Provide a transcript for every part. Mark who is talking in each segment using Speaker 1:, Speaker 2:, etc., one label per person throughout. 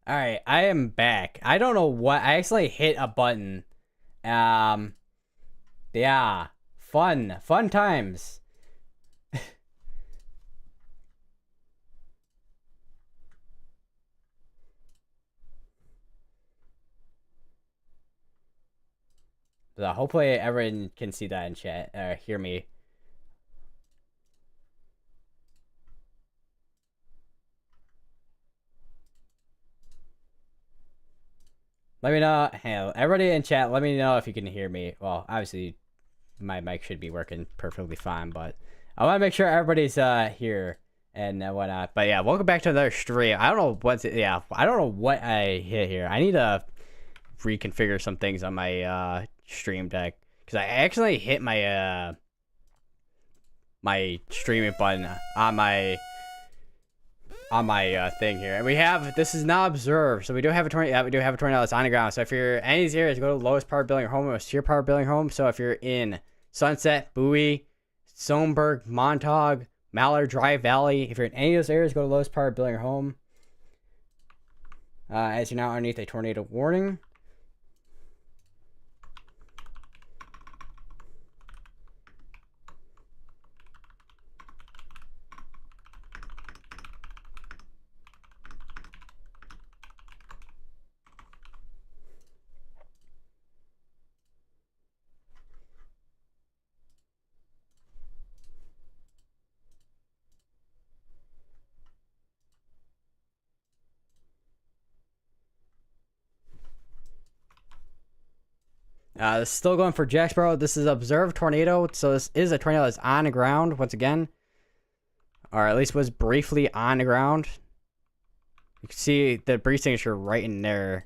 Speaker 1: All right, I am back. I don't know what I actually hit a button. Um, yeah, fun times. So hopefully everyone can see that in chat or hear me. Let me know. Hey, everybody in chat, let me know if you can hear me. Well, obviously my mic should be working perfectly fine, but I want to make sure everybody's here and whatnot. But yeah, welcome back to another stream. I don't know I don't know what I hit here. I need to reconfigure some things on my stream deck because I actually hit my my streaming button on my thing here, and we have this is now observed, so we do have a tornado. Yeah, we do have a tornado that's on the ground. So if you're any of these areas, go to the lowest power building or home, or tier power building home. So if you're in Sunset, Bowie, Soneburg, Montauk, Mallard, Dry Valley, if you're in any of those areas, go to lowest power building or home. As you're now underneath a tornado warning. This is still going for Jacksboro. This is observed tornado, so this is a tornado that's on the ground once again, or at least was briefly on the ground. You can see the brief signature right in there.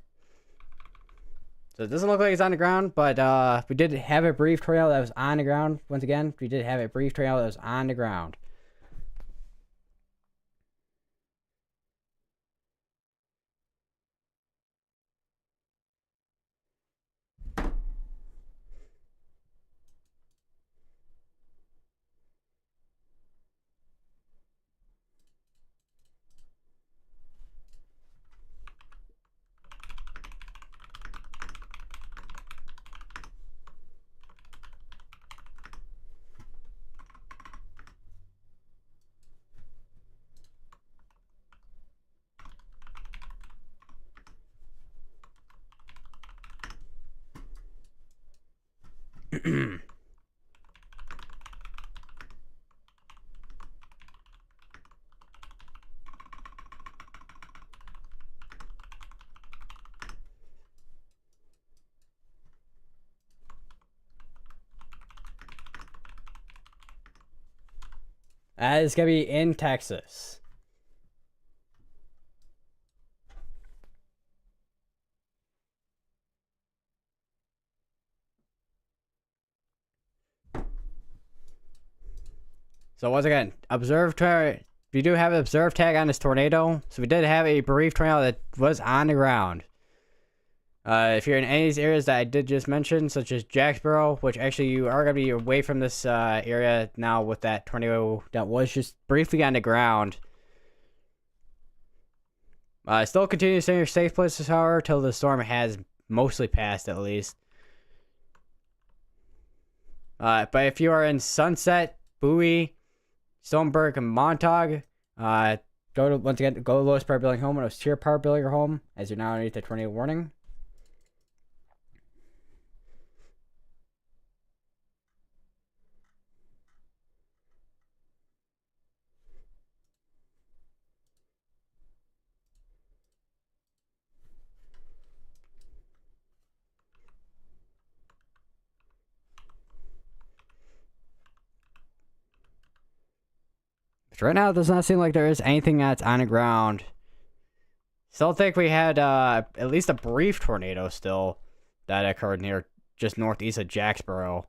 Speaker 1: So it doesn't look like it's on the ground, but we did have a brief tornado that was on the ground. Once again, we did have a brief tornado that was on the ground. It's gonna be in Texas. So once again, we do have an observed tag on this tornado. So we did have a brief tornado that was on the ground. If you're in any of these areas that I did just mention, such as Jacksboro, which actually you are going to be away from this area now with that tornado that was just briefly on the ground. Still continue to stay in your safe places, however, till the storm has mostly passed, at least. But if you are in Sunset, Bowie, Stoneburg, and Montauk, once again, go to the lowest power building home, or tier power building or home, as you're now underneath the tornado warning. But right now, it does not seem like there is anything that's on the ground. Still think we had at least a brief tornado still that occurred near just northeast of Jacksboro.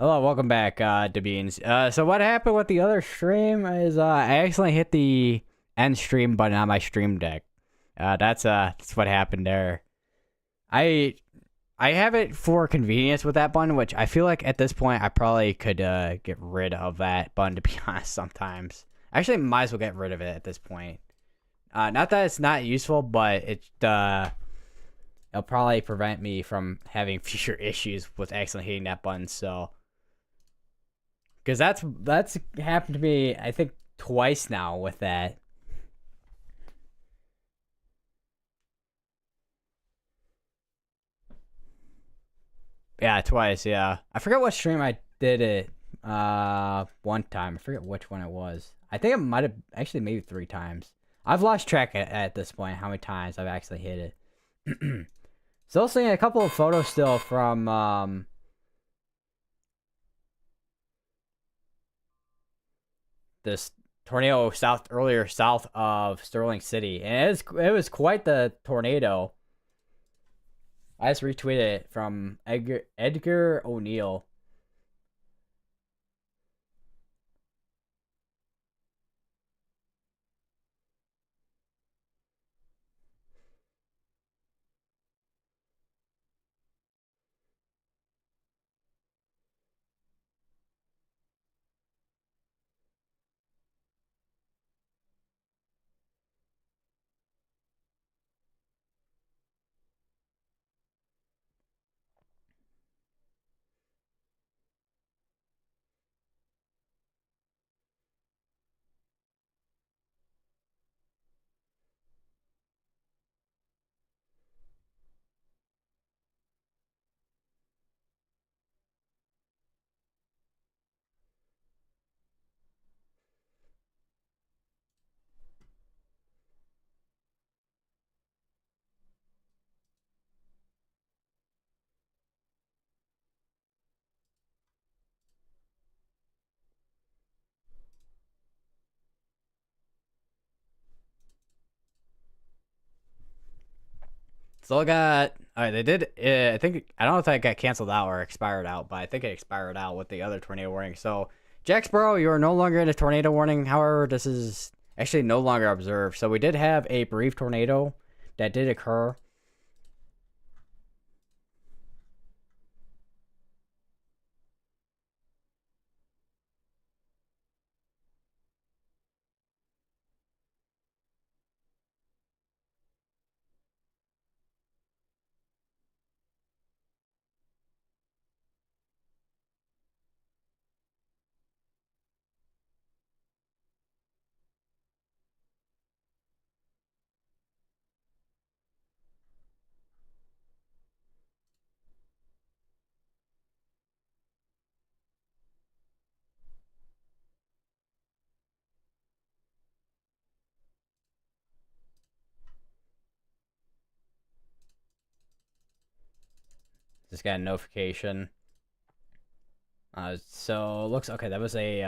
Speaker 1: Hello, welcome back, Beans. So what happened with the other stream is I accidentally hit the end stream button on my stream deck. That's what happened there. I I have it for convenience with that button, which I feel like at this point I probably could get rid of that button, to be honest. Sometimes actually might as well get rid of it at this point. Not that it's not useful, but it'll probably prevent me from having future issues with accidentally hitting that button. So, because that's happened to me, I think twice now with that. Yeah, twice. Yeah, I forget what stream I did it. One time. I forget which one it was. I think it might have actually maybe 3 times. I've lost track at this point how many times I've actually hit it. Still seeing a couple of photos still from this tornado earlier south of Sterling City, and it was quite the tornado. I just retweeted it from Edgar O'Neill. Still got. All right, they did. I think I don't know if that got canceled out or expired out, but I think it expired out with the other tornado warning. So, Jacksboro, you are no longer in a tornado warning. However, this is actually no longer observed. So we did have a brief tornado that did occur. Just got a notification. So looks okay. That was a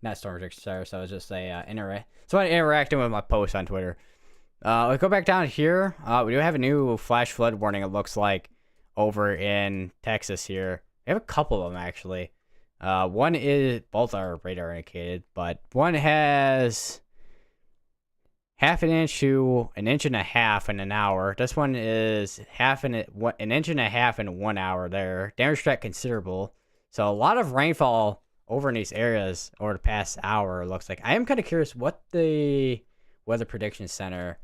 Speaker 1: not storm register, so it was just a someone interacting with my post on Twitter. Let's go back down here. We do have a new flash flood warning. It looks like over in Texas here. We have a couple of them actually. One is both are radar indicated, but one has half an inch to an inch and a half in an hour. This one is an inch and a half in 1 hour. There, damage threat considerable. So a lot of rainfall over in these areas over the past hour. It looks like. I am kind of curious what the Weather Prediction Center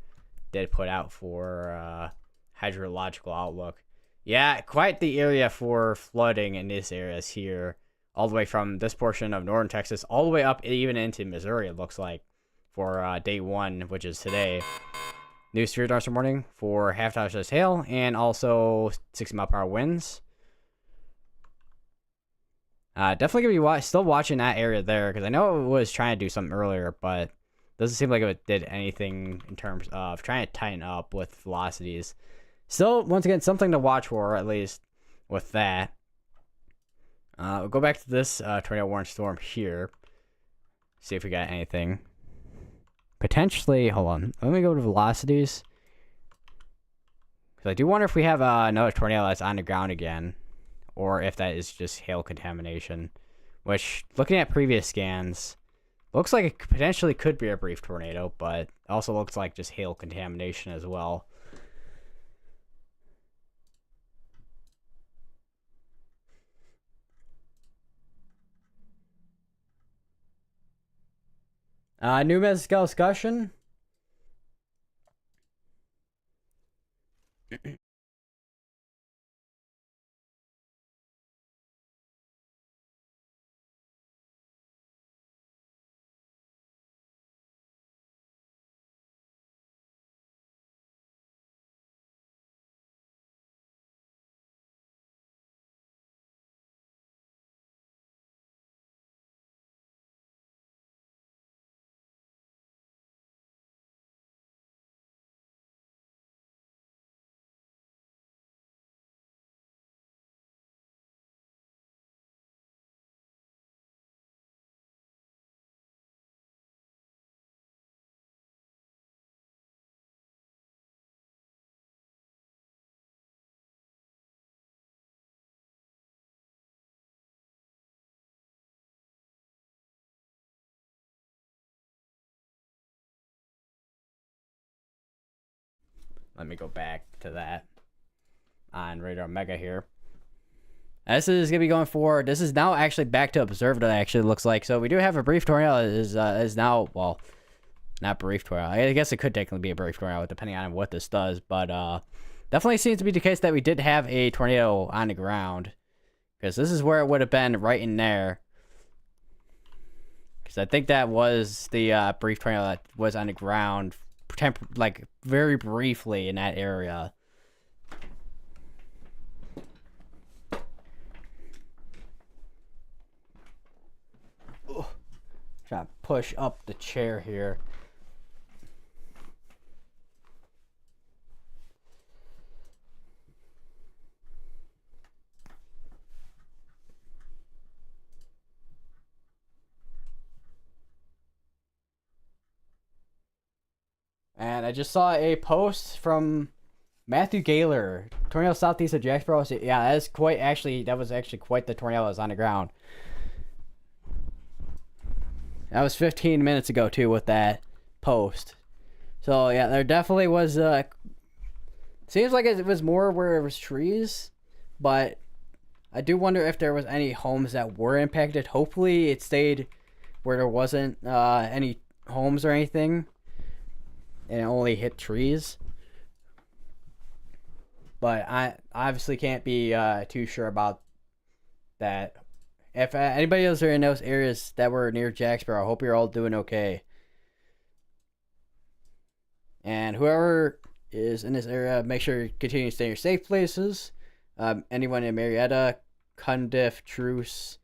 Speaker 1: did put out for hydrological outlook. Yeah, quite the area for flooding in these areas here, all the way from this portion of northern Texas all the way up even into Missouri. It looks like for day 1, which is today. New severe thunderstorm warning for half-hour hail and also 60-mile-per-hour winds. Definitely gonna be still watching that area there because I know it was trying to do something earlier, but doesn't seem like it did anything in terms of trying to tighten up with velocities. Still, once again, something to watch for at least with that. We'll go back to this tornado warning storm here. See if we got anything. Potentially, hold on. Let me go to velocities. Because I do wonder if we have another tornado that's on the ground again. or if that is just hail contamination. Which, looking at previous scans, looks like it potentially could be a brief tornado, but also looks like just hail contamination as well. New Mezcal discussion. Let me go back to that on Radar Mega here. This is gonna be going forward. This is now actually back to observed. It actually looks like so. We do have a brief tornado. Is now well, not brief tornado. I guess it could technically be a brief tornado depending on what this does. But definitely seems to be the case that we did have a tornado on the ground, because this is where it would have been right in there. Because I think that was the brief tornado that was on the ground, like very briefly in that area. Trying to push up the chair here. And I just saw a post from Matthew Gaylor, tornado southeast of Jacksboro. Yeah, that was actually quite the tornado that was on the ground. That was 15 minutes ago too with that post. So yeah, there definitely was. Seems like it was more where it was trees, but I do wonder if there was any homes that were impacted. Hopefully, it stayed where there wasn't any homes or anything, and it only hit trees. But I obviously can't be too sure about that. If anybody else are in those areas that were near Jacksboro, I hope you're all doing okay. And whoever is in this area, make sure you continue to stay in your safe places. Anyone in Marietta, Cundiff, Truce.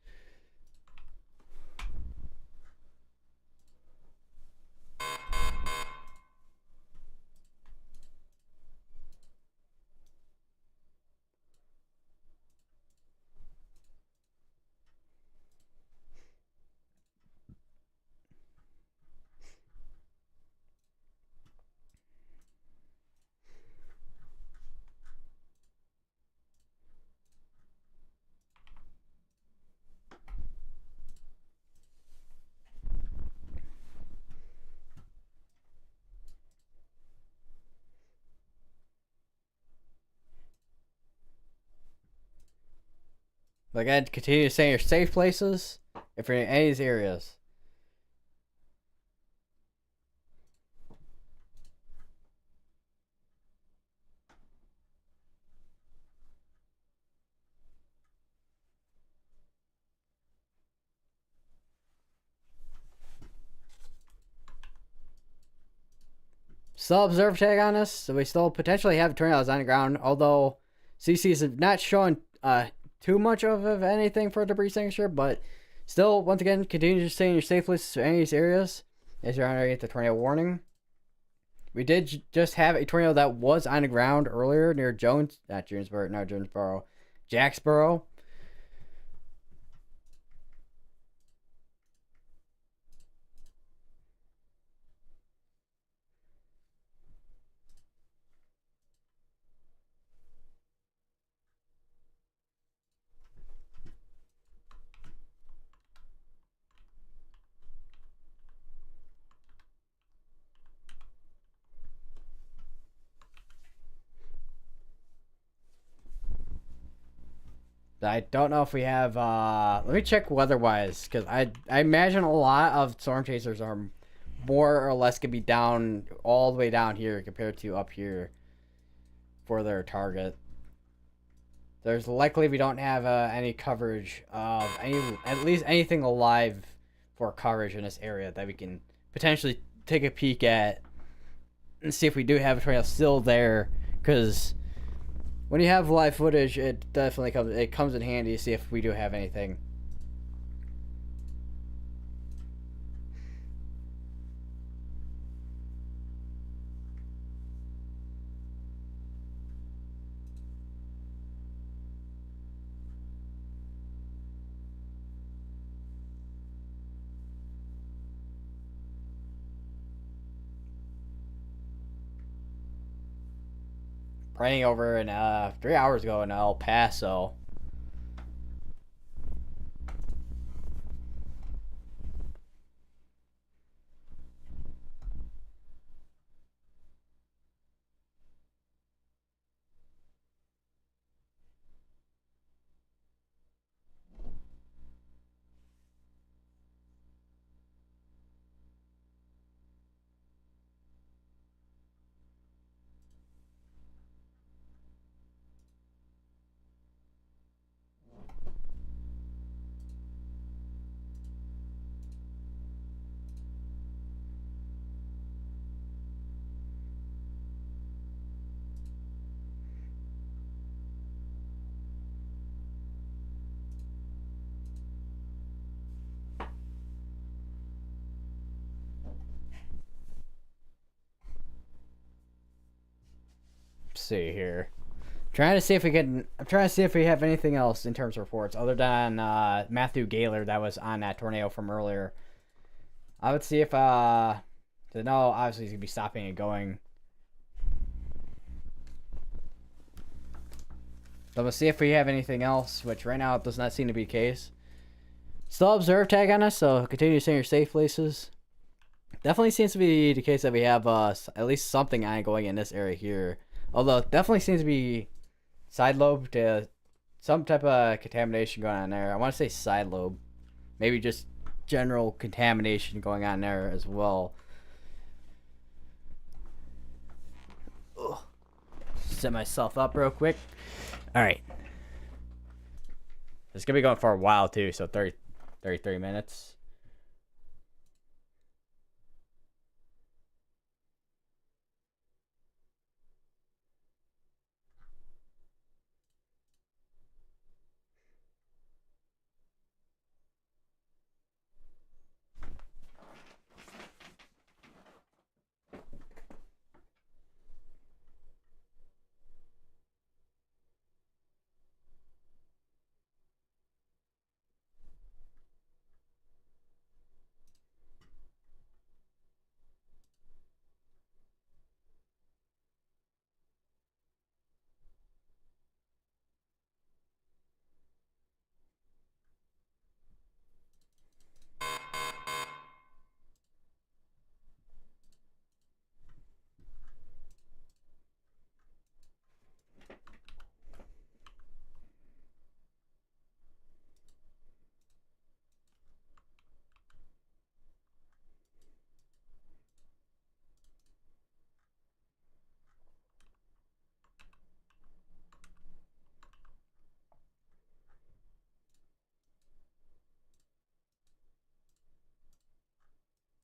Speaker 1: Like, I'd continue to stay in your safe places if you're in any of these areas. Still observe tag on us, so we still potentially have tornadoes on the ground, although CC's not showing too much of anything for debris signature, but still, once again, continue to stay in your safe places for any of these areas as you're underneath the tornado warning. We did just have a tornado that was on the ground earlier near Jacksboro. I don't know if we have. Let me check weather-wise, because I imagine a lot of storm chasers are more or less gonna be down all the way down here compared to up here for their target. There's likely we don't have any coverage of at least anything alive for coverage in this area that we can potentially take a peek at and see if we do have a tornado still there. Because when you have live footage, it definitely comes in handy to see if we do have anything. Praying over in 3 hours ago in El Paso. Let's see here. Trying to see if we can. I'm trying to see if we have anything else in terms of reports other than Matthew Gaylor that was on that tornado from earlier. I would see if to know obviously he's gonna be stopping and going. So we'll see if we have anything else, which right now it does not seem to be the case. Still observe tag on us, so continue to stay in your safe places. Definitely seems to be the case that we have at least something ongoing in this area here. Although it definitely seems to be side lobe to some type of contamination going on there. I want to say side lobe. Maybe just general contamination going on there as well. Ugh. Set myself up real quick. All right. It's going to be going for a while too, so 33 minutes.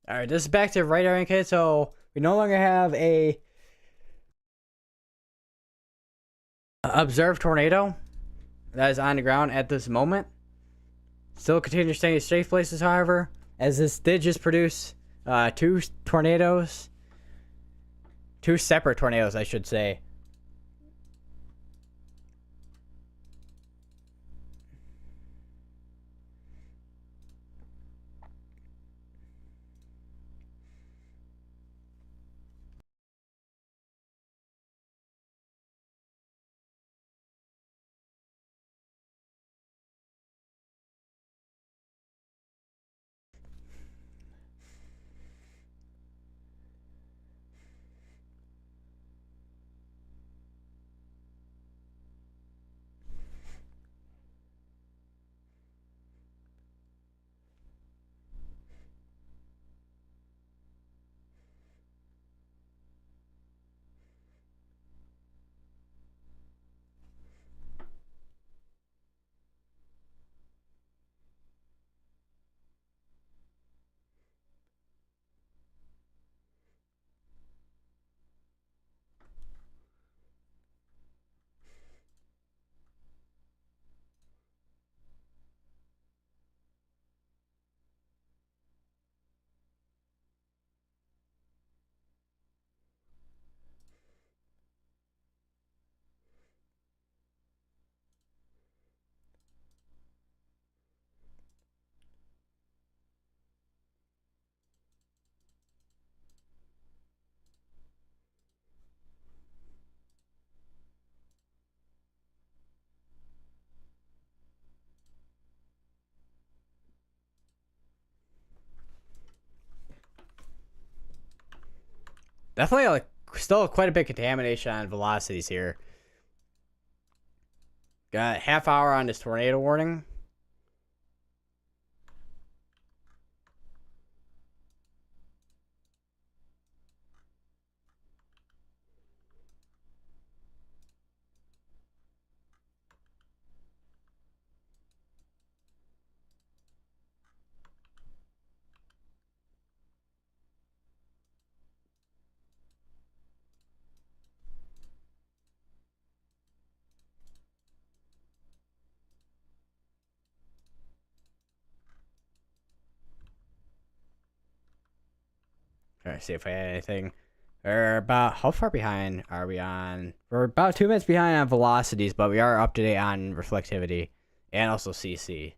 Speaker 1: All right, this is back to radar indicator. So we no longer have a observed tornado that is on the ground at this moment. Still continue to stay in safe places, however, as this did just produce two tornadoes. Two separate tornadoes, I should say. Definitely like still quite a bit of contamination on velocities here. Got half hour on this tornado warning. Trying to see if I had anything. We're about how far behind are we on? We're about 2 minutes behind on velocities, but we are up to date on reflectivity and also CC.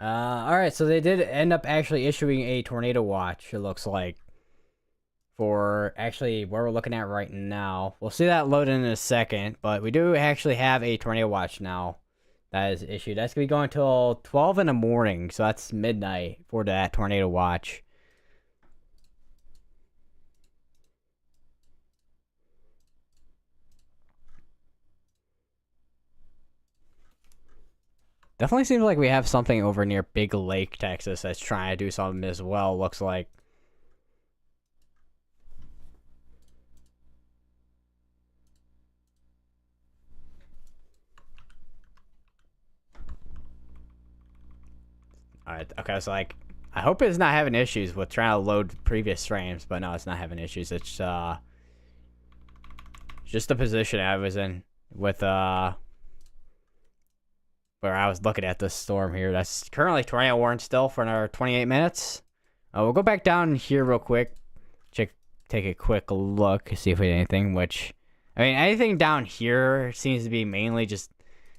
Speaker 1: All right, so they did end up actually issuing a tornado watch. It looks like for actually where we're looking at right now. We'll see that load in a second, but we do actually have a tornado watch now that is issued. That's gonna be going till 12 in the morning, so that's midnight for that tornado watch. Definitely seems like we have something over near Big Lake, Texas that's trying to do something as well, looks like. Alright, okay, so like, I hope it's not having issues with trying to load previous frames, but no, it's not having issues. It's just the position I was in with where I was looking at this storm here. That's currently tornado warning still for another 28 minutes. We'll go back down here real quick. Take a quick look, see if we had anything, which, I mean, anything down here seems to be mainly just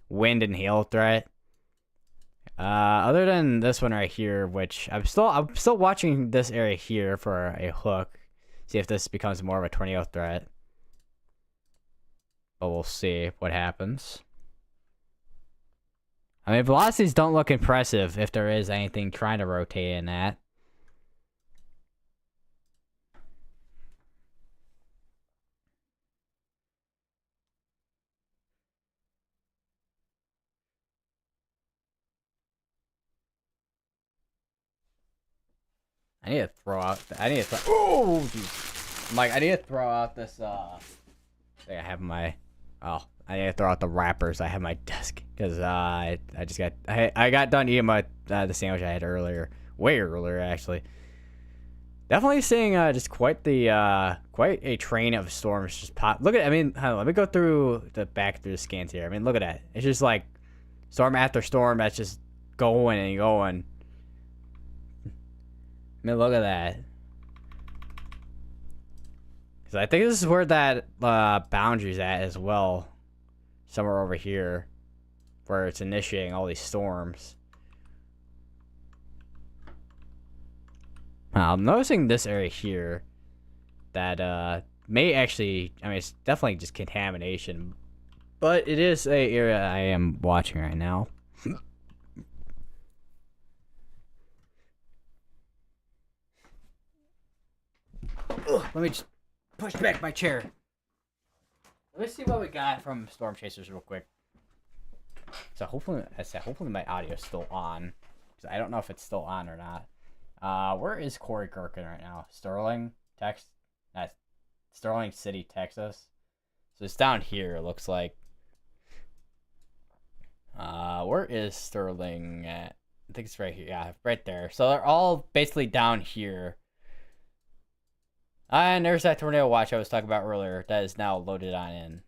Speaker 1: wind and hail threat. Other than this one right here, which I'm still watching this area here for a hook. See if this becomes more of a tornado threat. But we'll see what happens. I mean, velocities don't look impressive if there is anything trying to rotate in that. I need to throw out. Oh, jeez. Mike, I need to throw out this. Thing I have my. Oh, I need to throw out the wrappers I have my desk because I just got I got done eating my the sandwich I had earlier, way earlier actually. Definitely seeing just quite a train of storms just pop. Look at, I mean, let me go through the scans here. I mean, look at that. It's just like storm after storm that's just going and going. I mean, look at that. Because I think this is where that boundary's at as well. Somewhere over here. Where it's initiating all these storms. I'm noticing this area here. That may actually, I mean, it's definitely just contamination. But it is a area I am watching right now. Ugh, let me just push back my chair. Let me see what we got from Storm Chasers real quick. So hopefully my audio is still on. Because I don't know if it's still on or not. Where is Corey Gherkin right now? Sterling City, Texas. So it's down here, it looks like. Where is Sterling at? I think it's right here. Yeah, right there. So they're all basically down here. And there's that tornado watch I was talking about earlier that is now loaded on in.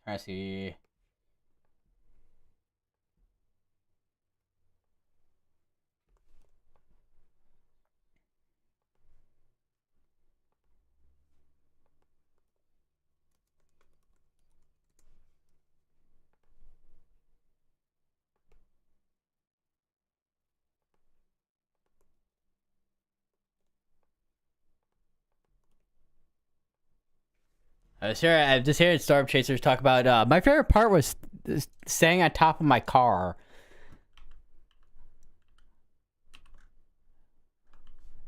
Speaker 1: Trying to see. I'm just hearing Storm Chasers talk about. My favorite part was staying on top of my car.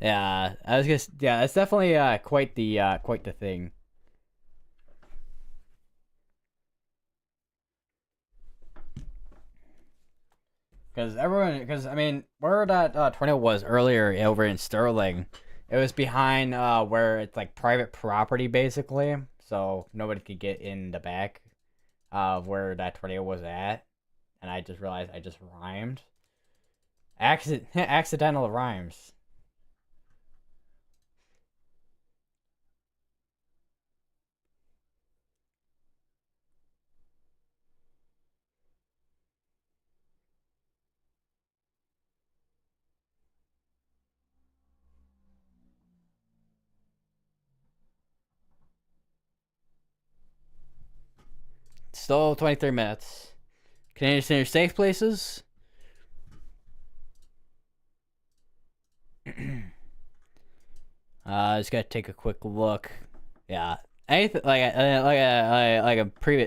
Speaker 1: Yeah, I was just yeah. That's definitely quite the thing. Because I mean, where that tornado was earlier over in Sterling, it was behind where it's like private property basically, so nobody could get in the back of where that tornado was at. And I just realized I just rhymed. Accidental rhymes. Still 23 minutes. Canadian Center safe places. Just gotta take a quick look. Yeah, anything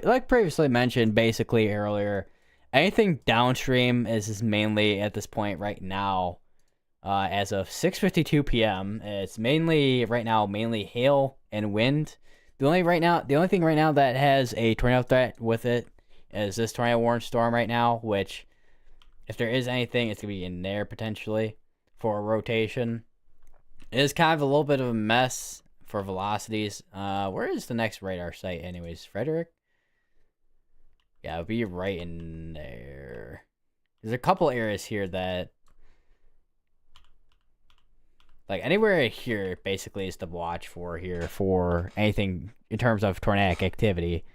Speaker 1: like previously mentioned, basically earlier, anything downstream is mainly at this point right now. As of 6:52 p.m., it's mainly right now mainly hail and wind. The only thing right now that has a tornado threat with it is this tornado warning storm right now. Which, if there is anything, it's gonna be in there potentially for a rotation. It is kind of a little bit of a mess for velocities. Where is the next radar site, anyways? Frederick? Yeah, it'll be right in there. There's a couple areas here that, like, anywhere here basically is to watch for here for anything in terms of tornadic activity.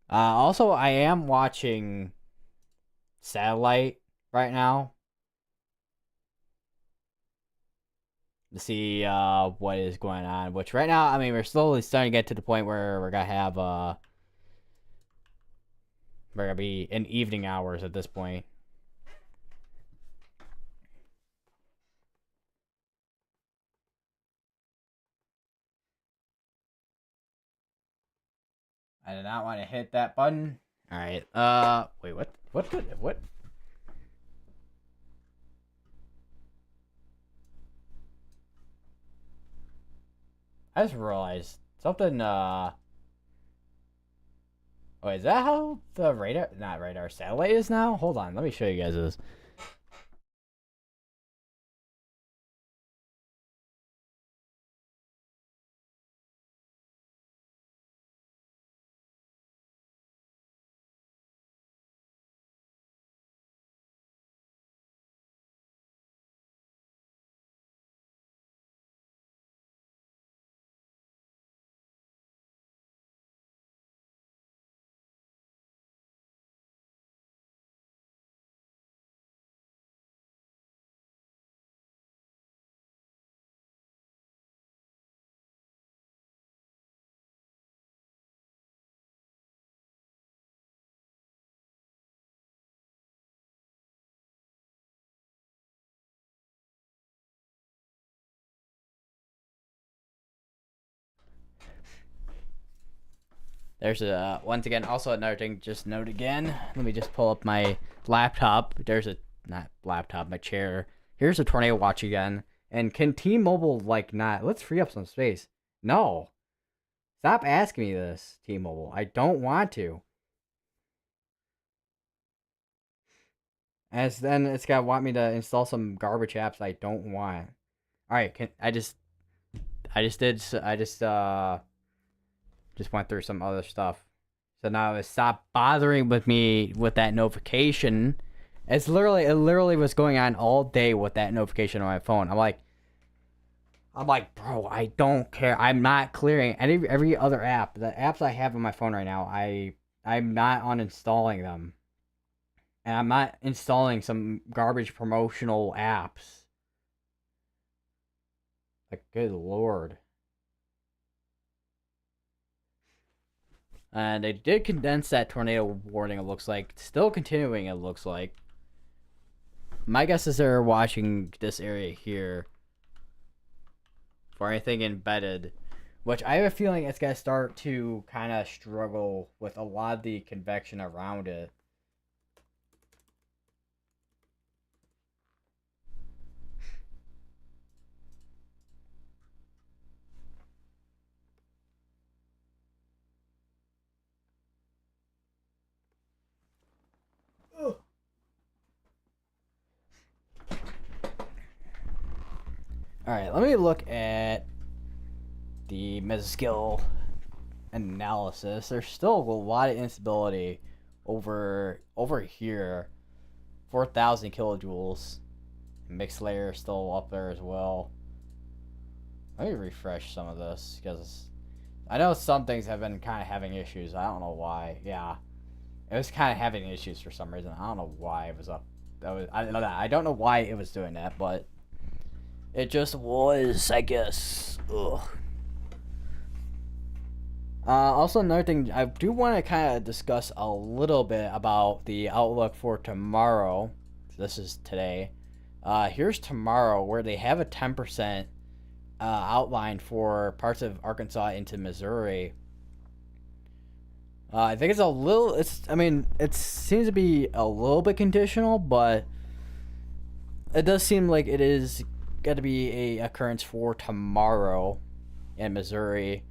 Speaker 1: Also, I am watching satellite right now to see what is going on. Which right now, I mean, we're slowly starting to get to the point where we're gonna have we're gonna be in evening hours at this point. I did not want to hit that button. All right. Wait. What? What? I just realized something. Wait, is that how the radar, not radar, satellite is now? Hold on, let me show you guys this. There's once again, also another thing, just note again. Let me just pull up my laptop. There's a, not laptop, my chair. Here's a tornado watch again. And can T-Mobile, like, not, let's free up some space. No. Stop asking me this, T-Mobile. I don't want to. As then it's gonna want me to install some garbage apps I don't want. All right, just went through some other stuff. So now it stopped bothering with me with that notification. It literally was going on all day with that notification on my phone. I'm like, I'm like, bro, I don't care. I'm not clearing every other app. The apps I have on my phone right now, I'm not uninstalling them. And I'm not installing some garbage promotional apps. Like, good lord. And they did condense that tornado warning, it looks like. Still continuing, it looks like. My guess is they're watching this area here for anything embedded, which I have a feeling it's going to start to kind of struggle with a lot of the convection around it. Alright, let me look at the mesoskill analysis. There's still a lot of instability over here. 4,000 kilojoules. Mixed layer is still up there as well. Let me refresh some of this because I know some things have been kind of having issues. I don't know why. Yeah, it was kind of having issues for some reason. I don't know why it was up. I don't know why it was doing that, but it just was, I guess. Ugh. Also, another thing, I do want to kind of discuss a little bit about the outlook for tomorrow. This is today. Here's tomorrow, where they have a 10% outline for parts of Arkansas into Missouri. I think it's a little. It seems to be a little bit conditional, but it does seem like it is going to be a occurrence for tomorrow in Missouri.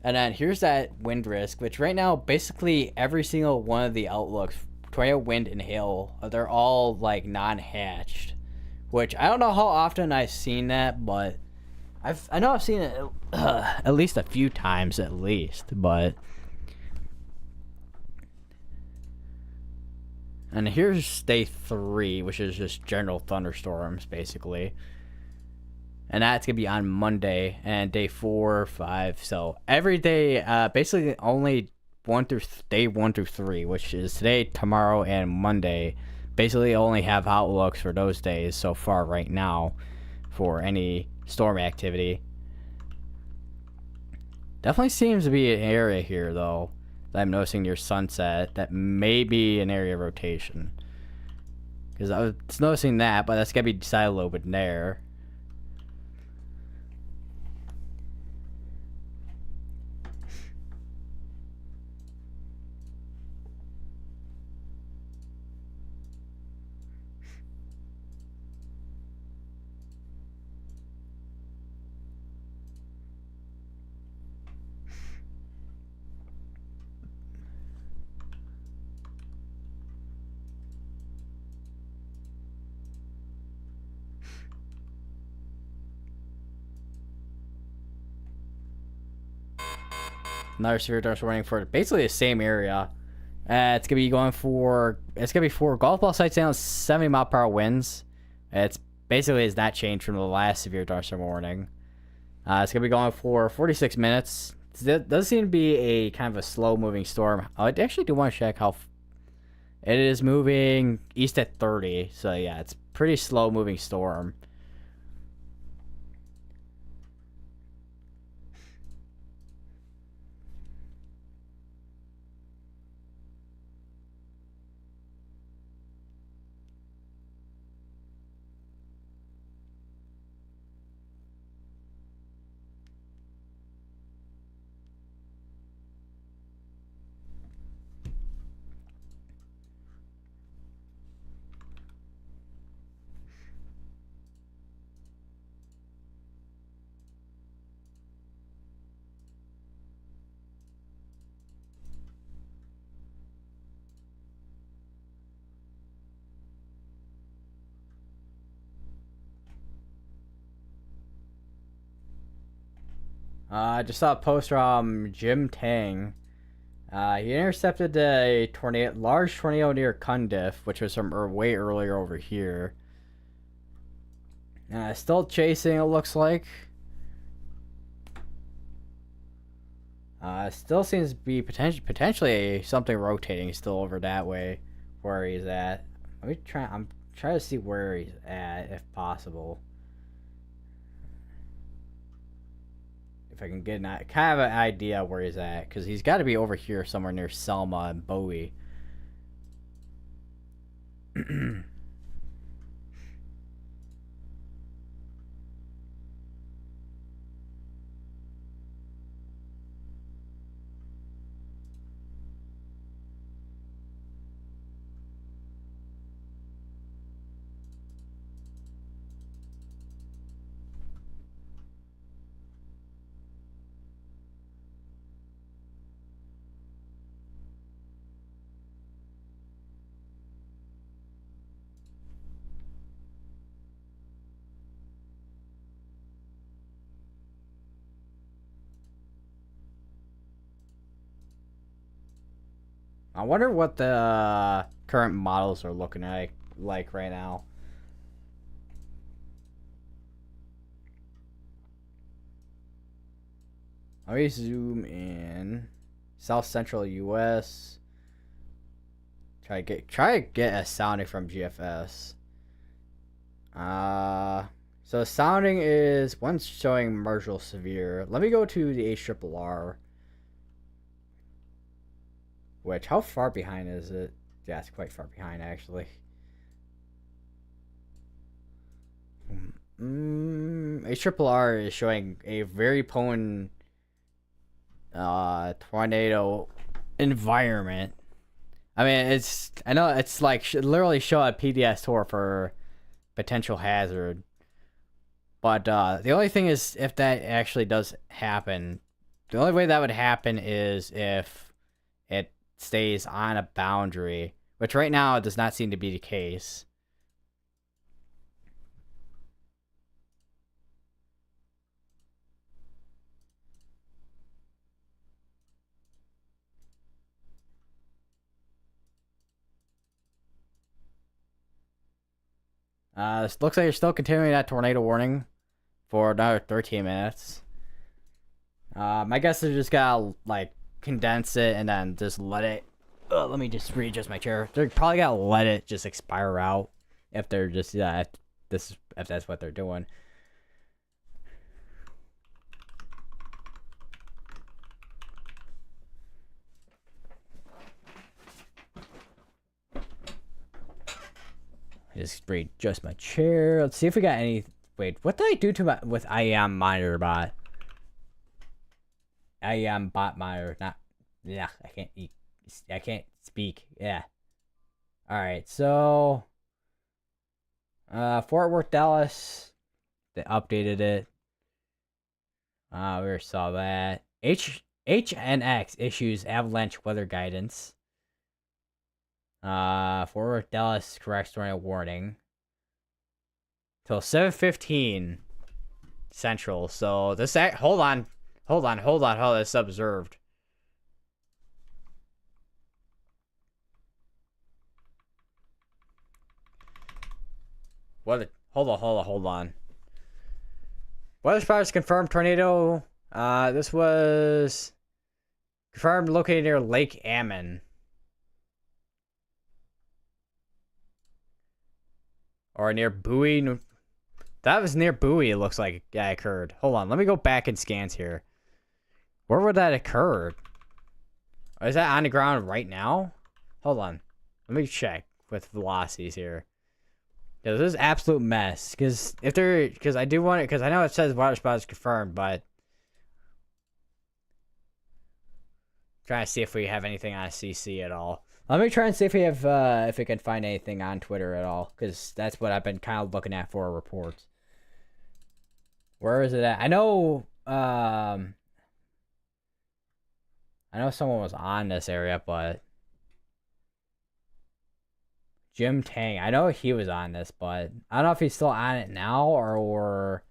Speaker 1: And then here's that wind risk, which right now, basically every single one of the outlooks, tornado, wind, and hail, they're all like non-hatched. Which I don't know how often I've seen that, but I know I've seen it at least a few times at least, but. And here's day 3, which is just general thunderstorms, basically. And that's going to be on Monday, and day 4, 5. So every day, basically only day 1 through 3, which is today, tomorrow, and Monday. Basically only have outlooks for those days so far right now for any storm activity. Definitely seems to be an area here, though, that I'm noticing near sunset that may be an area of rotation. Because I was noticing that, but that's got to be decided a little bit there. Another severe thunderstorm warning for basically the same area. It's gonna be for golf ball sites down 70-mile-per-hour winds. It's basically has not changed from the last severe thunderstorm warning. It's gonna be going for 46 minutes. It does seem to be a kind of a slow-moving storm. I actually do want to check how it is moving east at 30. So yeah, it's pretty slow-moving storm. I just saw a post from Jim Tang. He intercepted a large tornado near Cundiff, which was from way earlier over here. Still chasing, it looks like. Still seems to be potentially something rotating still over that way where he's at. Let me try. I'm trying to see where he's at if possible. If I can get kind of an idea where he's at, because he's got to be over here somewhere near Selma and Bowie. I wonder what the current models are looking like right now. Let me zoom in. South Central U.S. Try to get a sounding from GFS. So sounding is one's showing marginal severe. Let me go to the HRRR. Which, how far behind is it? Yeah, it's quite far behind, actually. HRRR is showing a very potent tornado environment. I mean, I know it's like literally show a PDS tour for potential hazard. But the only thing is, if that actually does happen, the only way that would happen is if it stays on a boundary, which right now it does not seem to be the case. This looks like you're still continuing that tornado warning for another 13 minutes. My guess is just gotta like condense it and then just let it. Let me just readjust my chair. They're probably gotta let it just expire out if they're just if that's what they're doing. Just readjust my chair. Let's see if we got any. Wait, what did I do to my with IAM monitor bot? IAM bot monitor, not. Yeah, I can't eat. I can't speak. Yeah. All right, so. Fort Worth, Dallas. They updated it. We already saw that. HNX issues avalanche weather guidance. Fort Worth, Dallas corrects tornado warning till 7:15 Central. So this hold on. This observed. What? Hold on. Weather spotters confirmed tornado. This was confirmed located near Lake Ammon. Or near Bowie. That was near Bowie, it looks like that occurred. Hold on, let me go back in scans here. Where would that occur? Is that on the ground right now? Hold on. Let me check with velocities here. Yeah, this is absolute mess. Because I do want it, because I know it says water spot is confirmed, but trying to see if we have anything on CC at all. Let me try and see if we have if we can find anything on Twitter at all, because that's what I've been kind of looking at for reports. Where is it at? I know someone was on this area, but Jim Tang, I know he was on this, but I don't know if he's still on it now or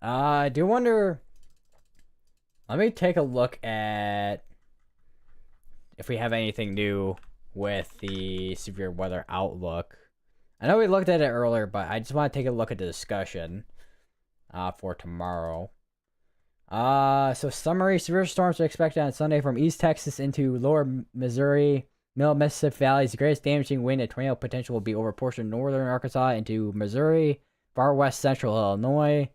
Speaker 1: I do wonder. Let me take a look at if we have anything new with the severe weather outlook. I know we looked at it earlier, but I just want to take a look at the discussion for tomorrow. So summary: severe storms are expected on Sunday from East Texas into Lower Missouri, Middle Mississippi valleys. The greatest damaging wind and tornado potential will be over portion of northern Arkansas into Missouri, far west central Illinois.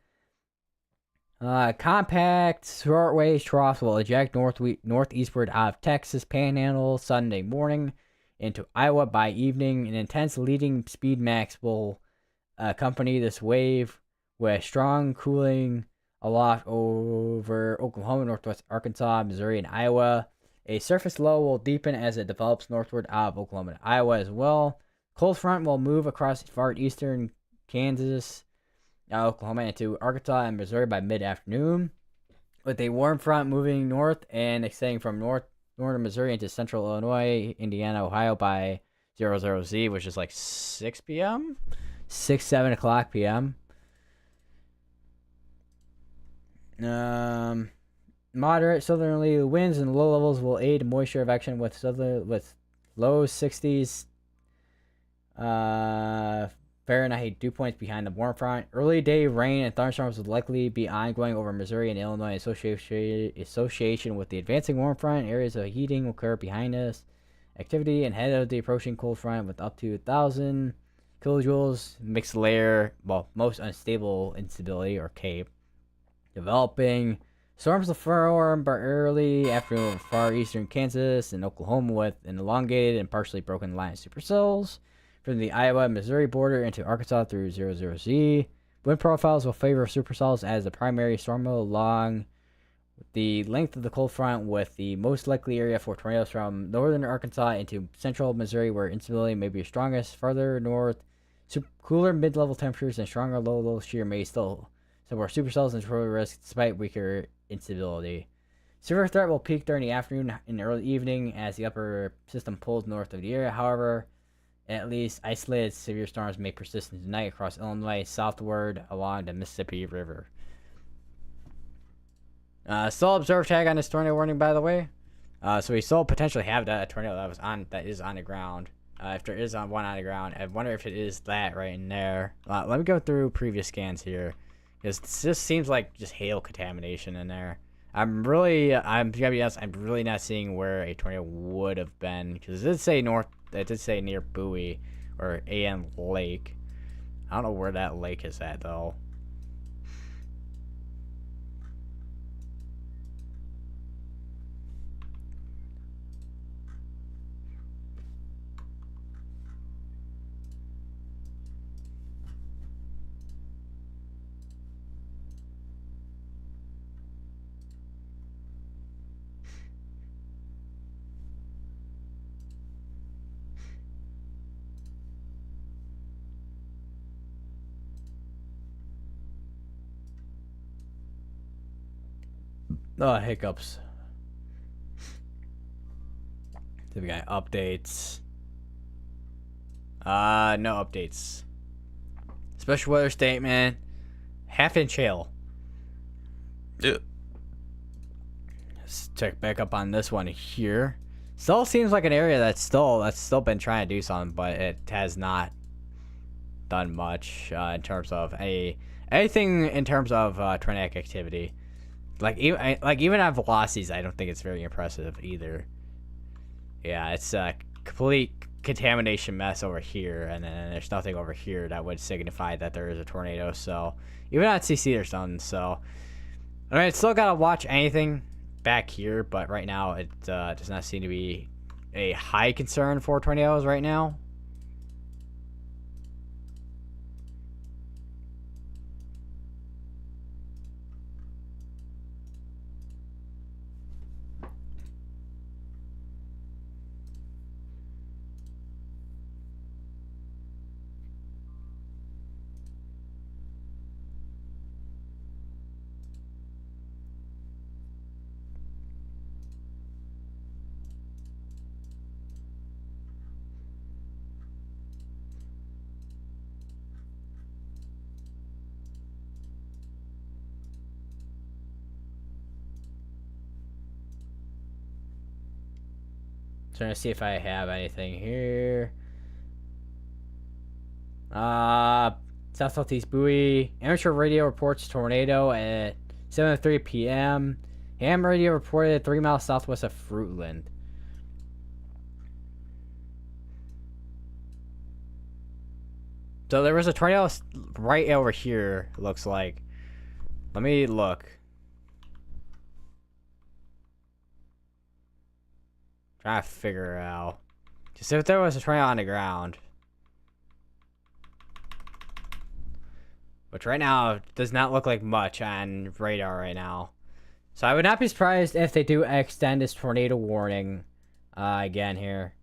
Speaker 1: Compact shortwave troughs will eject northeastward out of Texas Panhandle Sunday morning into Iowa by evening. An intense leading speed max will accompany this wave with strong cooling aloft over Oklahoma, northwest Arkansas, Missouri, and Iowa. A surface low will deepen as it develops northward out of Oklahoma and Iowa as well. Cold front will move across far eastern Kansas, Oklahoma, into Arkansas and Missouri by mid-afternoon, with a warm front moving north and extending from northern Missouri into central Illinois, Indiana, Ohio by 00Z, which is like 6 p.m., 7 o'clock p.m. Moderate southerly winds and low levels will aid moisture evacuation with low 60s Fahrenheit dew points behind the warm front. Early day rain and thunderstorms will likely be ongoing over Missouri and Illinois association with the advancing warm front. Areas of heating will occur behind us. Activity and head of the approaching cold front with up to 1,000 kilojoules. Mixed layer, most unstable instability or CAPE. Developing. Storms will form by early afternoon over far eastern Kansas and Oklahoma with an elongated and partially broken line of supercells from the Iowa-Missouri border into Arkansas through 00Z. Wind profiles will favor supercells as the primary storm along the length of the cold front, with the most likely area for tornadoes from northern Arkansas into central Missouri, where instability may be strongest. Farther north, cooler mid-level temperatures and stronger low shear may still support supercells and tornado risk despite weaker instability. Severe threat will peak during the afternoon and early evening as the upper system pulls north of the area. However, at least isolated severe storms may persist into night across Illinois southward along the Mississippi River. Still observe tag on this tornado warning, by the way. So we still potentially have that tornado that is on the ground. If there is one on the ground, I wonder if it is that right in there. Let me go through previous scans here, because this seems like just hail contamination in there. I'm gonna be honest, I'm really not seeing where a tornado would have been, because it did say north. It did say near Bowie or AN Lake. I don't know where that lake is at though. Oh, hiccups. So we got updates. No updates. Special weather statement. Half-inch hail. Let's check back up on this one here. Still seems like an area that's still been trying to do something, but it has not done much in terms of anything in terms of tornadic activity. Even at velocities, I don't think it's very impressive either. Yeah, it's a complete contamination mess over here, and then there's nothing over here that would signify that there is a tornado. So even at CC, there's none. So I mean, still gotta watch anything back here, but right now it does not seem to be a high concern for tornadoes right now. Trying to see if I have anything here. South Southeast Bowie. Amateur radio reports tornado at 7:03 p.m. Ham radio reported 3 miles southwest of Fruitland. So there was a tornado right over here, looks like. Let me look. Try to figure it out. Just if there was a tornado on the ground. Which right now does not look like much on radar right now. So I would not be surprised if they do extend this tornado warning again here.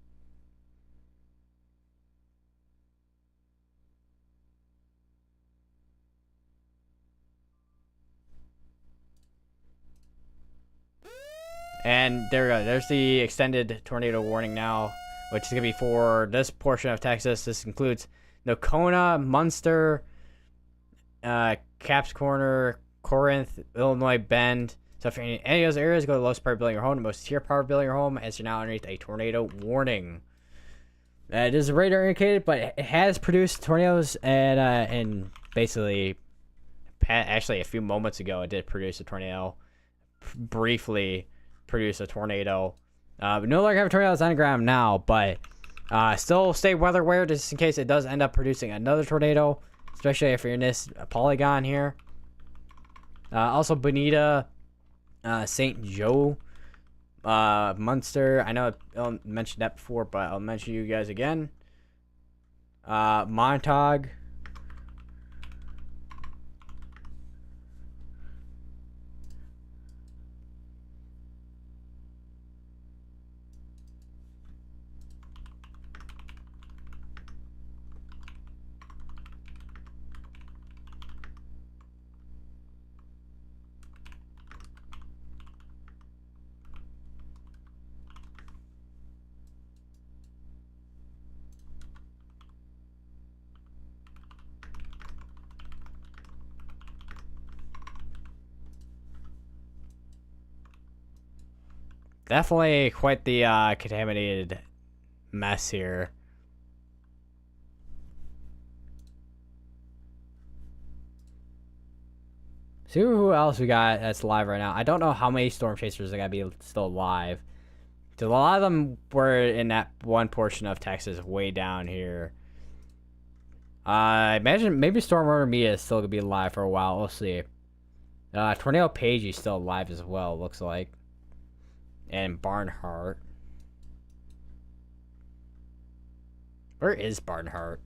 Speaker 1: And there we go. There's the extended tornado warning now, which is going to be for this portion of Texas. This includes Nocona, Munster, Caps Corner, Corinth, Illinois, Bend. So if you're in any of those areas, go to the lowest part of building your home, the most secure part of building your home, as you're now underneath a tornado warning. It is radar indicated, but it has produced tornadoes, and basically, actually a few moments ago, it did produce a tornado. Briefly produce a tornado. We no longer have tornadoes on the ground now, but still stay weather aware just in case it does end up producing another tornado, especially if you're in this polygon here. Also, Bonita, St. Joe, Munster. I know I mentioned that before, but I'll mention you guys again. Montauk. Definitely quite the contaminated mess here. See who else we got that's live right now. I don't know how many storm chasers are gonna be still alive. So a lot of them were in that one portion of Texas way down here. I imagine maybe Storm Order Mia is still gonna be alive for a while. We'll see. Tornado Page is still alive as well, looks like. And Barnhart. Where is Barnhart?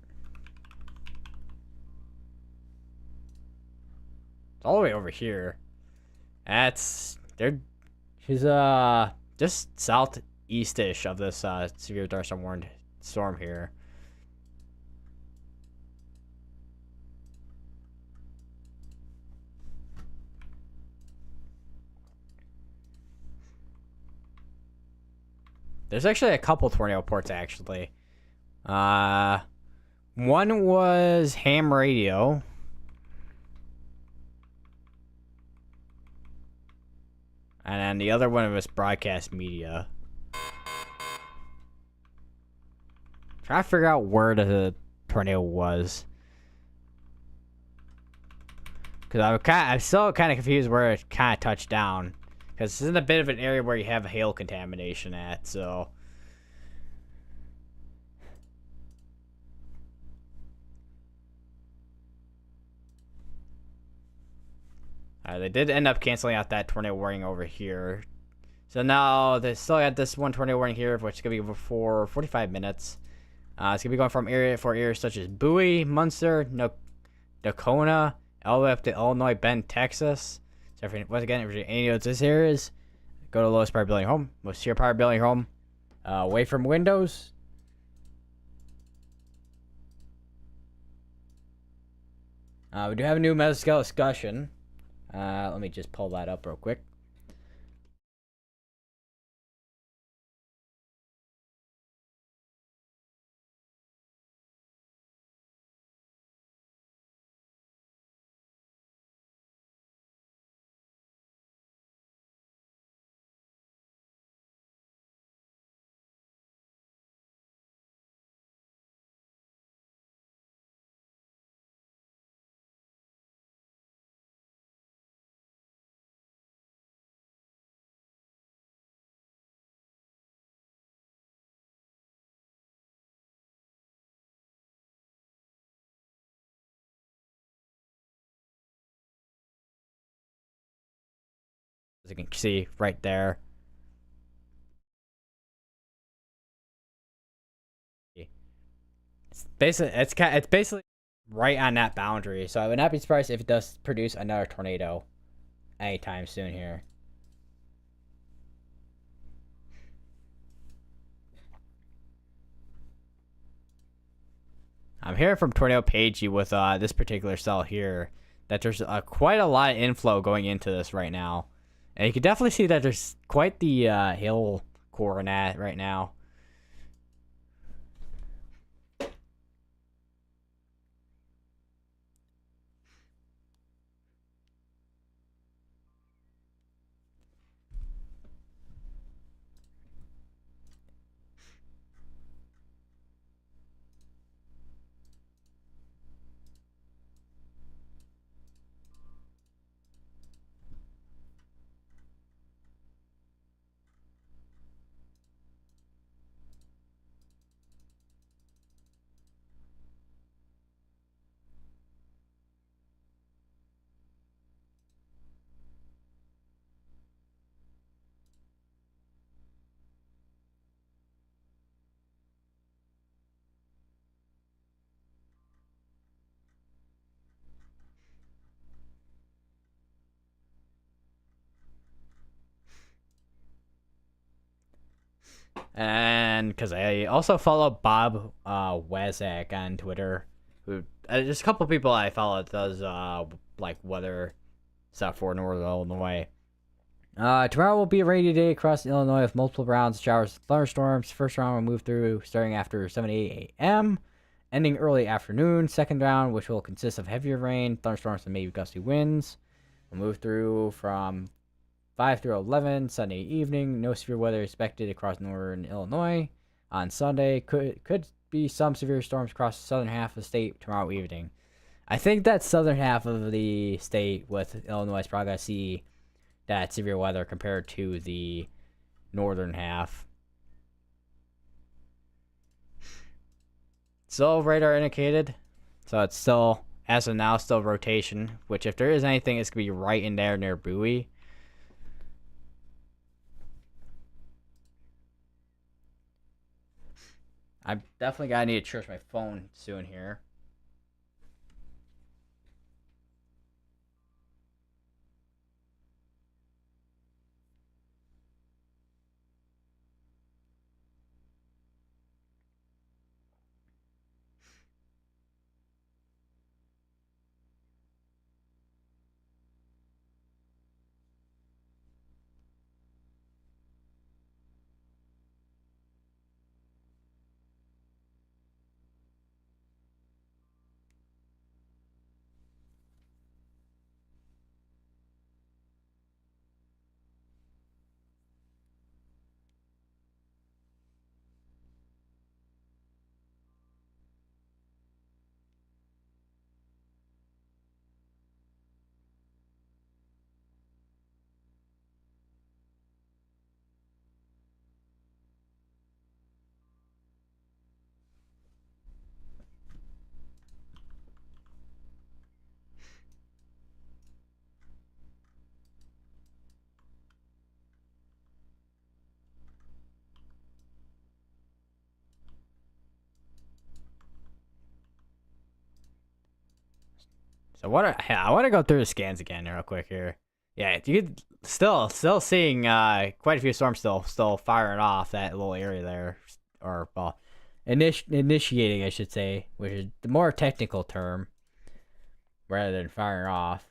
Speaker 1: It's all the way over here. She's just southeast-ish of this severe thunderstorm warned storm here. There's actually a couple tornado reports, actually. One was ham radio. And then the other one was broadcast media. Trying to figure out where the tornado was. Because I'm still kind of confused where it kind of touched down. Because this is a bit of an area where you have hail contamination at, so. They did end up canceling out that tornado warning over here. So now they still got this one tornado warning here, which is going to be for 45 minutes. It's going to be going from areas such as Bowie, Munster, Nocona, all the way up to Illinois, Bend, Texas. So once again, if any of those areas, go to the lowest part of building your home, most secure part of building your home, away from windows. We do have a new mesoscale discussion. Let me just pull that up real quick. as you can see right there. It's basically right on that boundary. So I would not be surprised if it does produce another tornado anytime soon here. I'm hearing from Tornado Pagey with this particular cell here that there's quite a lot of inflow going into this right now. And you can definitely see that there's quite the hill core in that right now. And because I also follow Bob Wazak on Twitter, who there's a couple people I follow that does like weather stuff for Northern Illinois. Tomorrow will be a rainy day across Illinois with multiple rounds of showers and thunderstorms. First round will move through starting after 7 a.m., ending early afternoon. Second round, which will consist of heavier rain, thunderstorms, and maybe gusty winds, will move through from 5 through 11 Sunday evening. No severe weather expected across northern Illinois. On Sunday, could be some severe storms across the southern half of the state tomorrow evening. I think that southern half of the state with Illinois is probably going to see that severe weather compared to the northern half. Still radar indicated, so it's still, as of now, still rotation, which if there is anything, it's going to be right in there near Bowie. I'm definitely going to need to charge my phone soon here. So I want to go through the scans again real quick here. Yeah, you could still seeing quite a few storms still firing off that little area there, or well, initiating I should say, which is the more technical term, rather than firing off.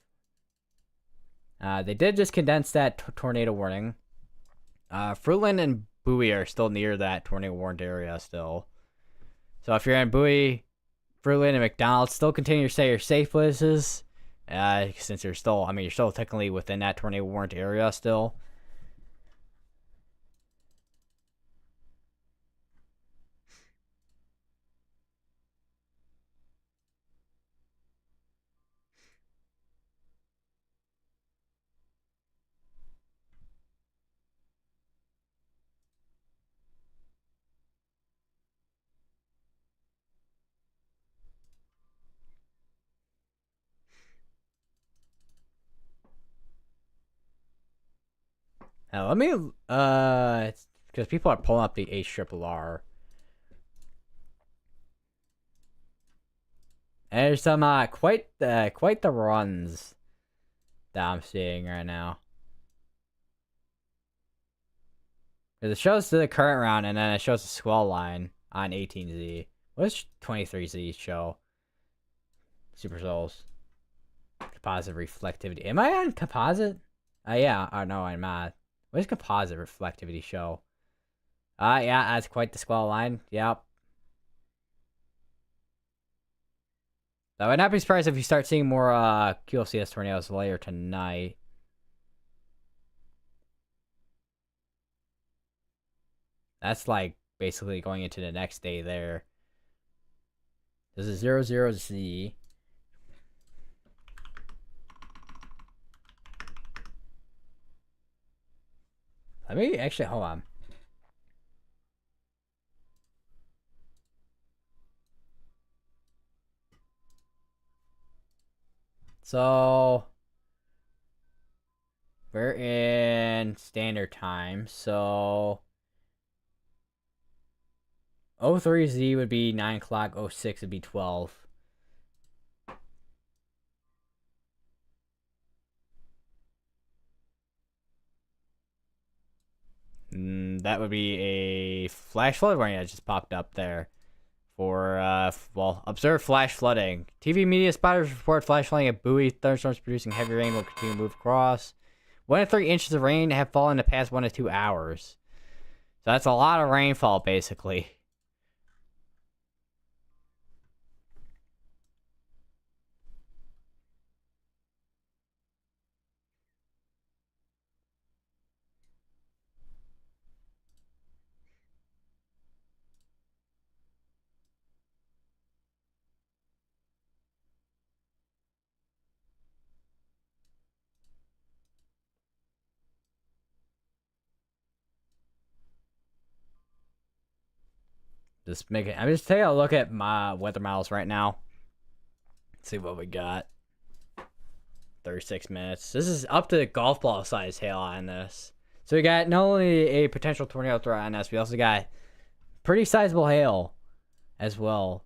Speaker 1: They did just condense that tornado warning. Fruitland and Bowie are still near that tornado warned area still. So if you're in Bowie, Fruitland, and McDonald's, still continue to stay your safe places. Since you're still technically within that tornado warned area still. Now, let me because people are pulling up the HRRR. And there's some quite the runs that I'm seeing right now. It shows the current round, and then it shows the swell line on 18Z. What does 23Z show? Super Souls. Composite reflectivity. Am I on composite? Yeah. Oh, no, I'm not. What does composite reflectivity show? Yeah, that's quite the swell line. Yep. I would not be surprised if you start seeing more QLCS tornadoes later tonight. That's like basically going into the next day there. This is 00Z. Let me actually hold on. So we're in standard time. So 03Z would be 9 o'clock. 06 would be 12. That would be a flash flood warning that just popped up there. For, observe flash flooding. TV media spotters report flash flooding at Bowie. Thunderstorms producing heavy rain will continue to move across. 1 to 3 inches of rain have fallen in the past 1 to 2 hours. So that's a lot of rainfall, basically. I'm just taking a look at my weather models right now. Let's see what we got. 36 minutes. This is up to golf ball size hail on this. So we got not only a potential tornado threat on this, we also got pretty sizable hail as well.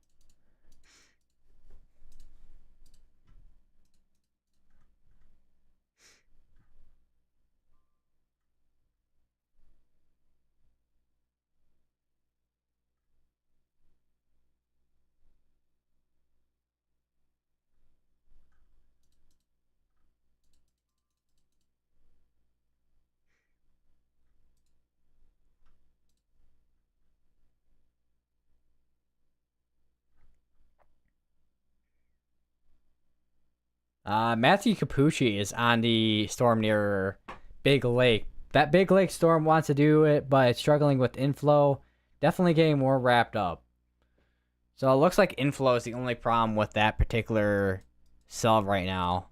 Speaker 1: Matthew Capucci is on the storm near Big Lake. That Big Lake storm wants to do it, but it's struggling with inflow. Definitely getting more wrapped up. So it looks like inflow is the only problem with that particular cell right now.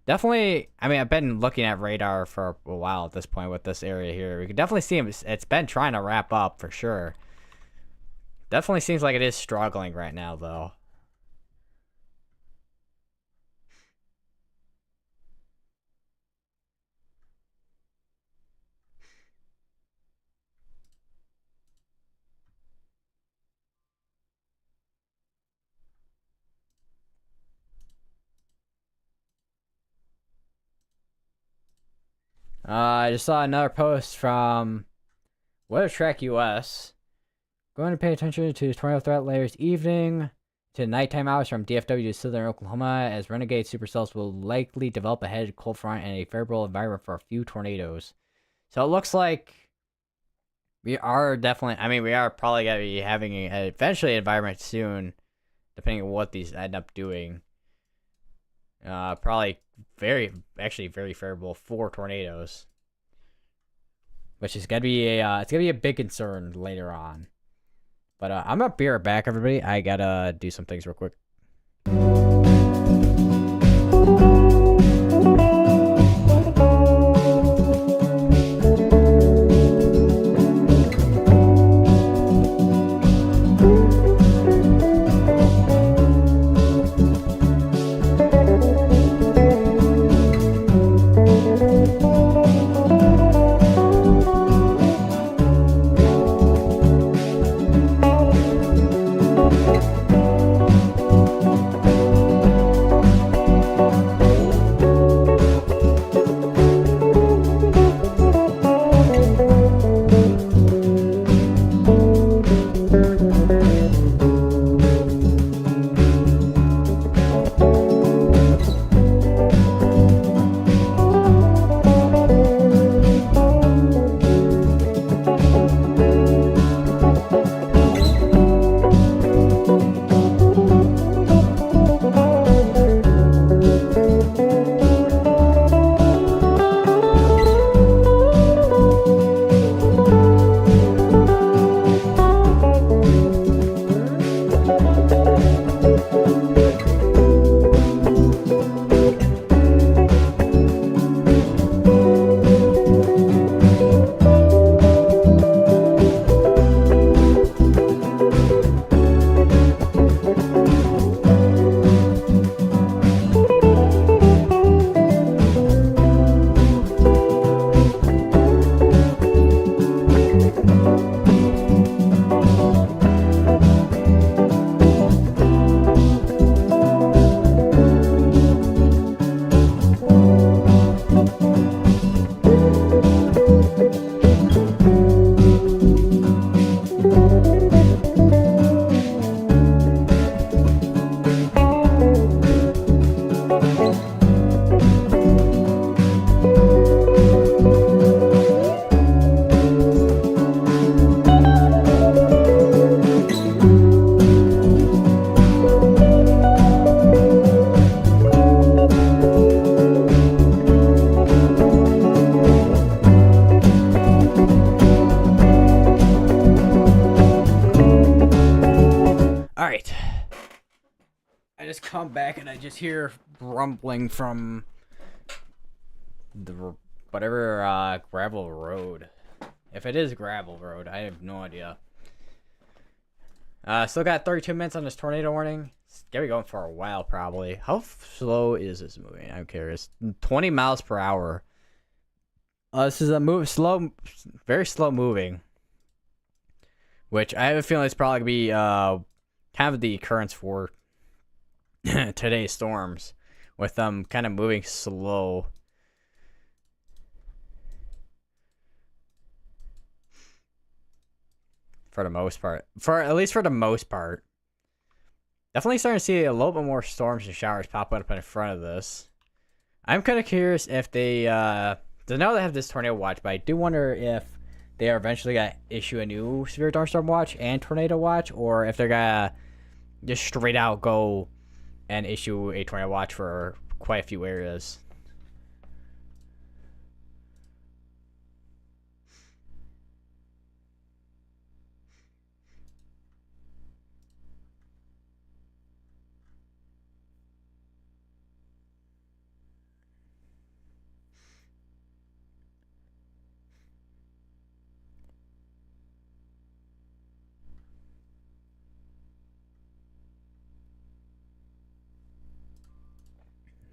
Speaker 1: Definitely, I mean, I've been looking at radar for a while at this point with this area here. We can definitely see it's been trying to wrap up for sure. Definitely seems like it is struggling right now, though. I just saw another post from Weather Track US. Going to pay attention to tornado threat layers evening to nighttime hours from DFW to southern Oklahoma, as renegade supercells will likely develop ahead of cold front and a favorable environment for a few tornadoes. So it looks like we are definitely, I mean, we are probably going to be having eventually an environment soon, depending on what these end up doing. Probably very favorable for tornadoes, which is gonna be it's gonna be a big concern later on. But I'm gonna be right back, everybody. I gotta do some things real quick. come back and I just hear rumbling from the whatever gravel road. If it is gravel road, I have no idea. Still got 32 minutes on this tornado warning. It's gonna be going for a while probably. How slow is this moving? I'm curious. 20 miles per hour. This is a very slow moving. Which I have a feeling it's probably gonna be kind of the occurrence for today's storms, with them kind of moving slow. For the most part. At least for the most part. Definitely starting to see a little bit more storms and showers pop up in front of this. I'm kind of curious if they know they have this tornado watch, but I do wonder if they are eventually going to issue a new severe thunderstorm watch and tornado watch, or if they're going to just straight out go and issue a tornado watch for quite a few areas.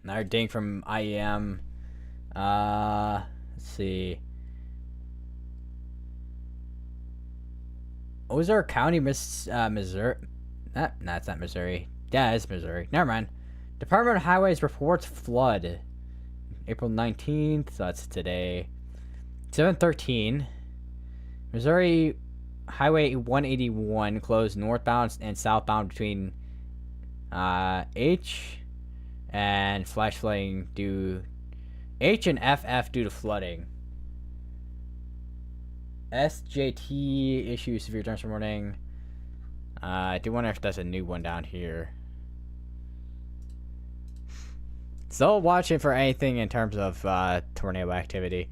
Speaker 1: Another ding from IEM. Let's see. Ozark County, Missouri. No, it's not Missouri. Yeah, it's Missouri. Never mind. Department of Highways reports flood. April 19th. So that's today. 7:13. Missouri Highway 181 closed northbound and southbound between H and flash flooding due H and FF due to flooding. SJT issues severe thunderstorm warning. I do wonder if that's a new one down here. Still watching for anything in terms of tornado activity.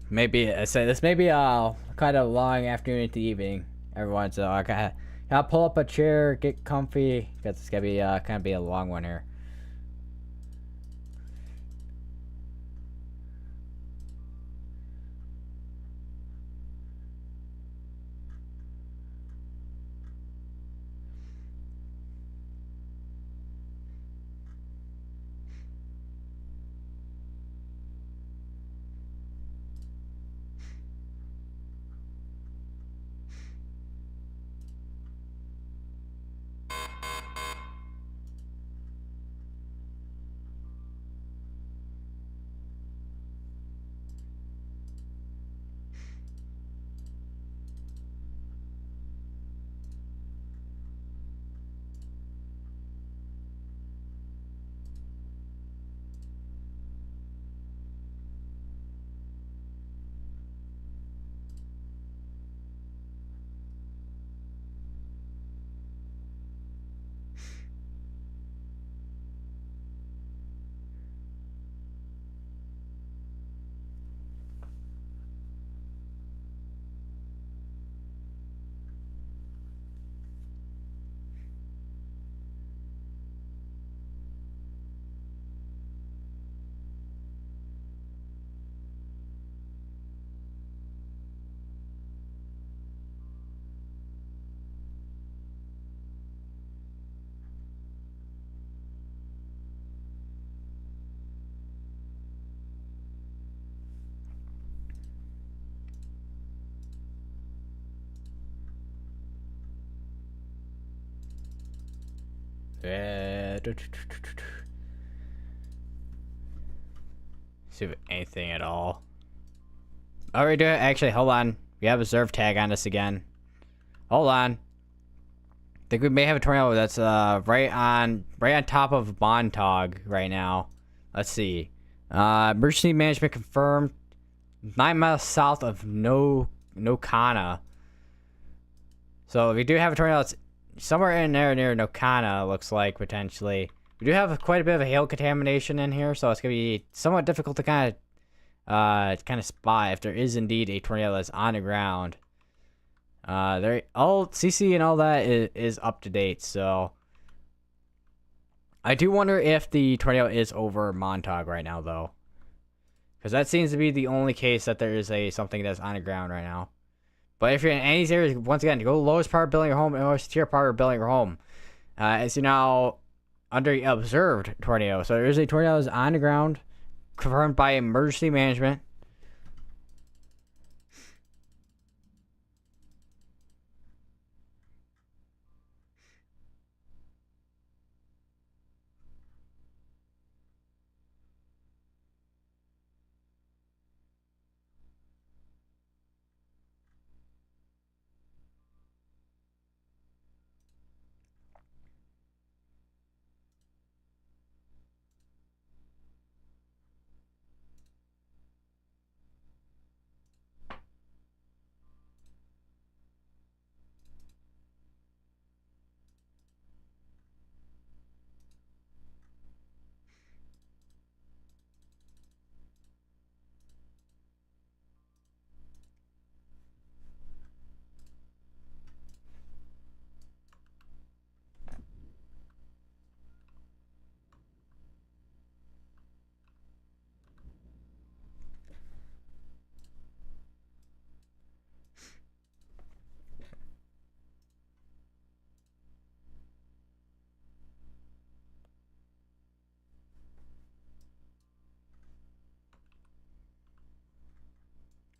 Speaker 1: Maybe I say this may be a kind of long afternoon into the evening, everyone. So I gotta pull up a chair, get comfy, because it's gonna be kind of be a long one here. See if anything at all. Oh, we do it. Actually, hold on. We have a observe tag on us again. Hold on. I think we may have a tornado that's right on top of Montauk right now. Let's see. Emergency management confirmed 9 miles south of Nocana. So we do have a tornado that's somewhere in there near Nocana, looks like, potentially. We do have quite a bit of hail contamination in here, so it's going to be somewhat difficult to kind of spot if there is indeed a tornado that's on the ground. All CC and all that is up to date, so I do wonder if the tornado is over Montauk right now, though. Because that seems to be the only case that there is something that's on the ground right now. But if you're in any of these areas, once again, go to the lowest part of building your home and lowest tier part of building your home. As you're now under observed tornado. So there is a tornado that's on the ground, confirmed by emergency management.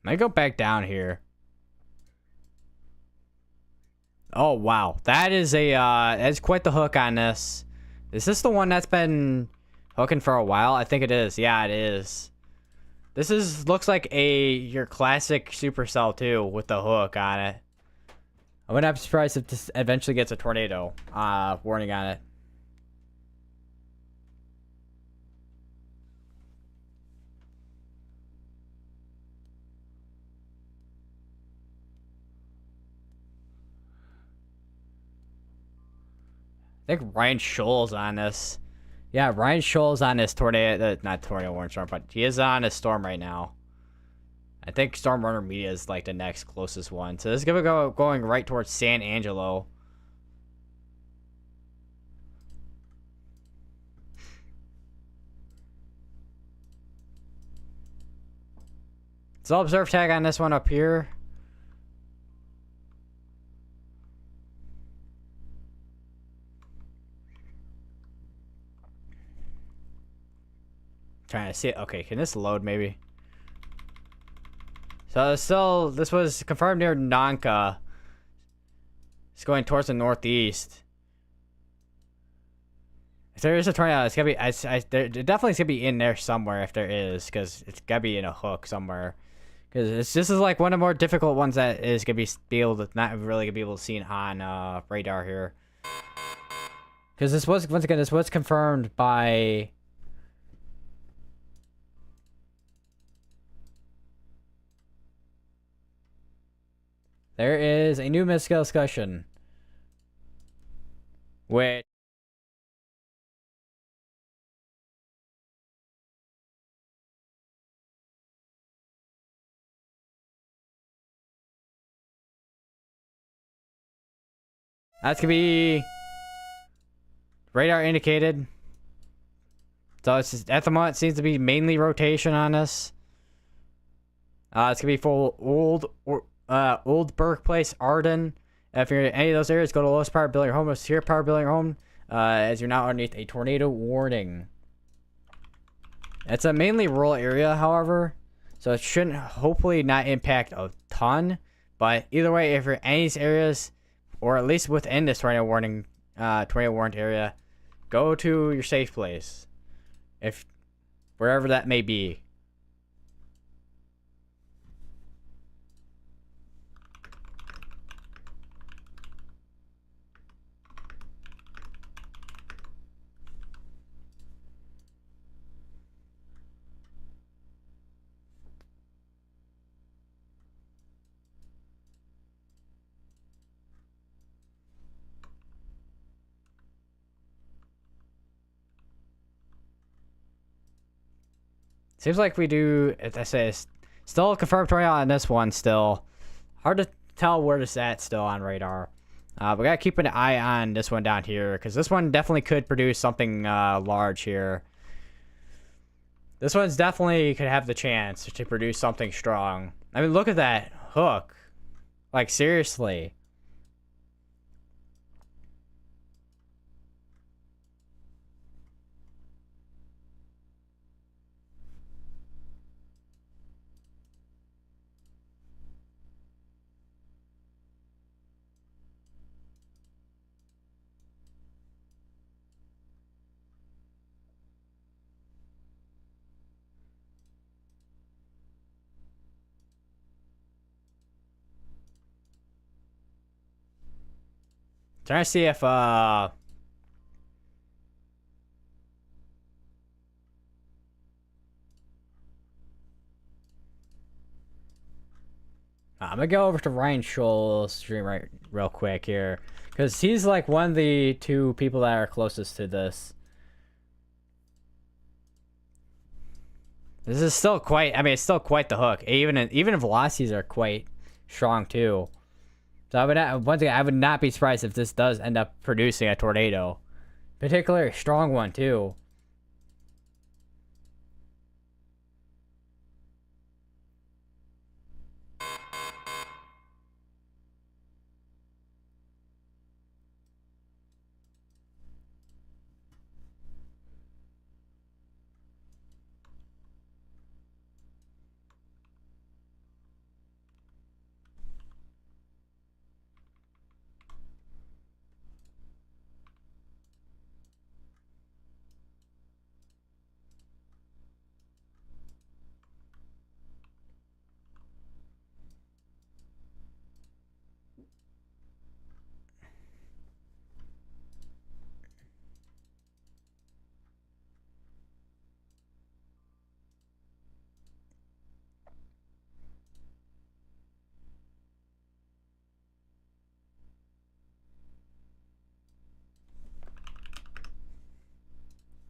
Speaker 1: Let me go back down here. Oh, wow. That is that's quite the hook on this. Is this the one that's been hooking for a while? I think it is. Yeah, it is. This looks like your classic Supercell too with the hook on it. I wouldn't be surprised if this eventually gets a tornado warning on it. I think Ryan Scholl's on this. Yeah, Ryan Scholl's on this tornado. Not tornado warning storm, but he is on a storm right now. I think Storm Runner Media is like the next closest one. So this is gonna go going right towards San Angelo. So observe tag on this one up here. Trying to see it. Okay, can this load maybe? So this was confirmed near Nanka. It's going towards the northeast. If there is a tornado, it's gonna be. There definitely is gonna be in there somewhere if there is, because it's gotta be in a hook somewhere. Because this is like one of the more difficult ones that is gonna be able to not really gonna be able to see on radar here. Because this was once again this was confirmed by. There is a new mystical discussion. Which that's gonna be radar indicated. So it's just, at the moment it seems to be mainly rotation on this. It's gonna be for Old Burke Place, Arden. If you're in any of those areas, go to lowest power building your home, most tier power building your home, as you're now underneath a tornado warning. It's a mainly rural area, however, so it shouldn't hopefully not impact a ton. But either way, if you're in any of these areas, or at least within this tornado warning, tornado warned area, go to your safe place, if wherever that may be. Seems like we do, as I say, still a confirmed tornado on this one still. Hard to tell where it's at still on radar. We gotta keep an eye on this one down here, because this one definitely could produce something large here. This one's definitely could have the chance to produce something strong. I mean, look at that hook. Like, seriously. Trying to see if, I'm gonna go over to Ryan Scholl's stream real quick here, because he's like one of the two people that are closest to this. This is still quite. I mean, it's still quite the hook. Even if velocities are quite strong too. So I would not, once again, I would not be surprised if this does end up producing a tornado, particularly a strong one too.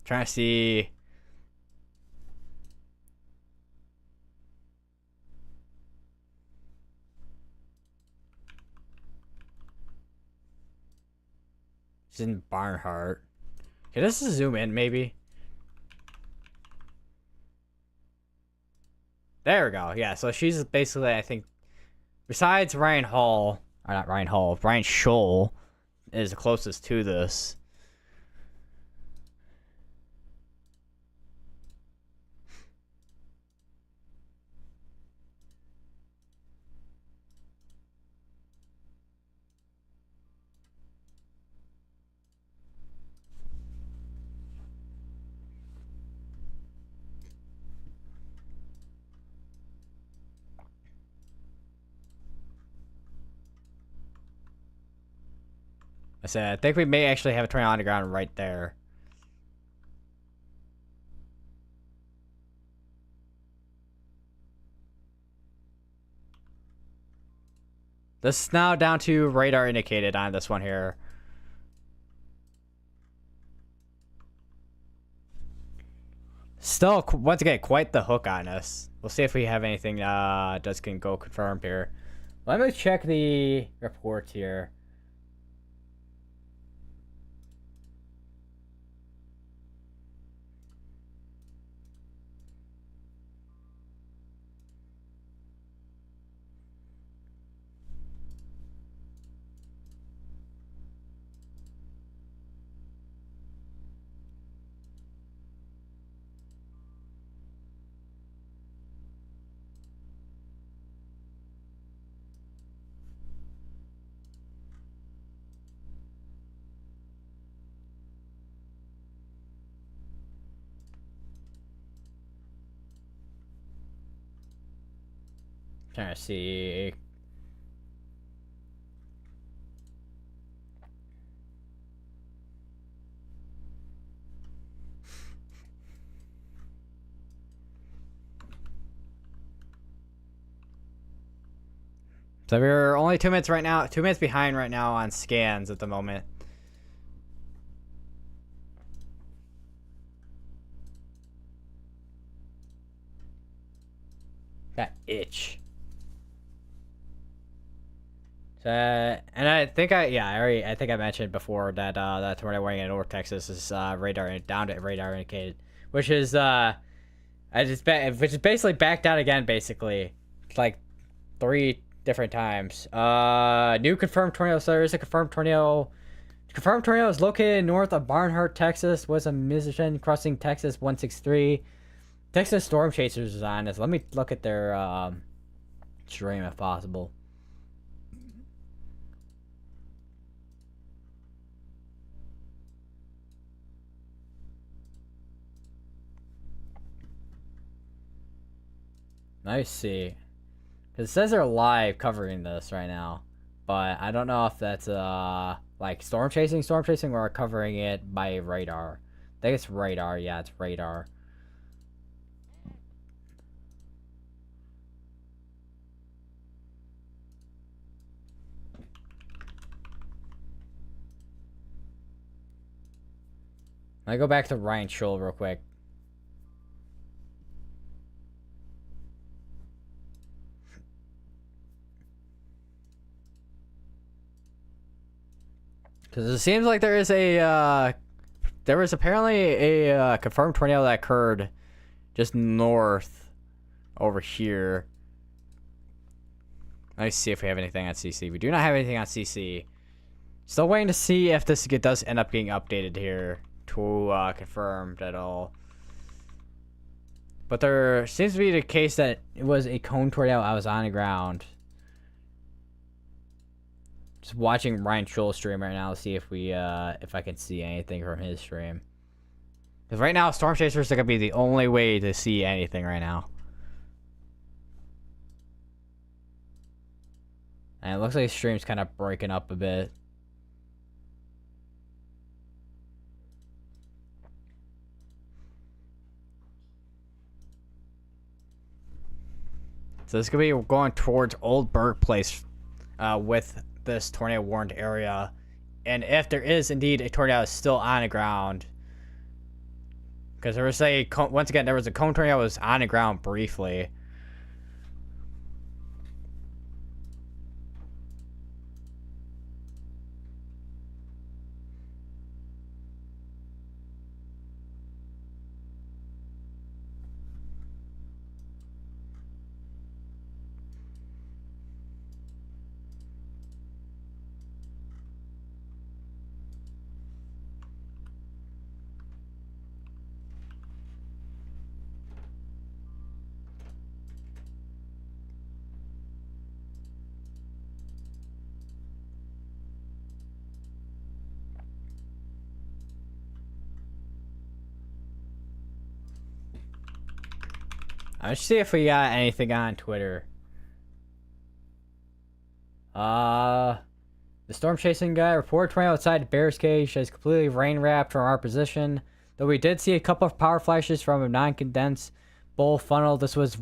Speaker 1: Trying to see. She's in Barnhart. Okay, let's just zoom in, maybe. There we go. Yeah, so she's basically, I think, besides Ryan Hall, or not Ryan Hall, Ryan Scholl is the closest to this. I said, I think we may actually have a tornado on the ground right there. This is now down to radar indicated on this one here. Still, once again, quite the hook on us. We'll see if we have anything just can go confirmed here. Let me check the report here. Trying to see. So we're only 2 minutes right now, 2 minutes behind right now on scans at the moment. That itch. So, and I think I mentioned before that that tornado warning in North Texas is radar down to radar indicated, which is which is basically backed out again, basically, like 3 different times. New confirmed tornado. So there is a confirmed tornado. Confirmed tornado is located north of Barnhart, Texas. Was a mission crossing Texas 163. Texas Storm Chasers is on this. Let me look at their stream if possible. Let's see. Because it says they're live covering this right now. But I don't know if that's like storm chasing or covering it by radar. I think it's radar. Yeah, it's radar. Let me go back to Ryan Schull real quick. Because it seems like there is there was apparently a confirmed tornado that occurred just north over here. Let's see if we have anything on CC. We do not have anything on CC. Still waiting to see if this does end up getting updated here to confirmed at all. But there seems to be the case that it was a cone tornado. I was on the ground. Just watching Ryan Schull's stream right now to see if we if I can see anything from his stream. Because right now, Storm Chasers are gonna be the only way to see anything right now. And it looks like his stream's kind of breaking up a bit. So this could be going towards Old Burke Place with this tornado warned area. And if there is indeed a tornado still on the ground, because there was once again, there was a cone tornado that was on the ground briefly. Let's see if we got anything on Twitter. The storm chasing guy reported tornado outside the Bears cage is completely rain wrapped from our position. Though we did see a couple of power flashes from a non-condensed bowl funnel. This was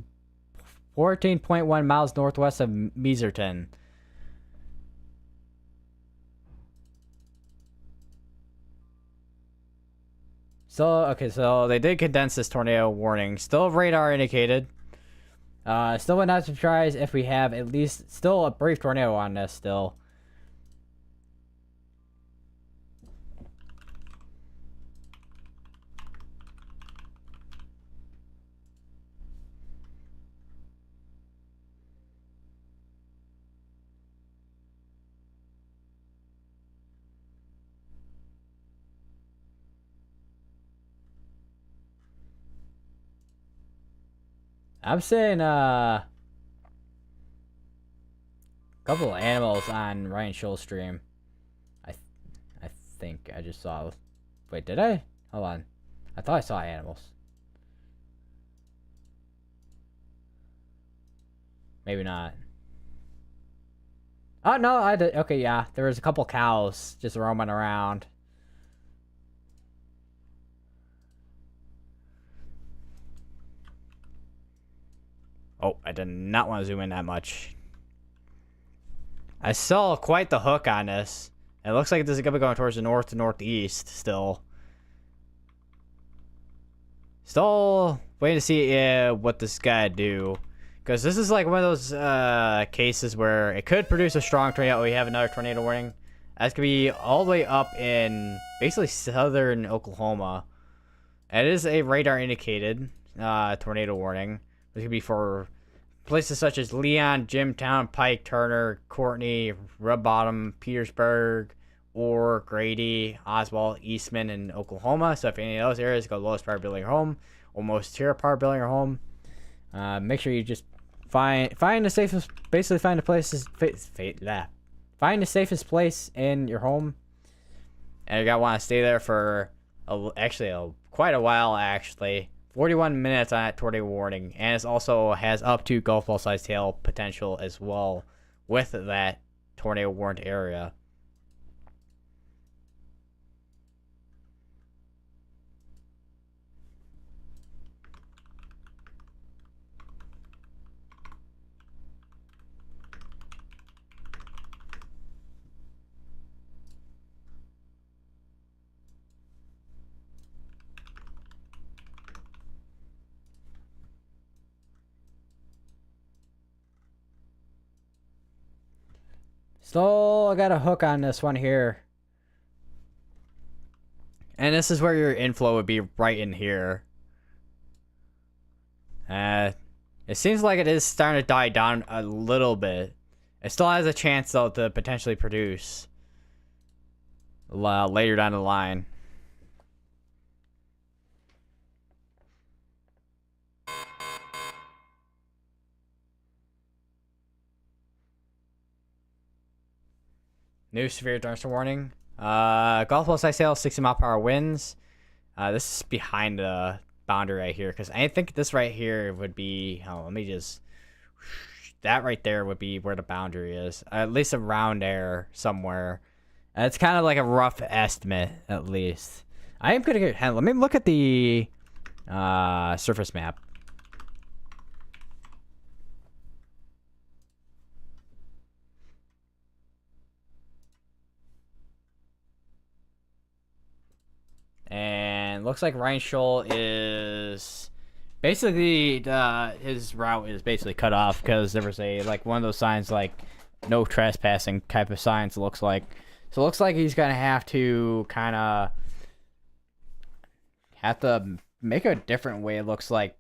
Speaker 1: 14.1 miles northwest of Measerton. So they did condense this tornado warning. Still radar indicated. Still would not be surprised if we have at least still a brief tornado on this still. I'm seeing a couple of animals on Ryan Schull's stream. I think I just saw. Wait, did I? Hold on. I thought I saw animals. Maybe not. Oh no, I did. Okay, yeah, there was a couple cows just roaming around. Oh, I did not want to zoom in that much. I saw quite the hook on this. It looks like this is going to be going towards the north to northeast still. Still waiting to see what this guy do. Because this is like one of those cases where it could produce a strong tornado. We have another tornado warning. That's going to be all the way up in basically southern Oklahoma. It is a radar indicated tornado warning. It's going to be for places such as Leon, Jimtown, Pike, Turner, Courtney, Rub Bottom, Petersburg, Orr, Grady, Oswald, Eastman, and Oklahoma. So if any of those areas go lowest power building or home, or most severe power building or home, make sure you just find the safest. Basically, find the safest place in your home, and you're gonna want to stay there for quite a while. Actually, 41 minutes on that tornado warning, and it also has up to golf ball size hail potential as well with that tornado warned area. So I got a hook on this one here. And this is where your inflow would be right in here. It seems like it is starting to die down a little bit. It still has a chance though to potentially produce later down the line. New severe thunderstorm warning. Golf ball size hail, 60-mile-per-hour winds. This is behind the boundary right here, because I think this right here would be. Oh, let me just. That right there would be where the boundary is, at least around there somewhere. It's kind of like a rough estimate, at least. I am gonna get. Let me look at the surface map. And looks like Ryan Scholl is basically his route is basically cut off because there was one of those signs like no trespassing type of signs. It looks like he's gonna have to have to make a different way. It looks like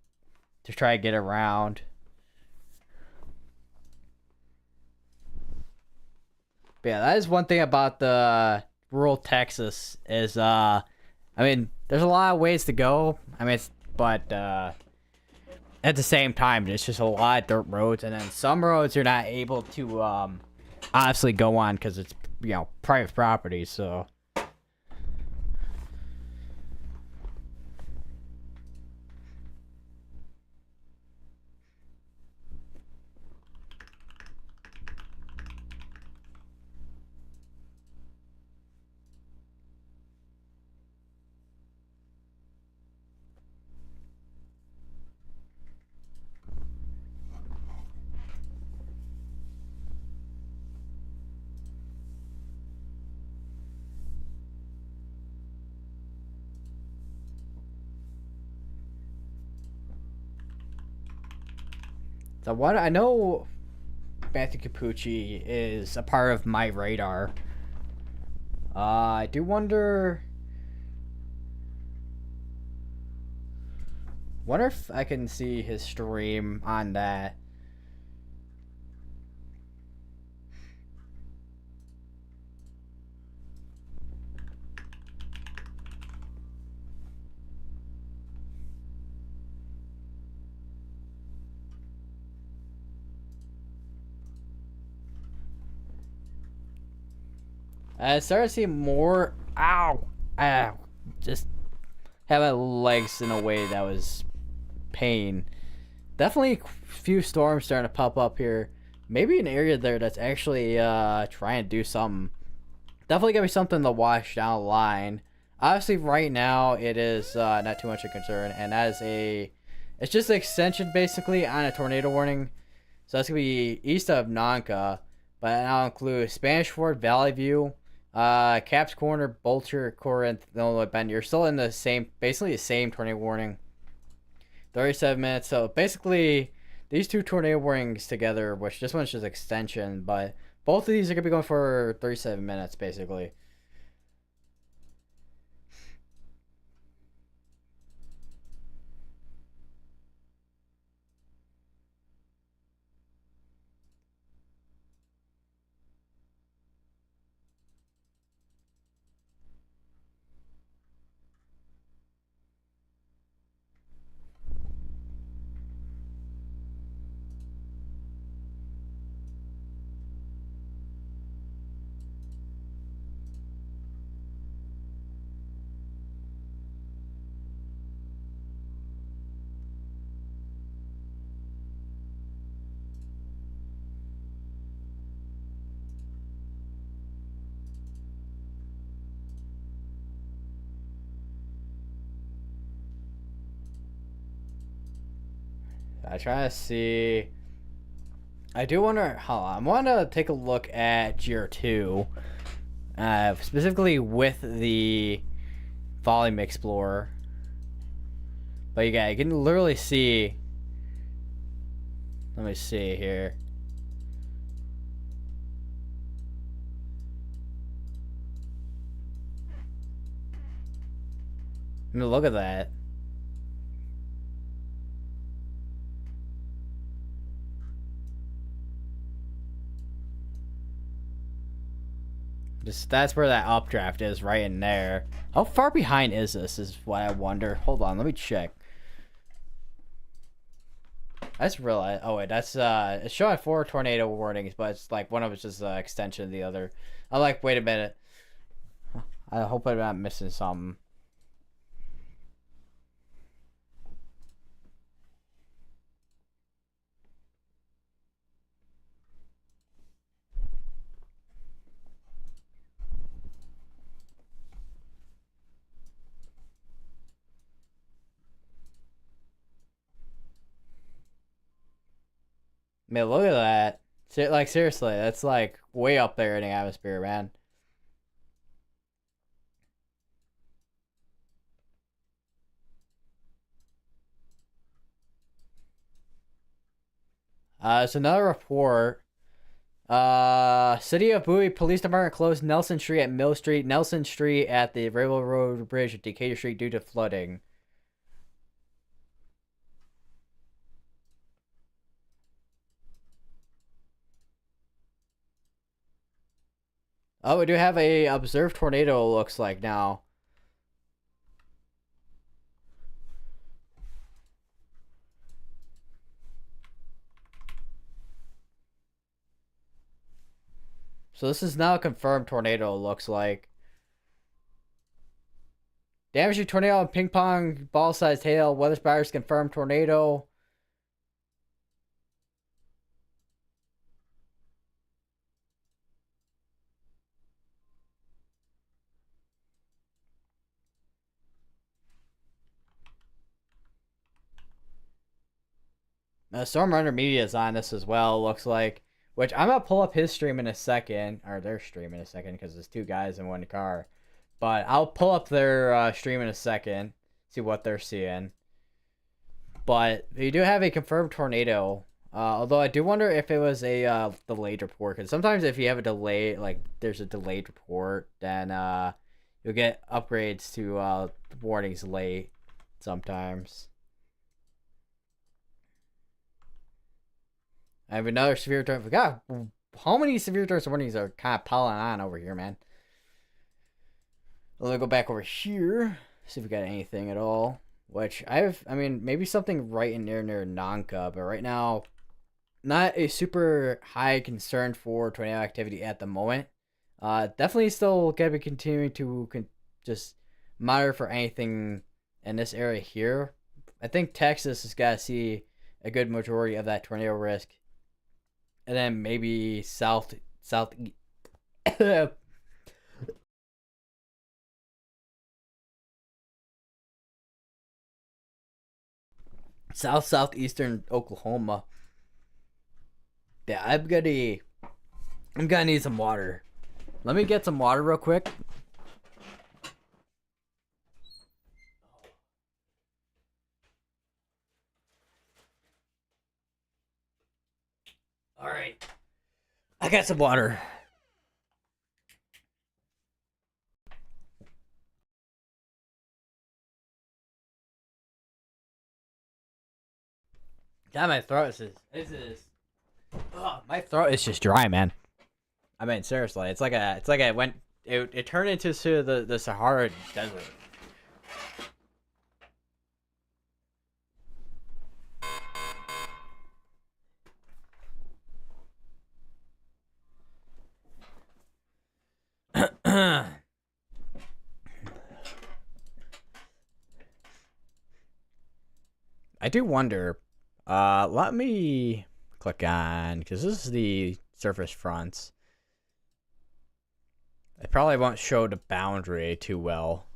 Speaker 1: to try to get around. But yeah, that is one thing about the rural Texas is I mean, there's a lot of ways to go. I mean, but at the same time, it's just a lot of dirt roads, and then some roads you're not able to honestly go on because it's private property. So. So what I know, Matthew Capucci is a part of my radar. I do wonder if I can see his stream on that. I started to see more. Ow! Just have my legs in a way that was pain. Definitely a few storms starting to pop up here. Maybe an area there that's actually trying to do something. Definitely gonna be something to watch down the line. Obviously, right now it is not too much of a concern, and that is it's just an extension basically on a tornado warning. So that's gonna be east of Nonca, but that'll include Spanish Fort, Valley View, Caps Corner, Bolter, Corinth, Illinois Bend. You're still in basically the same tornado warning. 37 minutes. So basically, these two tornado warnings together, which this one's just extension, but both of these are gonna be going for 37 minutes basically. I try to see. I do wonder. Hold on. I want to take a look at GR2, specifically with the Volume Explorer. But yeah, you can literally see. Let me see here. I mean, look at that. Just that's where that updraft is, right in there. How far behind is this? Is what I wonder. Hold on, let me check. I just realized. Oh wait, that's it's showing 4 tornado warnings, but it's like one of it's just an extension of the other. I'm like, wait a minute. I hope I'm not missing something. Man, look at that. Like seriously, that's like way up there in the atmosphere, man. It's another report. City of Bowie Police Department closed Nelson Street at Mill Street, Nelson Street at the Railroad Bridge at Decatur Street due to flooding. Oh, we do have a observed tornado, looks like now. So this is now a confirmed tornado, looks like. Damaging tornado and ping pong ball sized hail. Weather spiders confirmed tornado. Storm Runner Media is on this as well, looks like. Which I'm gonna pull up his stream in a second, or their stream in a second, because there's 2 guys in 1 car. But I'll pull up their stream in a second, see what they're seeing. But you do have a confirmed tornado. Although I do wonder if it was a delayed report, because sometimes if you have a delay, like there's a delayed report, then you'll get upgrades to warnings late sometimes. I have another severe tornado. God, how many severe tornado warnings are kind of piling on over here, man? Let me go back over here, see if we got anything at all. Which I mean, maybe something right in near Nanka, but right now, not a super high concern for tornado activity at the moment. Definitely still gotta be continuing to just monitor for anything in this area here. I think Texas has got to see a good majority of that tornado risk, and then maybe south southeastern Oklahoma. Yeah, I'm gonna need some water. Let me get some water real quick. All right. I got some water. God, my throat is my throat is just dry, man. I mean, seriously, it's like it turned into the Sahara Desert. I do wonder. Let me click on, because this is the surface fronts. It probably won't show the boundary too well.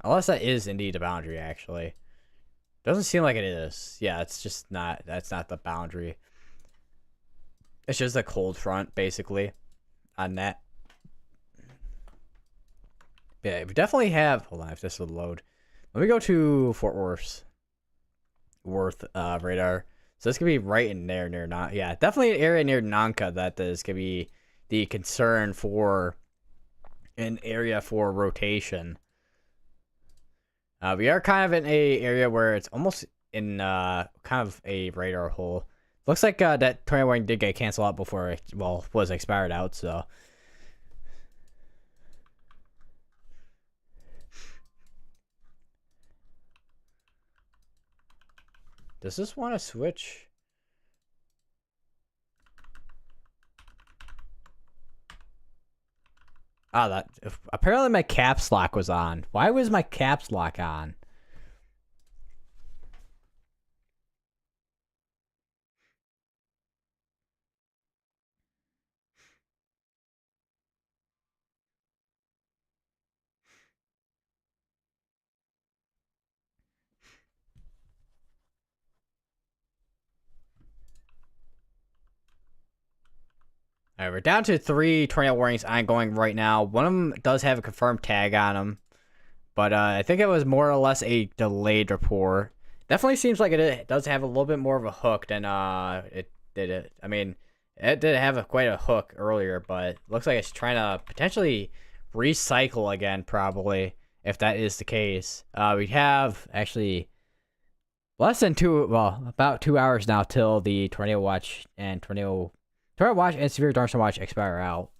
Speaker 1: Unless that is indeed a boundary, actually. Doesn't seem like it is. Yeah, it's just not, that's not the boundary. It's just a cold front, basically, on that. Yeah, we definitely have, hold on, if this will load. Let me go to Fort Worth radar. So this could be right in there near Nanka. Yeah, definitely an area near Nanka that is going to be the concern for an area for rotation. We are kind of in a area where it's almost in kind of a radar hole. Looks like that tornado warning did get canceled out before it, well, was expired out, so. Does this want to switch? Ah, that apparently my caps lock was on. Why was my caps lock on? All right, we're down to 3 tornado warnings ongoing right now. One of them does have a confirmed tag on them, but I think it was more or less a delayed report. Definitely seems like it does have a little bit more of a hook than it did it. I mean, it did have quite a hook earlier, but looks like it's trying to potentially recycle again, probably, if that is the case. We have actually less than about 2 hours now till the tornado watch and tornado watch and severe thunderstorm watch expire out.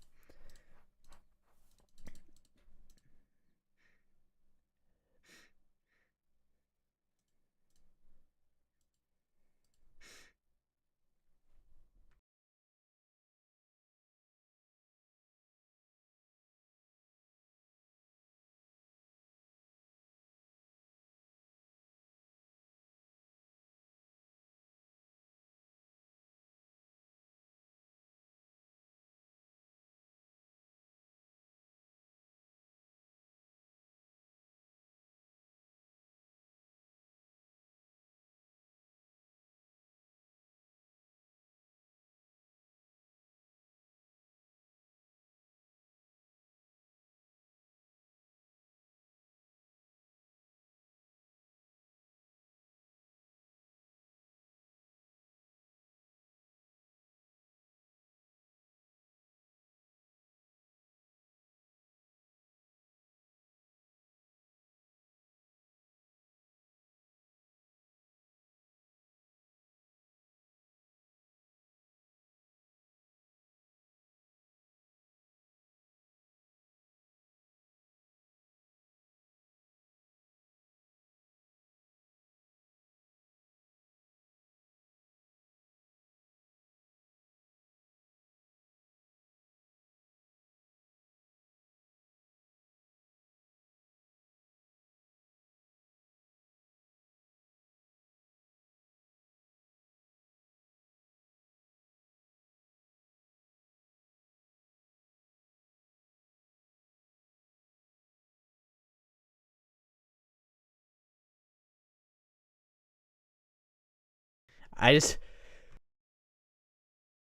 Speaker 1: I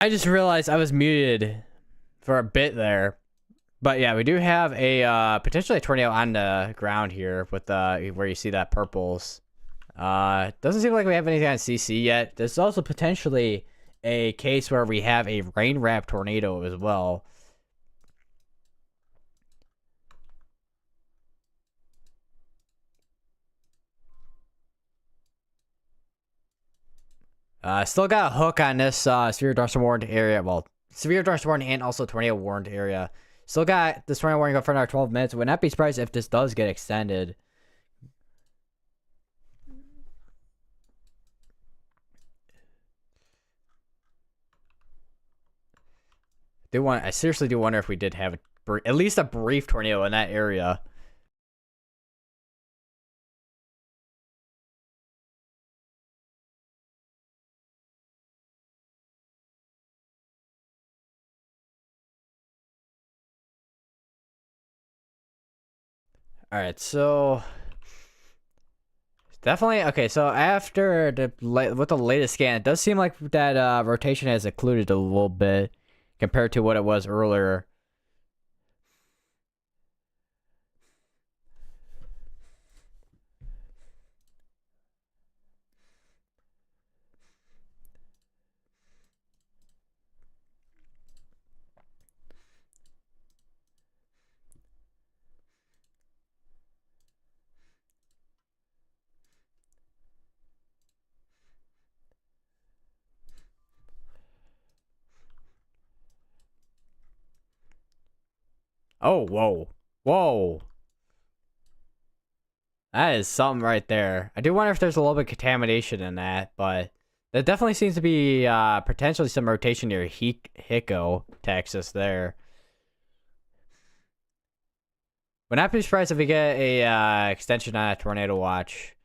Speaker 1: just realized I was muted for a bit there. But yeah, we do have a potentially a tornado on the ground here with where you see that purples. Doesn't seem like we have anything on CC yet. There's also potentially a case where we have a rain wrap tornado as well. Still got a hook on this severe thunderstorm warned area. Well, severe thunderstorm warned and also tornado warned area. Still got this tornado warning up for another 12 minutes. Would not be surprised if this does get extended. I seriously do wonder if we did have at least a brief tornado in that area. All right, so definitely okay. So after with the latest scan, it does seem like that rotation has occluded a little bit compared to what it was earlier. Oh, whoa, whoa. That is something right there. I do wonder if there's a little bit of contamination in that, but there definitely seems to be potentially some rotation near Hiko, Texas there. Would not be surprised if we get a extension on a tornado watch.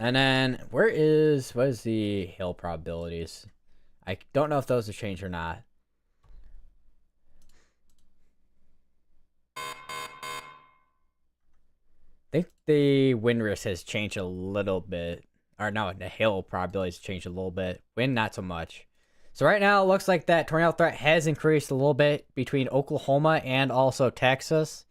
Speaker 1: And then what is the hail probabilities? I don't know if those have changed or not. I think the wind risk has changed a little bit. Or no, the hail probabilities changed a little bit. Wind, not so much. So right now, it looks like that tornado threat has increased a little bit between Oklahoma and also Texas.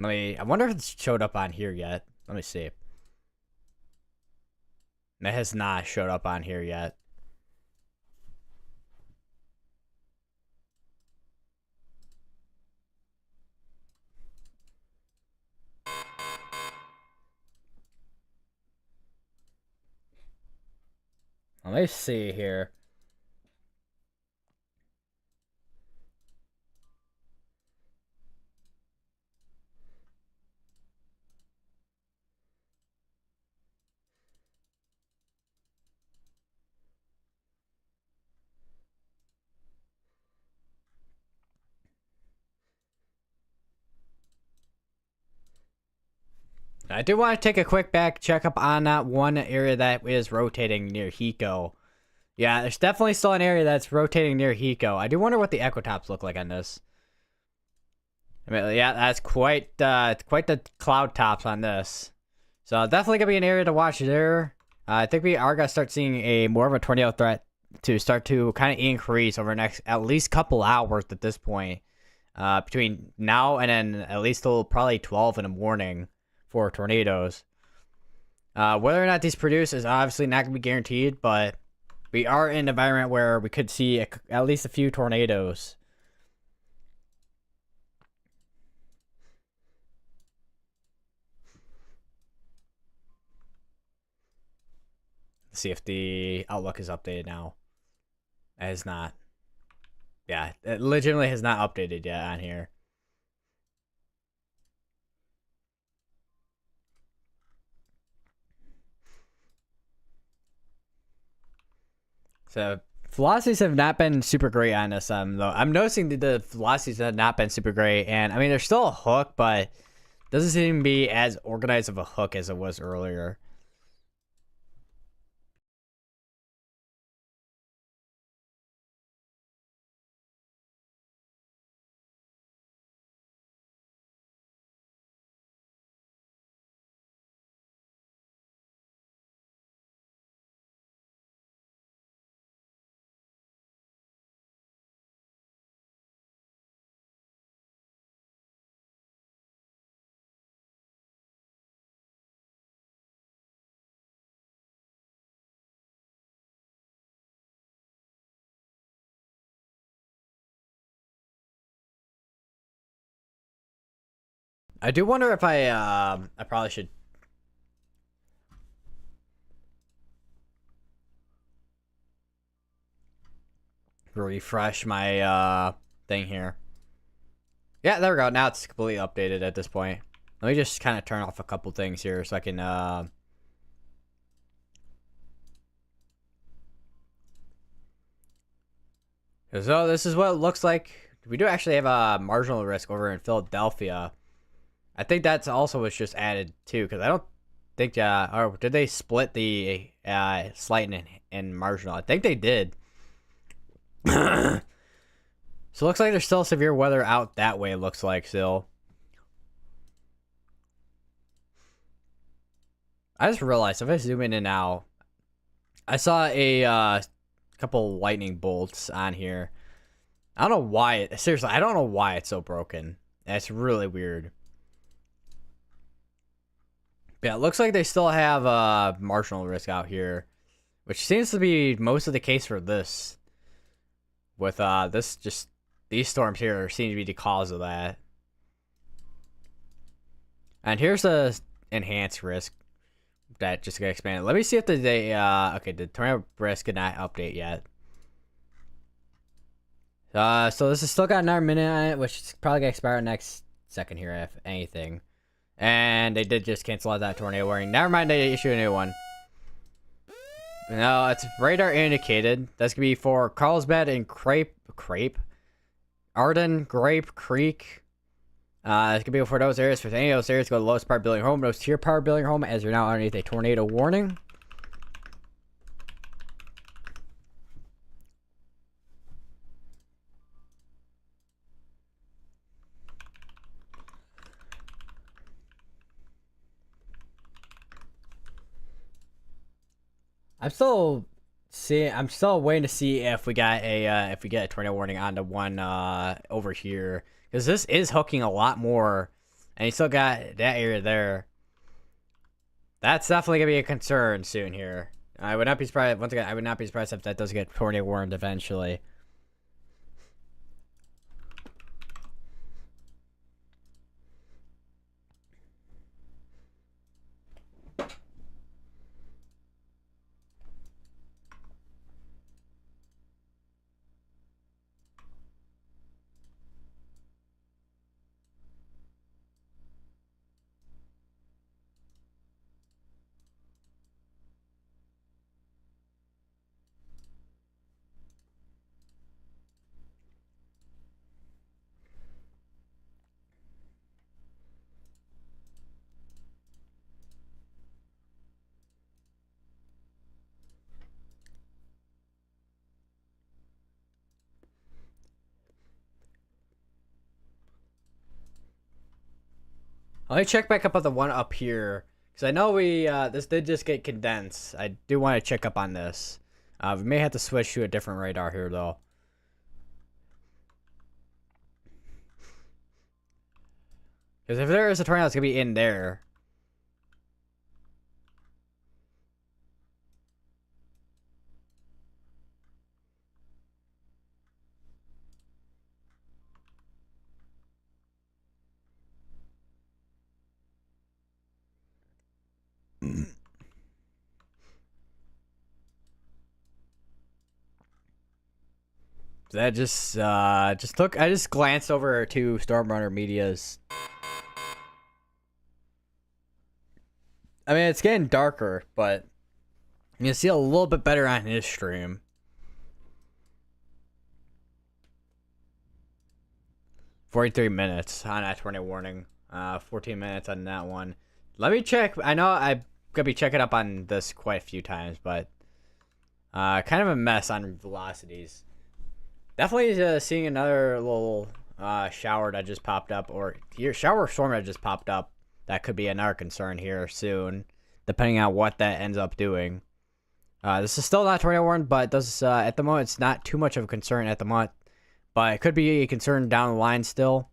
Speaker 1: I wonder if it's showed up on here yet. Let me see. It has not showed up on here yet. Let me see here. I do want to take a quick back checkup on that one area that is rotating near Hiko. Yeah, there's definitely still an area that's rotating near Hiko. I do wonder what the equitops look like on this. I mean, yeah, that's quite the cloud tops on this. So definitely gonna be an area to watch there. I think we are gonna start seeing a more of a tornado threat to start to kind of increase over the next at least couple hours at this point. Between now and then at least till probably 12 in the morning for tornadoes. Whether or not these produce is obviously not gonna be guaranteed, but we are in an environment where we could see at least a few tornadoes. Let's see if the outlook is updated now. It has not. Yeah, it legitimately has not updated yet on here. So velocities have not been super great on this. Though I'm noticing that the velocities have not been super great, and I mean there's still a hook, but doesn't seem to be as organized of a hook as it was earlier. I do wonder if I probably should refresh my thing here. Yeah, there we go. Now it's completely updated at this point. Let me just kind of turn off a couple things here so I can so this is what it looks like. We do actually have a marginal risk over in Philadelphia. I think that's also was just added too, because I don't think or did they split the slight and marginal? I think they did. So it looks like there's still severe weather out that way. It looks like still. I just realized if I zoom in and out, I saw a couple lightning bolts on here. I don't know why. Seriously, I don't know why it's so broken. It's really weird. Yeah, it looks like they still have marginal risk out here, which seems to be most of the case for this. With these storms here seem to be the cause of that. And here's the enhanced risk that just got expanded. Let me see if the okay, the tornado risk did not update yet. So this has still got another minute on it, which is probably gonna expire next second here, if anything. And they did just cancel out that tornado warning. Never mind, they issued a new one. No, it's radar indicated. That's gonna be for Carlsbad and Arden, Grape Creek. It's gonna be for those areas. For any of those areas, go to the lowest power building home. Most tier power building home, as you're now underneath a tornado warning. I'm still waiting to see if we got a if we get a tornado warning on the one over here, because this is hooking a lot more, and you still got that area there. That's definitely gonna be a concern soon here. I would not be surprised. Once again, I would not be surprised if that does get tornado warned eventually. Let me check back up on the one up here, because I know we this did just get condensed. I do want to check up on this. We may have to switch to a different radar here though. Because if there is a tornado, it's gonna be in there. That just look. I just glanced over to Stormrunner Media's. I mean, it's getting darker, but you can see a little bit better on his stream. 43 minutes on that tornado warning. 14 minutes on that one. Let me check. I know I'm gonna be checking up on this quite a few times, but kind of a mess on velocities. Definitely seeing another little shower that just popped up, or here shower storm that just popped up. That could be another concern here soon, depending on what that ends up doing. This is still not tornado warned, but does at the moment it's not too much of a concern at the moment, but it could be a concern down the line still.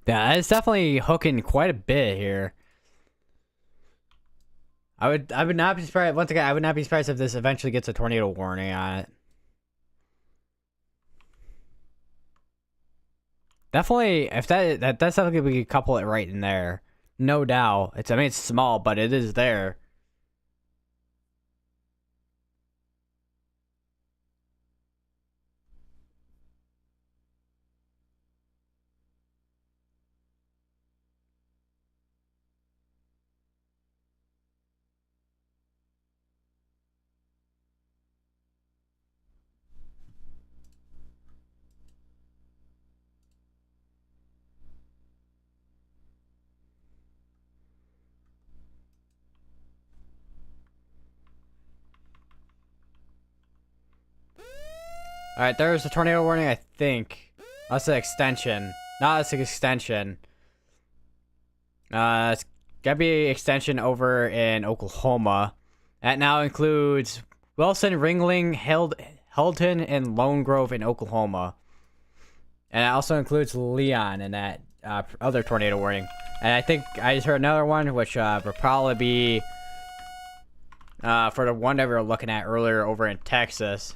Speaker 1: Yeah, it's definitely hooking quite a bit here. I would not be surprised. Once again, I would not be surprised if this eventually gets a tornado warning on it. Definitely, if that's definitely we could couple it right in there, no doubt. I mean, it's small, but it is there. All right, there's a tornado warning. I think that's an extension. No, that's an extension. It's gotta be extension over in Oklahoma. That now includes Wilson, Ringling, Hilton, and Lone Grove in Oklahoma. And it also includes Leon in that other tornado warning. And I think I just heard another one, which would probably be for the one that we were looking at earlier over in Texas.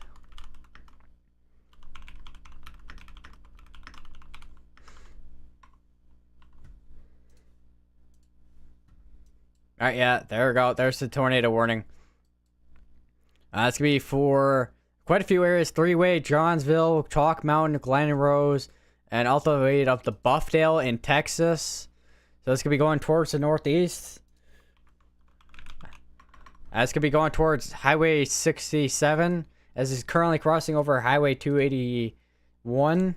Speaker 1: All right, yeah, there we go. There's the tornado warning. It's going to be for quite a few areas. Three-way, Johnsville, Chalk Mountain, Glen Rose, and all the way up to Buffdale in Texas. So it's going to be going towards the northeast. It's going to be going towards Highway 67, as it's currently crossing over Highway 281.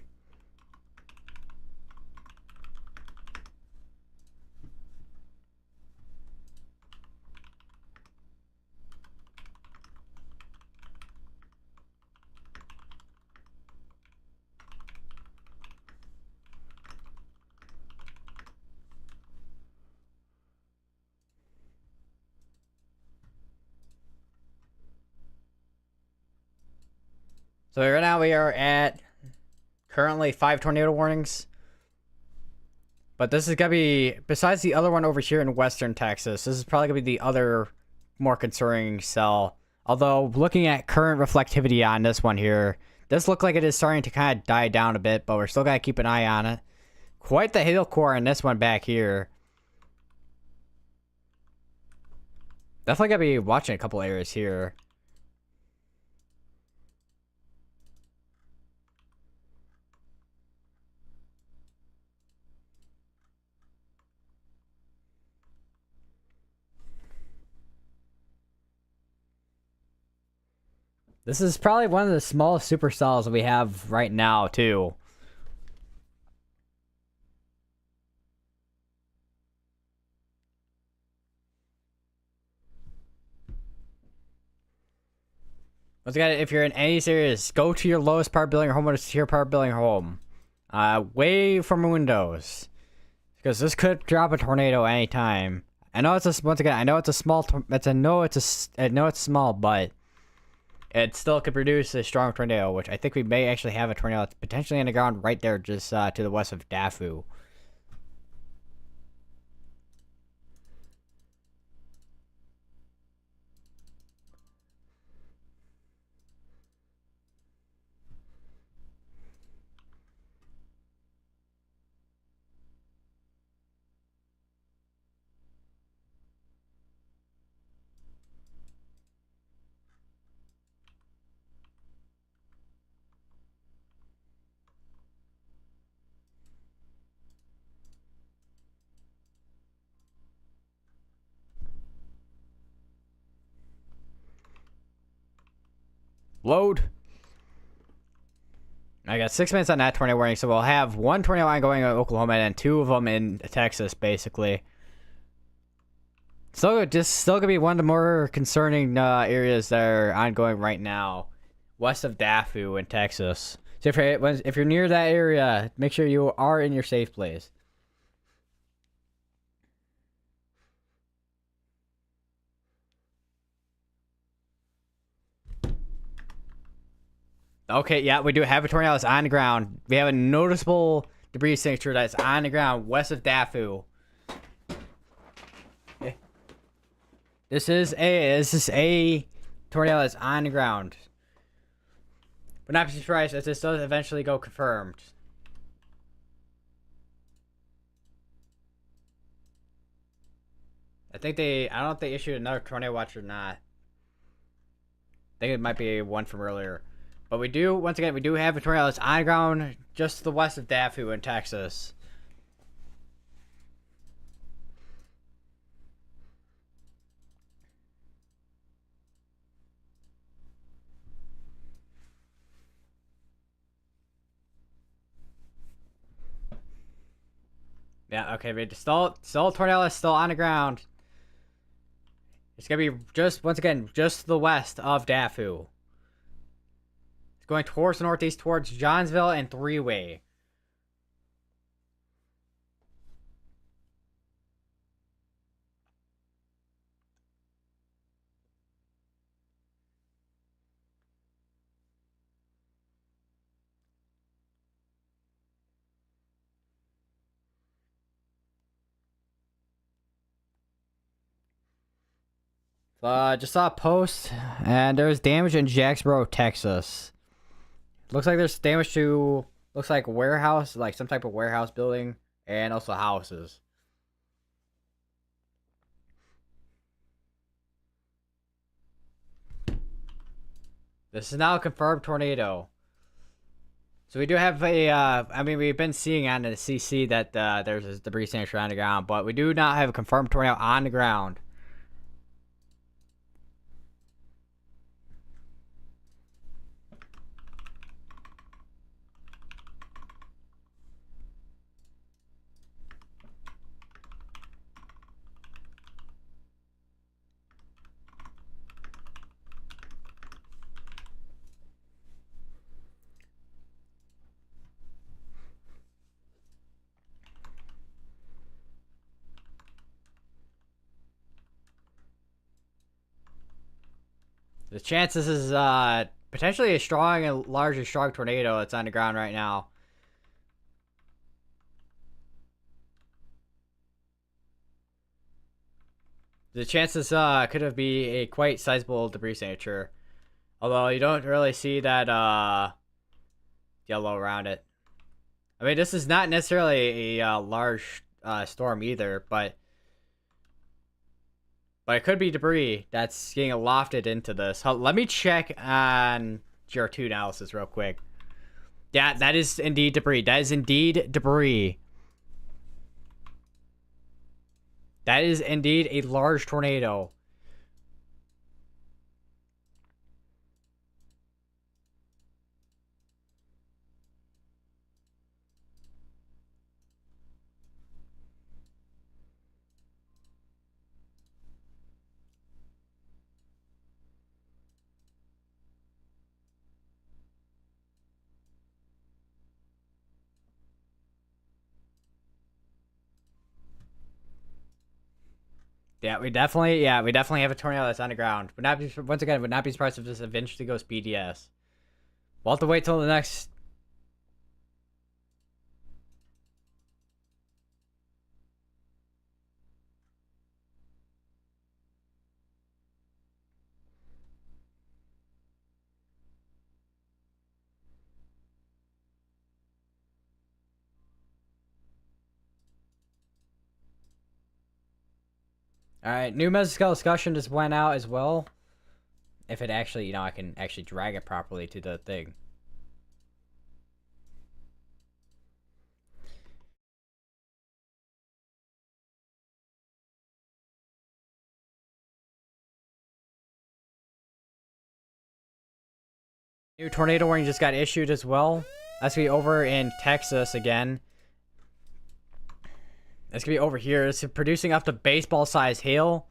Speaker 1: So right now we are at currently 5 tornado warnings. But this is going to be, besides the other one over here in western Texas, this is probably going to be the other more concerning cell. Although, looking at current reflectivity on this one here, this looks like it is starting to kind of die down a bit, but we're still going to keep an eye on it. Quite the hail core in this one back here. Definitely going to be watching a couple areas here. This is probably one of the smallest supercells we have right now, too. Once again, if you're in any areas, go to your lowest part building your home or to your part building your home. Away from windows. Because this could drop a tornado anytime. I know it's once again, I know it's a small, I know it's small, but it still could produce a strong tornado, which I think we may actually have a tornado that's potentially on the ground right there just to the west of Dafu. Load. I got 6 minutes on that tornado warning, so we'll have one tornado line going in Oklahoma and 2 of them in Texas, basically. Still gonna be one of the more concerning areas that are ongoing right now, west of Dafu in Texas. So if you're near that area, make sure you are in your safe place. Okay, yeah, we do have a tornado that's on the ground. We have a noticeable debris signature that's on the ground west of Dafu. This is a tornado that's on the ground. But not be surprised if this does eventually go confirmed. I don't know if they issued another tornado watch or not. I think it might be one from earlier. But we do have a tornado that's on the ground just to the west of Dafu in Texas. Yeah, okay, but still tornado is still on the ground. It's gonna be just to the west of Dafu. It's going towards the northeast, towards Johnsville and Three-Way. Just saw a post, and there's damage in Jacksboro, Texas. Looks like there's damage to, looks like warehouse, like some type of warehouse building, and also houses. This is now a confirmed tornado. So we do have I mean, we've been seeing on the CC that there's a debris signature on the ground, but we do not have a confirmed tornado on the ground. The chances is potentially a strong and largely strong tornado that's on the ground right now. The chances could have be a quite sizable debris signature, although you don't really see that yellow around it. I mean, this is not necessarily a large storm either, but it could be debris that's getting lofted into this. Let me check on GR2 analysis real quick. Yeah, that is indeed debris. That is indeed debris. That is indeed a large tornado. Yeah, we definitely have a tornado that's on the ground. Would not be surprised if this eventually goes BDS. We'll have to wait till the next. All right, new mesoscale discussion just went out as well. If it actually, I can actually drag it properly to the thing. New tornado warning just got issued as well. That's gonna be over in Texas again. It's gonna be over here. It's producing up to baseball-sized hail.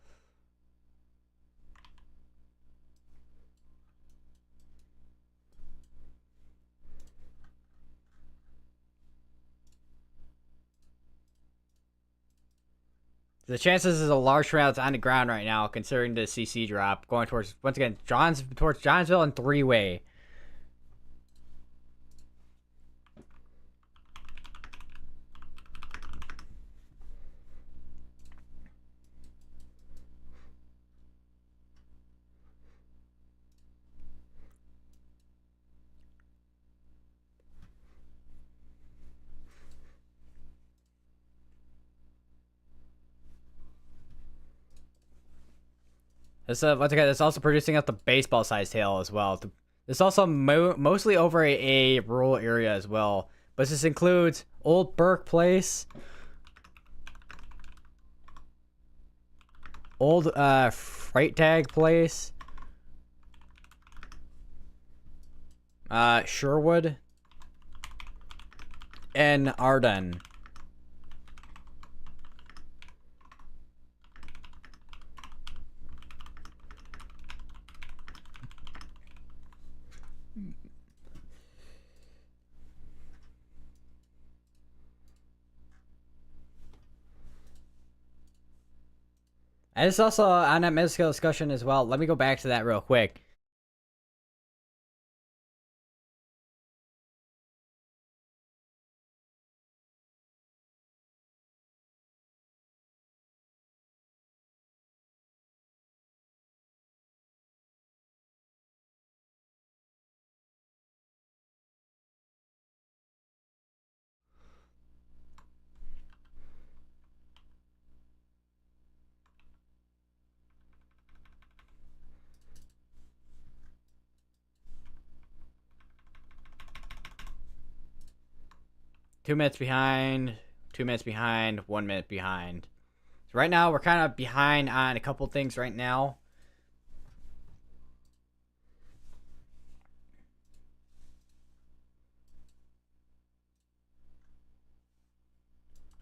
Speaker 1: The chances is a large tornado that's on the ground right now, considering the CC drop, going towards, once again, towards Johnsville and Three-Way. Once again, it's also producing out the baseball-sized hail as well. It's also mostly over a rural area as well. But this includes Old Burke Place, Old Freight Tag Place, Sherwood, and Arden. And it's also on that mid-scale discussion as well. Let me go back to that real quick. Two minutes behind, 2 minutes behind, 1 minute behind. So right now, we're kind of behind on a couple things right now.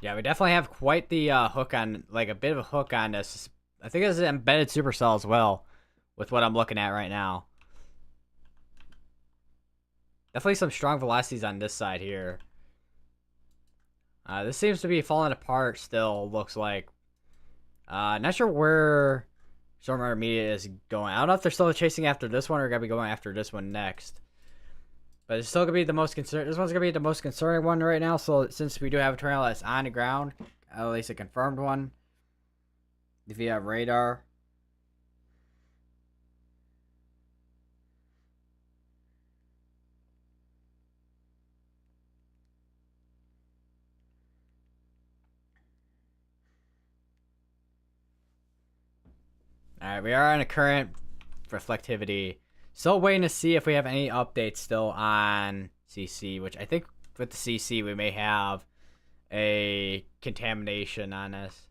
Speaker 1: Yeah, we definitely have quite the hook on, like a bit of a hook on this. I think this is an embedded supercell as well, with what I'm looking at right now. Definitely some strong velocities on this side here. This seems to be falling apart still, looks like. Not sure where Storm Intermediate is going. I don't know if they're still chasing after this one or going to be going after this one next. But it's still going to be the most concern. This one's going to be the most concerning one right now. So since we do have a tornado that's on the ground, at least a confirmed one, via radar. Alright, we are on a current reflectivity. Still waiting to see if we have any updates still on CC, which I think with the CC we may have a contamination on us.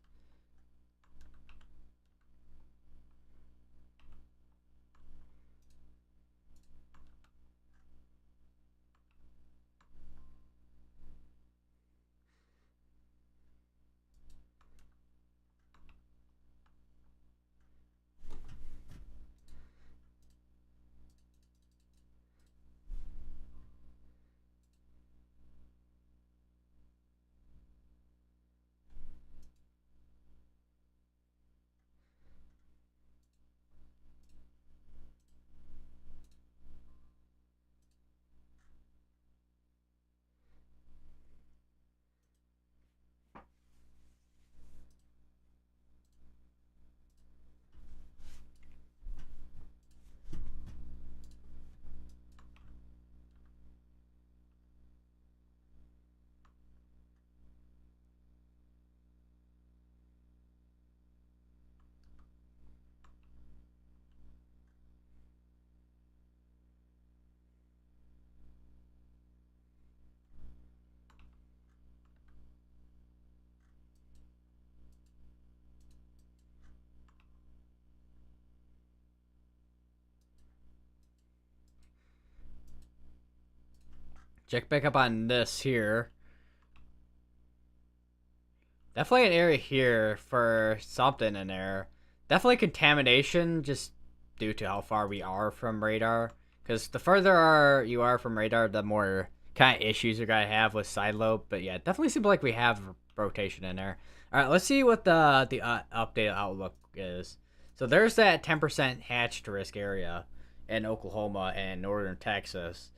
Speaker 1: Check back up on this here. Definitely an area here for something in there. Definitely contamination, just due to how far we are from radar. Because the further you are from radar, the more kind of issues you're going to have with side lobe. But yeah, definitely seems like we have rotation in there. All right, let's see what the updated outlook is. So there's that 10% hatched risk area in Oklahoma and northern Texas.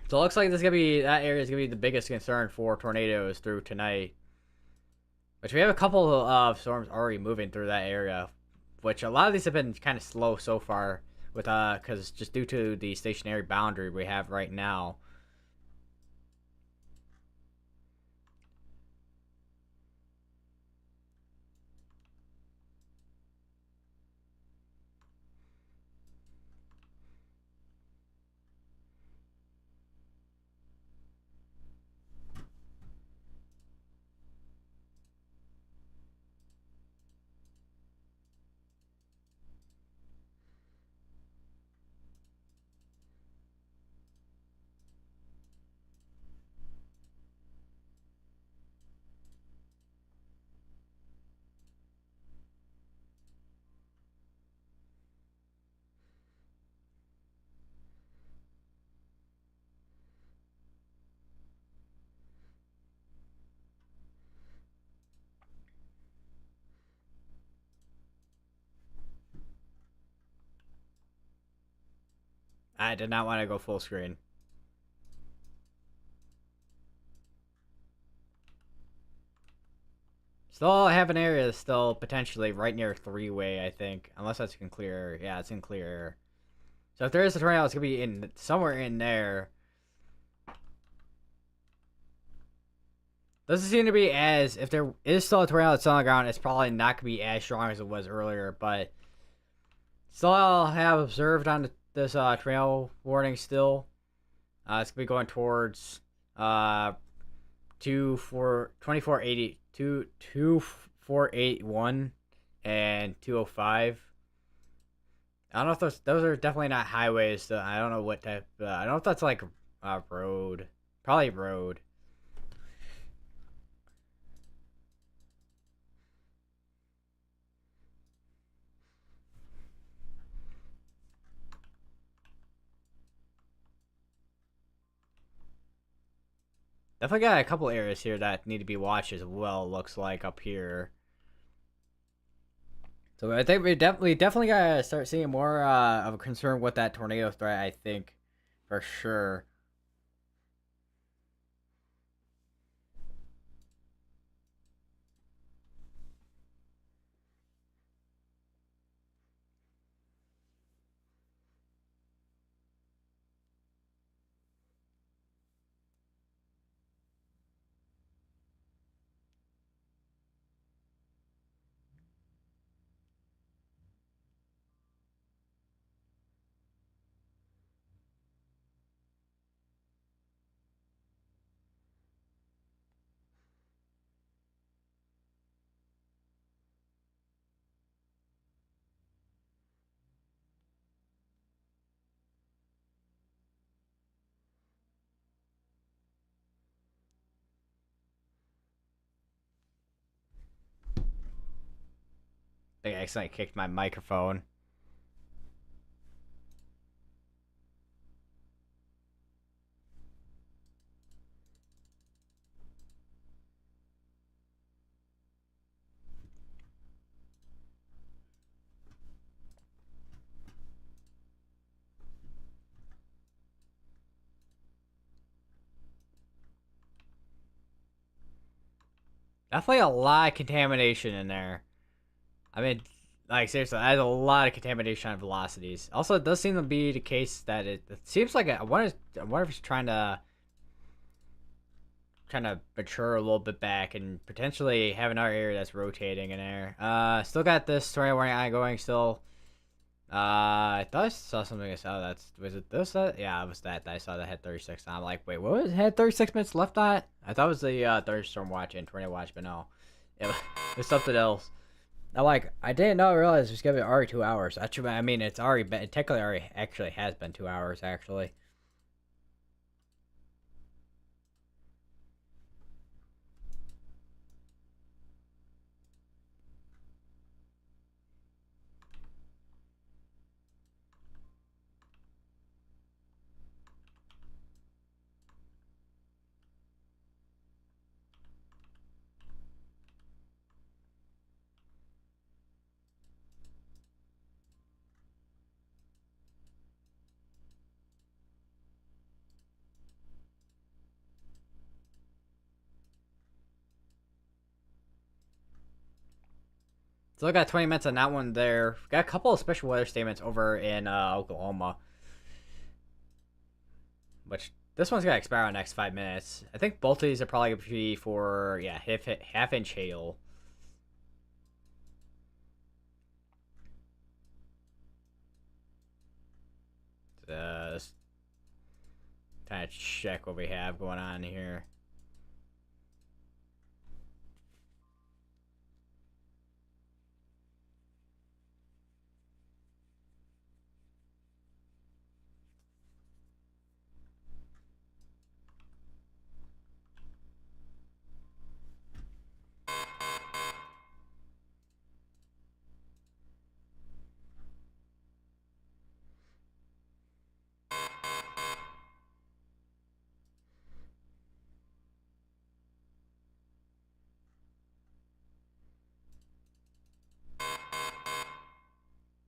Speaker 1: So it looks like that area is gonna be the biggest concern for tornadoes through tonight. Which we have a couple of storms already moving through that area, which a lot of these have been kind of slow so far, with because just due to the stationary boundary we have right now. I did not want to go full screen. Still have an area that's still potentially right near three-way, I think. Unless that's in clear. Yeah, it's in clear. So if there is a tornado, it's gonna be in somewhere in there. Doesn't seem to be as if there is still a tornado that's on the ground, it's probably not gonna be as strong as it was earlier, but still I'll have observed on this tornado warning still. It's gonna be going towards 2480 2481 and 205. I don't know if those are definitely not highways. So I don't know what type. I don't know if that's like road. Probably road. Definitely got a couple areas here that need to be watched as well. Looks like up here. So I think we definitely gotta start seeing more of a concern with that tornado threat. I think, for sure. I think I accidentally kicked my microphone. Definitely a lot of contamination in there. I mean, like seriously, I had a lot of contamination on velocities. Also, it does seem to be the case that it seems like I wonder if it's trying to mature a little bit back and potentially have another area that's rotating in there. Still got this tornado warning ongoing still. I thought I saw something. Oh, was it this? Yeah, it was that I saw that had 36. And I'm like, wait, what was it? Had 36 minutes left on it? I thought it was the thunderstorm watch and tornado watch, but no, it was something else. I didn't realize it was gonna be already 2 hours. Actually, I mean, it's already been, it technically already actually has been 2 hours actually. So I got 20 minutes on that one there. Got a couple of special weather statements over in Oklahoma, which this one's gonna expire in the next 5 minutes. I think both of these are probably gonna be for yeah half-inch hail. Let's kind of check what we have going on here.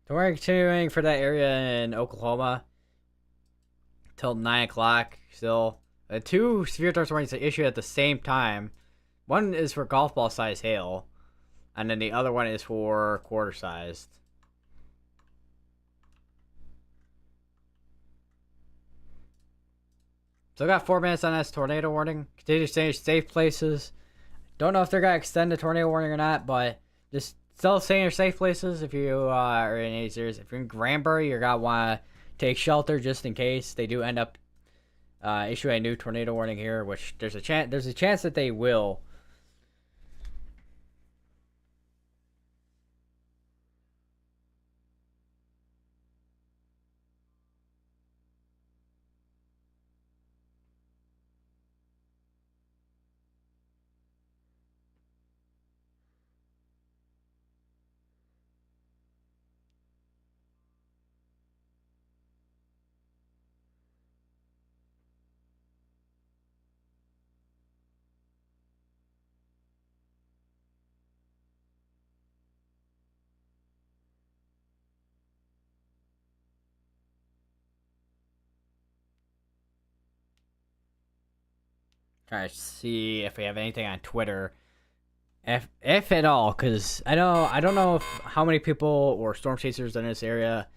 Speaker 1: So we're continuing for that area in Oklahoma. till 9 o'clock still. Two severe tornado warnings are issued at the same time. One is for golf ball size hail, and then the other one is for quarter sized. Still got 4 minutes on this tornado warning. Continue to stay in safe places. Don't know if they're gonna extend the tornado warning or not, but just still stay in your safe places if you are in any serious. If you're in Granbury, you're gonna want to take shelter just in case they do end up issuing a new tornado warning here, which there's a chance that they will. Trying to see if we have anything on Twitter, if at all, because I don't know how many people or storm chasers in this area.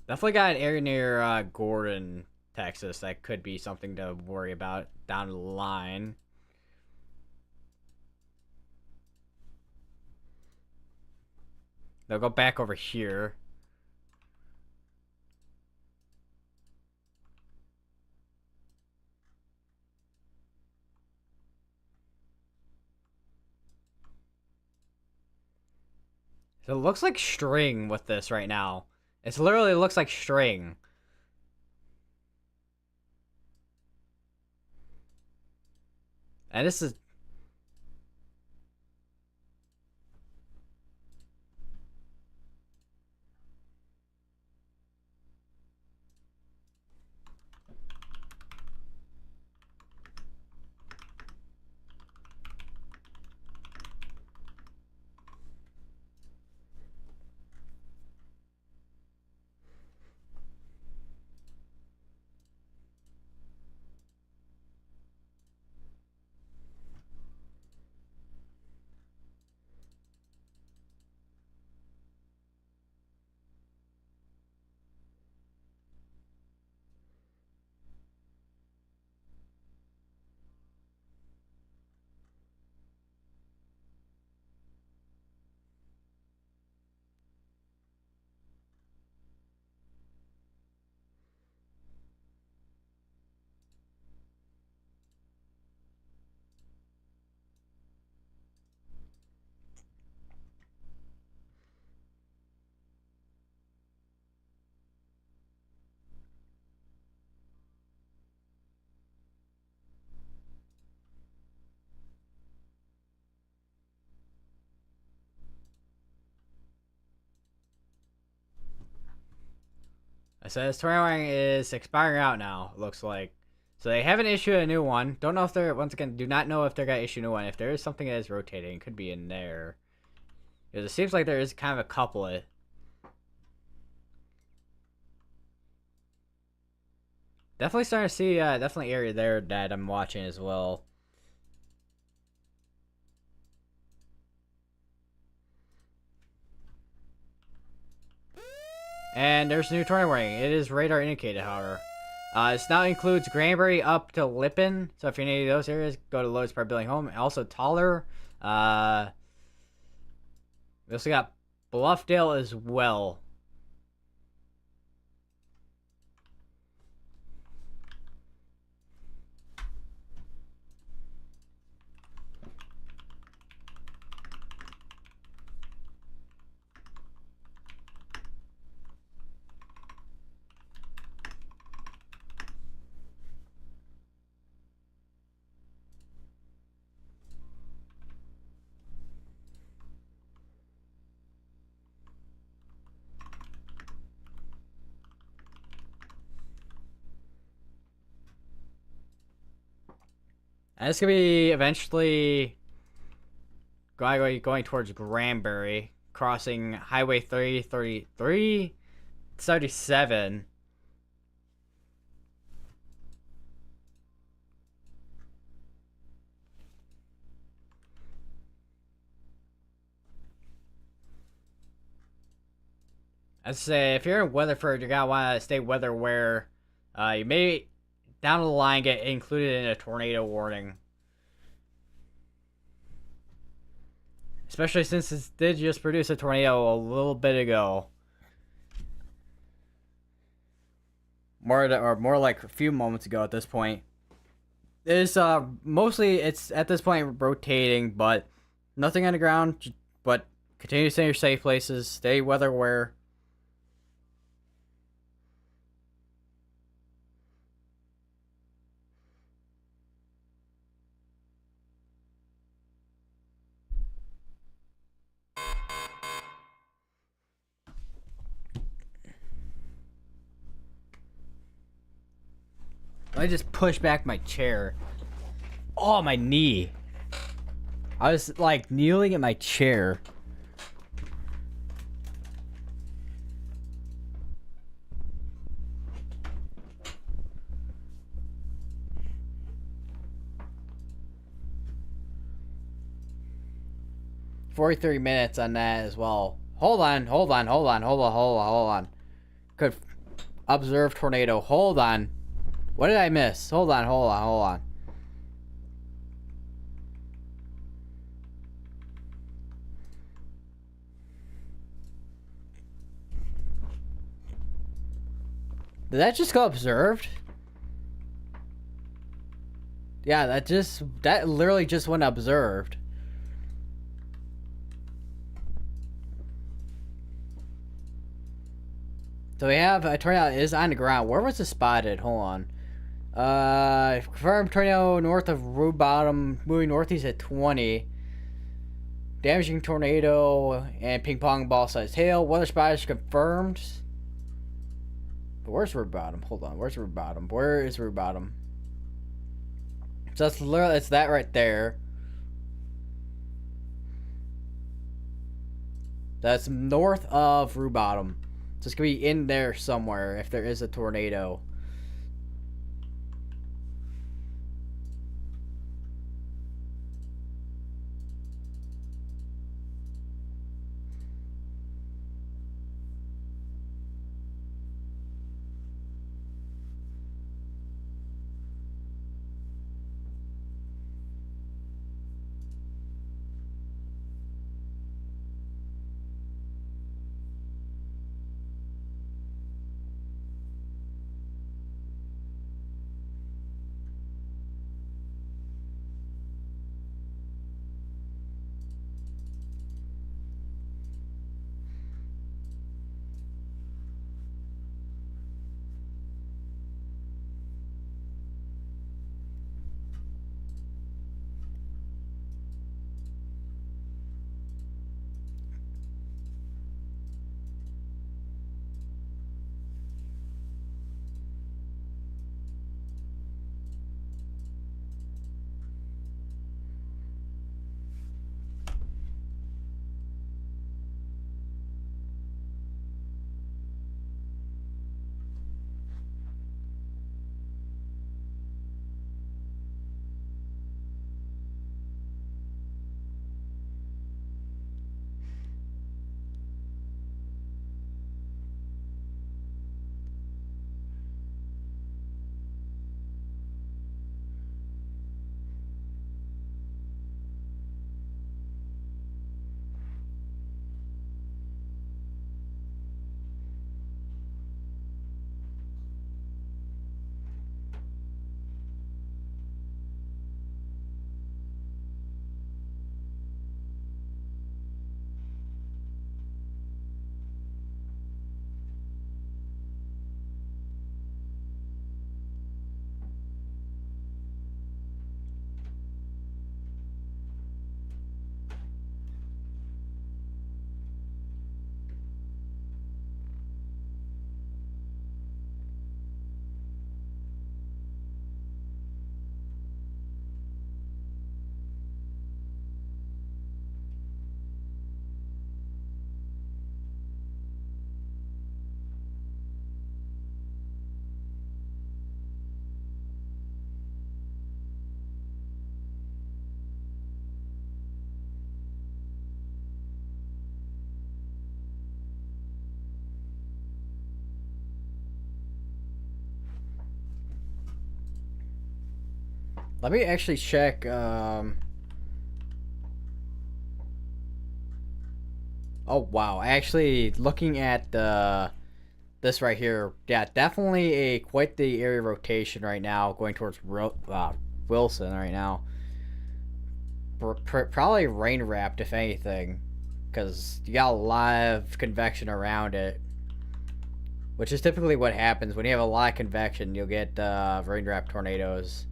Speaker 1: Definitely got an area near Gordon, Texas. That could be something to worry about down the line. They'll go back over here. So it looks like string with this right now. It literally looks like string. And this is... I said this tornado warning is expiring out now, looks like. So they haven't issued a new one. Don't know if they're, once again, do not know if they're going to issue a new one. If there is something that is rotating, it could be in there. Because it seems like there is kind of a couplet. Definitely starting to see, definitely area there that I'm watching as well. And there's a new tornado warning. It is radar indicated, however. This now includes Granbury up to Lippin. So if you're in any of those areas, go to the lowest part building home. And also Taller. We also got Bluffdale as well. And it's gonna be eventually going towards Granbury, crossing Highway 37. I'd say if you're in Weatherford, you're gonna want to stay weather aware. You may down the line get included in a tornado warning, especially since it did just produce a tornado a little bit ago. More like a few moments ago at this point. It's mostly it's at this point rotating, but nothing on the ground. But continue to stay in your safe places. Stay weather aware. I just pushed back my chair. Oh, my knee. I was like kneeling in my chair. "43 minutes on that as well. Hold on. Could observe tornado. Hold on. What did I miss? Hold on. Did that just go observed? Yeah, that literally just went observed. So we have a tornado is on the ground. Where was it spotted? Hold on. Confirmed tornado north of Rue Bottom, moving northeast at 20. Damaging tornado and ping pong ball sized hail. Weather spot is confirmed. But where's Rue Bottom? Hold on. Where's Rue Bottom? Where is Rue Bottom? So it's literally it's that right there. That's north of Rue Bottom. So it's gonna be in there somewhere if there is a tornado. Let me actually check. Oh wow! Actually, looking at this right here, yeah, definitely a quite the area rotation right now, going towards Wilson right now. Probably rain wrapped if anything, because you got a lot of convection around it, which is typically what happens when you have a lot of convection. You'll get rain wrapped tornadoes.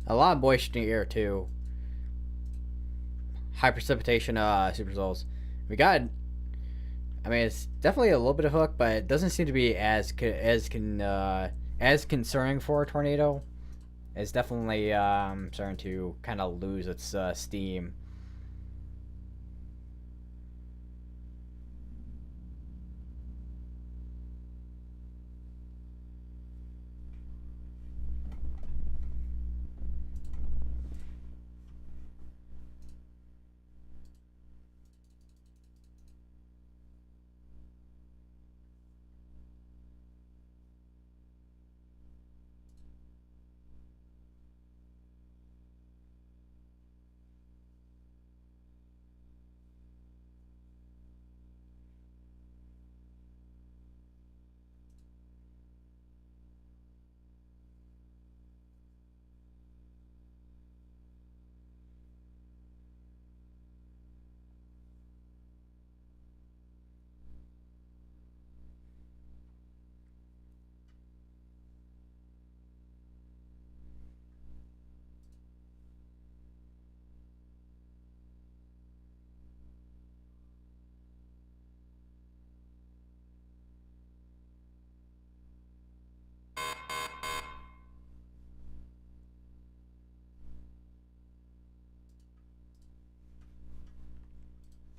Speaker 1: A lot of moisture in the air too. High precipitation super results. We got. I mean, it's definitely a little bit of hook, but it doesn't seem to be as concerning for a tornado. It's definitely starting to kind of lose its steam.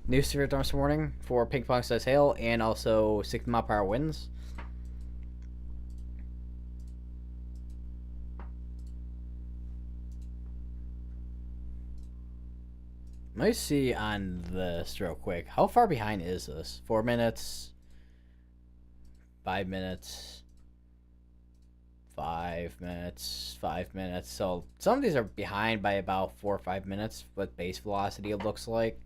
Speaker 1: New severe thunderstorm warning for ping pong size hail and also 60-mile-per-hour winds. Let me see on this real quick. How far behind is this? 4 minutes? 5 minutes? 5 minutes? 5 minutes? So some of these are behind by about 4 or 5 minutes with base velocity, it looks like.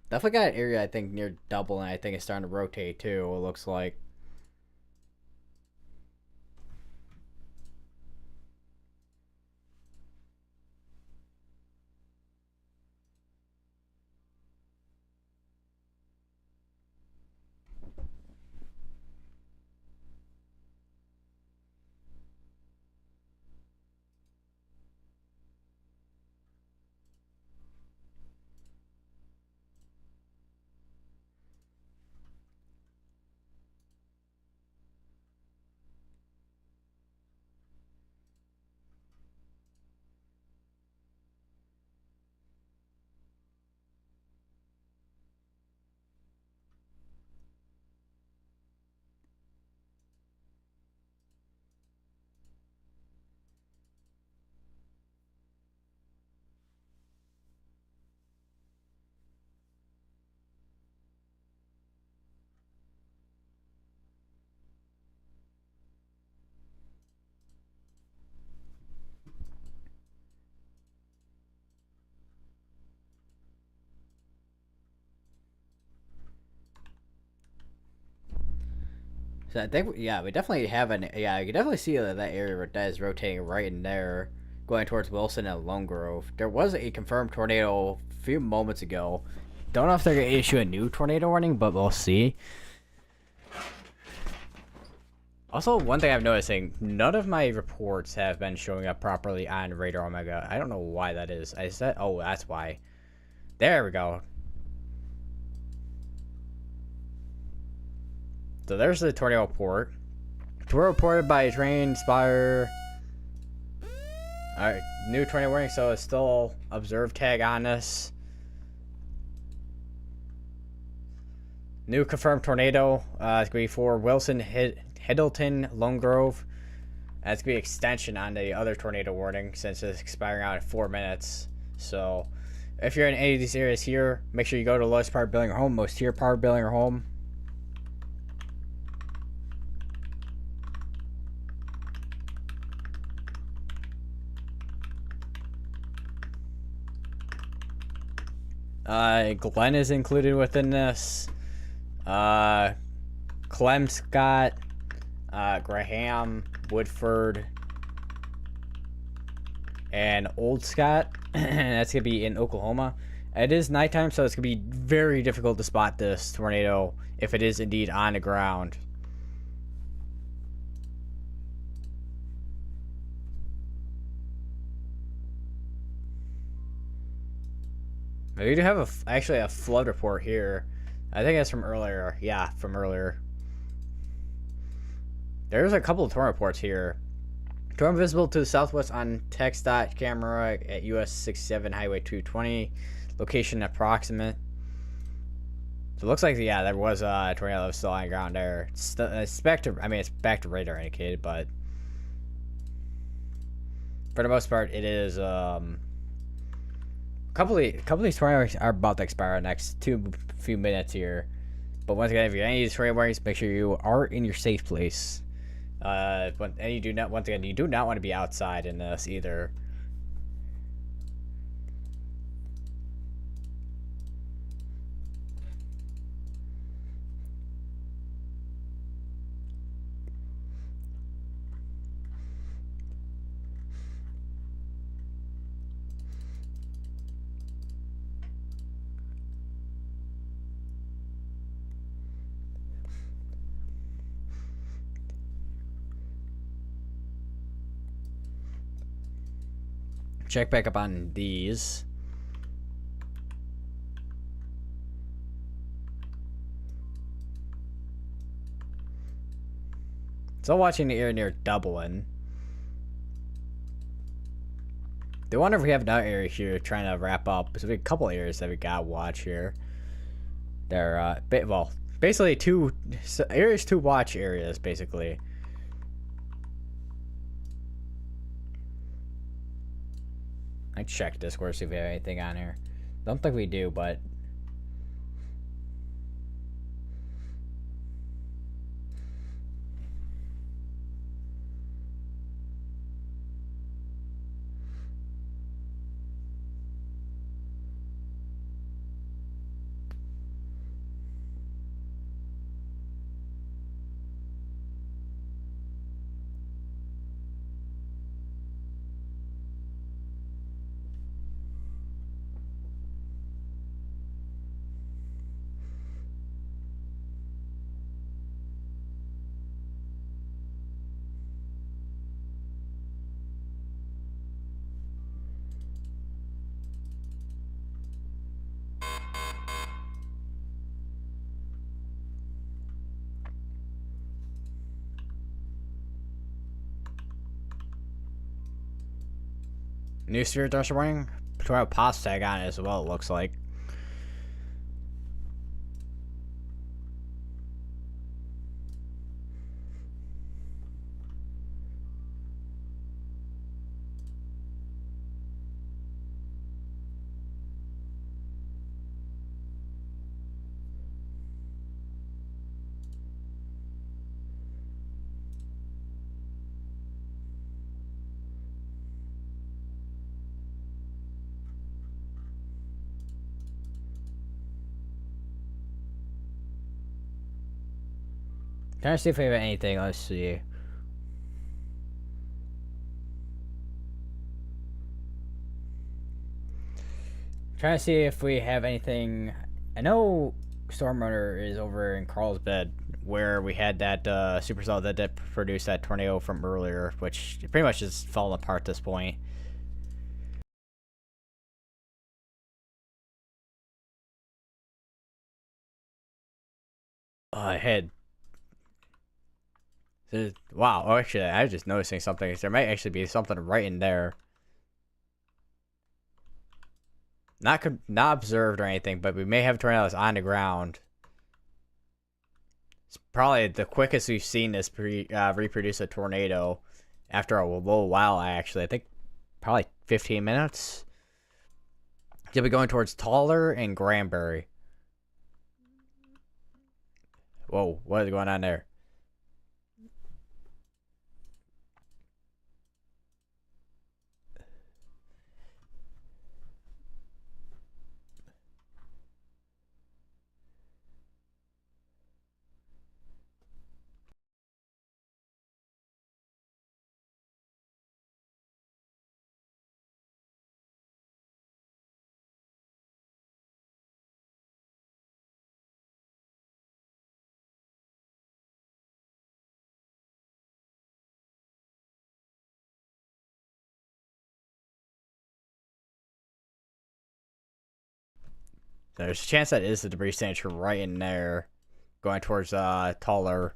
Speaker 1: Definitely got an area, I think, near double, and I think it's starting to rotate too, it looks like. So I think, yeah, we definitely have an, yeah, you can definitely see that area that is rotating right in there, going towards Wilson and Lone Grove. There was a confirmed tornado a few moments ago. Don't know if they're going to issue a new tornado warning, but we'll see. Also, one thing I'm noticing, none of my reports have been showing up properly on Radar Omega. I don't know why that is. I said, oh, that's why. There we go. So there's the tornado report. Tornado reported by Train Spire. Alright, new tornado warning, so it's still observed tag on this. New confirmed tornado. It's going to be for Wilson, Hiddleton, Lone Grove. That's going to be extension on the other tornado warning since it's expiring out in 4 minutes. So If you're in any of these areas here, make sure you go to lowest power building or home, most tier power building or home. Glenn is included within this. Clem Scott, Graham, Woodford, and Old Scott. That's gonna be in Oklahoma. It is nighttime, so it's gonna be very difficult to spot this tornado if it is indeed on the ground. We do have actually a flood report here. I think that's from earlier. Yeah, from earlier. There's a couple of tornado reports here. Tornado visible to the southwest on TxDOT camera at US 67 Highway 220. Location approximate. So it looks like, yeah, there was a tornado that was still on the ground there. It's back to, I mean, it's back to radar indicated, but for the most part, it is, a couple of these tornadoes are about to expire in the next few minutes here. But once again, if you're any of these tornado warnings, make sure you are in your safe place. And you do not, once again, you do not want to be outside in this either. Check back up on these. Still watching the area near Dublin. I wonder if we have another area here trying to wrap up. So we have a couple areas that we got to watch here. They're, well, basically two areas to watch areas, basically. I checked Discord, see if we have anything on here. Don't think we do, but new spirit dust warning. Tornado pos tag on it as well, it looks like. Trying to see if we have anything. Let's see. Trying to see if we have anything. I know Stormrunner is over in Carlsbad, where we had that supercell that produced that tornado from earlier, which pretty much is falling apart at this point. Head. Wow, oh, actually, I was just noticing something. There might actually be something right in there. Not observed or anything, but we may have tornadoes on the ground. It's probably the quickest we've seen this reproduce a tornado after a little while, actually. I think probably 15 minutes. You'll be going towards Taller and Granbury. Whoa, what is going on there? There's a chance that is the debris signature right in there, going towards Taller.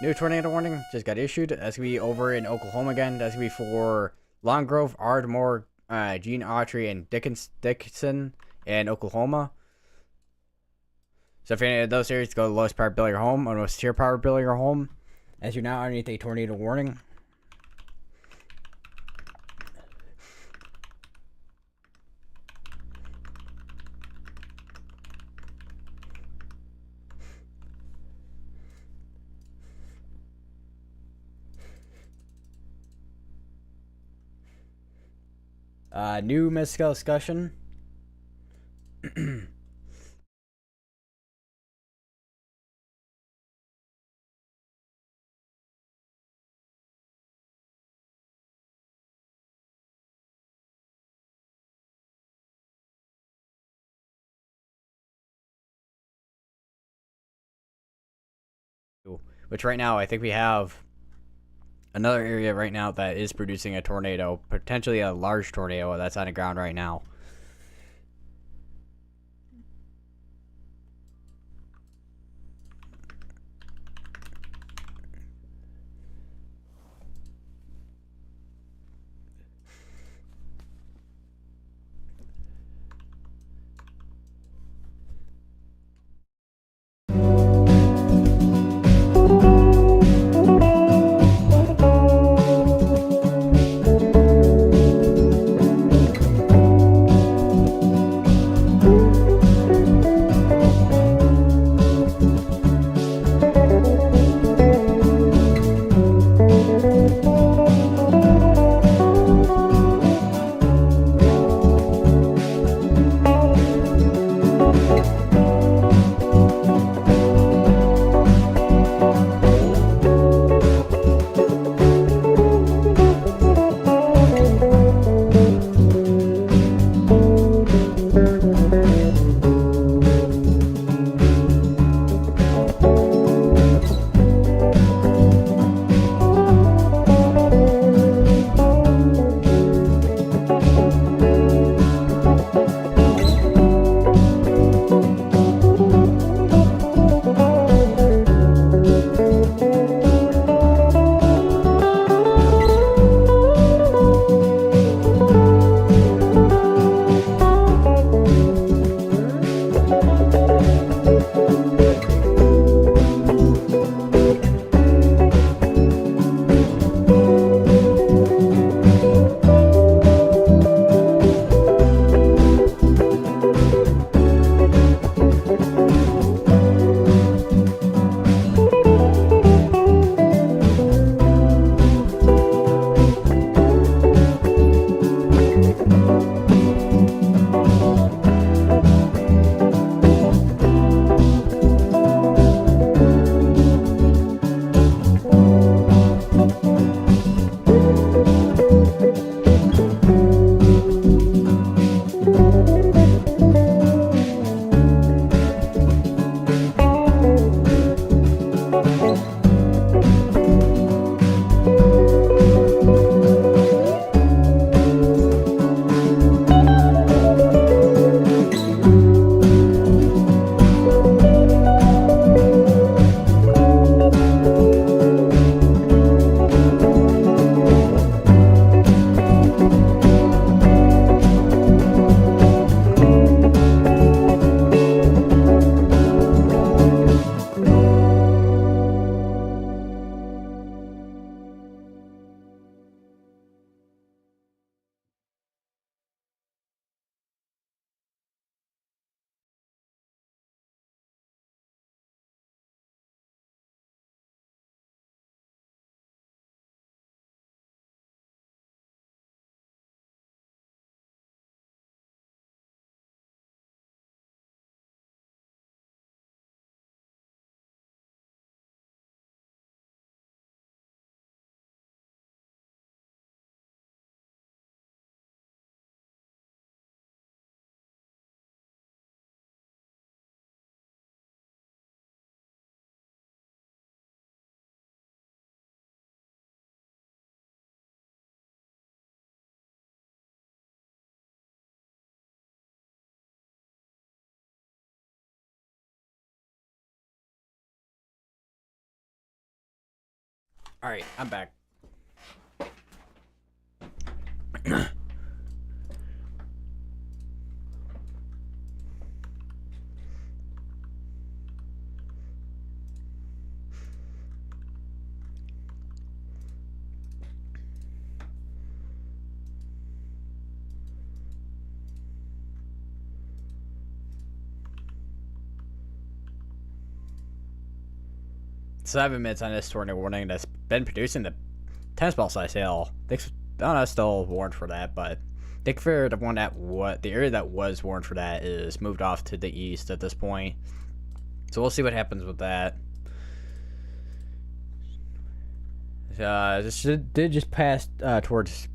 Speaker 1: New tornado warning just got issued. That's going to be over in Oklahoma again. That's going to be for Long Grove, Ardmore, Gene Autry, and Dickinson in Oklahoma. So if any of those areas, go to the lowest power bill of your home or most severe power bill of your home, as you're now underneath a tornado warning. New mid-scale discussion. Which right now I think we have another area right now that is producing a tornado, potentially a large tornado that's on the ground right now. All right, I'm back. 7 minutes on this tornado warning that's been producing the tennis ball size hail. I don't know, still warned for that, but I think for the one that the area that was warned for that is moved off to the east at this point. So we'll see what happens with that. This did just pass towards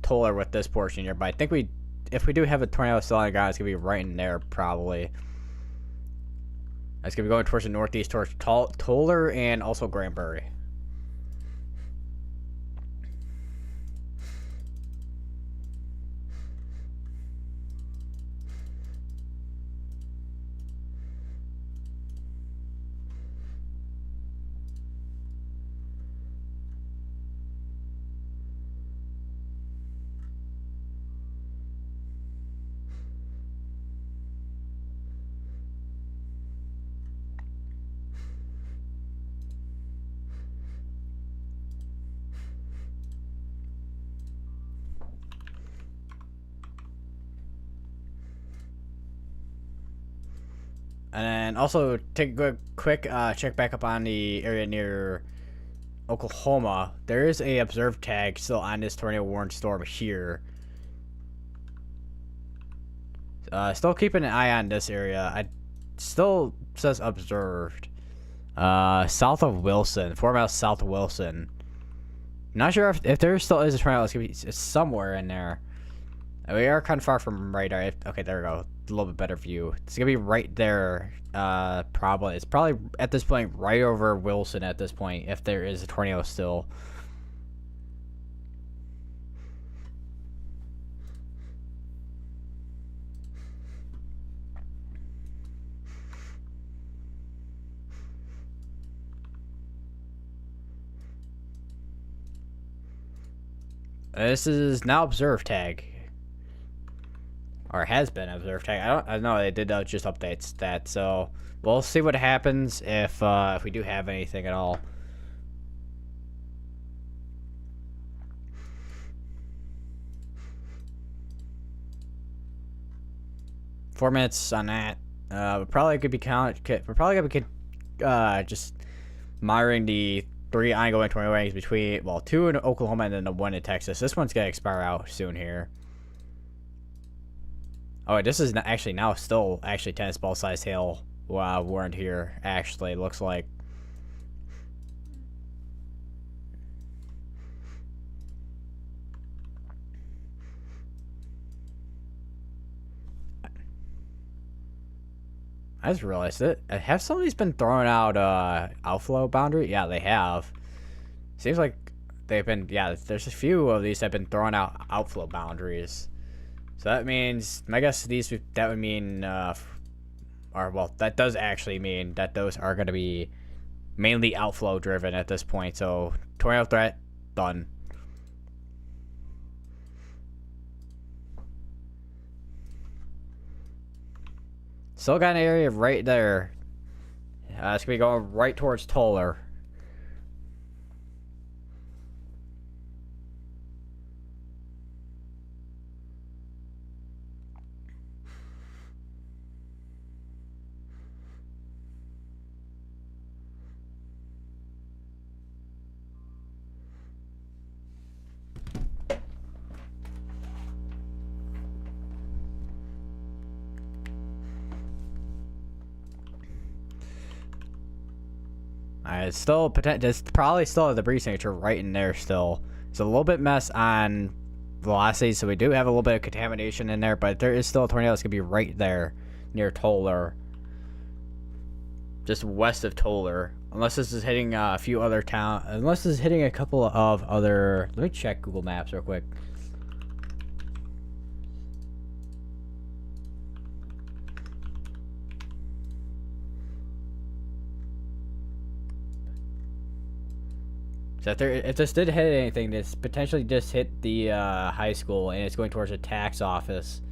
Speaker 1: Toller with this portion here, but I think if we do have a tornado still on the ground, it's gonna be right in there probably. It's gonna be going towards the northeast, towards Toller and also Granbury. And then also take a quick check back up on the area near Oklahoma. There is a observed tag still on this tornado warned storm here. Still keeping an eye on this area. I still says observed. South of Wilson, 4 miles south of Wilson. Not sure if there still is a tornado. It's somewhere in there. We are kind of far from radar. Okay, there we go. A little bit better view. It's gonna be right there. Probably. It's probably at this point right over Wilson at this point. If there is a tornado still. This is now observed tag. Or has been observed tag. I don't know. They did just update that, so we'll see what happens if we do have anything at all. Four minutes on that. We're probably gonna be just monitoring the 3 ongoing tornado warnings between 2 in Oklahoma and then the 1 in Texas. This one's gonna expire out soon here. Oh, this is actually now still tennis ball size hail warned here. Actually, looks like. I just realized it. Have some of these been throwing out outflow boundary? Yeah, they have. Seems like they've been. Yeah, there's a few of these that have been throwing out outflow boundaries. So that means, I guess that would mean, that does actually mean that those are going to be mainly outflow driven at this point. So tornado threat done. Still got an area right there. It's going to be going right towards Toller. It's still there's probably still a debris signature right in there still. It's a little bit mess on velocity, so we do have a little bit of contamination in there, but there is still a tornado that's gonna be right there near Toller. Just west of Toller. Unless this is hitting a few other towns. Unless this is hitting a couple of other. Let me check Google Maps real quick. So if this did hit anything, this potentially just hit the high school, and it's going towards a tax office.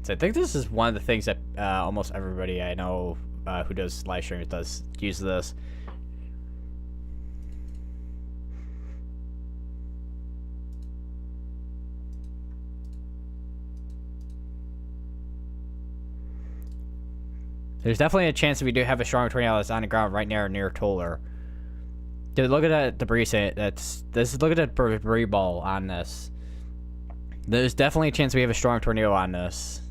Speaker 1: So I think this is one of the things that almost everybody I know who does live streams does use this. There's definitely a chance that we do have a strong tornado that's on the ground right near Toller. Dude, look at that debris. Look at that debris ball on this. There's definitely a chance we have a strong tornado on this.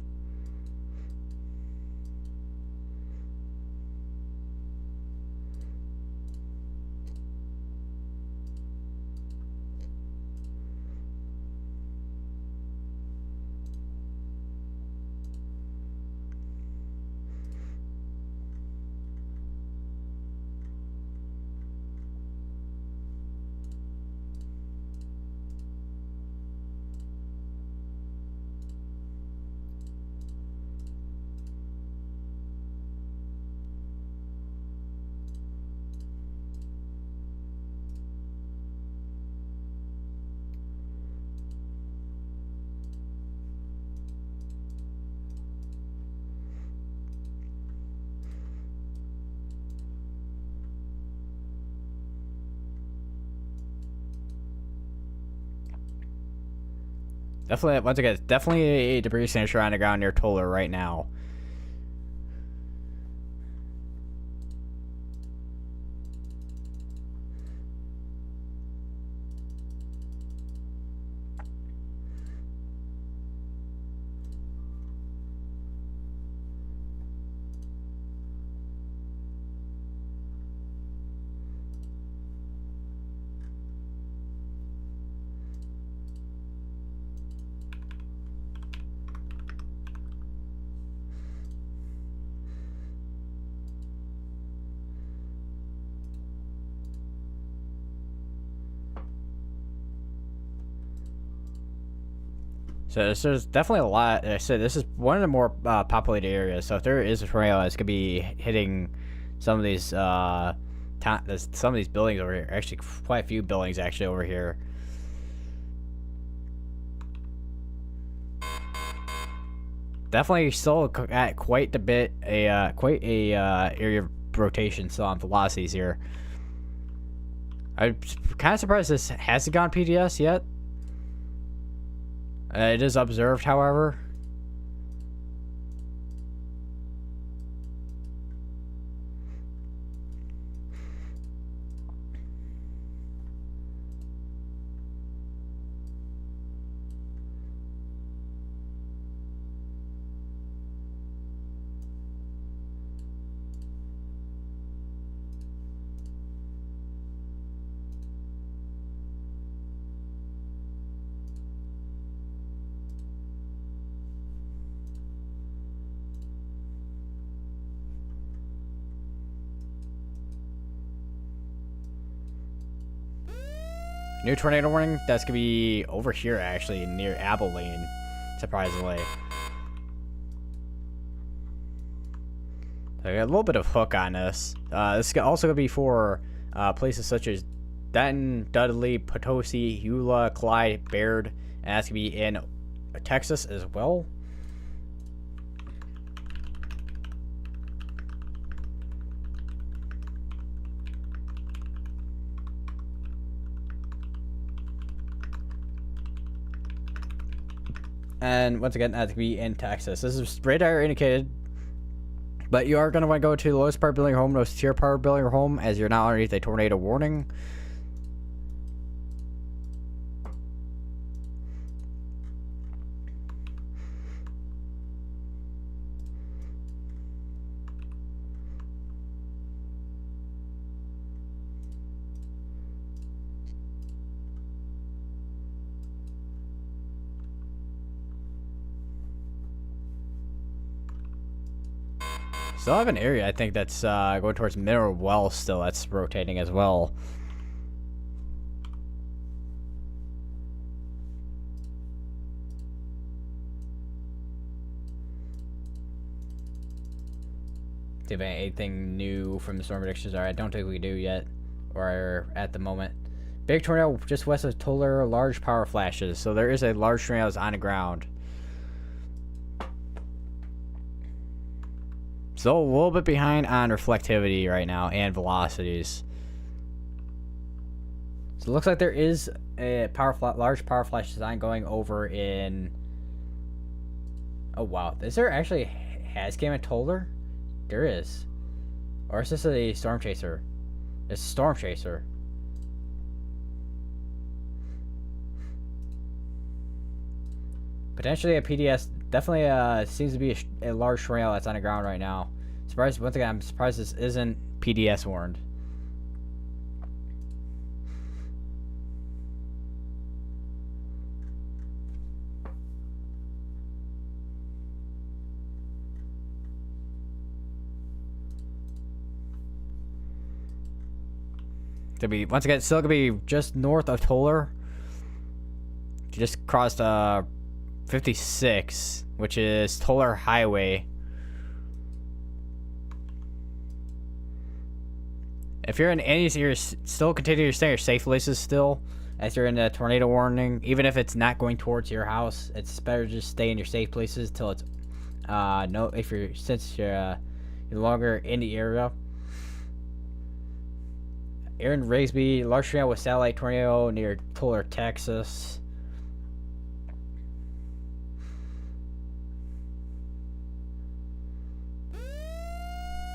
Speaker 1: Definitely, once again, definitely a debris signature on the ground near Toller right now. So there's definitely a lot. I said this is one of the more populated areas. So if there is a tornado, it's gonna be hitting some of these some of these buildings over here. Actually, quite a few buildings actually over here. Definitely still at quite a bit area of rotation still on velocities here. I'm kind of surprised this hasn't gone PDS yet. It is observed, however. New tornado warning. That's gonna be over here, actually, near Abilene, surprisingly. So I got a little bit of hook on this. This is also gonna be for places such as Denton, Dudley, Potosi, Eula, Clyde, Baird, and that's gonna be in Texas as well. And once again, that's going to be in Texas. This is radar indicated But you are going to want to go to the lowest power building your home, lowest tier power building your home, as you're now underneath a tornado warning. Still have an area, I think, that's going towards Mineral Well still. That's rotating as well. Do you have anything new from the storm predictions? Alright, I don't think we do yet. Or at the moment. Big tornado just west of Toller, large power flashes. So there is a large tornado that's on the ground. Still a little bit behind on reflectivity right now and velocities. So it looks like there is a large power flash design going over in... Oh wow, is there actually a Hascam at Toller? There is. Or is this a Storm Chaser? It's a Storm Chaser. Potentially a PDS. Definitely seems to be a large tornado that's on the ground right now. Surprised, once again, I'm surprised this isn't PDS warned. To be, once again, still gonna be just north of Toller. Just crossed 56, which is Toller Highway. If you're in any, you're still continue to stay in your safe places still, as you're in a tornado warning. Even if it's not going towards your house, it's better to just stay in your safe places till it's since you're no longer in the area. Aaron Rigsby, large tornado with satellite tornado near Toller, Texas.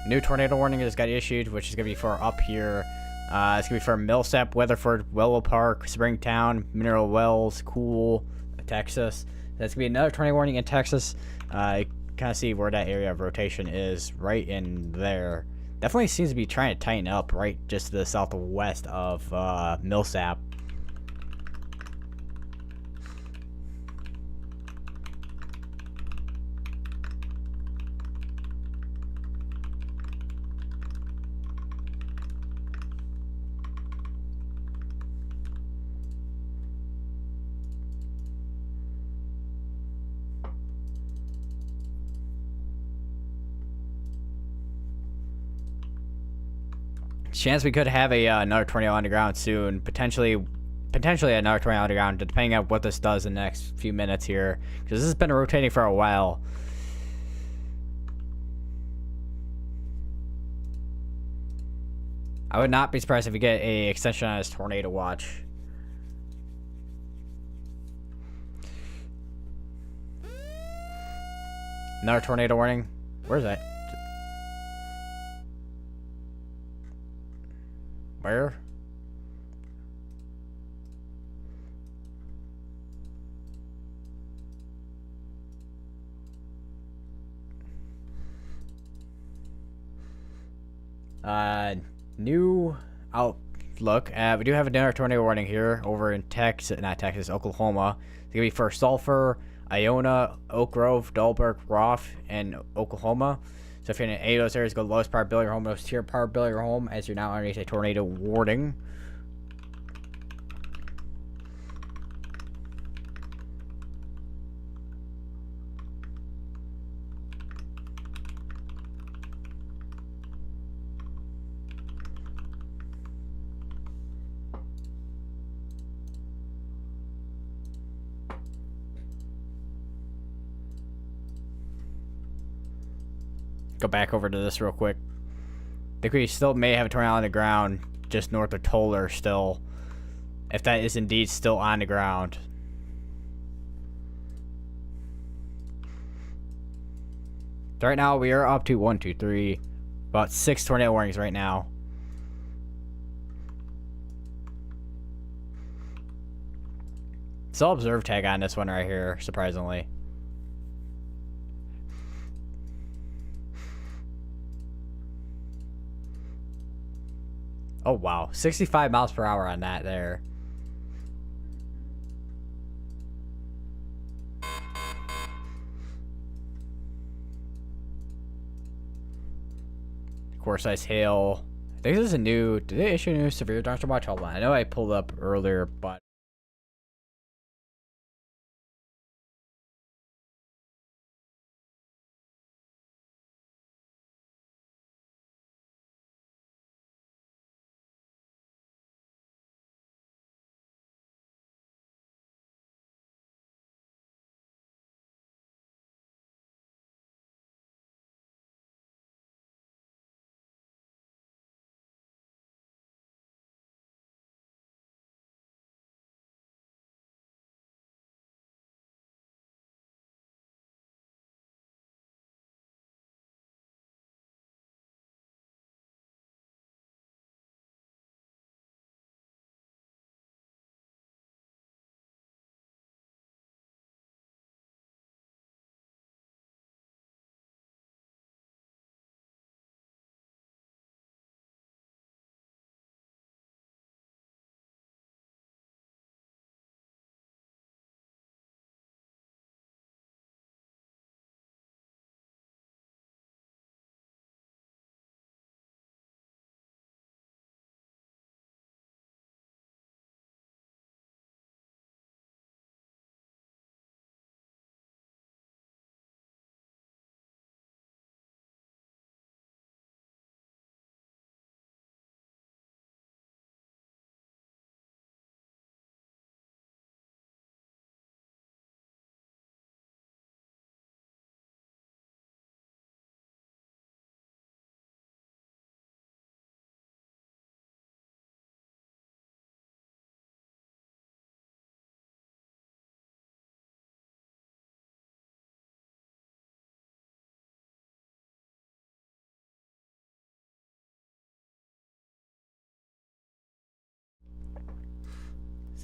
Speaker 1: New tornado warning just got issued, which is going to be for up here. It's going to be for Millsap, Weatherford, Willow Park, Springtown, Mineral Wells, Cool, Texas. That's going to be another tornado warning in Texas. You kind of see where that area of rotation is right in there. Definitely seems to be trying to tighten up right just to the southwest of Millsap. Chance we could have another tornado on the ground soon. Potentially another tornado on the ground, depending on what this does in the next few minutes here, because this has been rotating for a while. I would not be surprised if we get a extension on this tornado watch. Another tornado warning. Where's that? Where? New outlook. We do have another tornado warning here over in Oklahoma. It's gonna be for Sulphur, Iona, Oak Grove, Dahlberg, Roth, and Oklahoma. So if you're in any of those areas, go lowest power building your home, lowest tier power building your home, as you're now underneath a tornado warning. Go back over to this real quick. I think we still may have a tornado on the ground just north of Toller still, if that is indeed still on the ground. So right now we are up to 1, 2, 3, about 6 tornado warnings right now. Still observe tag on this one right here, surprisingly. Oh wow, 65 miles per hour on that there. Course ice hail. I think this is a new. Did they issue a new severe Dr. Watch? Hold on. I know I pulled up earlier, but.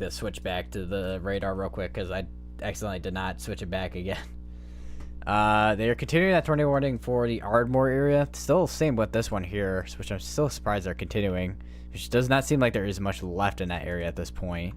Speaker 1: Let's switch back to the radar real quick because I accidentally did not switch it back again. They are continuing that tornado warning for the Ardmore area. Still same with this one here, which I'm still surprised they're continuing. Which does not seem like there is much left in that area at this point.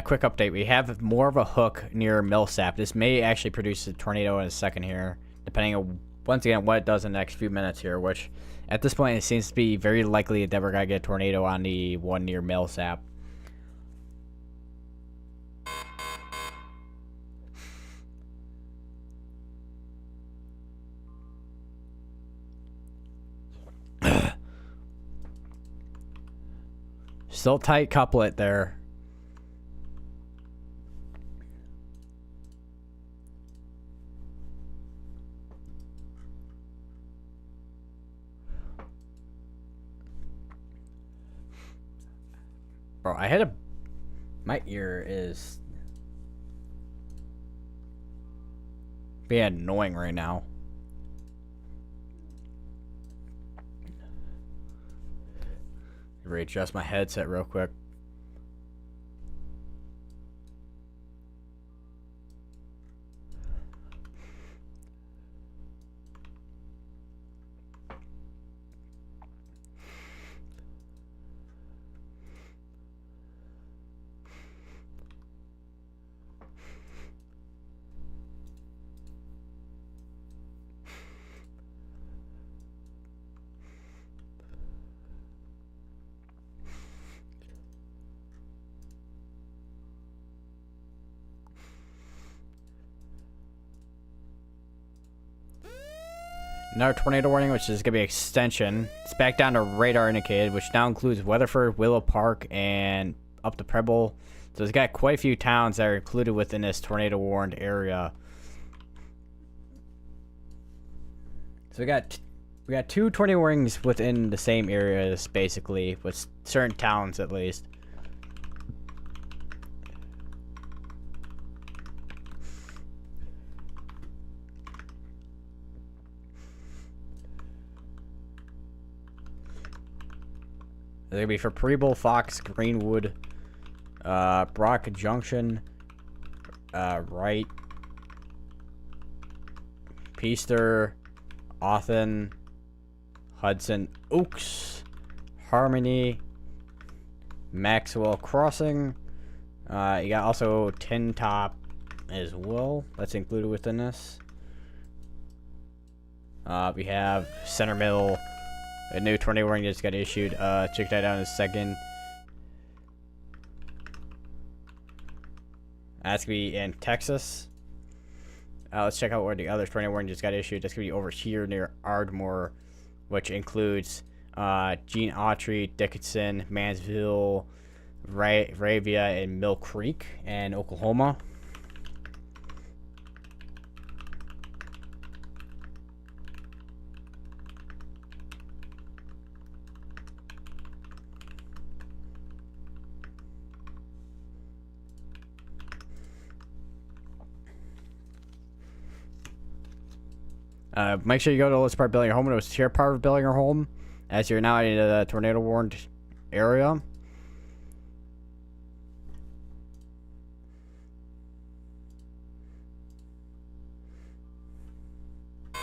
Speaker 1: Quick update. We have more of a hook near Millsap. This may actually produce a tornado in a second here, depending on, once again, what it does in the next few minutes here, which, at this point, it seems to be very likely that we're going to get a tornado on the one near Millsap. Still tight couplet there. Bro, I had a... My ear is... being annoying right now. Readjust my headset real quick. Another tornado warning, which is going to be an extension. It's back down to radar indicated, which now includes Weatherford, Willow Park, and up to Preble. So it's got quite a few towns that are included within this tornado warned area. So we got 2 tornado warnings within the same areas, basically, with certain towns at least. They're gonna be for Preble, Fox, Greenwood, Brock Junction, Wright, Peaster, Othen, Hudson Oaks, Harmony, Maxwell Crossing. You got also Tin Top as well. That's included within this. We have Center Mill. A new tornado warning just got issued. Check that out in a second. That's gonna be in Texas. Let's check out where the other tornado warning just got issued. That's gonna be over here near Ardmore, which includes Gene Autry, Dickinson, Mansville, Ravia, and Mill Creek, and Oklahoma. Make sure you go to the list part of building your home. It was tier part of building your home, as you're now in the tornado warned area.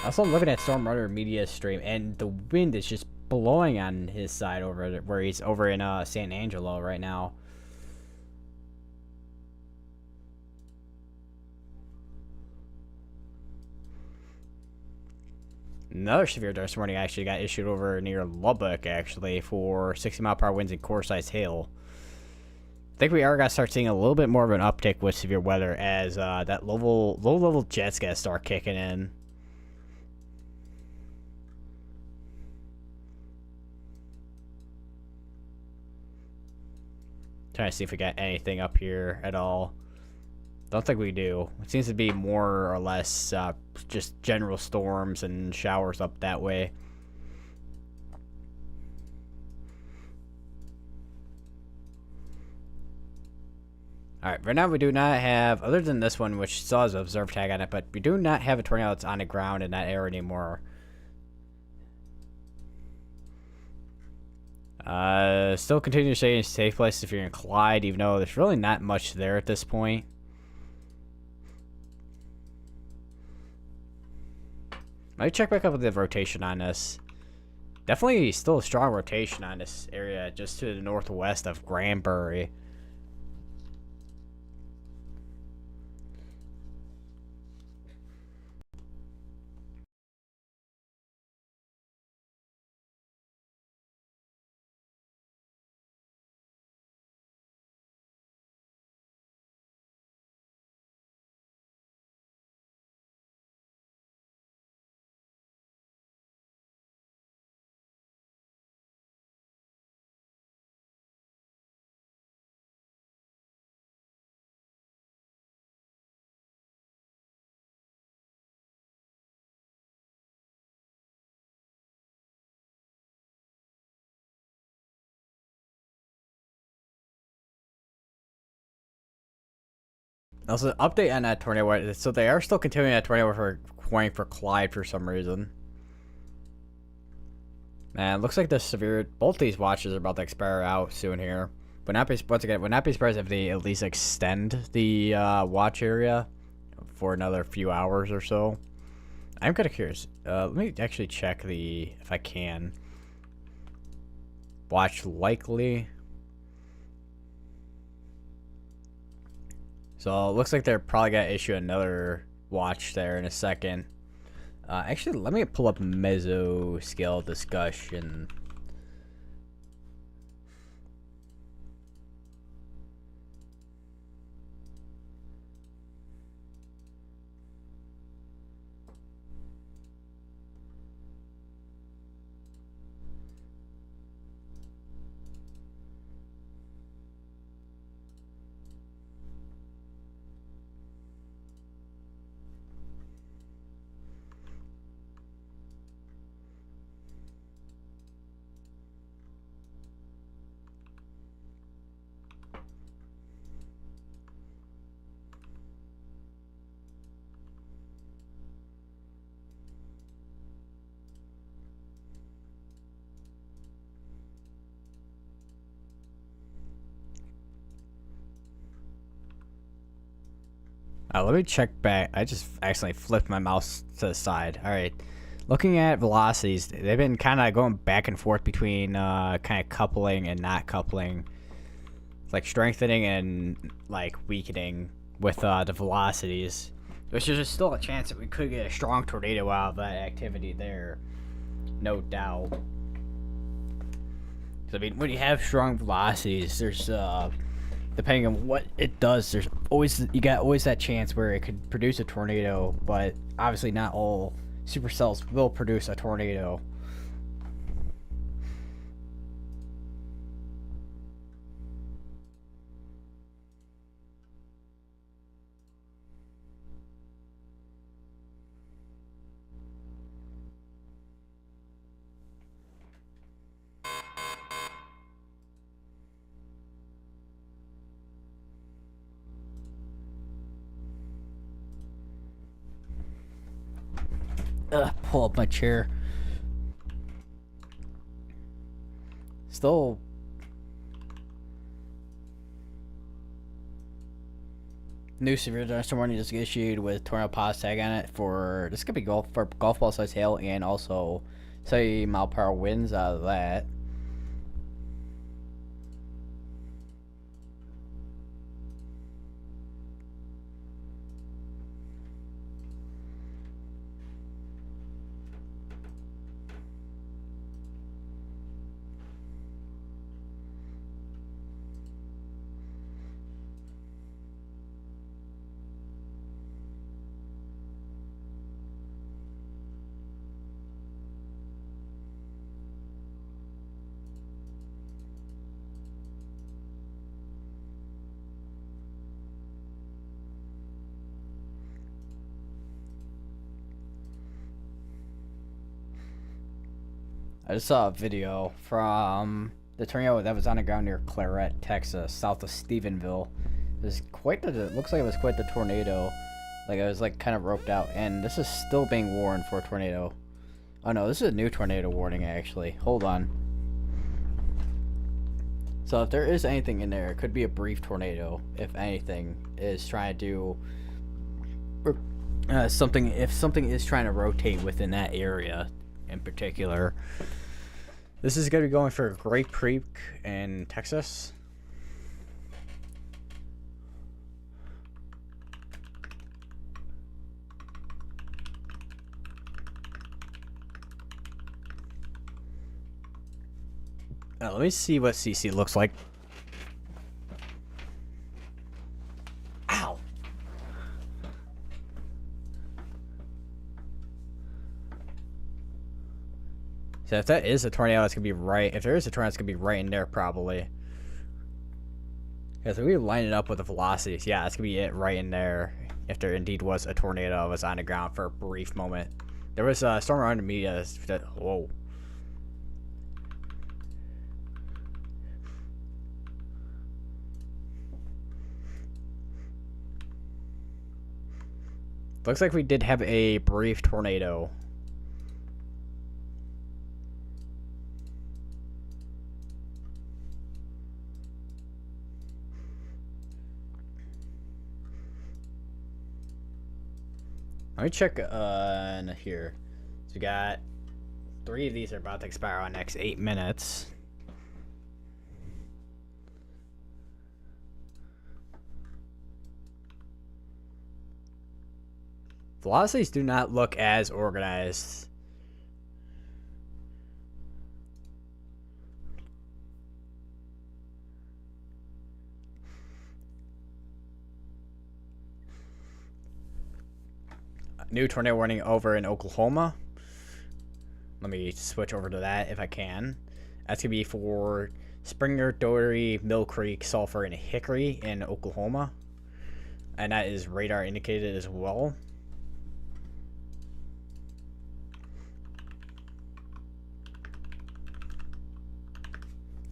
Speaker 1: Also, I'm looking at Storm Runner Media stream, and the wind is just blowing on his side over there, where he's over in San Angelo right now. Another severe dust warning actually got issued over near Lubbock, actually, for 60-mile-per-hour winds and core-size hail. I think we are going to start seeing a little bit more of an uptick with severe weather as that low-level jet's going to start kicking in. Trying to see if we got anything up here at all. Don't think we do. It seems to be more or less just general storms and showers up that way. Alright, right now we do not have, other than this one, which still has an observe tag on it, but we do not have a tornado that's on the ground in that area anymore. Still continue to stay in safe places if you're in Clyde, even though there's really not much there at this point. Might check back up with the rotation on this. Definitely still a strong rotation on this area, just to the northwest of Granbury. Also, update on that tornado. So they are still continuing that tornado warning for Clyde for some reason. Man, looks like the severe. Both these watches are about to expire out soon here. Would not be surprised if they at least extend the watch area for another few hours or so. I'm kind of curious. Let me actually check if I can. Watch likely. So it looks like they're probably gonna issue another watch there in a second. Actually, let me pull up mesoscale discussion. Let me check back. I just accidentally flipped my mouse to the side. All right. Looking at velocities, they've been kind of going back and forth between kind of coupling and not coupling. Like strengthening and like weakening with the velocities. Which there's still a chance that we could get a strong tornado out of that activity there. No doubt. So, I mean, when you have strong velocities, there's depending on what it does, there's always that chance where it could produce a tornado, but obviously not all supercells will produce a tornado. Pull up my chair. Still. New severe thunderstorm warning just issued with tornado pause tag on it for this could be golf ball size hail and also 70-mile-per-hour winds out of that. I just saw a video from the tornado that was on the ground near Claret, Texas, south of Stephenville. It was it looks like it was quite the tornado. Like it was like kind of roped out, and this is still being warned for a tornado. Oh no, this is a new tornado warning actually. Hold on. So if there is anything in there, it could be a brief tornado. If anything is trying to do something, if something is trying to rotate within that area in particular. This is going to be going for Grape Creek in Texas. Let me see what CC looks like. Ow! So if that is a tornado, it's gonna be right. If there is a tornado, it's gonna be right in there probably. Because if we line it up with the velocities, yeah, it's gonna be it right in there. If there indeed was a tornado that was on the ground for a brief moment, there was a storm around me. Whoa. Looks like we did have a brief tornado. Let me check here. So we got 3 of these are about to expire on the next 8 minutes. Velocities do not look as organized. New tornado warning over in Oklahoma. Let me switch over to that if I can. That's going to be for Springer, Doherty, Mill Creek, Sulphur, and Hickory in Oklahoma. And that is radar indicated as well.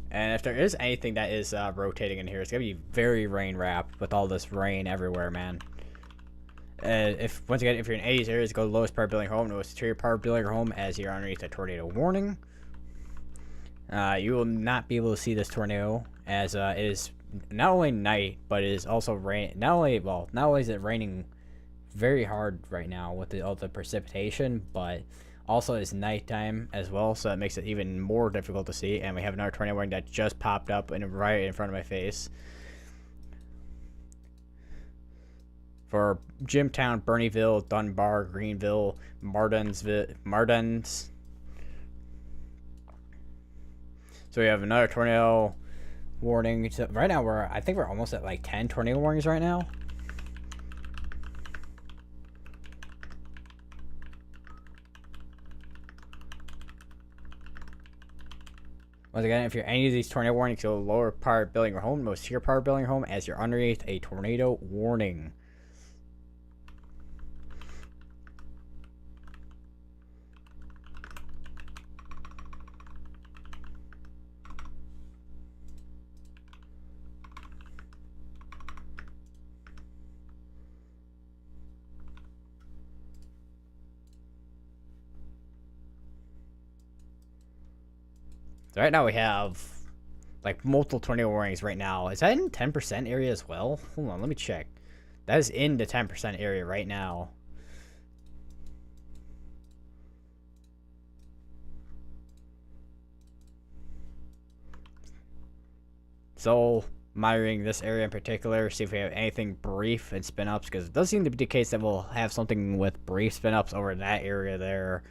Speaker 1: And if there is anything that is rotating in here, it's going to be very rain wrapped with all this rain everywhere, man. Once again, if you're in any of these areas, go to the lowest part building home, lowest interior part building home as you're underneath a tornado warning. You will not be able to see this tornado as it is not only night, but it is also rain. Not only is it raining very hard right now with all the precipitation, but also it's nighttime as well, so that makes it even more difficult to see. And we have another tornado warning that just popped up and right in front of my face. For Jimtown, Bernieville, Dunbar, Greenville, Martins. So we have another tornado warning. So right now I think we're almost at like 10 tornado warnings right now. Once again, if you're any of these tornado warnings, go lower part building your home, most secure part building your home, as you're underneath a tornado warning. So right now we have like multiple tornado warnings right now. Is that in 10% area as well? Hold on, let me check. That is in the 10% area right now. So monitoring this area in particular, see if we have anything brief and spin ups, because it does seem to be the case that we'll have something with brief spin ups over in that area there.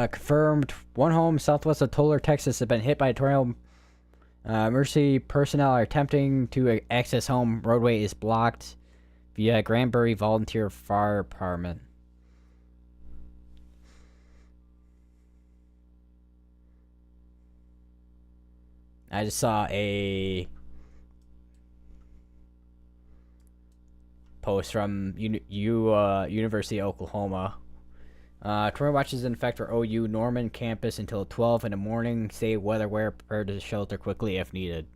Speaker 1: Confirmed. One home southwest of Toller, Texas, has been hit by a tornado. Emergency personnel are attempting to access home. Roadway is blocked via Granbury Volunteer Fire Department. I just saw a post from University of Oklahoma. Tornado watch is in effect for OU Norman campus until 12 in the morning. Stay weather-aware, prepared to shelter quickly if needed.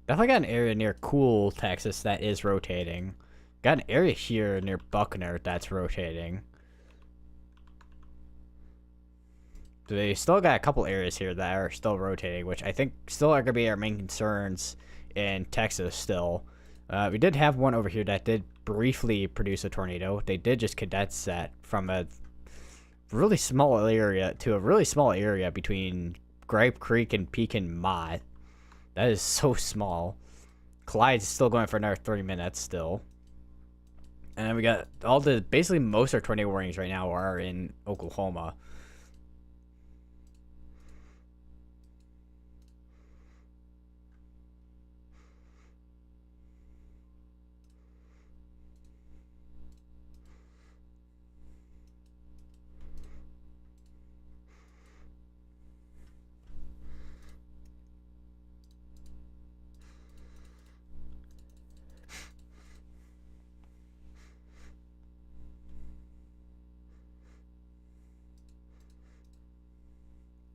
Speaker 1: Definitely got an area near Cool, Texas that is rotating. Got an area here near Buckner that's rotating. They still got a couple areas here that are still rotating, which I think still are going to be our main concerns in Texas still. We did have one over here that did briefly produce a tornado. They did just condense that from a really small area to a really small area between Gripe Creek and Pekin Mott. That is so small. Clyde's still going for another 30 minutes still. And we got basically most of our tornado warnings right now are in Oklahoma.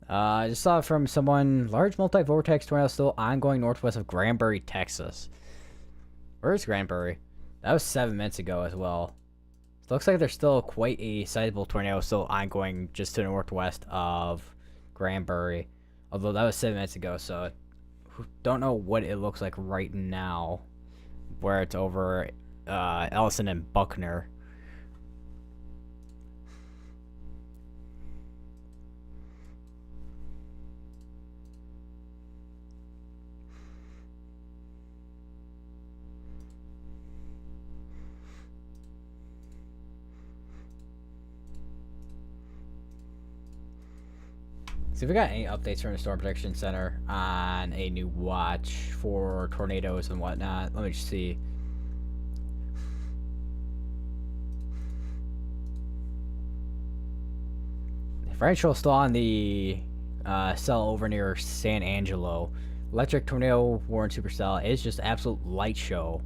Speaker 1: I just saw from someone, large multi-vortex tornado still ongoing northwest of Granbury, Texas. Where's Granbury? That was 7 minutes ago as well. It looks like there's still quite a sizable tornado still ongoing just to the northwest of Granbury. Although that was 7 minutes ago, so don't know what it looks like right now. Where it's over Ellison and Buckner. See if we got any updates from the Storm Prediction Center on a new watch for tornadoes and whatnot. Let me just see. Differential still on the cell over near San Angelo. Electric tornado warning supercell is just absolute light show.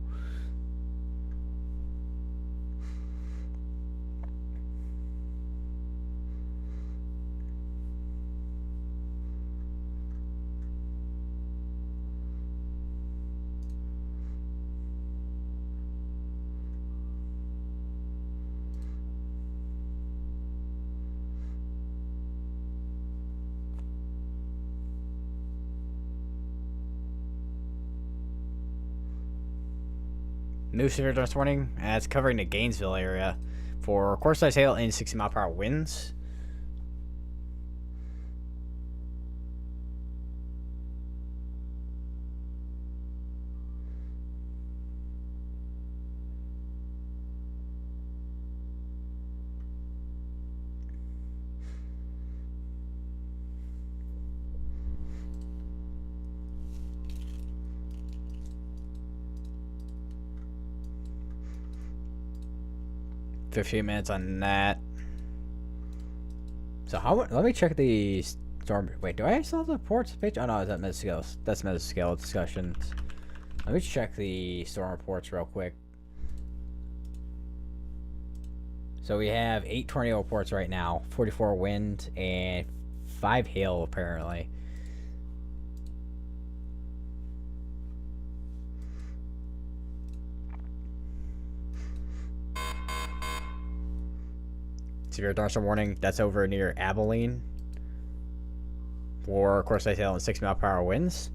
Speaker 1: New severe thunderstorm warning, and it's covering the Gainesville area for course size hail and 60-mile-per-hour winds. $15 on that. So how? Let me check the storm. Wait, do I still have the reports page? Oh no, is that mesoscale? That's mesoscale discussions. Let me check the storm reports real quick. So we have 8 tornado reports right now, 44 wind, and 5 hail apparently. Severe thunderstorm warning, that's over near Abilene. For course size hail and 60-mile-per-hour winds.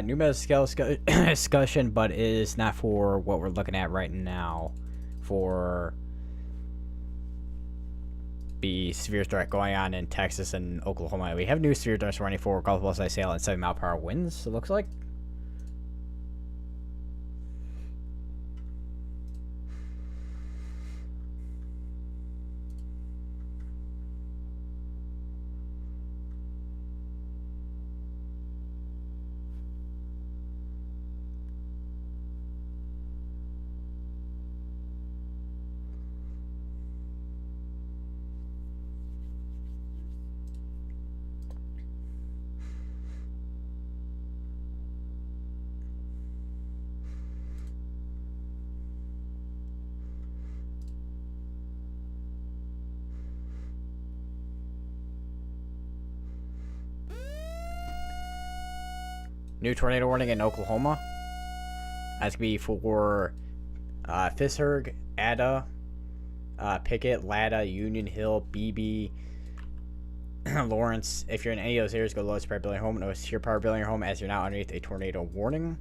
Speaker 1: New mesoscale discussion, but it is not for what we're looking at right now. For the severe threat going on in Texas and Oklahoma, we have new severe threats running for Gulf size hail and 70-mile-per-hour winds. It looks like. New tornado warning in Oklahoma. That's going to be for Fishers, Ada, Pickett, Latta, Union Hill, BB, Lawrence. If you're in any of those areas, go lowest power building home. No secure power building your home as you're now underneath a tornado warning.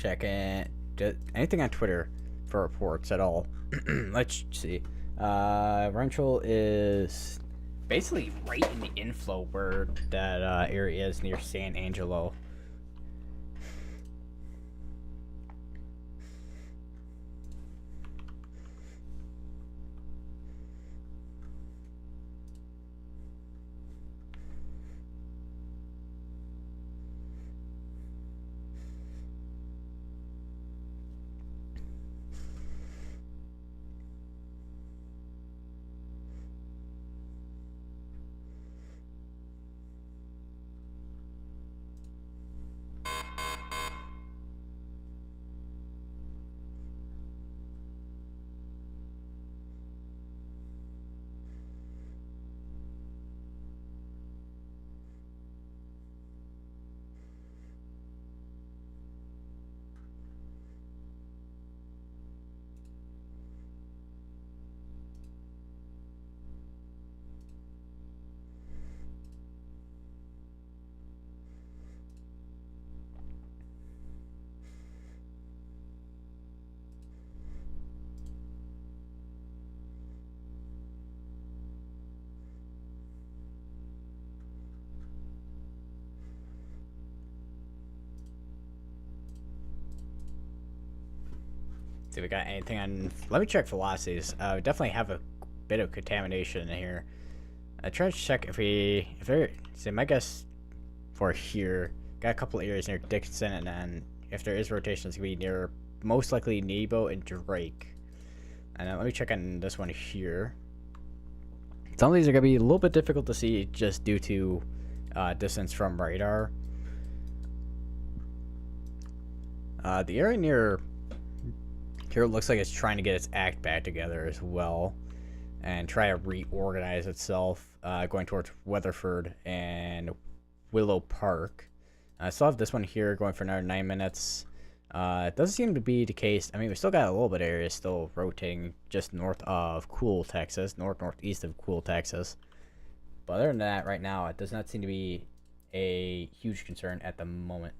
Speaker 1: checking anything on Twitter for reports at all. Let's see. Rental is basically right in the inflow where that area is near San Angelo. See if we got anything on. Let me check velocities. We definitely have a bit of contamination in here. I try to check if there. See, my guess for here, got a couple areas near Dixon, and then if there is rotation, it's gonna be near most likely Nebo and Drake. And then let me check on this one here. Some of these are gonna be a little bit difficult to see just due to distance from radar. The area near here looks like it's trying to get its act back together as well and try to reorganize itself, going towards Weatherford and Willow Park. I still have this one here going for another 9 minutes. It doesn't seem to be the case. I mean, we still got a little bit of area still rotating just north of Cool, Texas, northeast of Cool, Texas. But other than that, right now, it does not seem to be a huge concern at the moment.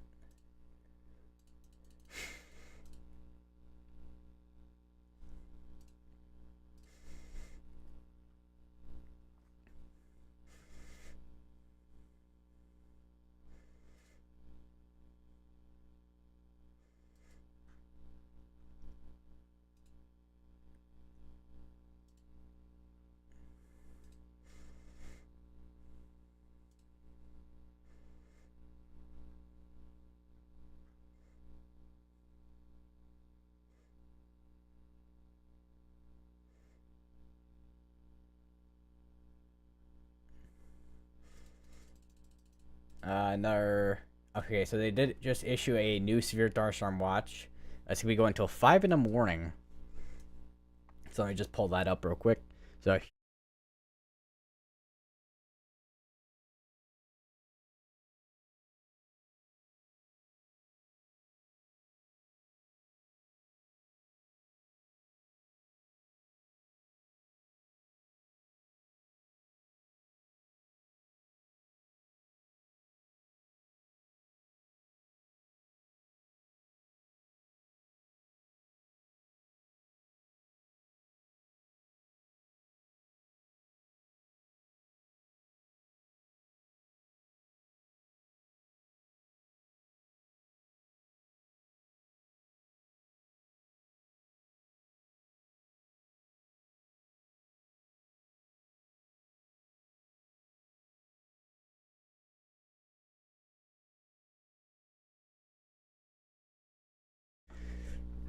Speaker 1: Another. Okay, so they did just issue a new severe thunderstorm watch. That's gonna be going until 5 in the morning. So let me just pull that up real quick. So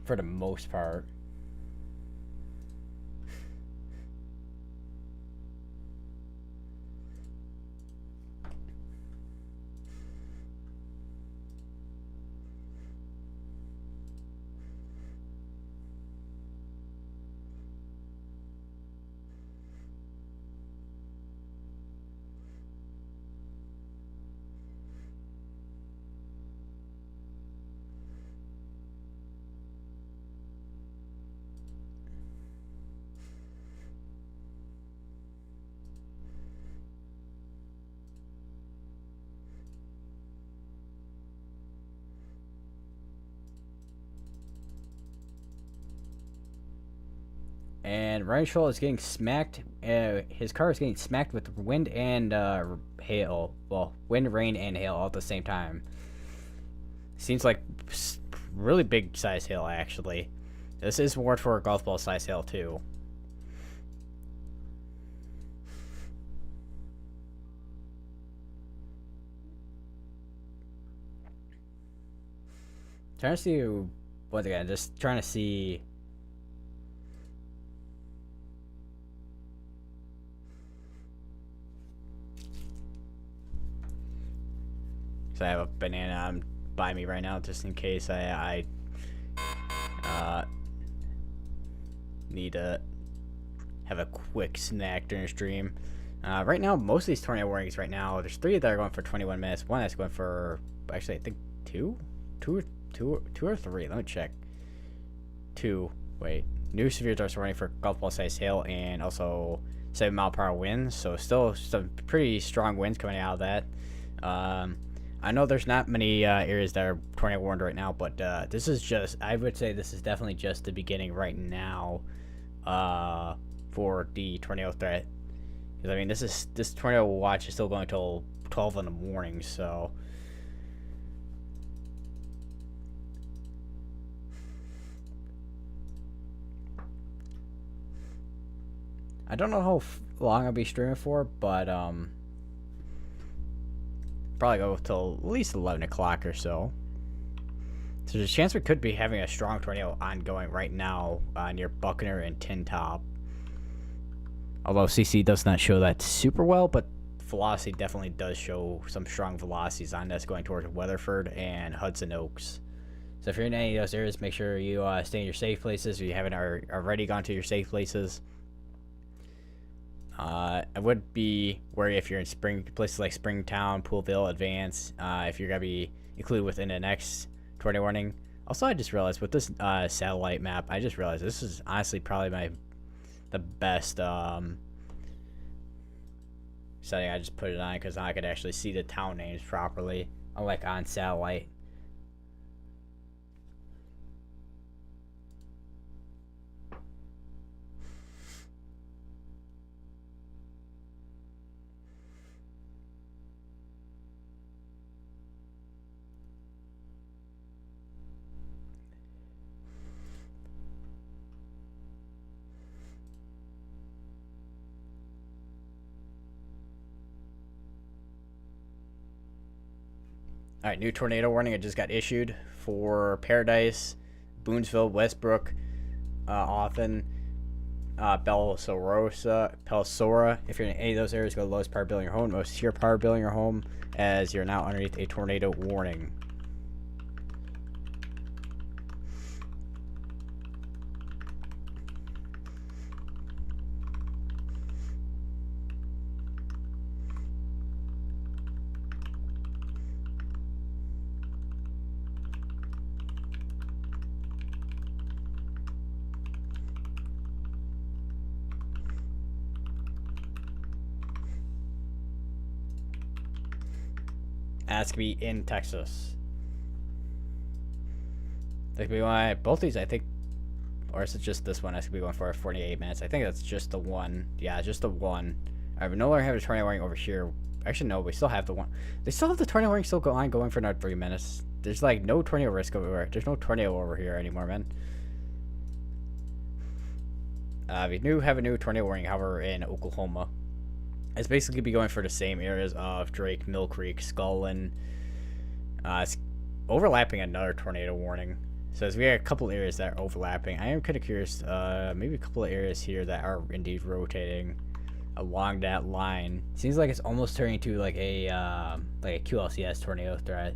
Speaker 1: for the most part. And Ryan Scholl is getting smacked. His car is getting smacked with wind and hail. Well, wind, rain, and hail all at the same time. Seems like really big size hail, actually. This is warned for golf ball size hail, too. Trying to see, once again, just trying to see. So I have a banana by me right now, just in case I need to have a quick snack during the stream. Right now, most of these tornado warnings right now, there's 3 that are going for 21 minutes. One that's going for, actually, I think 2 or 3. Let me check. 2. Wait. New severe dust warning for golf ball size hail and also 7-mile-per-hour winds. So still some pretty strong winds coming out of that. I know there's not many areas that are tornado warned right now, but this is just, I would say this is definitely just the beginning right now for the tornado threat. Because, I mean, this tornado watch is still going until 12 in the morning, so. I don't know how long I'll be streaming for, but probably go till at least 11 o'clock or so. So there's a chance we could be having a strong tornado ongoing right now near Buckner and Tin Top. Although CC does not show that super well, but velocity definitely does show some strong velocities on this going towards Weatherford and Hudson Oaks. So if you're in any of those areas, make sure you stay in your safe places if you haven't already gone to your safe places. I would be worried if you're in places like Springtown, Poolville, Advance, if you're going to be included within the next tornado warning. Also, I just realized with this satellite map, I just realized this is honestly probably the best setting. I just put it on because now I could actually see the town names properly, unlike on satellite. All right, new tornado warning. It just got issued for Paradise, Boonsville, Westbrook, Often, Belsora. If you're in any of those areas, go to the lowest power bill in your home, most secure power bill in your home, as you're now underneath a tornado warning. That's gonna be in Texas. That could be why both these, I think, or is it just this one? That's gonna be going for 48 minutes. I think that's just the one. Yeah, just the one. I no longer have a tornado warning over here. Actually, no, we still have the one. They still have the tornado warning still going for another 3 minutes. There's like no tornado risk over. There's no tornado over here anymore, man. We do have a new tornado warning, however, in Oklahoma. It's basically be going for the same areas of Drake, Mill Creek, Scullin. It's overlapping another tornado warning. So as we have a couple areas that are overlapping, I am kind of curious. Maybe a couple of areas here that are indeed rotating along that line. Seems like it's almost turning into like a QLCS tornado threat.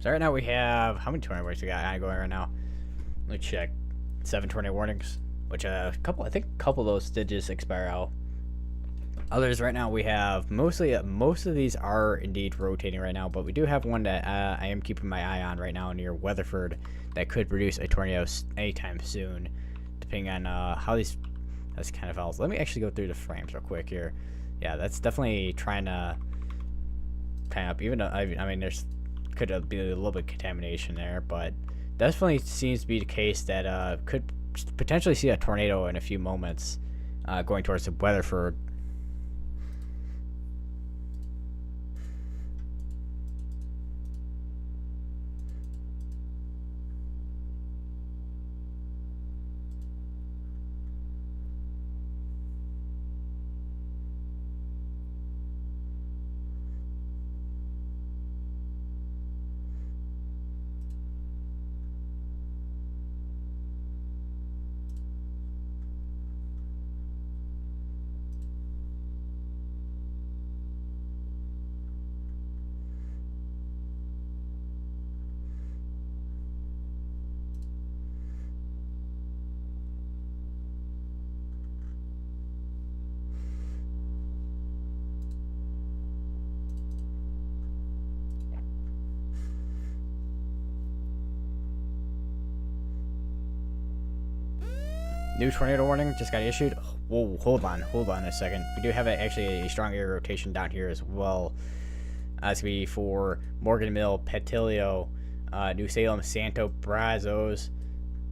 Speaker 1: So right now we have, how many tornado warnings we got going right now? Let me check. 7 tornado warnings, which I think a couple of those did just expire out. Others right now we have most of these are indeed rotating right now, but we do have one that I am keeping my eye on right now near Weatherford that could produce a tornado anytime soon, depending on how these. That's kind of else. Let me actually go through the frames real quick here. Yeah, that's definitely trying to kind of up. Even though I mean, there's could be a little bit of contamination there, but definitely seems to be the case that could potentially see a tornado in a few moments, going towards the Weatherford. New tornado warning just got issued. Whoa, hold on a second. We do have actually a strong area rotation down here as well. It's going to be for Morgan Mill, Petilio, New Salem, Santo, Brazos,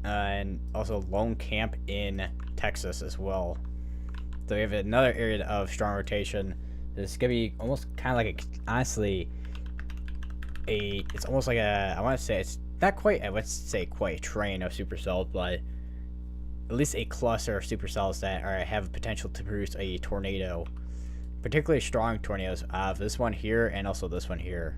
Speaker 1: and also Lone Camp in Texas as well. So we have another area of strong rotation. This is going to be almost kind of like honestly, it's almost like I want to say it's not quite, I would say quite a train of supercells, but at least a cluster of supercells that have potential to produce a tornado, particularly strong tornadoes. This one here and also this one here.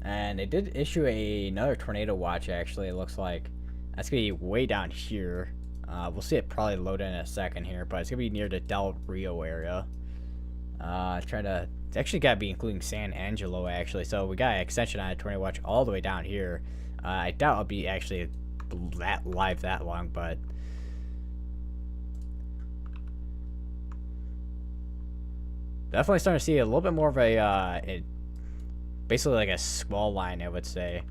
Speaker 1: And they did issue another tornado watch, actually, it looks like. That's going to be way down here. We'll see it probably load in a second here, but it's going to be near the Del Rio area. It's actually got to be including San Angelo, actually. So we got an extension on a tornado watch all the way down here. I doubt it'll be actually that live that long, but definitely starting to see a little bit more of basically like a squall line, I would say.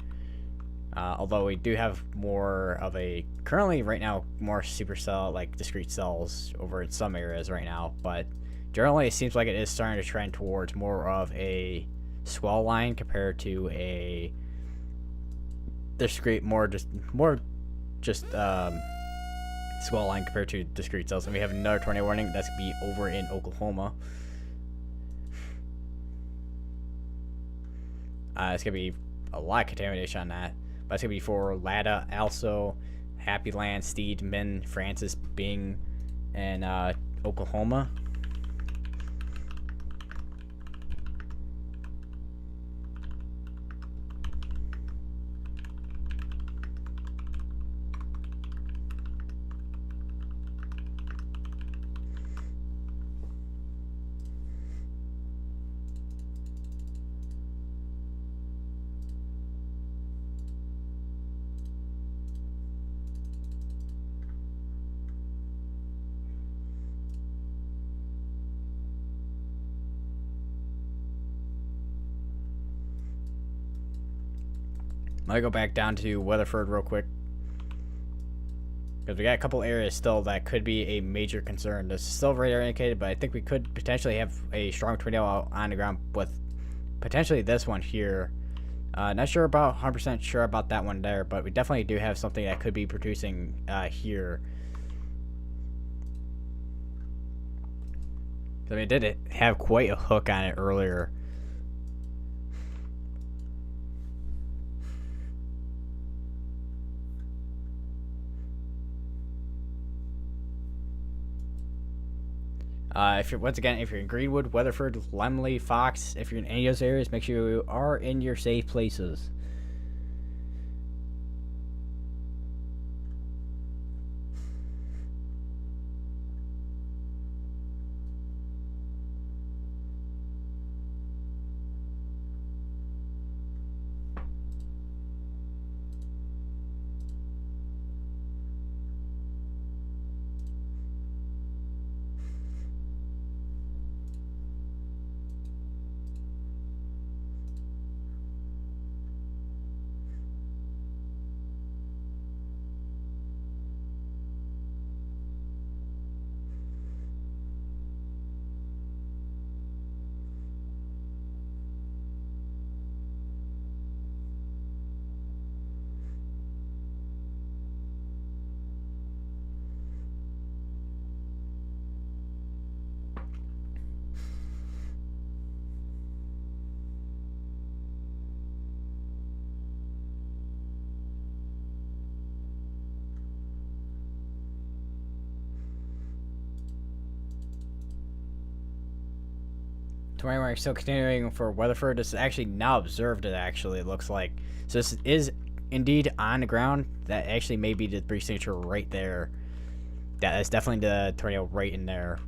Speaker 1: Although we do have more of a, currently right now, more supercell, like discrete cells over in some areas right now. But generally it seems like it is starting to trend towards more of a squall line compared to a discrete, more squall line compared to discrete cells. And we have another tornado warning that's going to be over in Oklahoma. It's going to be a lot of contamination on that. But it's going to be for Lada, Also, Happy Land, Steed, Min, Francis, Bing, and Oklahoma. Let me go back down to Weatherford real quick, because we got a couple areas still that could be a major concern. This is still radar indicated, but I think we could potentially have a strong tornado out on the ground with potentially this one here. Not sure about 100% sure about that one there, but we definitely do have something that could be producing here. I mean, it did have quite a hook on it earlier. If you're once again, if you're in Greenwood, Weatherford, Lemley, Fox, if you're in any of those areas, make sure you are in your safe places. Tornado warning still continuing for Weatherford. This is actually now observed. It actually looks like so. This is indeed on the ground. That actually may be the breach signature right there. That is definitely the tornado right in there.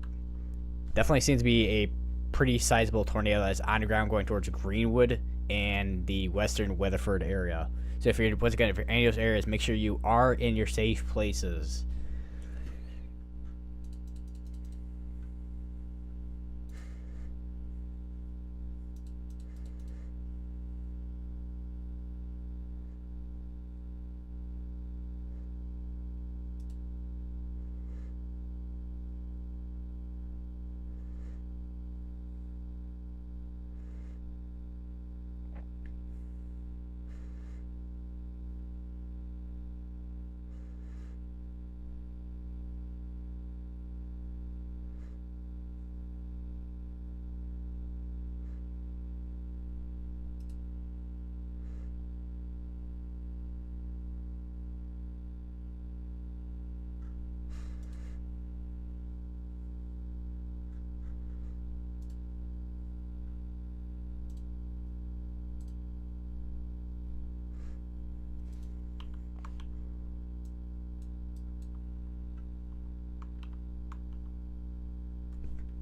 Speaker 1: Definitely seems to be a pretty sizable tornado that is on the ground going towards Greenwood and the western Weatherford area. So if you're once again, if you're in any of those areas, make sure you are in your safe places.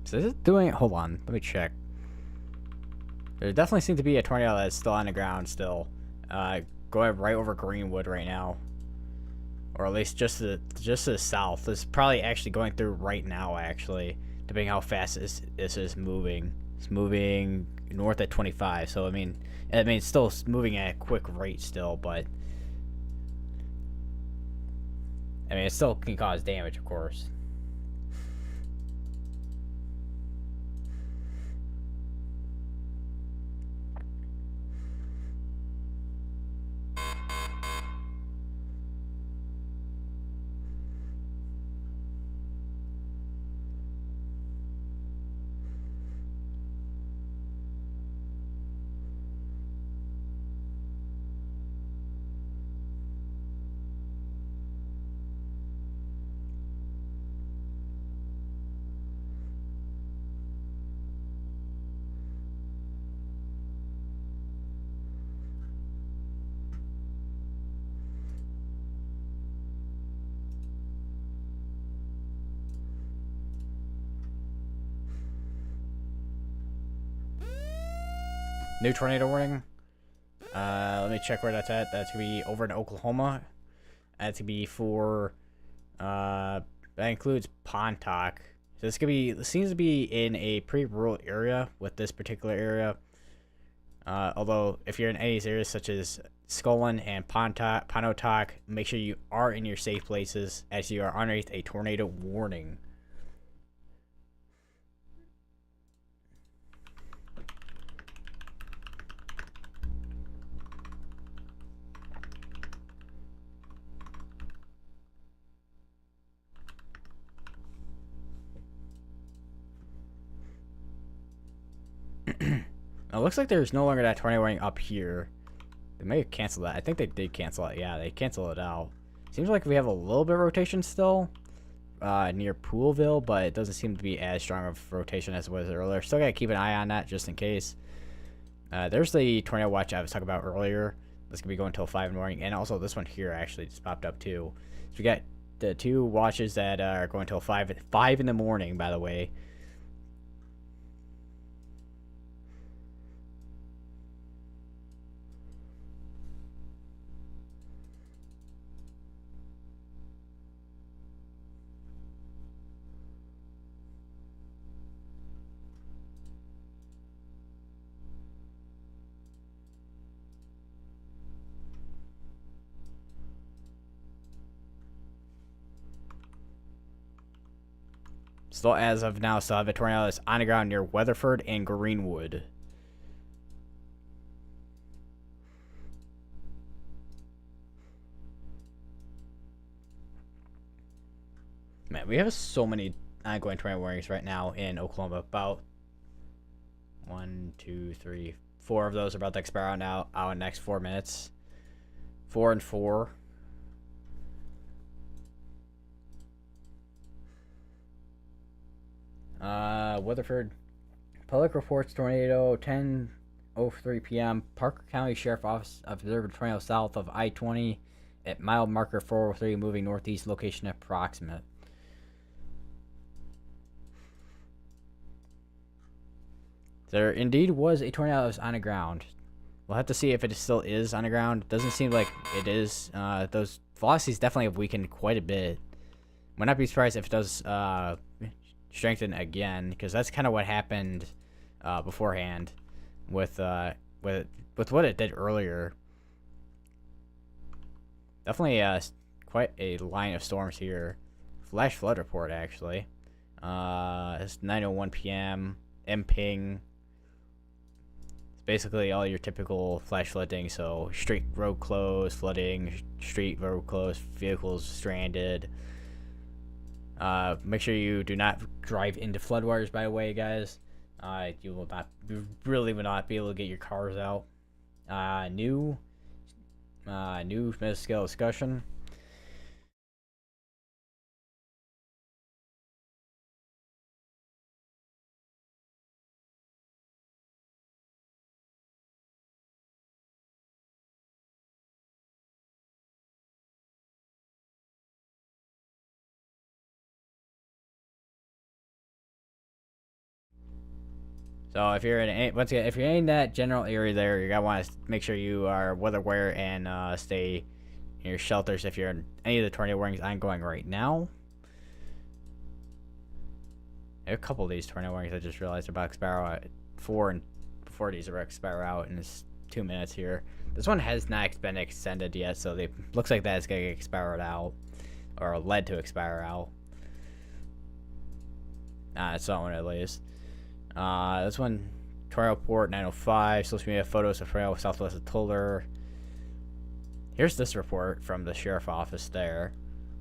Speaker 1: So this is doing. Hold on, let me check. There definitely seems to be a tornado that's still on the ground still, going right over Greenwood right now, or at least just to the south. This is probably actually going through right now. Actually, depending how fast this is moving. It's moving north at 25. So I mean, it's still moving at a quick rate still, but I mean, it still can cause damage, of course. New tornado warning. Let me check where that's at. That's gonna be over in Oklahoma. That's gonna be for that includes Pontoc. So this could be. This seems to be in a pretty rural area with this particular area. Although if you're in any areas such as Scullin and Pontoc, make sure you are in your safe places as you are underneath a tornado warning. It looks like there's no longer that tornado warning up here. They may have canceled that. I think they did cancel it. Yeah, they canceled it out. Seems like we have a little bit of rotation still. near Poolville, but it doesn't seem to be as strong of rotation as it was earlier. Still got to keep an eye on that just in case. There's the tornado watch I was talking about earlier. That's going to be going until 5 in the morning. And also this one here actually just popped up too. So we got the 2 watches that are going until 5 in the morning, by the way. Still, as of now, still have a tornado that's on the ground near Weatherford and Greenwood. Man, we have so many ongoing tornado warnings right now in Oklahoma. About 1, 2, 3, 4 of those are about to expire out now. Out in the next 4 minutes. 4 and 4. Weatherford. Public reports tornado 10:03 p.m. Parker County Sheriff Office observed a tornado south of I-20 at mile marker 403 moving northeast, location approximate. There indeed was a tornado that was on the ground. We'll have to see if it still is on the ground. Doesn't seem like it is. Those velocities definitely have weakened quite a bit. Would not be surprised if it does strengthen again, because that's kind of what happened beforehand with what it did earlier. Definitely quite a line of storms here. Flash flood report actually. It's 9:01 p.m. MPing. Basically all your typical flash flooding, so street road closed, flooding, street road closed, vehicles stranded. Make sure you do not drive into floodwaters, by the way, guys. You really will not be able to get your cars out. New mid-scale discussion. So if you're if you're in that general area there, you're gonna want to make sure you are weather aware and stay in your shelters if you're in any of the tornado warnings ongoing right now. A couple of these tornado warnings I just realized are about to expire out. 4 and 4 of these are about to expire out in this 2 minutes here. This one has not been extended yet, so it looks like that is gonna get expired out, or led to expire out. It's not one at least. This one, tornado report 905, social media photos of tornado southwest of Tulare. Here's this report from the sheriff office there,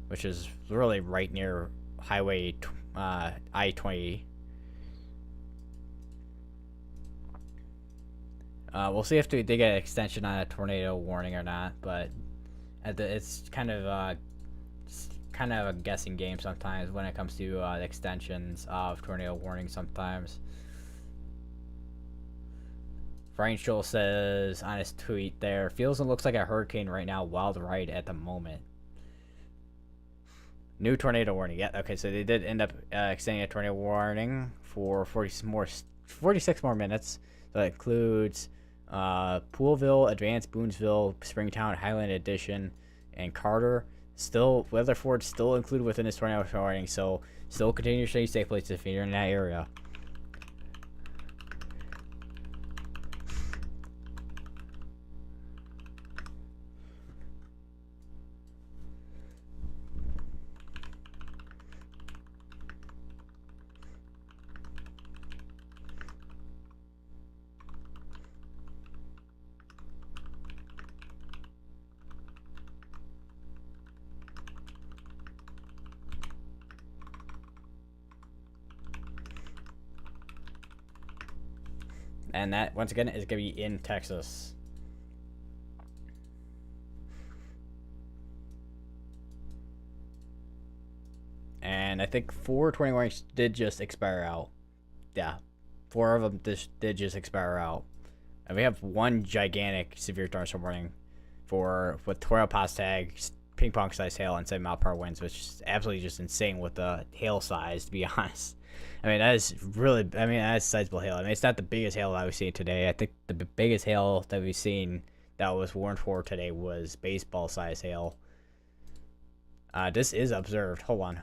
Speaker 1: which is really right near highway I-20. We'll see if they get an extension on a tornado warning or not, but it's kind of a guessing game sometimes when it comes to the extensions of tornado warnings sometimes. Brian Scholl says on his tweet there, feels and looks like a hurricane right now, wild ride at the moment. New tornado warning. Yeah, okay, so they did end up extending a tornado warning for 46 more minutes. So that includes Poolville, Advanced, Boonesville, Springtown, Highland Edition, and Carter. Still, Weatherford still included within this tornado warning, so still continue to stay safe places if you're in that area. And that, once again, is going to be in Texas. And and I think 4 tornado warnings did just expire out. Yeah, 4 of them did just expire out. And we have one gigantic severe thunderstorm warning with tornado pass tag, ping pong size hail, and 7-mile-per-hour winds, which is absolutely just insane with the hail size, to be honest. I mean, that is really, I mean, that's sizable hail. I mean, it's not the biggest hail that we've seen today. I think the biggest hail that we've seen that was warned for today was baseball size hail. This is observed. Hold on.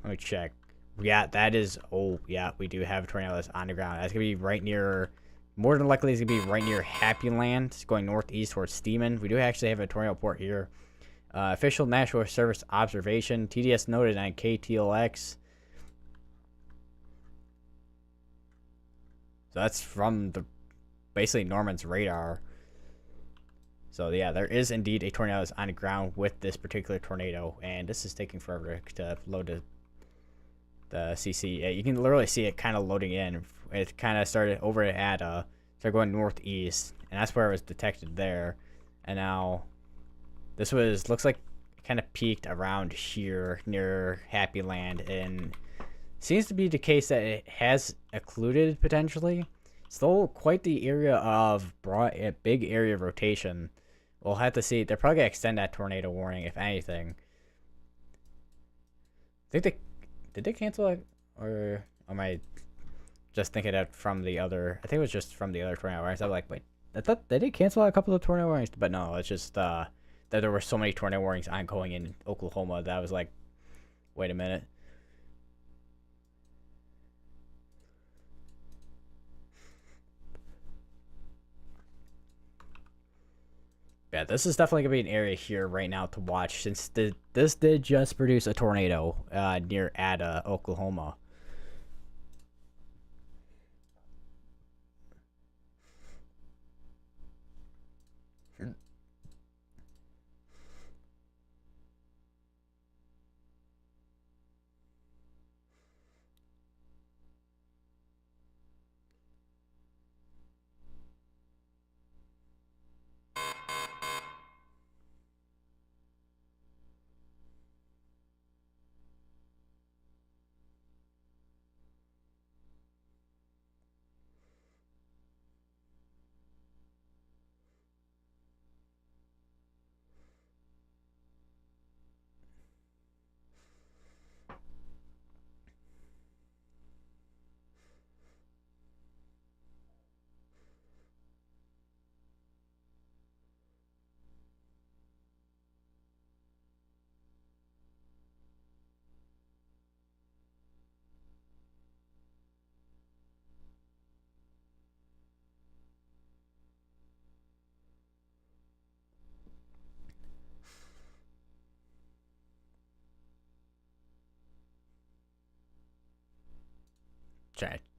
Speaker 1: Let me check. Yeah, that is, oh, yeah, we do have a tornado that's on the ground. That's going to be right near, more than likely, it's going to be right near Happy Land. It's going northeast towards Steeman. We do actually have a tornado port here. Official National Service observation. TDS noted on KTLX. So that's from basically Norman's radar. So yeah, there is indeed a tornado that's on the ground with this particular tornado, and this is taking forever to load the CC. Yeah, you can literally see it kind of loading in. It kind of started over at started going northeast, and that's where it was detected there. And now this looks like it kind of peaked around here near Happy Land, and seems to be the case that it has occluded potentially. Still quite the area of a big area of rotation. We'll have to see. They're probably gonna extend that tornado warning if anything. Did they cancel it, or am I just thinking that from the other? I think it was just from the other tornado warnings. I'm like, wait, I thought they did cancel a couple of tornado warnings, but no, it's just that there were so many tornado warnings ongoing in Oklahoma that I was like, wait a minute. Yeah, this is definitely going to be an area here right now to watch, since this did just produce a tornado near Ada, Oklahoma.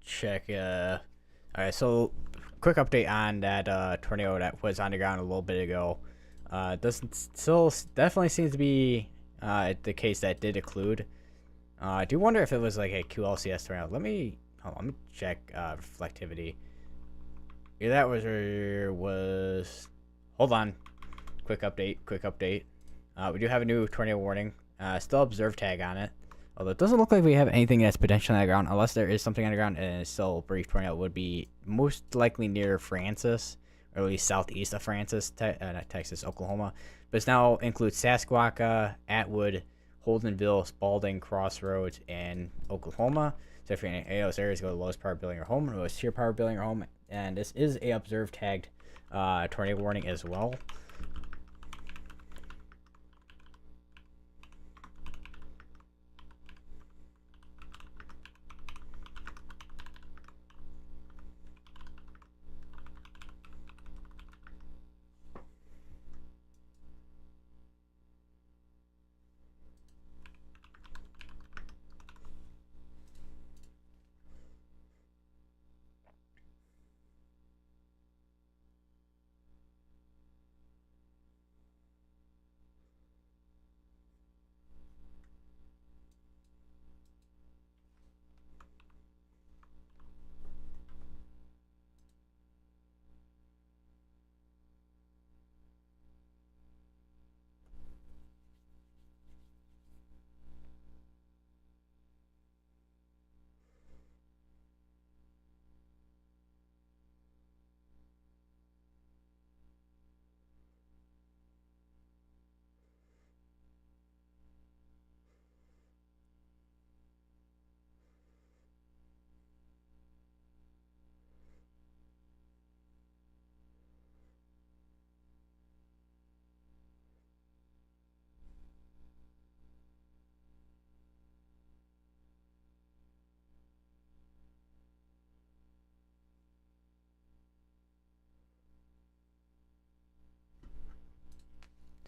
Speaker 1: Check. Alright, so quick update on that tornado that was on the ground a little bit ago. Doesn't still definitely seems to be the case that did occlude. I do wonder if it was like a QLCS tornado. Let me check reflectivity. Either that was hold on. Quick update. We do have a new tornado warning. Still observe tag on it. Although it doesn't look like we have anything that's potentially on the ground, unless there is something on the ground and it's still a brief tornado. It would be most likely near Francis, or at least southeast of Francis, not Texas, Oklahoma. But it now includes Saskatchewan, Atwood, Holdenville, Spalding, Crossroads, and Oklahoma. So if you're in any of those areas, go to the lowest power building or home, or lowest tier power building or home. And this is a observe tagged tornado warning as well.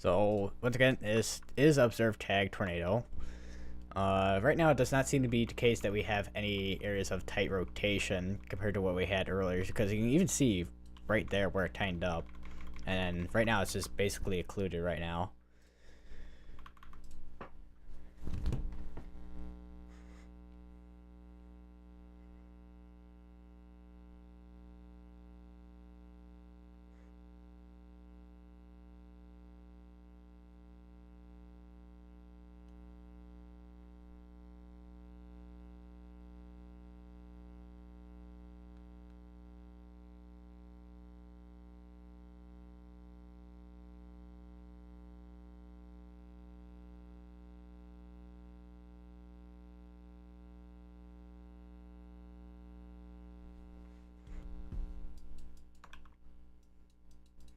Speaker 1: So once again, this is observed tag tornado. Right now, it does not seem to be the case that we have any areas of tight rotation compared to what we had earlier, because you can even see right there where it tightened up. And right now, it's just basically occluded right now.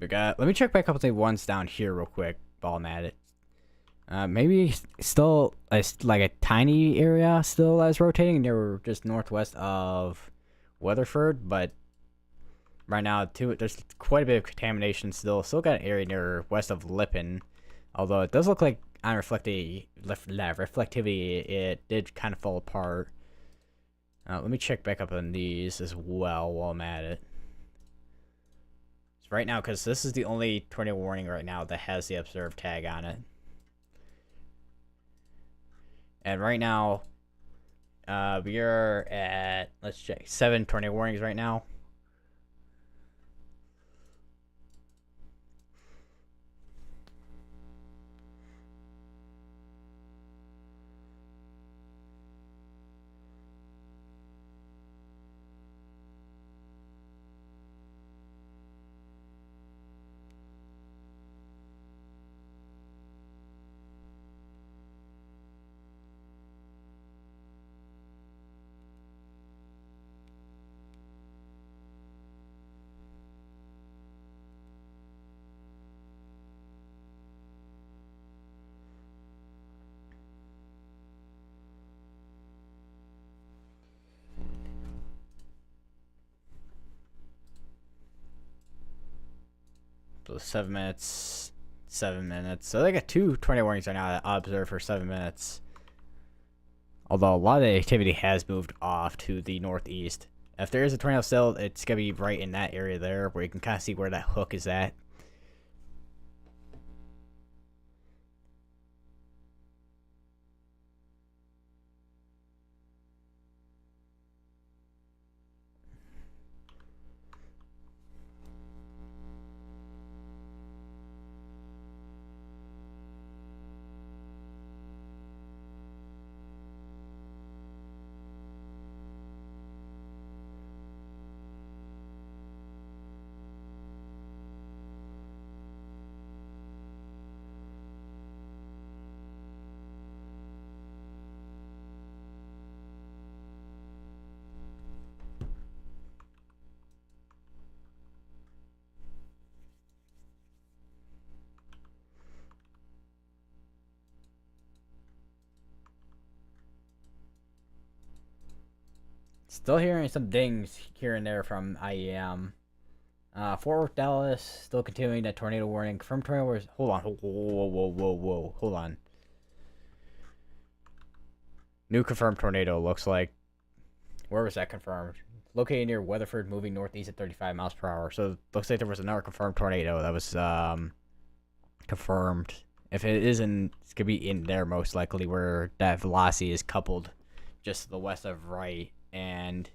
Speaker 1: Let me check back up the ones down here real quick while I'm at it. Maybe still like a tiny area still as rotating. They were just northwest of Weatherford, but right now too there's quite a bit of contamination still. Still got an area near west of Lippin, although it does look like on reflectivity it did kind of fall apart. Let me check back up on these as well while I'm at it. So right now, because this is the only tornado warning right now that has the observed tag on it. And right now, we are at, let's check, 7 tornado warnings right now. So 7 minutes, 7 minutes. So they got 2 tornado warnings right now that observe for 7 minutes. Although a lot of the activity has moved off to the northeast. If there is a tornado still, it's going to be right in that area there where you can kind of see where that hook is at. Still hearing some dings here and there from IEM. Fort Worth, Dallas, still continuing that tornado warning. Confirmed tornado warnings. Hold on. Whoa. Hold on. New confirmed tornado looks like. Where was that confirmed? Located near Weatherford, moving northeast at 35 miles per hour. So it looks like there was another confirmed tornado that was confirmed. If it isn't, it's going to be in there most likely where that velocity is coupled just to the west of Wright and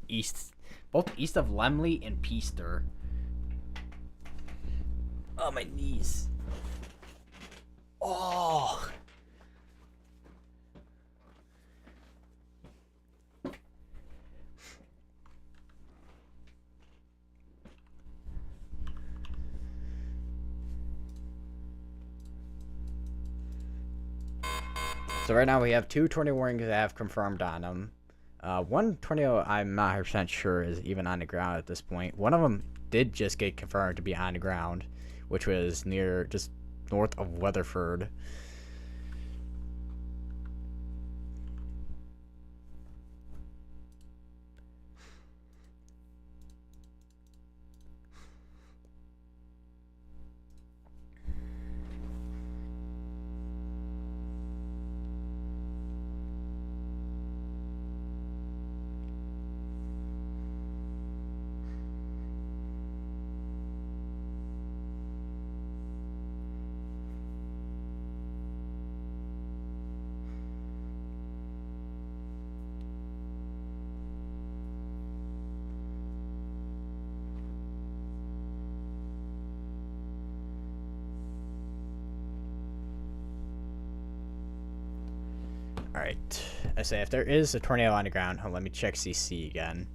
Speaker 1: east, both east of Lemley and Peaster. Oh, my knees. Oh. So right now we have 2 tornado warnings that have confirmed on them. One tornado I'm not 100% sure is even on the ground at this point. One of them did just get confirmed to be on the ground, which was near just north of Weatherford. Alright. I say if there is a tornado on the ground, let me check CC again.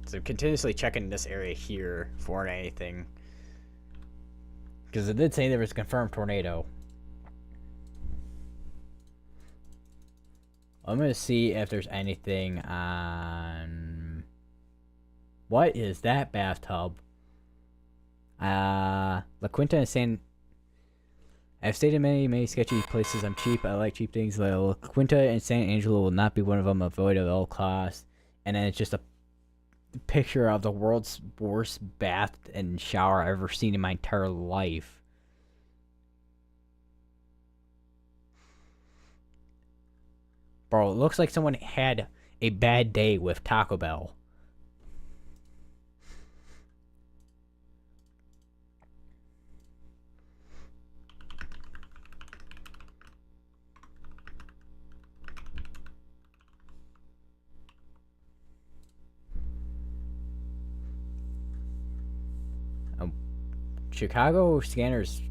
Speaker 1: So I'm continuously checking this area here for anything. Because it did say there was a confirmed tornado. I'm going to see if there's anything on... What is that bathtub? La Quinta and San... I've stayed in many sketchy places. I'm cheap. I like cheap things. La Quinta and San Angelo will not be one of them. Avoid at all costs. And then it's just a picture of the world's worst bath and shower I've ever seen in my entire life. Bro, it looks like someone had a bad day with Taco Bell. Chicago scanner's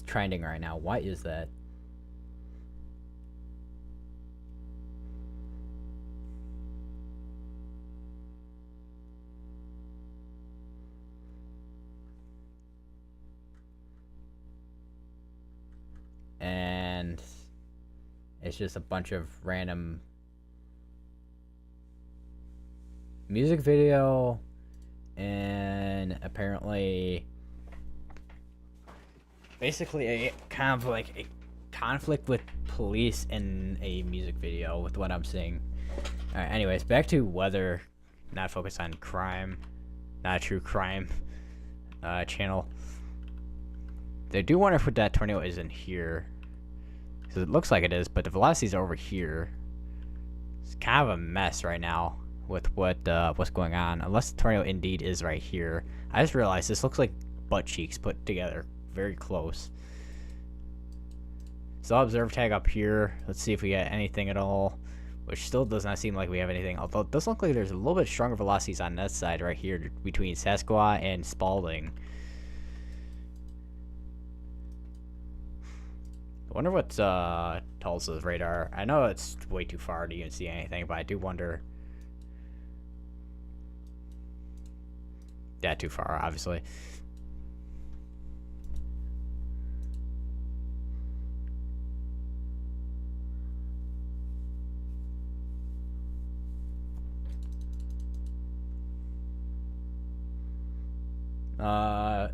Speaker 1: trending right now. What is that? And it's just a bunch of random music video and apparently basically a kind of like a conflict with police in a music video with what I'm seeing. Alright, anyways, back to weather, not focus on crime, not a true crime channel. I do wonder if that tornado is in here, because it looks like it is, but the velocities are over here. It's kind of a mess right now with what's going on, unless the tornado indeed is right here. I just realized this looks like butt cheeks put together, very close. So observe tag up here. Let's see if we get anything at all, which still does not seem like we have anything, although it does look like there's a little bit stronger velocities on that side right here between Sasquatch and Spalding. I wonder what's Tulsa's radar. I know it's way too far to even see anything, but I do wonder. Yeah, too far, obviously.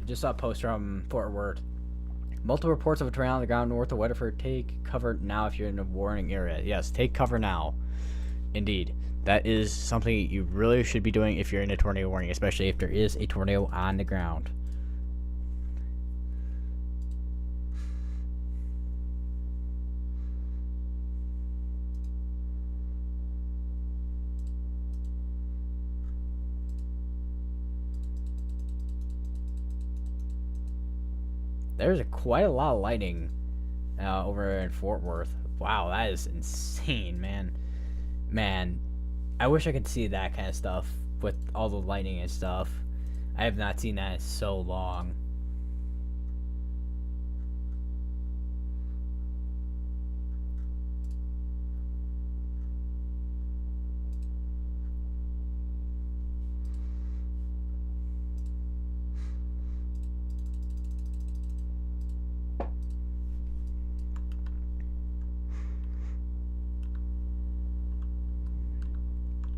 Speaker 1: Just saw a post from Fort Worth. Multiple reports of a tornado on the ground north of Weatherford. Take cover now if you're in a warning area. Yes, take cover now. Indeed. That is something you really should be doing if you're in a tornado warning, especially if there is a tornado on the ground. There's quite a lot of lightning over in Fort Worth. Wow, that is insane, man. Man, I wish I could see that kind of stuff with all the lightning and stuff. I have not seen that in so long.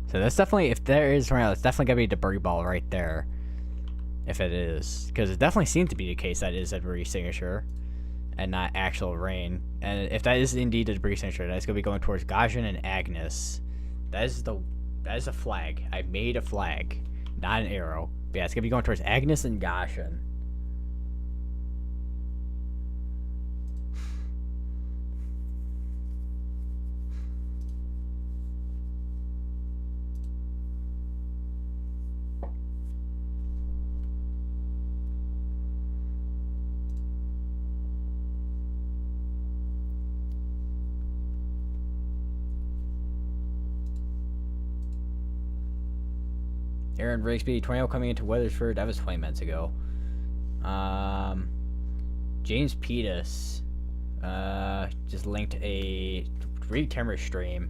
Speaker 1: So that's definitely, if there is tornado, it's definitely gonna be a debris ball right there. If it is, because it definitely seems to be the case that it is a debris signature, and not actual rain. And if that is indeed a debris signature, that's gonna be going towards Goshen and Agnes. That is a flag. I made a flag, not an arrow. But yeah, it's gonna be going towards Agnes and Goshen. Aaron Rigsby, tornado coming into Weathersford. That was 20 minutes ago. James Pettis just linked a read camera stream.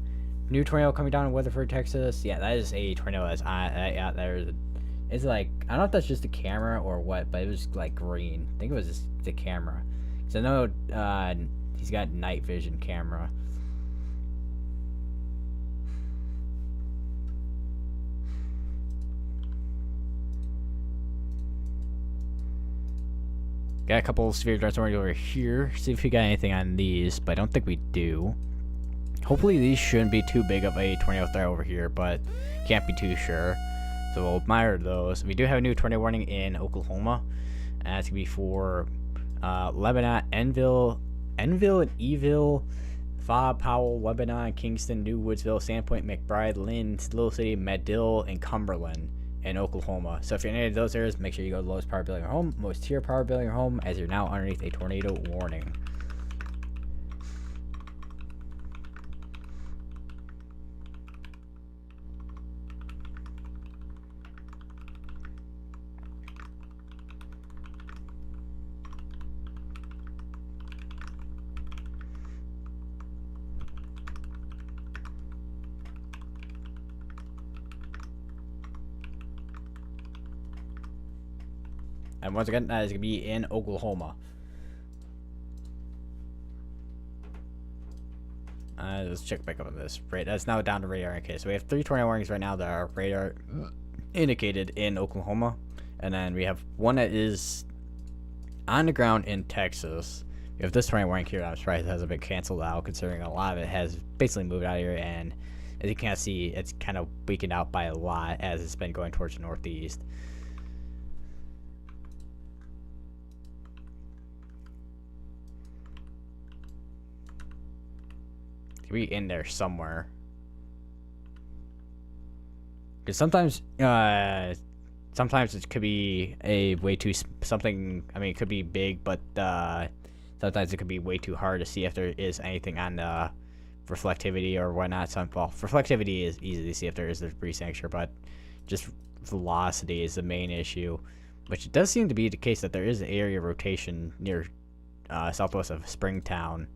Speaker 1: New tornado coming down in Weatherford, Texas. Yeah, that is a tornado that's on. Yeah, there's. It's like I don't know if that's just the camera or what, but it was like green. I think it was just the camera. So I know he's got night vision camera. Got a couple of severe darts already over here. See if we got anything on these, but I don't think we do. Hopefully these shouldn't be too big of a tornado threat over here, but can't be too sure. So we'll admire those. We do have a new tornado warning in Oklahoma. And that's going to be for Lebanon, Enville and Eville, Fob, Powell, Lebanon, Kingston, New Woodsville, Sandpoint, McBride, Lynn, Little City, Medill, and Cumberland in Oklahoma. So if you're in any of those areas, make sure you go to the lowest power building or home, most tier power building or home, as you're now underneath a tornado warning. And once again, that is going to be in Oklahoma. Let's check back up on this. Right, that's now down to radar. Okay, so we have 3 tornado warnings right now that are radar indicated in Oklahoma. And then we have one that is on the ground in Texas. We have this tornado warning here. I'm surprised it hasn't been canceled out, considering a lot of it has basically moved out of here. And as you can see, it's kind of weakened out by a lot as it's been going towards the northeast. Be in there somewhere, because sometimes it could be a way too something. I mean, it could be big, but sometimes it could be way too hard to see if there is anything on reflectivity or whatnot. Well, reflectivity is easy to see if there is a debris signature, but just velocity is the main issue, which it does seem to be the case that there is an area of rotation near southwest of Springtown,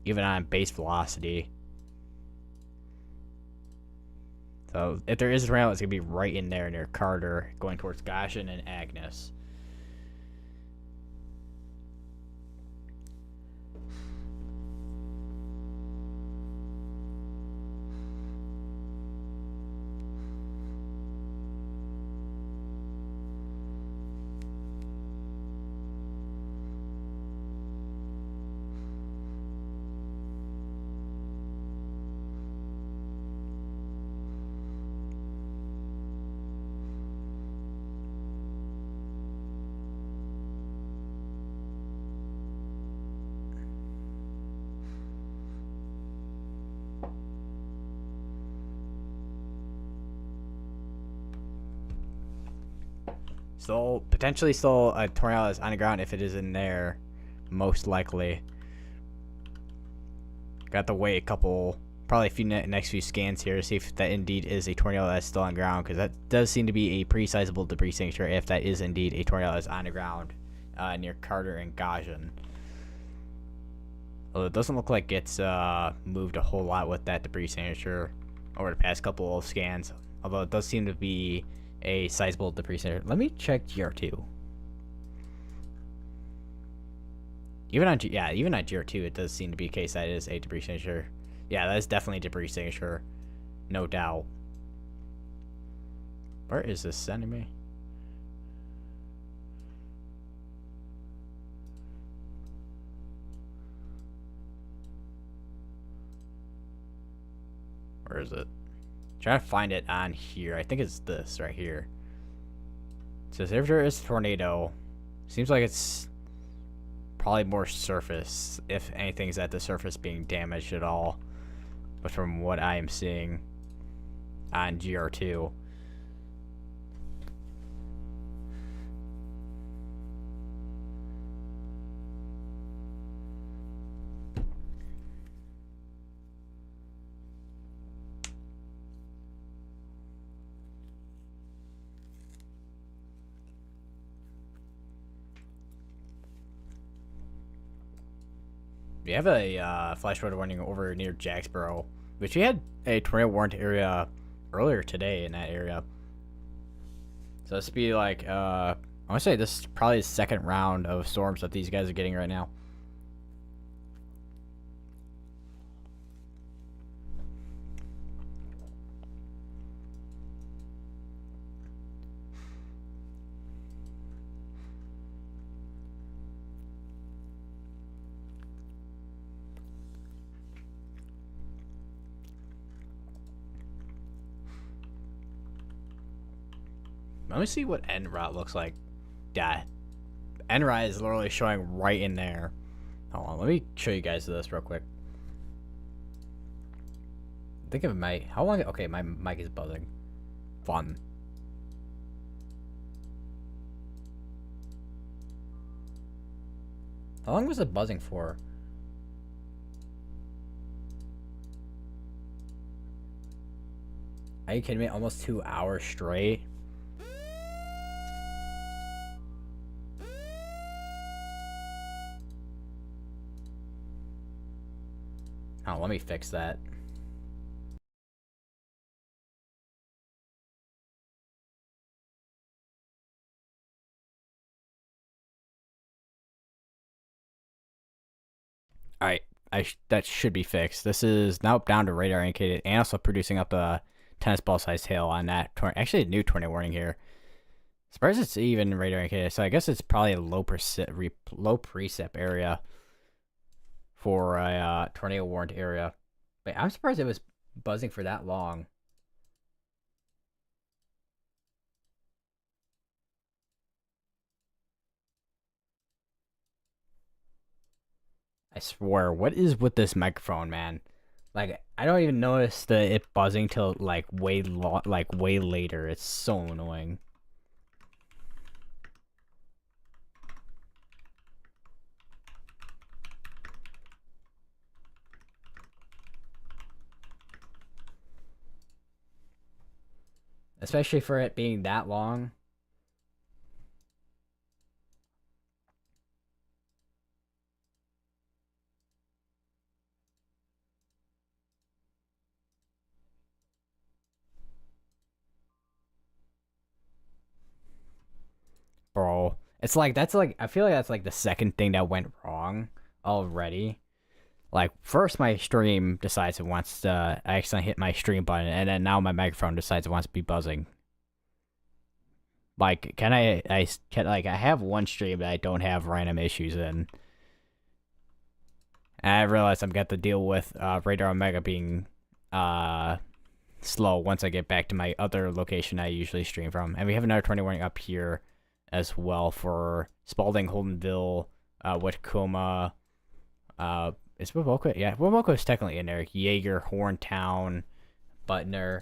Speaker 1: even on base velocity. So if there is a tornado, it's going to be right in there near Carter, going towards Goshen and Agnes. So potentially still a tornado is on the ground if it is in there, most likely. Got to wait a couple, probably a few next few scans here to see if that indeed is a tornado that's still on the ground, because that does seem to be a pretty sizable debris signature if that is indeed a tornado that's on the ground near Carter and Goshen. Although it doesn't look like it's moved a whole lot with that debris signature over the past couple of scans, although it does seem to be a sizable debris signature. Let me check GR2. Even on GR2, it does seem to be a case that it is a debris signature. Yeah, that is definitely a debris signature, no doubt. Where is this sending me? Where is it? Trying to find it on here. I think it's this right here. It says if there is a tornado, seems like it's probably more surface, if anything's at the surface being damaged at all. But from what I am seeing on GR2. We have a flash flood warning over near Jacksboro, which we had a tornado warrant area earlier today in that area. So this would be like, I want to say this is probably the second round of storms that these guys are getting right now. Let me see what end route looks like. Yeah, end route is literally showing right in there. Hold on, let me show you guys this real quick. Think of my how long? Okay, my mic is buzzing. Fun. How long was it buzzing for? Are you kidding me? Almost 2 hours straight. Oh, let me fix that. All right, that should be fixed. This is now down to radar indicated and also producing up a tennis ball sized hail on that. Actually, a new tornado warning here. Surprised it's even radar indicated. So I guess it's probably a low precip area for a tornado warrant area. But I'm surprised it was buzzing for that long. I swear, what is with this microphone, man? Like, I don't even notice it buzzing till like way later. It's so annoying. Especially for it being that long. Bro, it's like that's like I feel like that's like the second thing that went wrong already. Like first my stream decides it wants to I accidentally hit my stream button and then now my microphone decides it wants to be buzzing. Like can I can like I have one stream that I don't have random issues in. And I realize I'm got to deal with Radar Omega being slow once I get back to my other location I usually stream from. And we have another 20 warning up here as well for Spalding, Holdenville, Whitcomb, is Waboka? Yeah, Waboka is technically in there. Jaeger, Horntown, Butner.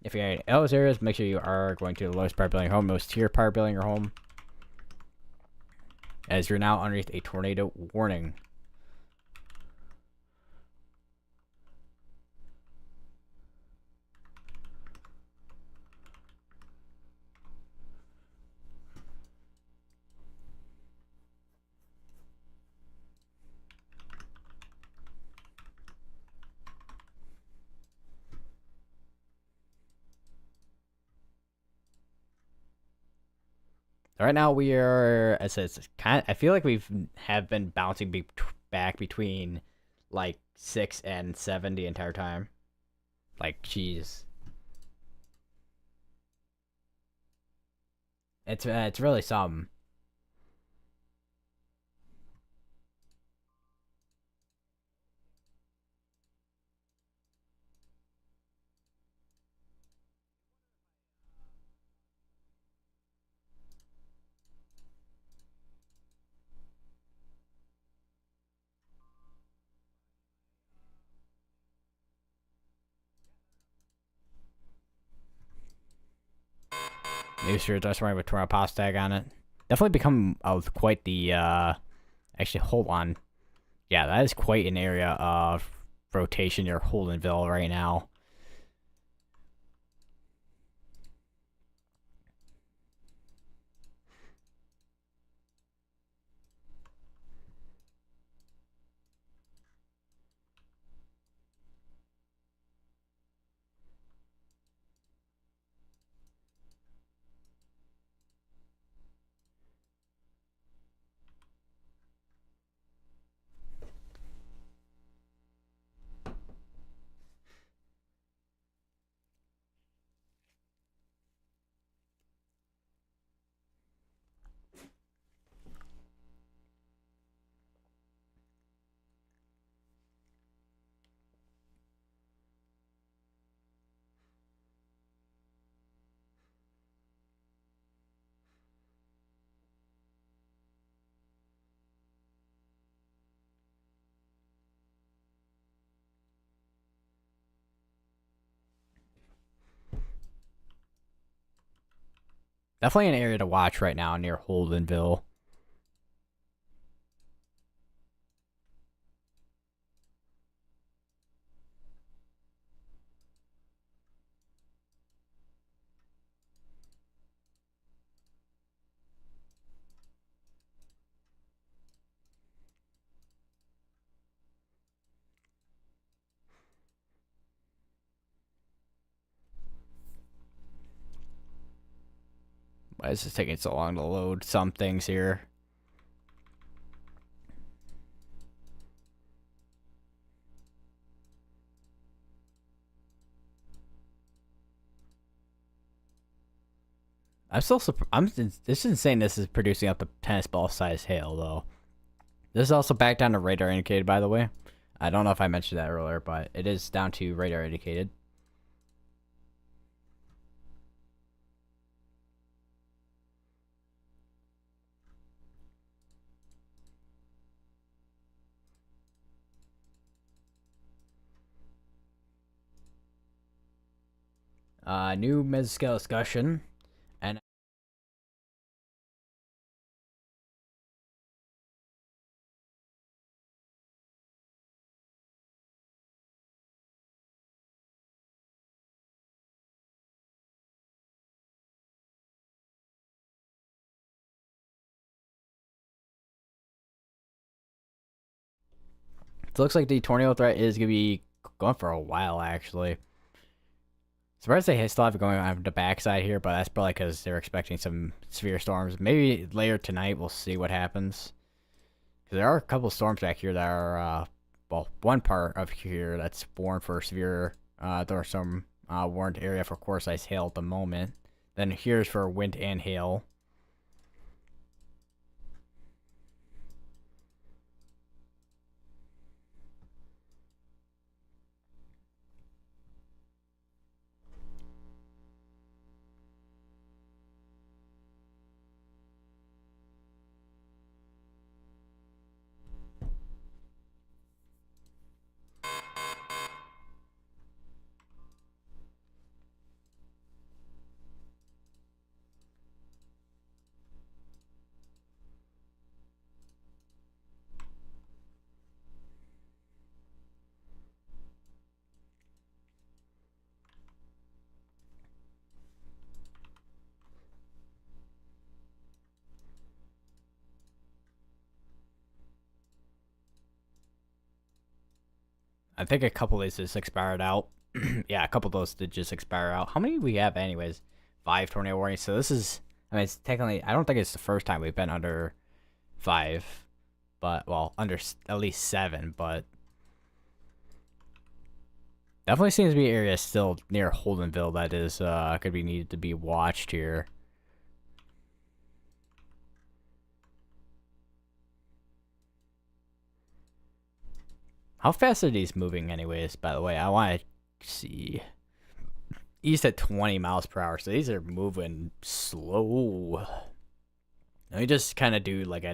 Speaker 1: If you're in those areas, make sure you are going to the lowest power building home, most tier power building your home, as you're now underneath a tornado warning. Right now we are, as it's kind of, I feel like have been bouncing back between like 6 and 7 the entire time. Like, jeez. It's really something. New shirt that's wearing with Tornado Pass tag on it. Definitely become quite the actually hold on. Yeah, that is quite an area of rotation near Holdenville right now. Definitely an area to watch right now near Holdenville. Why is this taking so long to load some things here? I'm still this isn't saying this is producing up to tennis ball size hail though. This is also back down to radar indicated, by the way. I don't know if I mentioned that earlier, but it is down to radar indicated. New mesoscale discussion, and it looks like the tornado threat is gonna be going for a while actually. Surprised they still have it going on the backside here, but that's probably because they're expecting some severe storms. Maybe later tonight we'll see what happens. Because there are a couple storms back here that are, well, one part of here that's warned for severe thunderstorm warned area for core size hail at the moment. Then here's for wind and hail. I think a couple of these just expired out. Yeah, a couple of those did just expire out. How many do we have, anyways? 5 tornado warnings. So this is, I mean, it's technically, I don't think it's the first time we've been under 5, but, well, under at least 7, but definitely seems to be an area still near Holdenville that is, could be needed to be watched here. How fast are these moving, anyways? By the way, I want to see. East at 20 miles per hour, so these are moving slow. Let me just kind of do like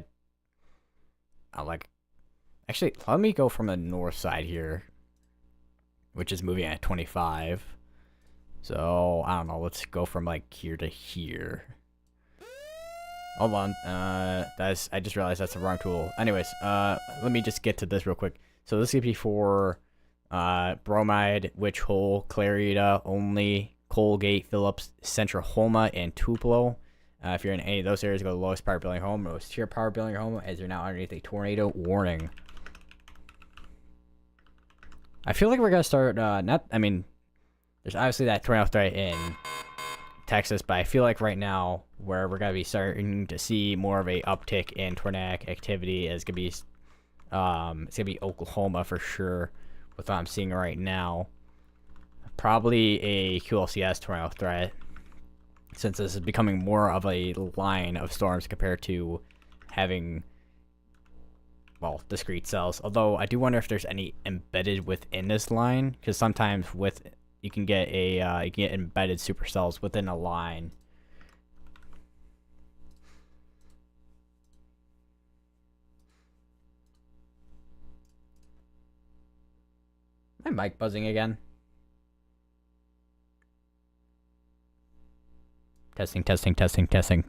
Speaker 1: like. Actually, let me go from the north side here, which is moving at 25. So I don't know. Let's go from like here to here. Hold on. That's I just realized that's the wrong tool. Anyways, let me just get to this real quick. So this could be for Bromide, Witch Hole, Clarita, Only, Colgate, Phillips, Central Homa, and Tupelo. If you're in any of those areas, go to the lowest power building home, most tier power building home, as you're now underneath a tornado warning. I feel like we're gonna start. I mean, there's obviously that tornado threat in Texas, but I feel like right now where we're gonna be starting to see more of a uptick in tornadic activity is gonna be, it's gonna be Oklahoma for sure. With what I'm seeing right now, probably a QLCS tornado threat, since this is becoming more of a line of storms compared to having, well, discrete cells. Although I do wonder if there's any embedded within this line, because sometimes with you can get embedded supercells within a line. My mic buzzing again. Testing, testing, testing, testing.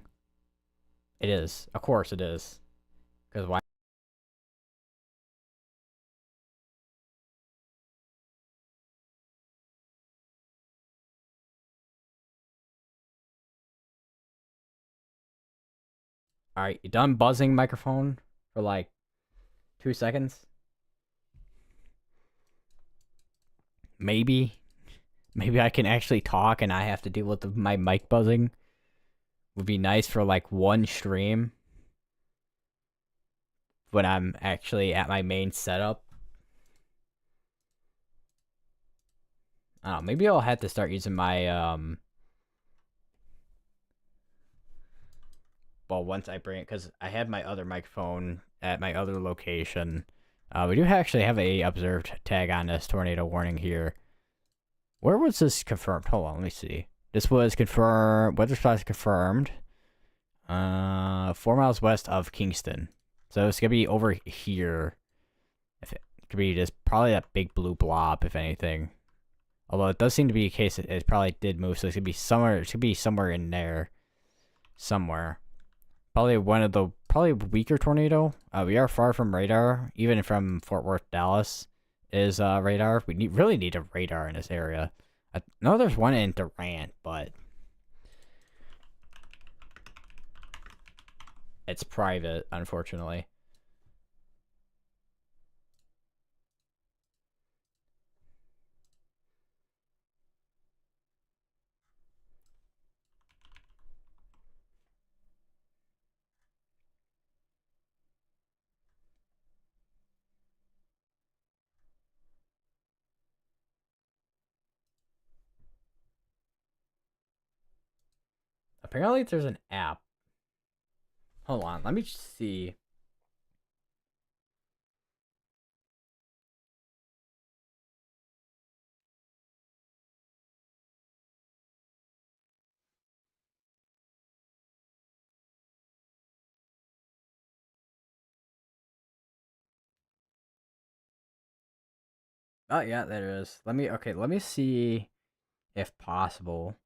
Speaker 1: It is. Of course it is. Because why? Alright, you done buzzing microphone for like 2 seconds? Maybe. Maybe I can actually talk and I have to deal with my mic buzzing. Would be nice for like one stream when I'm actually at my main setup. I don't know, maybe I'll have to start using my well, once I bring it, because I have my other microphone at my other location. We do actually have a observed tag on this tornado warning here. Where was this confirmed? Hold on, let me see. This was confirmed. Weather spot is confirmed. 4 miles west of Kingston. So it's gonna be over here. If it could be just probably that big blue blob, if anything. Although it does seem to be a case it probably did move, so it should be somewhere. It should be somewhere in there, somewhere. Probably one of the weaker tornado. We are far from radar, even from Fort Worth, Dallas is radar. We really need a radar in this area. I know there's one in Durant, but it's private, unfortunately. Apparently, there's an app. Hold on, let me see. Oh yeah, there it is. Let me see if possible.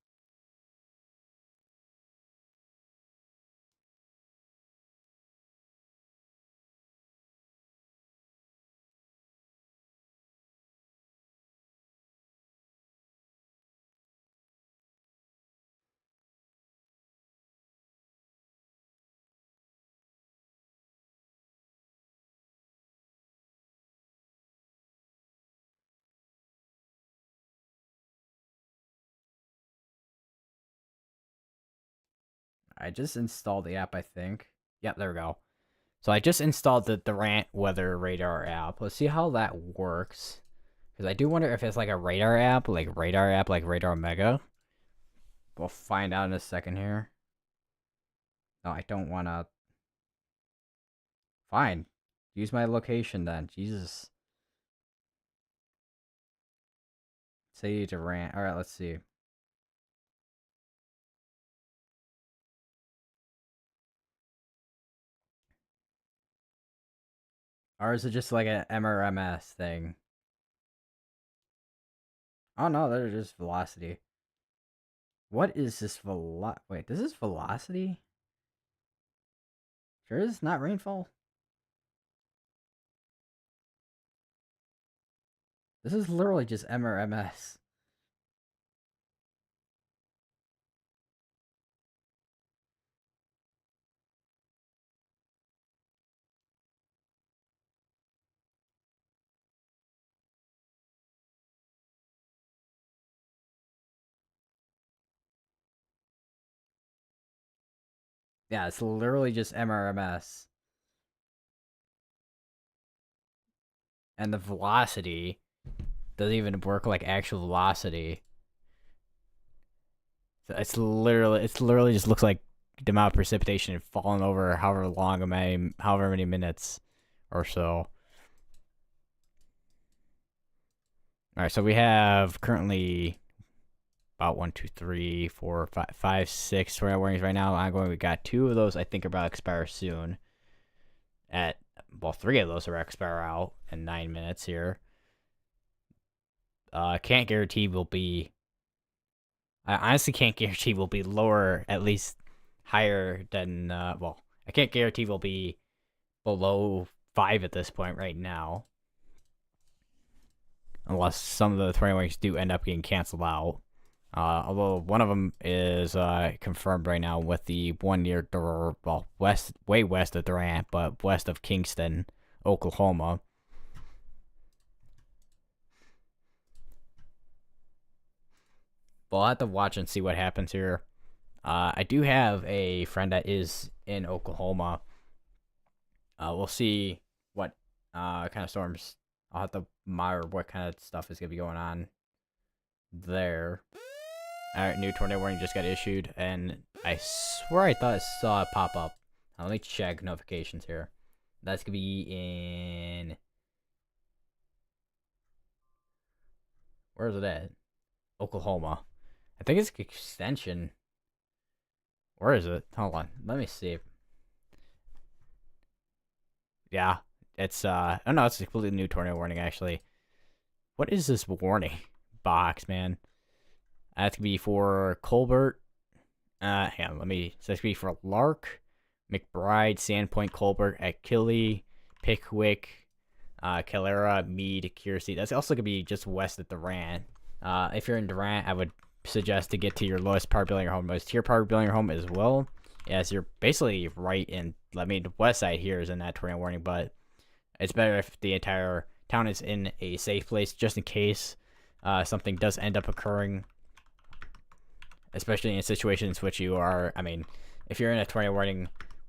Speaker 1: I just installed the app, I think. Yep, there we go. So I just installed the Durant Weather Radar app. Let's see how that works. Because I do wonder if it's like a radar app, like Radar Mega. We'll find out in a second here. No, I don't want to. Fine. Use my location then. Jesus. Say Durant. Alright, let's see. Or is it just like an MRMS thing? Oh no, they're just velocity. What is this Wait, this is velocity? Sure is not rainfall? This is literally just MRMS. Yeah, it's literally just MRMS. And the velocity doesn't even work like actual velocity. So it's literally just looks like the amount of precipitation falling over however many minutes or so. All right, so we have currently about 1, 2, 3, 4, 5, 6 tornado warnings right now. We got 2 of those I think are about to expire soon. Well, 3 of those are expire out in 9 minutes here. Can't guarantee we'll be I honestly can't guarantee we'll be lower, at least higher than. Well, I can't guarantee we'll be below 5 at this point right now, unless some of the 21s do end up getting canceled out. Although one of them is confirmed right now with the one near well, way west of Durant, but west of Kingston, Oklahoma. But I'll have to watch and see what happens here. I do have a friend that is in Oklahoma. We'll see what kind of storms. I'll have to monitor what kind of stuff is gonna be going on there. Alright, new tornado warning just got issued, and I swear I thought I saw it pop up. Let me check notifications here. That's gonna be in. Where is it at? Oklahoma. I think it's extension. Where is it? Hold on. Let me see. Yeah, it's oh no, it's a completely new tornado warning actually. What is this warning box, man? That's gonna be for Colbert. Hang on, let me. So that's gonna be for Lark, McBride, Sandpoint, Colbert, Achille, Pickwick, Calera, Meade, Kiersey. That's also gonna be just west of Durant. If you're in Durant, I would suggest to get to your lowest power bill in your home, most tier power bill in your home as well. As you're basically right in. I mean, the west side here is in that tornado warning, but it's better if the entire town is in a safe place just in case something does end up occurring. Especially in situations which you are, I mean, if you're in a tornado warning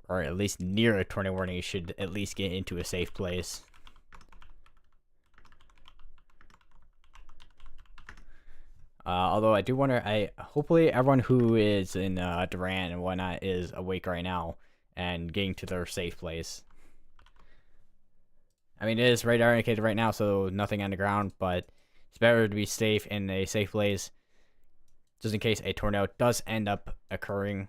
Speaker 1: or at least near a tornado warning, you should at least get into a safe place. Although I do wonder, hopefully everyone who is in Durant and whatnot is awake right now and getting to their safe place. I mean, it is radar indicated right now, so nothing on the ground, but it's better to be safe in a safe place just in case a tornado does end up occurring.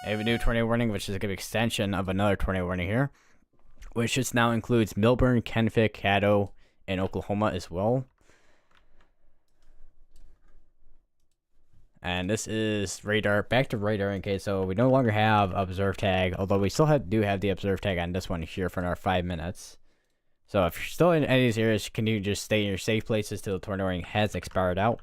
Speaker 1: I have a new tornado warning, which is a good extension of another tornado warning here, which just now includes Milburn, Kennewick, Caddo, and Oklahoma as well. And this is radar, back to radar in case, so we no longer have observe tag, although we still do have the observe tag on this one here for another 5 minutes. So if you're still in any of these areas, can you just stay in your safe places till the tornado warning has expired out?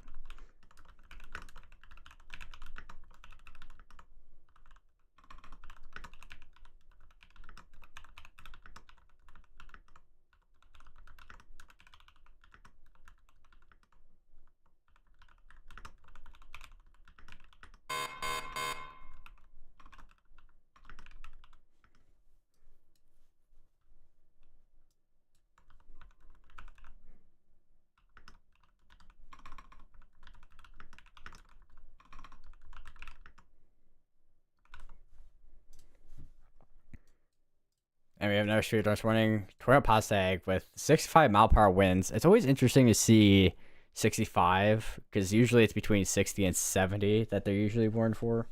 Speaker 1: And we have another street this morning. Tornado Passag with 65-mile-per-hour winds. It's always interesting to see 65 because usually it's between 60 and 70 that they're usually warned for.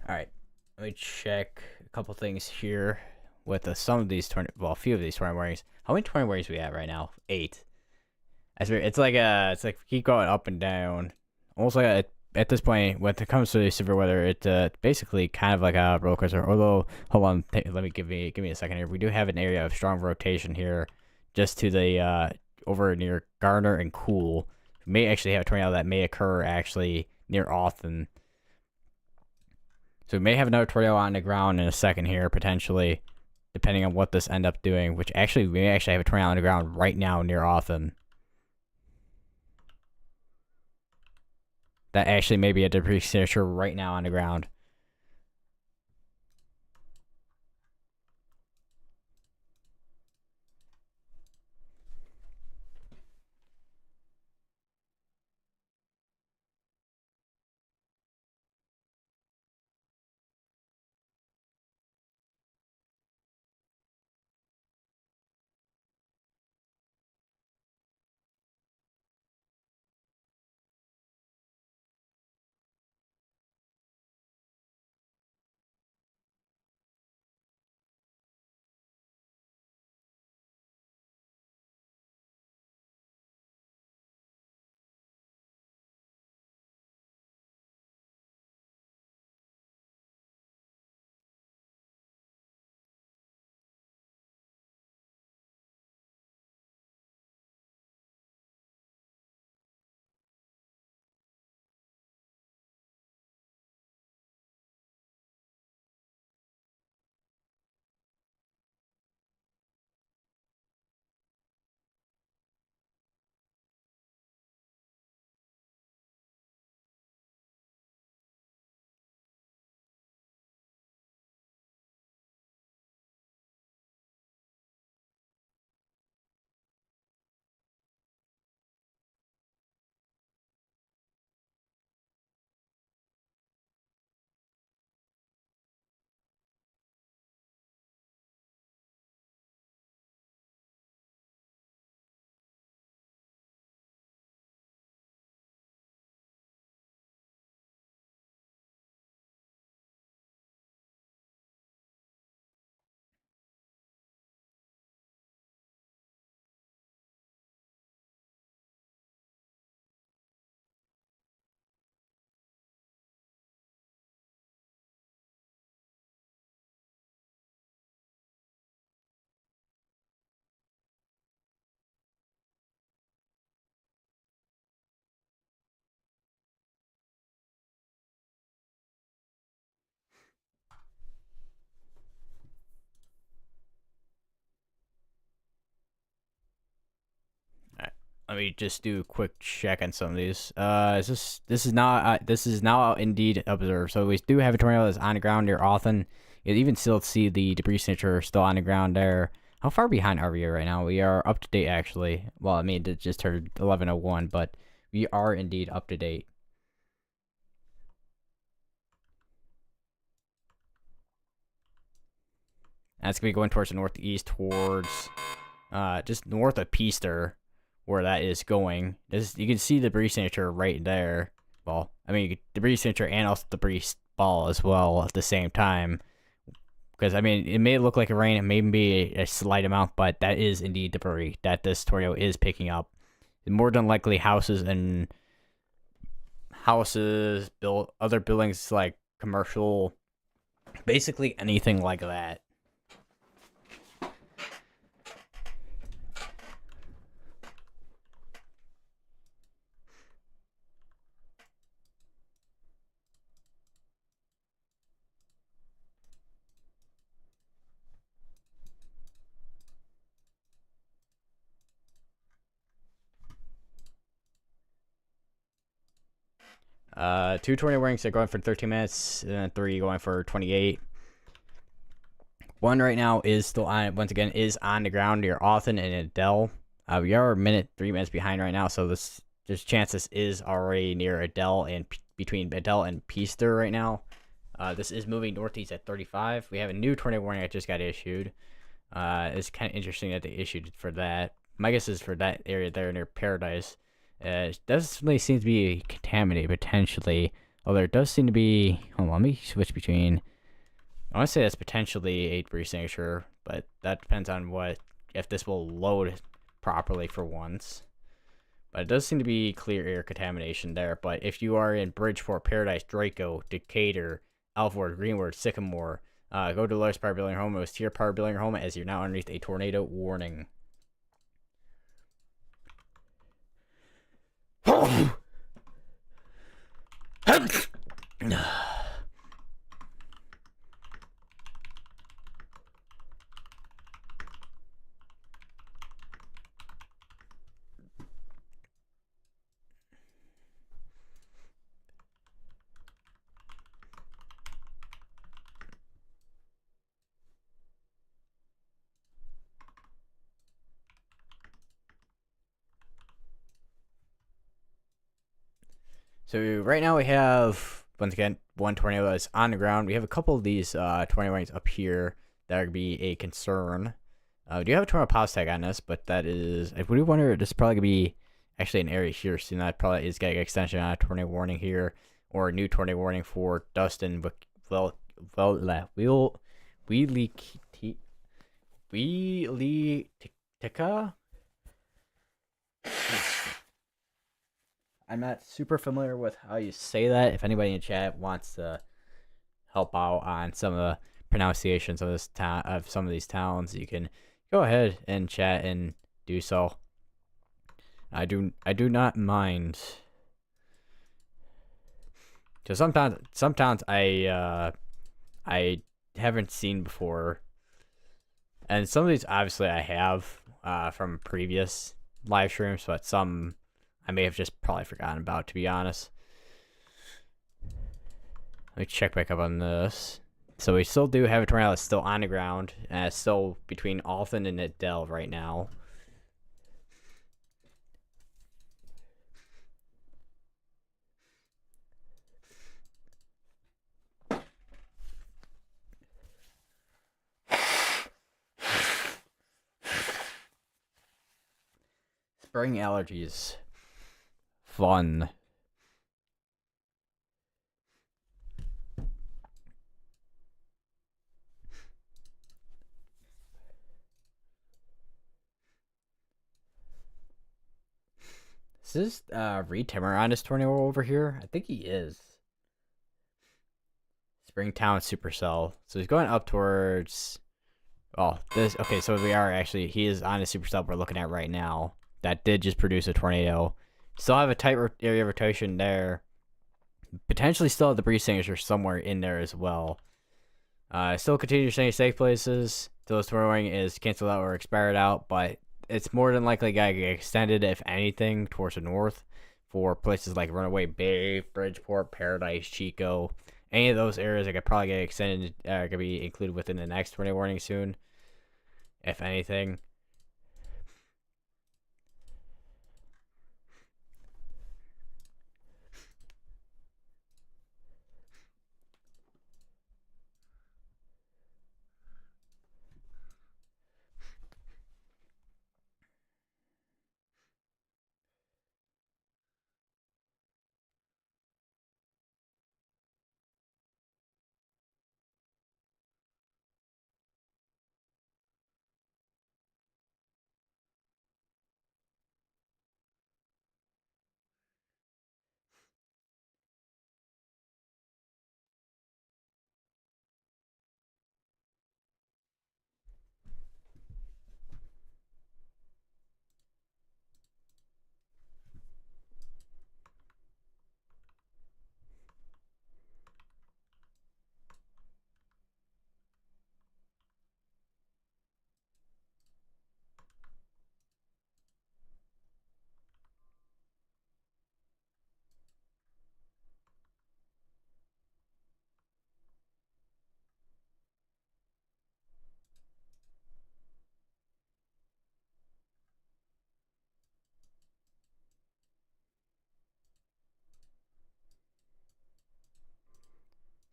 Speaker 1: All right, let me check a couple things here with some of these a few of these tornado warnings. How many tornado warnings we have right now? 8. It's like keep going up and down, almost like at this point when it comes to severe weather, it's basically kind of like a roller coaster. Although, hold on, let me give me a second here. We do have an area of strong rotation here, just to the over near Garner and Cool. We may actually have a tornado that may occur actually near Austin. So we may have another tornado on the ground in a second here, potentially, depending on what this end up doing. Which actually, we may actually have a tornado on the ground right now near Austin. That actually may be a debris signature right now on the ground. All right, let me just do a quick check on some of these. This is now indeed observed. So we do have a tornado that's on the ground near Austin. You even still see the debris signature still on the ground there. How far behind are we right now? We are up to date actually. Well, I mean it just turned 11:01, but we are indeed up to date. That's gonna be going towards the northeast, towards just north of Peaster, where that is going. You can see the debris signature right there. Well, I mean debris signature and also the debris ball as well at the same time. Because I mean, it may look like a rain, it may be a slight amount, but that is indeed debris that this tornado is picking up. More than likely, built other buildings like commercial, basically anything like that. 220 warnings are going for 13 minutes, and 3 going for 28. One right now is still on, once again, is on the ground near Austin and Adele. We are a minute, 3 minutes behind right now, so there's chance this is already near Adele and between Adele and Peaster right now. This is moving northeast at 35. We have a new tornado warning that just got issued. It's kind of interesting that they issued for that. My guess is for that area there near Paradise. It definitely seems to be contaminated potentially. Oh, there does seem to be. Hold on, let me switch between. I want to say that's potentially a breeze signature, but that depends on what if this will load properly for once. But it does seem to be clear air contamination there. But if you are in Bridgeport, Paradise, Draco, Decatur, Alford, Greenwood, Sycamore, go to the lowest part of building your home. It was tier part of building your home as you're now underneath a tornado warning. So right now we have, once again, one tornado that's on the ground. We have a couple of these tornado warnings up here that are going to be a concern. We do have a tornado pause tag on this, but that is, I would wonder, this is probably going to be actually an area here, so that probably is getting an extension on a tornado warning here, or a new tornado warning for Dustin, Tika. I'm not super familiar with how you say that. If anybody in chat wants to help out on some of the pronunciations of this town, of some of these towns, you can go ahead and chat and do so. I do not mind. So some towns I haven't seen before, and some of these obviously I have from previous live streams, but some I may have just probably forgotten about, to be honest. Let me check back up on this. So we still do have a tornado that's still on the ground, and it's still between Alton and Adele right now. Spring allergies. Fun. Is this Reed Timmer on this tornado over here? I think he is. Springtown Supercell. So he's going up towards. Oh, this. Okay, so we are actually. He is on the supercell we're looking at right now. That did just produce a tornado. Still have a tight area of rotation there. Potentially still have the breeze signature somewhere in there as well. Still continue to stay safe places. Till this tornado is canceled out or expired out, but it's more than likely going to get extended, if anything, towards the north for places like Runaway Bay, Bridgeport, Paradise, Chico. Any of those areas that could probably get extended are going to be included within the next tornado warning soon, if anything.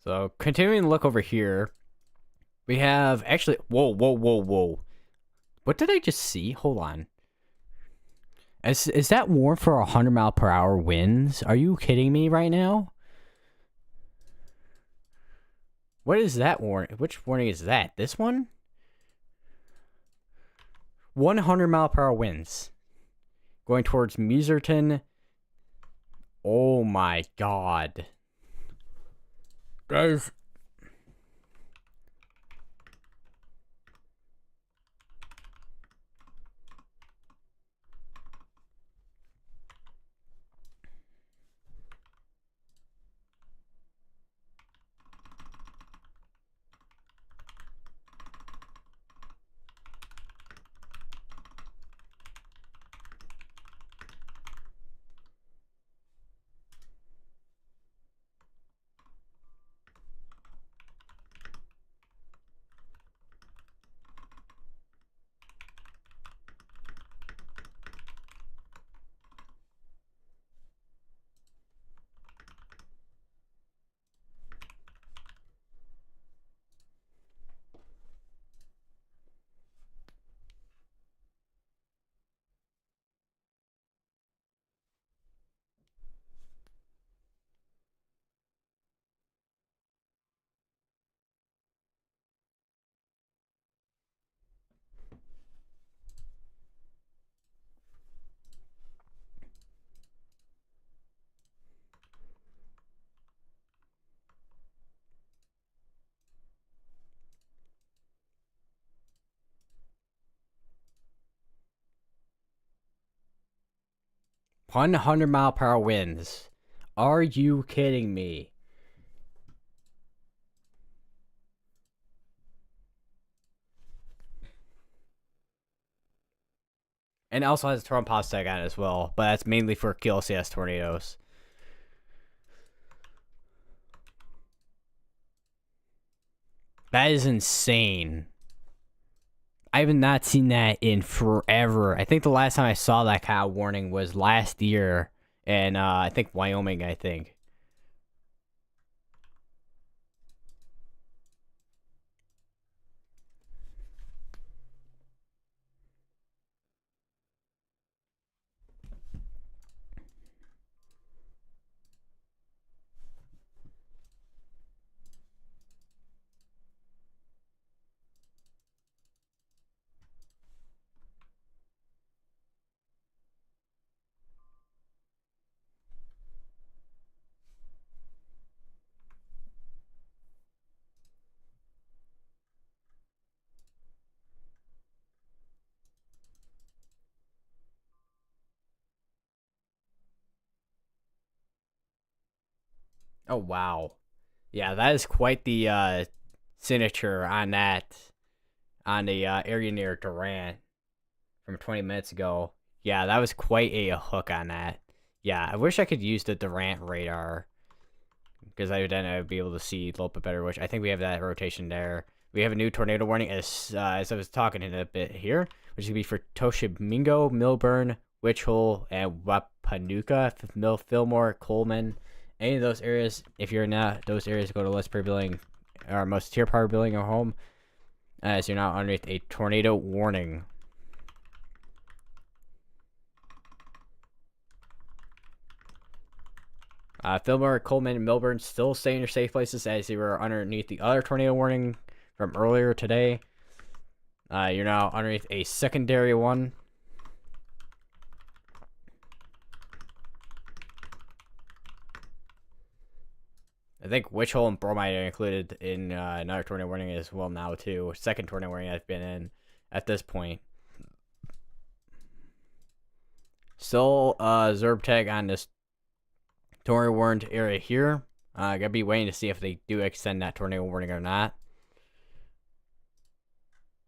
Speaker 1: So continuing to look over here, we have actually. Whoa. What did I just see? Hold on. Is that warm for 100 mile per hour winds? Are you kidding me right now? What is that warning? Which warning is that? This one? 100-mile-per-hour winds going towards Meserton. Oh my god. Guys. 100-mile-per-hour winds. Are you kidding me? And it also has a tornado pause tag on it as well, but that's mainly for QLCS tornadoes. That is insane. I have not seen that in forever. I think the last time I saw that kind of warning was last year in, I think, Wyoming, I think. Oh, wow. Yeah, that is quite the signature on that, on the area near Durant from 20 minutes ago. Yeah, that was quite a hook on that. Yeah, I wish I could use the Durant radar because then I would be able to see a little bit better. Which I think we have that rotation there. We have a new tornado warning as I was talking in a bit here, which is gonna be for Toshimingo, Milburn, Witch Hole, and Wapanuka, Fillmore, Coleman. Any of those areas, if you're in those areas, go to less per building or most tier power building or home, as you're now underneath a tornado warning. Fillmore, Coleman, and Milburn still stay in your safe places as they were underneath the other tornado warning from earlier today. You're now underneath a secondary one. I think Witch Hole and Bromide are included in another tornado warning as well now too. Second tornado warning I've been in at this point. Still Zerb tag on this tornado warned area here. Gotta be waiting to see if they do extend that tornado warning or not.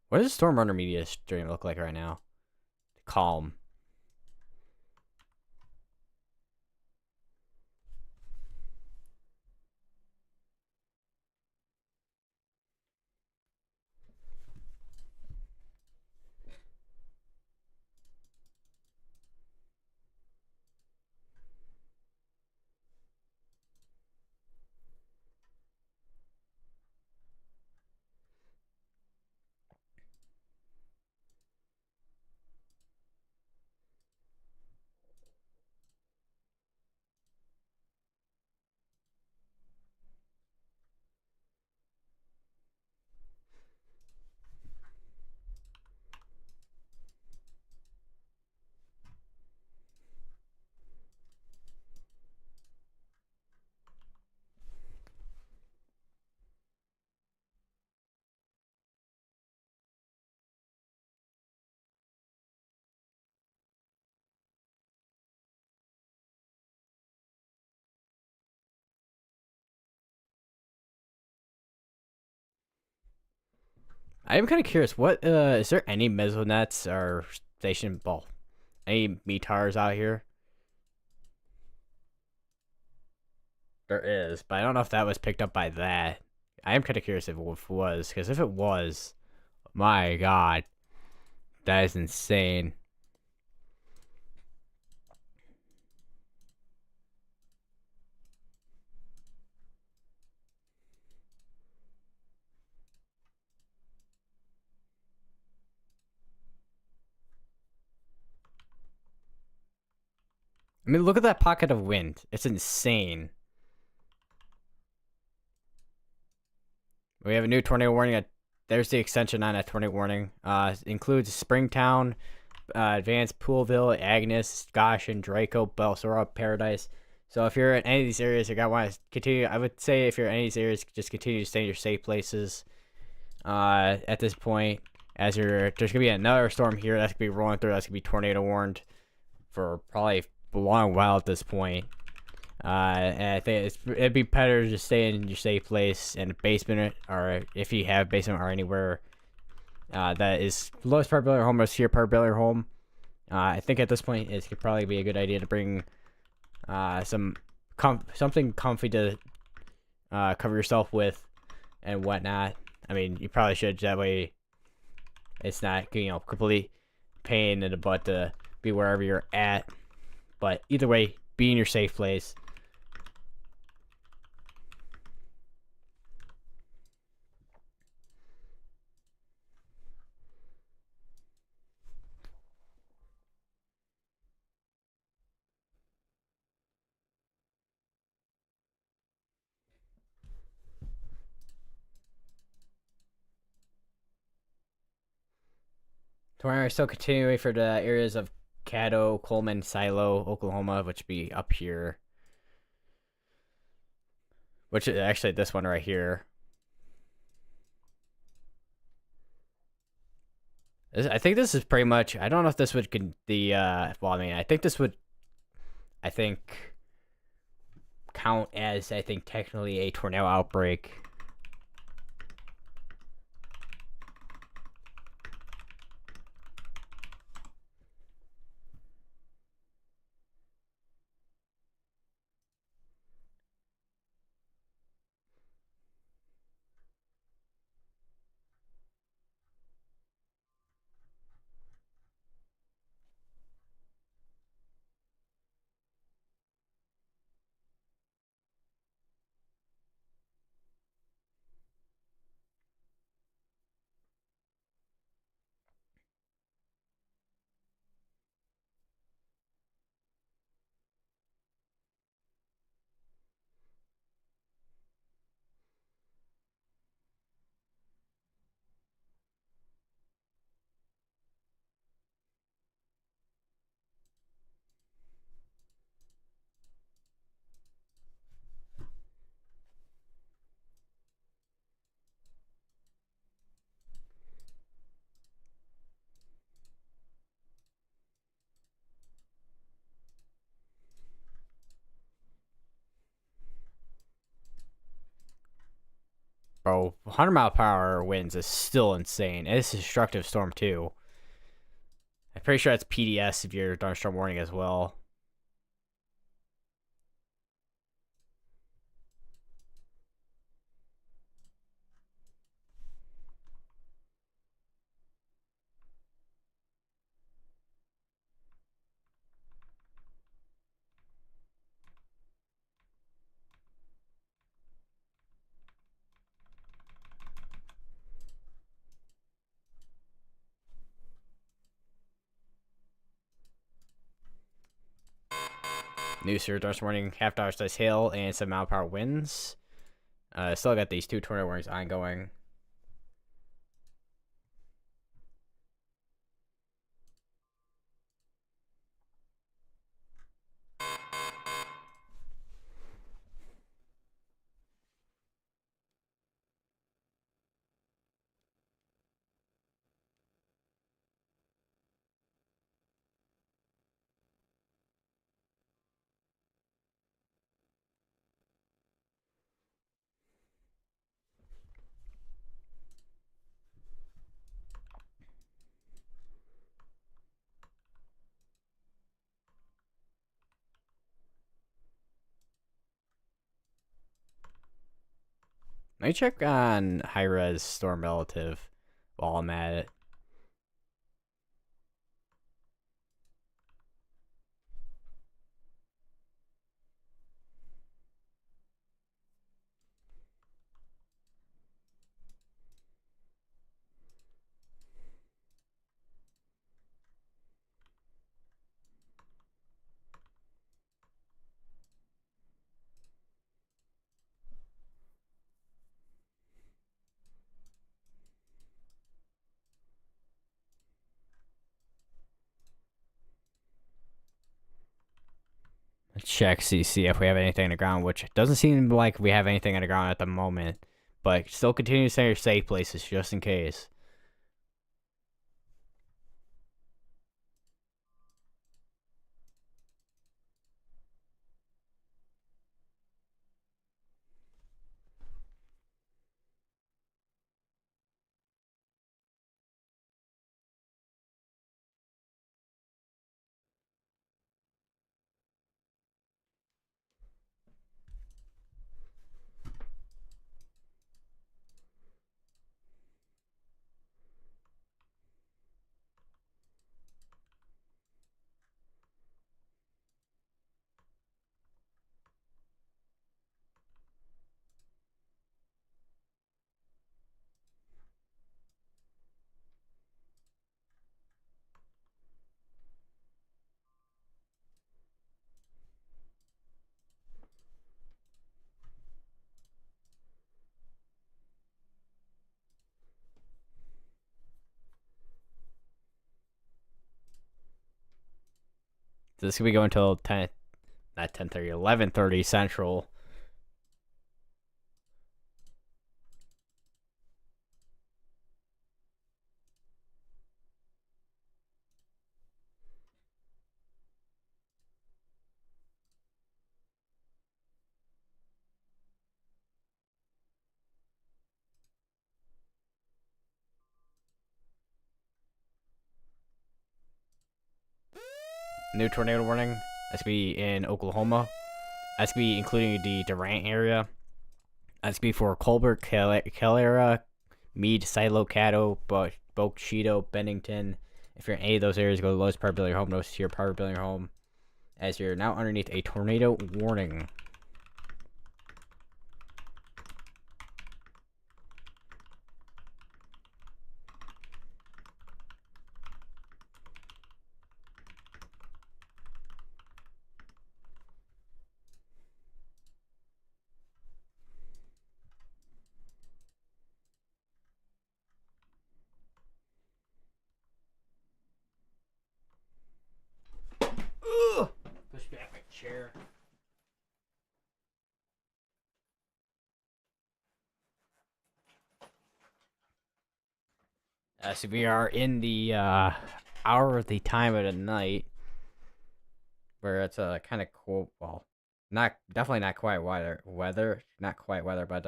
Speaker 1: What does Storm Runner Media stream look like right now? Calm. I am kind of curious. What is there any mesonets or station? Well, any METARs out here? There is, but I don't know if that was picked up by that. I am kind of curious if it was, because if it was, my God, that is insane. I mean, look at that pocket of wind. It's insane. We have a new tornado warning. There's the extension on that tornado warning. Includes Springtown, Advanced, Poolville, Agnes, Goshen, Draco, Belsora, Paradise. So if you're in any of these areas, you got want to continue. I would say if you're in any of these areas, just continue to stay in your safe places. At this point, there's gonna be another storm here that's gonna be rolling through. That's gonna be tornado warned for probably a long while at this point. And I think it'd be better to just stay in your safe place in a basement, or if you have a basement or anywhere that is lowest probability home or sheer probability home. I think at this point it could probably be a good idea to bring something comfy to cover yourself with and whatnot. I mean, you probably should, that way it's not complete pain in the butt to be wherever you're at. But either way, be in your safe place. Tornado is still continuing for the areas of Caddo, Coleman, Silo, Oklahoma, which would be up here. Which is actually this one right here. I think this is pretty much. I don't know if this would well, I mean, I think this would. I think count as, I think, technically a tornado outbreak. Bro, 100-mile-per-hour winds is still insane. And it's a destructive storm too. I'm pretty sure that's PDS, severe thunderstorm warning as well. New severe thunderstorm warning, half-hour size hail, and 7-mile-per-hour winds. Still got these two tornado warnings ongoing. Let me check on high res storm relative while I'm at it. Let's check, see if we have anything on the ground, which doesn't seem like we have anything on the ground at the moment. But still continue to stay in your safe places just in case. So this could be going until 10, not 10:30, 11:30 Central. New tornado warning. That's gonna be in Oklahoma. That's gonna be including the Durant area. That's gonna be for Colbert, Calera, Meade, Silo, Caddo, Boca, Cheeto, Bennington. If you're in any of those areas, go to the lowest part of your home, notice to your part of your home, as you're now underneath a tornado warning. Ugh! Push back my chair. So we are in the hour of the time of the night where it's kind of cool. Well, not definitely not quite not quite weather, but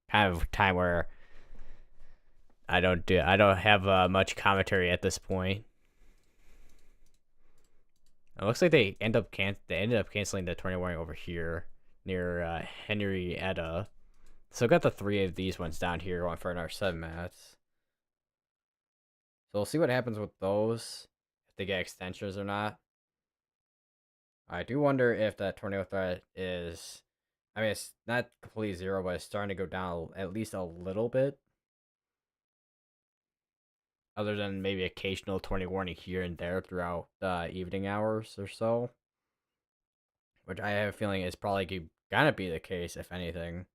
Speaker 1: kind of time where I don't have much commentary at this point. It looks like they ended up canceling the tornado warning over here near Henrietta. So got the three of these ones down here going for our 7 minutes. So we'll see what happens with those, if they get extensions or not. I do wonder if that tornado threat is, I mean, it's not completely zero, but it's starting to go down at least a little bit. Other than maybe occasional tornado warning here and there throughout the evening hours or so. Which I have a feeling is probably gonna be the case, if anything.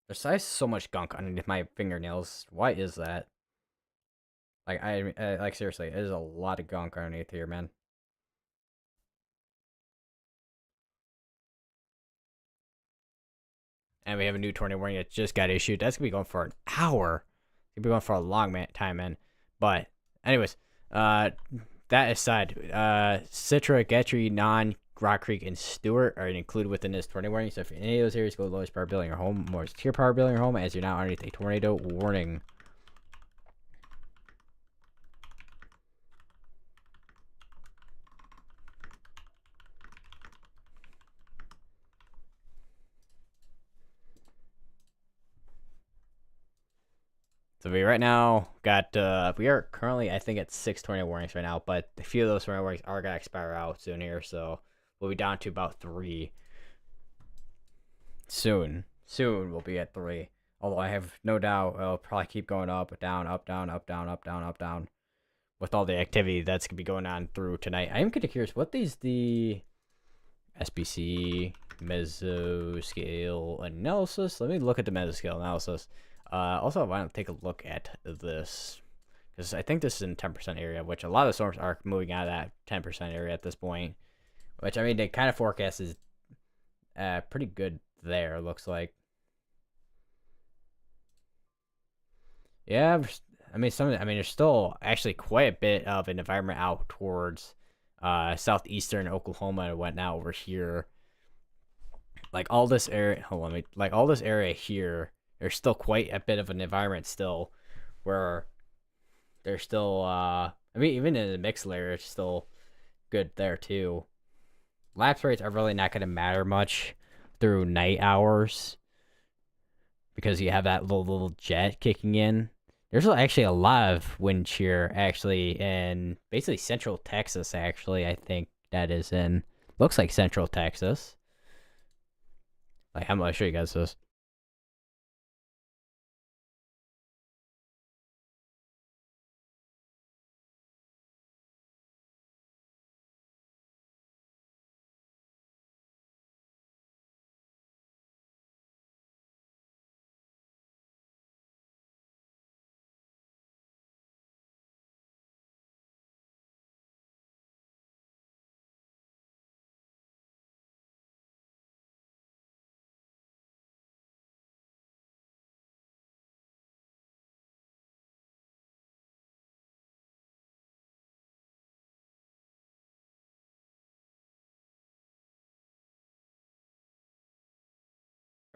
Speaker 1: There's so much gunk underneath my fingernails. Why is that? Like like seriously, there's a lot of gunk underneath here, man. And we have a new tornado warning that just got issued. That's gonna be going for an hour. It's gonna be going for a long time, man. But anyways, that aside, Citra, Getry, Rock Creek, and Stewart are included within this tornado warning. So if any of those areas go lowest power bill in your home, more tier power bill in your home, as you're now underneath a tornado warning. So we right now got we are currently, I think, at 6 tornado warnings right now, but a few of those tornado warnings are gonna expire out soon here, so we'll be down to about 3 soon. Soon we'll be at 3. Although I have no doubt it'll probably keep going up, down, up, down, up, down, up, down, up, down, with all the activity that's gonna be going on through tonight. I am kind of curious what the SBC mesoscale analysis. Let me look at the mesoscale analysis. Also, I want to take a look at this because I think this is in 10% area, which a lot of storms are moving out of that 10% area at this point. Which, I mean, the kind of forecast is pretty good there, looks like. Yeah, I mean, there's still actually quite a bit of an environment out towards southeastern Oklahoma and whatnot over here. Like all this area, like all this area here, there's still quite a bit of an environment still where there's still I mean, even in the mixed layer, it's still good there too. Lapse rates are really not going to matter much through night hours because you have that little jet kicking in. There's actually a lot of wind shear actually in basically central Texas. Actually, I think that is in, looks like central Texas. Like, I'm gonna show you guys this.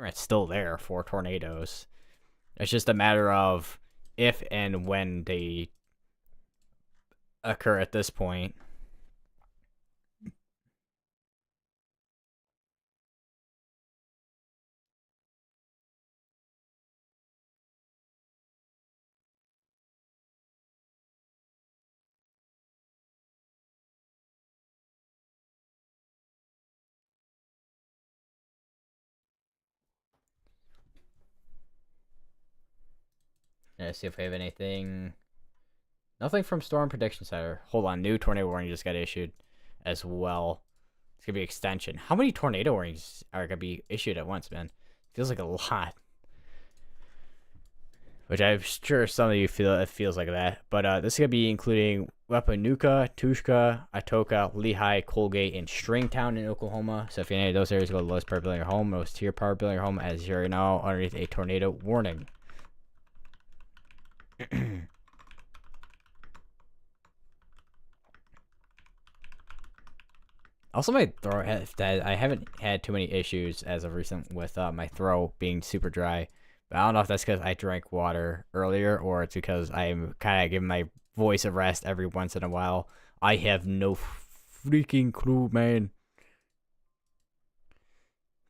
Speaker 1: It's still there for tornadoes. It's just a matter of if and when they occur at this point. Let's see if we have anything. Nothing from Storm Prediction Center. Hold on, new tornado warning just got issued as well. It's gonna be extension. How many tornado warnings are gonna be issued at once, man? Feels like a lot. Which I'm sure some of you feel it feels like that. But this is gonna be including Wepanuka, Tushka, Atoka, Lehigh, Colgate, and Stringtown in Oklahoma. So if any of those areas go to the lowest power bill in your home, most tier power bill in your home, as you're now underneath a tornado warning. Also, my throat, I haven't had too many issues as of recent with my throat being super dry. But I don't know if that's because I drank water earlier or it's because I'm kind of giving my voice a rest every once in a while. I have no freaking clue, man.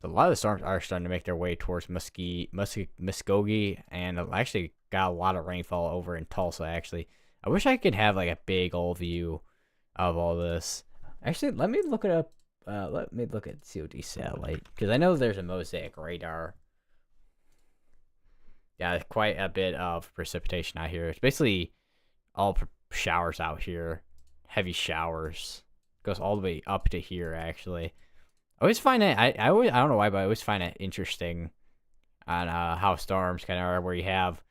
Speaker 1: A lot of the storms are starting to make their way towards Muskogee, and I actually got a lot of rainfall over in Tulsa, actually. I wish I could have like a big old view of all this. Actually, let me look it up. Let me look at COD satellite, because I know there's a mosaic radar. Yeah, quite a bit of precipitation out here. It's basically all showers out here. Heavy showers. Goes all the way up to here, actually. I always find it, I don't know why, but I always find it interesting on how storms kind of are, where you have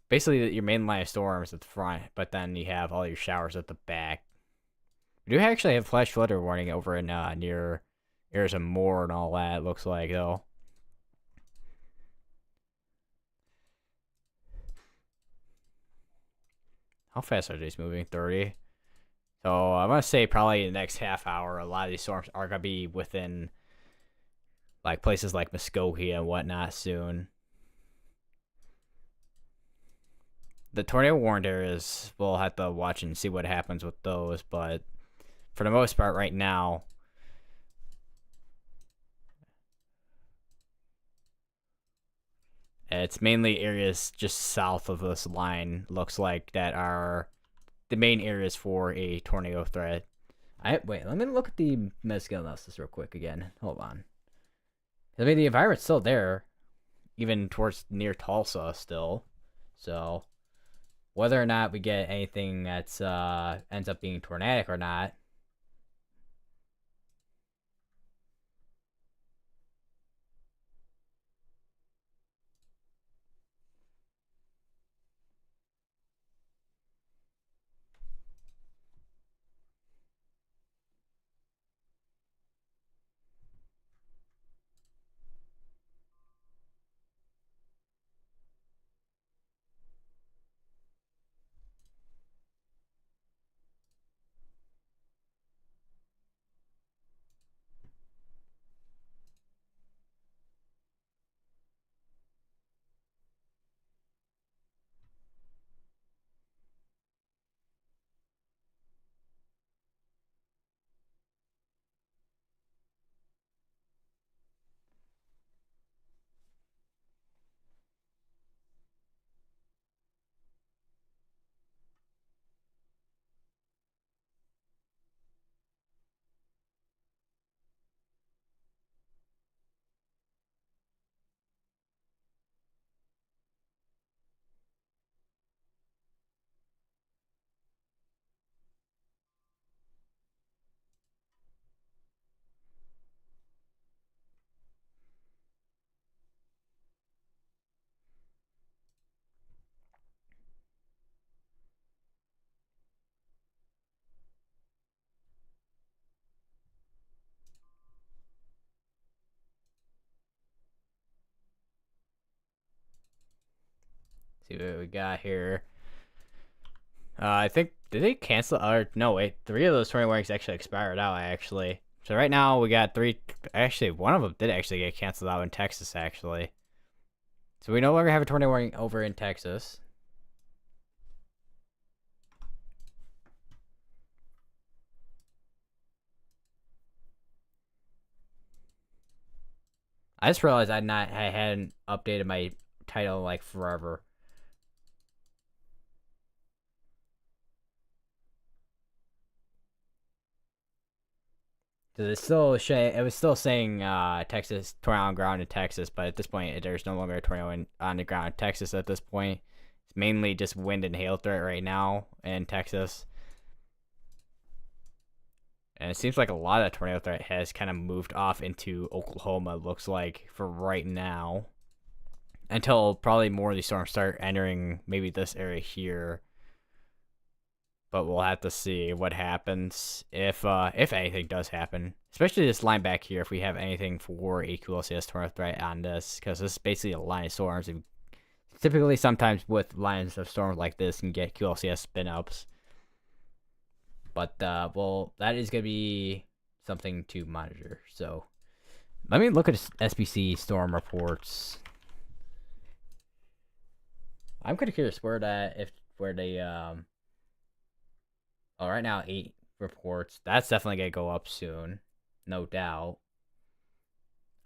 Speaker 1: basically your main line of storms at the front, but then you have all your showers at the back. We do actually have flash flood warning over in near Arizona Moore and all that, it looks like, though. How fast are these moving? 30. So I'm gonna say probably in the next half hour, a lot of these storms are gonna be within like places like Muskogee and whatnot soon. The tornado warned areas, we'll have to watch and see what happens with those, but for the most part, right now, it's mainly areas just south of this line. Looks like that are the main areas for a tornado threat. I wait. Let me look at the Mezcal analysis real quick again. Hold on. I mean, the environment's still there, even towards near Tulsa still. So whether or not we get anything that's ends up being tornadic or not. See what we got here. I think did they cancel? Or no, wait, 3 of those 20 warnings actually expired out. Actually, so right now we got 3. Actually, one of them did actually get canceled out in Texas. Actually, so we no longer have a tornado warning over in Texas. I just realized I hadn't updated my title like forever. So it was still saying Texas tornado on ground in Texas, but at this point there's no longer a tornado on the ground in Texas. At this point, it's mainly just wind and hail threat right now in Texas. And it seems like a lot of tornado threat has kind of moved off into Oklahoma, looks like, for right now. Until probably more of these storms start entering maybe this area here. But we'll have to see what happens if anything does happen. Especially this line back here, if we have anything for a QLCS tornado threat on this, because this is basically a line of storms. And typically, sometimes with lines of storms like this, you can get QLCS spin ups. But well, that is gonna be something to monitor. So let me look at SPC storm reports. I'm kind of curious where they oh, right now 8 reports. That's definitely gonna go up soon, no doubt.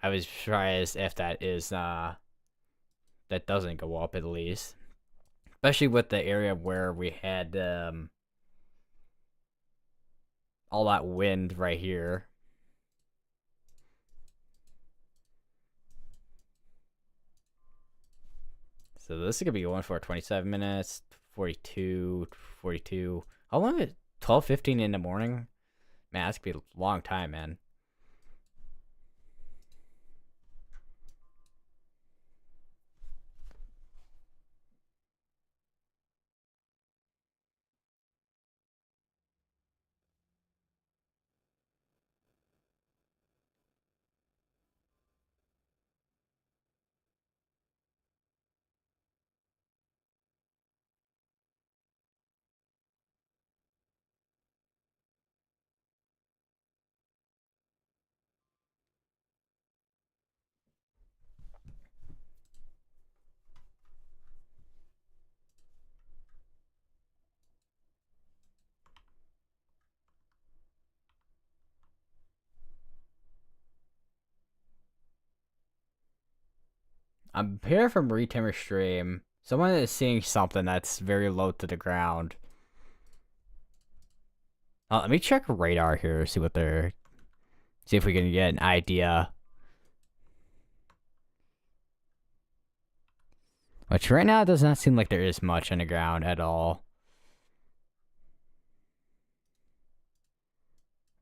Speaker 1: I was surprised if that doesn't go up at least, especially with the area where we had all that wind right here. So this is gonna be going for 27 minutes, 42, 42. How long is it? 12:15 in the morning? Man, that's gonna be a long time, man. I'm hearing from Retamer Stream. Someone is seeing something that's very low to the ground. Let me check radar here, see if we can get an idea. Which right now it does not seem like there is much on the ground at all.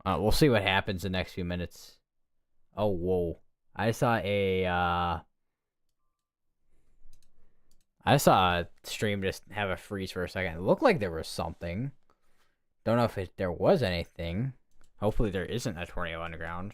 Speaker 1: We'll see what happens the next few minutes. Oh, whoa. I saw a stream just have a freeze for a second. It looked like there was something. Don't know if there was anything. Hopefully there isn't a tornado on the ground.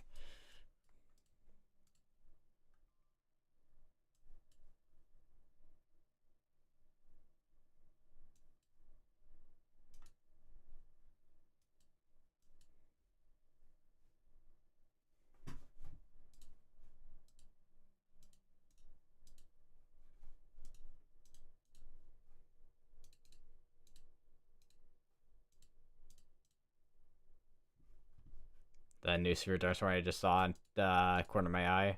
Speaker 1: The new severe thunderstorm I just saw in the corner of my eye.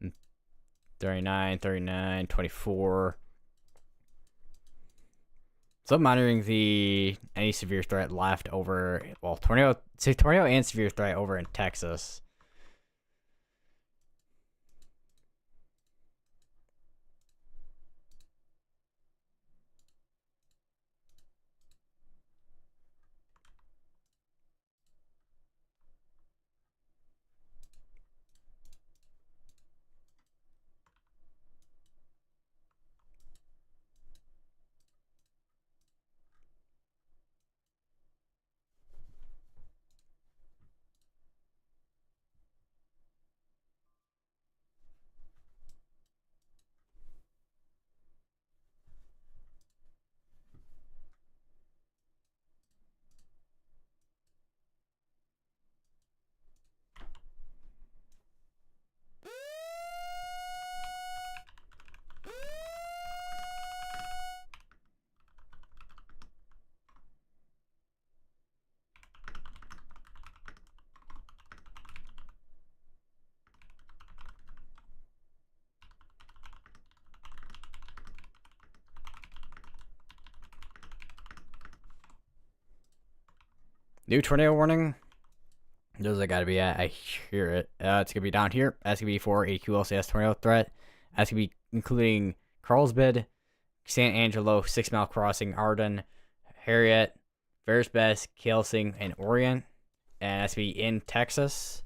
Speaker 1: Mm, 39, 24. So I'm monitoring any severe threat left over, well, tornado and severe threat over in Texas. New tornado warning. Those I gotta be at. I hear it. It's gonna be down here. That's gonna be for a QLCS tornado threat. That's gonna be including Carlsbad, San Angelo, 6 Mile Crossing, Arden, Harriet, Ferris Best, Kelsing, and Orient. And that's gonna be in Texas.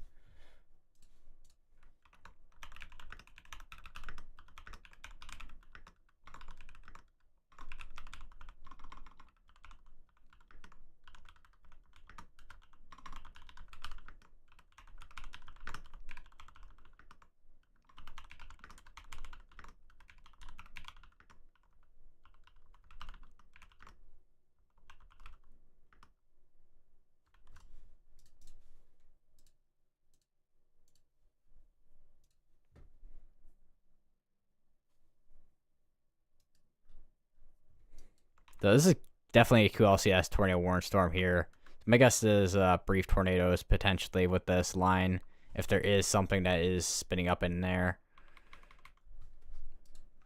Speaker 1: So this is definitely a QLCS tornado warning storm here. My guess is brief tornadoes potentially with this line, if there is something that is spinning up in there,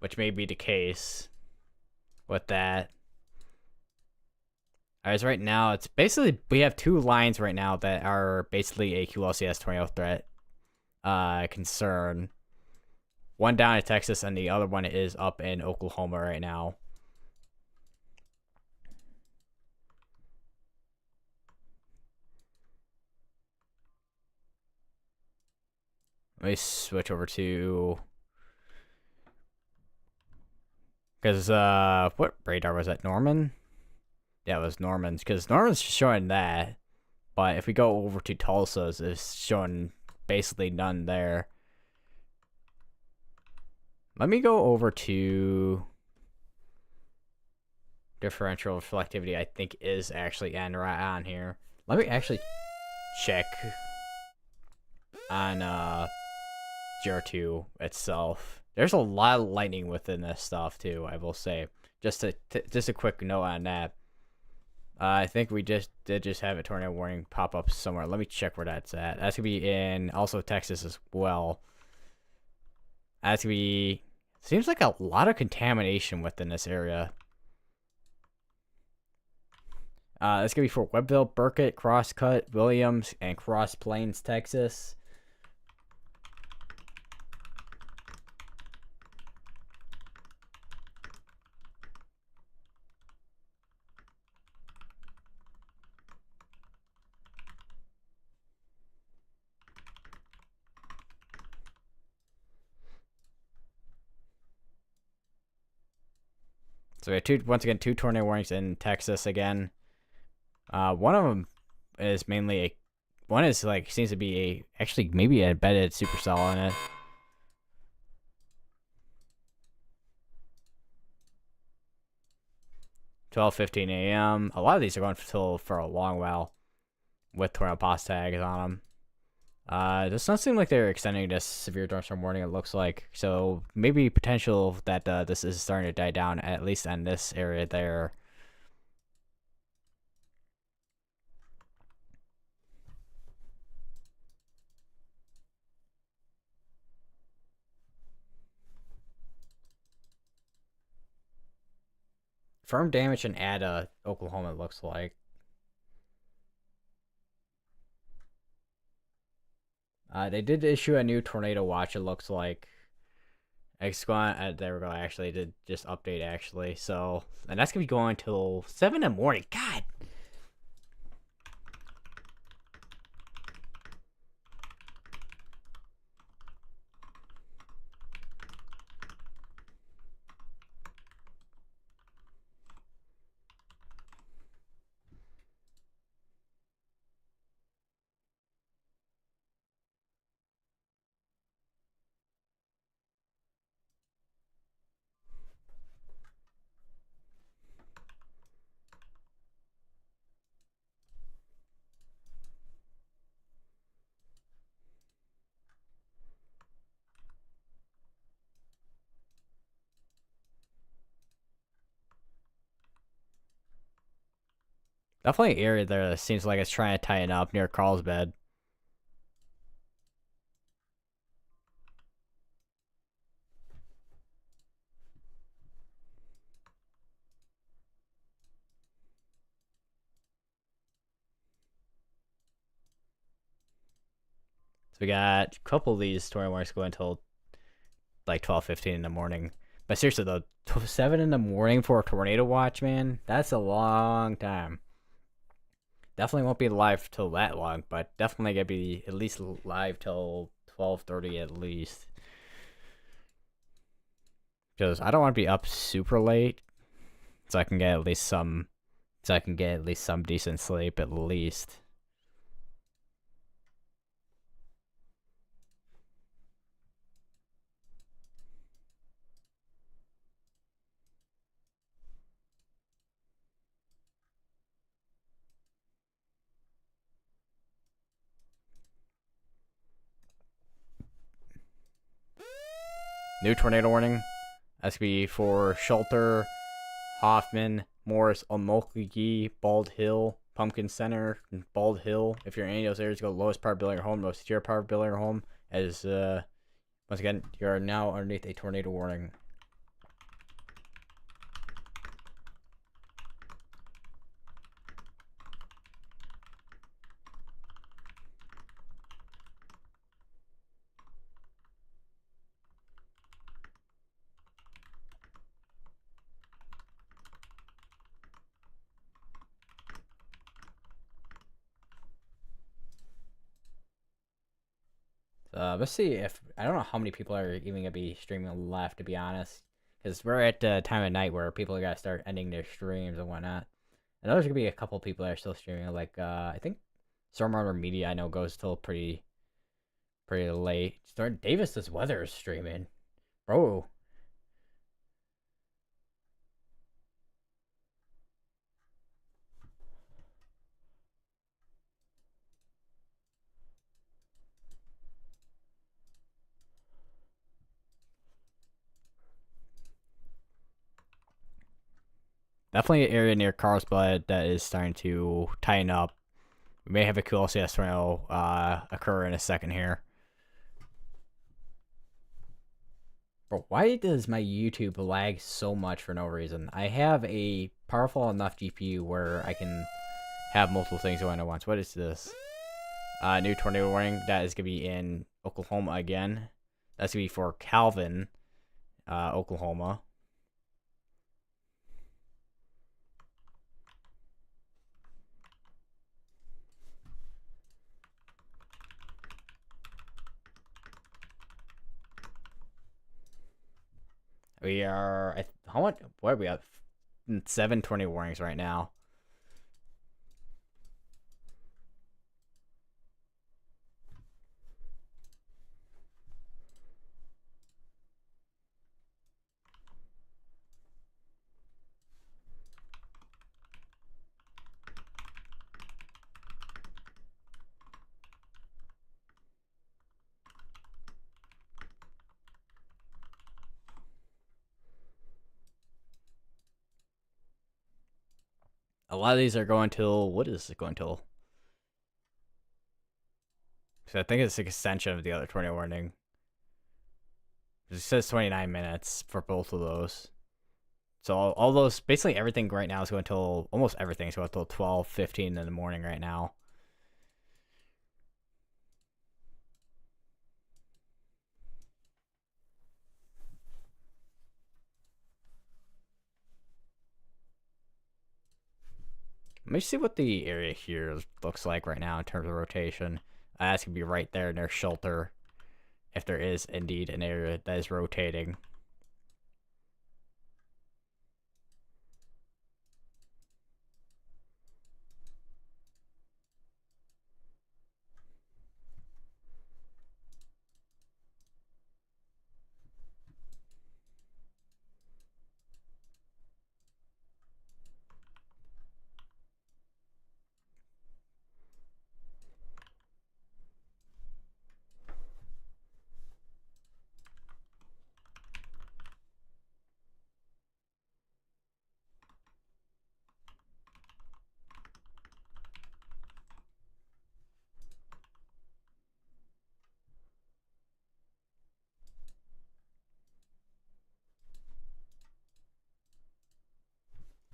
Speaker 1: which may be the case with that. As right now, it's basically, we have two lines right now that are basically a QLCS tornado threat concern. One down in Texas and the other one is up in Oklahoma right now. Let me switch over to, because what radar was that? Norman? Yeah, it was Norman's, because Norman's showing that. But if we go over to Tulsa's, it's showing basically none there. Let me go over to differential reflectivity. I think is actually right on here. Let me actually check on GR2 itself. There's a lot of lightning within this stuff too, I will say. Just a quick note on that. I think we did have a tornado warning pop up somewhere. Let me check where that's at. That's gonna be in also Texas as well. That's gonna be, seems like a lot of contamination within this area. That's gonna be for Webbville, Burkett, Crosscut, Williams, and Cross Plains, Texas. So we have once again, two tornado warnings in Texas again. One of them is mainly one is like, seems to be actually maybe an embedded supercell in it. (12:15 a.m.) A lot of these are going for a long while with tornado pause tags on them. Does not seem like they're extending this severe thunderstorm warning, it looks like. So maybe potential that this is starting to die down, at least in this area there. Firm damage in Ada, Oklahoma, it looks like. They did issue a new tornado watch, it looks like. There we go, actually, did just update, actually. So, and that's going to be going till 7 in the morning. God! Definitely an area there that seems like it's trying to tighten up near Carlsbad. So we got a couple of these tornado warnings going until like 12:15 in the morning. But seriously though, 7 in the morning for a tornado watch, man, that's a long time. Definitely won't be live till that long, but definitely gonna be at least live till 12:30 at least. Because I don't want to be up super late, so I can get at least some, decent sleep at least. New tornado warning. That's gonna be for Shelter, Hoffman, Morris, Omokagi, Bald Hill, Pumpkin Center, and Bald Hill. If you're in any of those areas, go lowest power building or home, most secure power building or home. As once again, you are now underneath a tornado warning. Let's see if I don't know how many people are even gonna be streaming left, to be honest, because we're at the time of night where people are gonna start ending their streams and whatnot. And there's gonna be a couple people that are still streaming. Like I think Stormrunner Media I know goes till pretty late. Start Davis's Weather is streaming, bro. Definitely an area near Carlsbad that is starting to tighten up. We may have a cool CS tornado occur in a second here. Bro, why does my YouTube lag so much for no reason? I have a powerful enough GPU where I can have multiple things going at once. What is this? New tornado warning. That is going to be in Oklahoma again. That's going to be for Calvin, Oklahoma. We are, how much, what are we at? 720 warnings right now. A lot of these are going till, what is it going till? So I think it's an extension of the other tornado warning. It says 29 minutes for both of those. So all those, basically everything right now is going till, almost everything is going till 12:15 in the morning right now. Let me see what the area here looks like right now in terms of rotation. That's going to be right there in their shelter, if there is indeed an area that is rotating.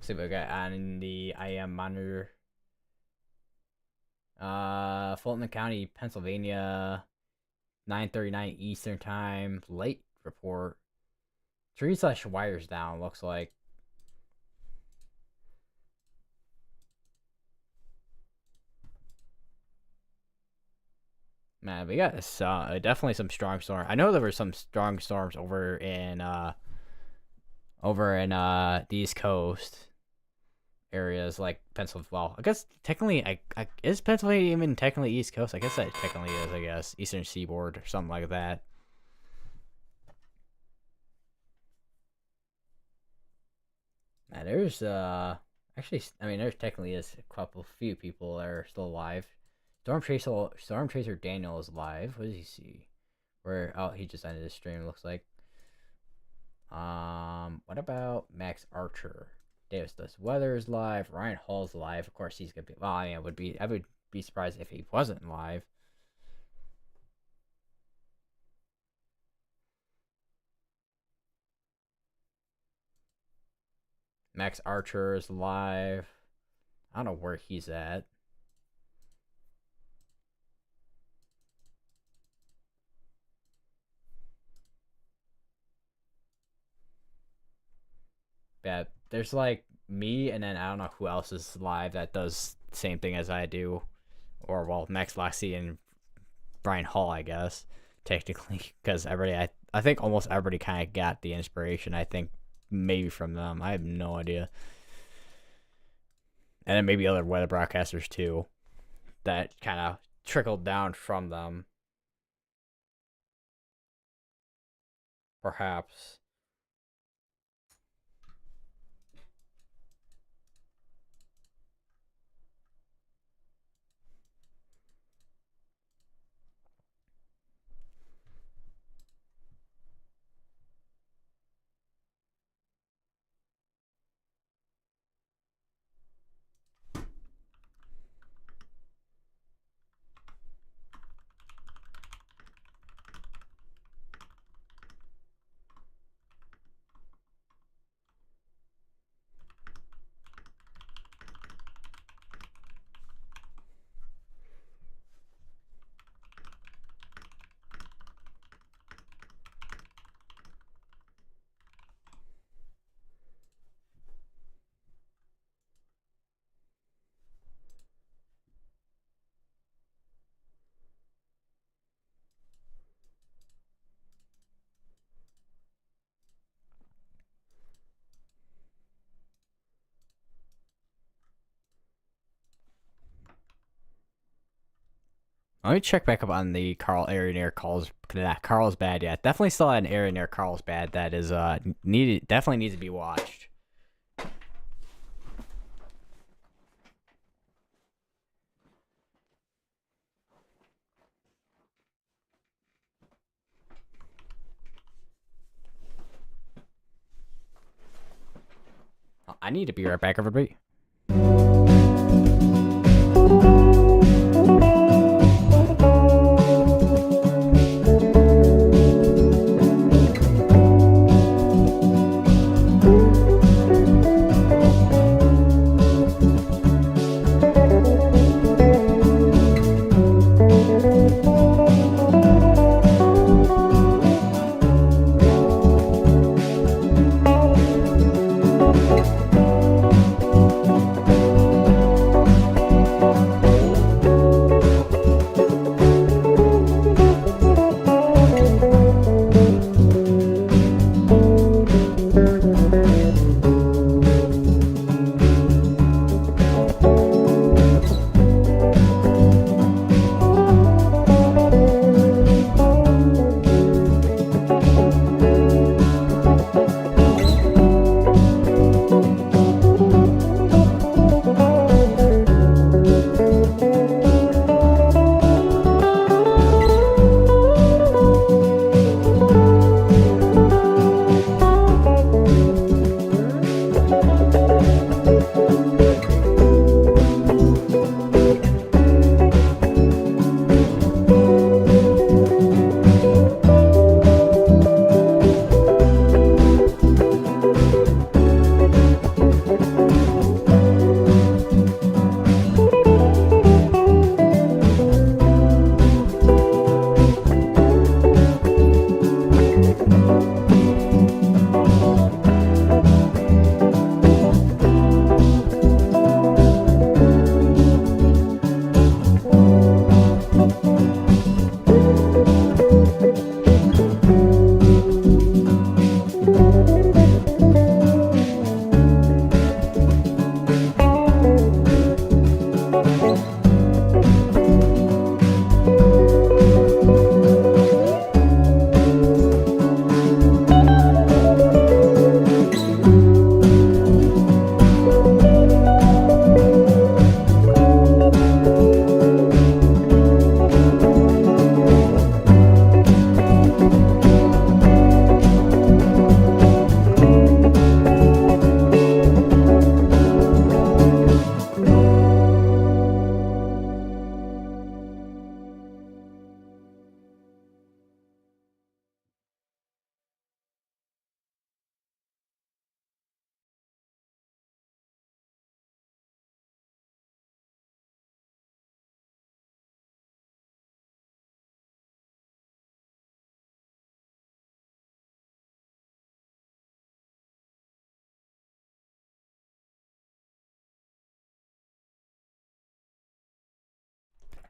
Speaker 1: See what we got on the IM monitor. Fulton County, Pennsylvania, 9:39 Eastern Time. Late report. Tree/wires down. Looks like. Man, we got definitely some strong storms. I know there were some strong storms over in the East Coast areas like Pennsylvania. Well, I guess technically, is Pennsylvania even technically East Coast? I guess that technically is. I guess Eastern Seaboard or something like that. Man, there's actually, I mean, there's technically is a few people that are still alive. Storm Chaser Daniel is alive. What does he see? Where? Oh, he just ended his stream. Looks like. What about Max Archer? Davis does Weather is live. Ryan Hall's live. Of course, he's gonna be. Well, I mean, I would be surprised if he wasn't live. Max Archer is live. I don't know where he's at. Yeah, there's like me, and then I don't know who else is live that does the same thing as I do, or well, Max Lassie and Brian Hall, I guess. technically, because I think almost everybody kind of got the inspiration. I think maybe from them. I have no idea. And then maybe other weather broadcasters too, that kind of trickled down from them. Perhaps. Let me check back up on the Carl area near Carlsbad. Yeah, definitely still an area near Carlsbad that is needed. Definitely needs to be watched. I need to be right back, everybody.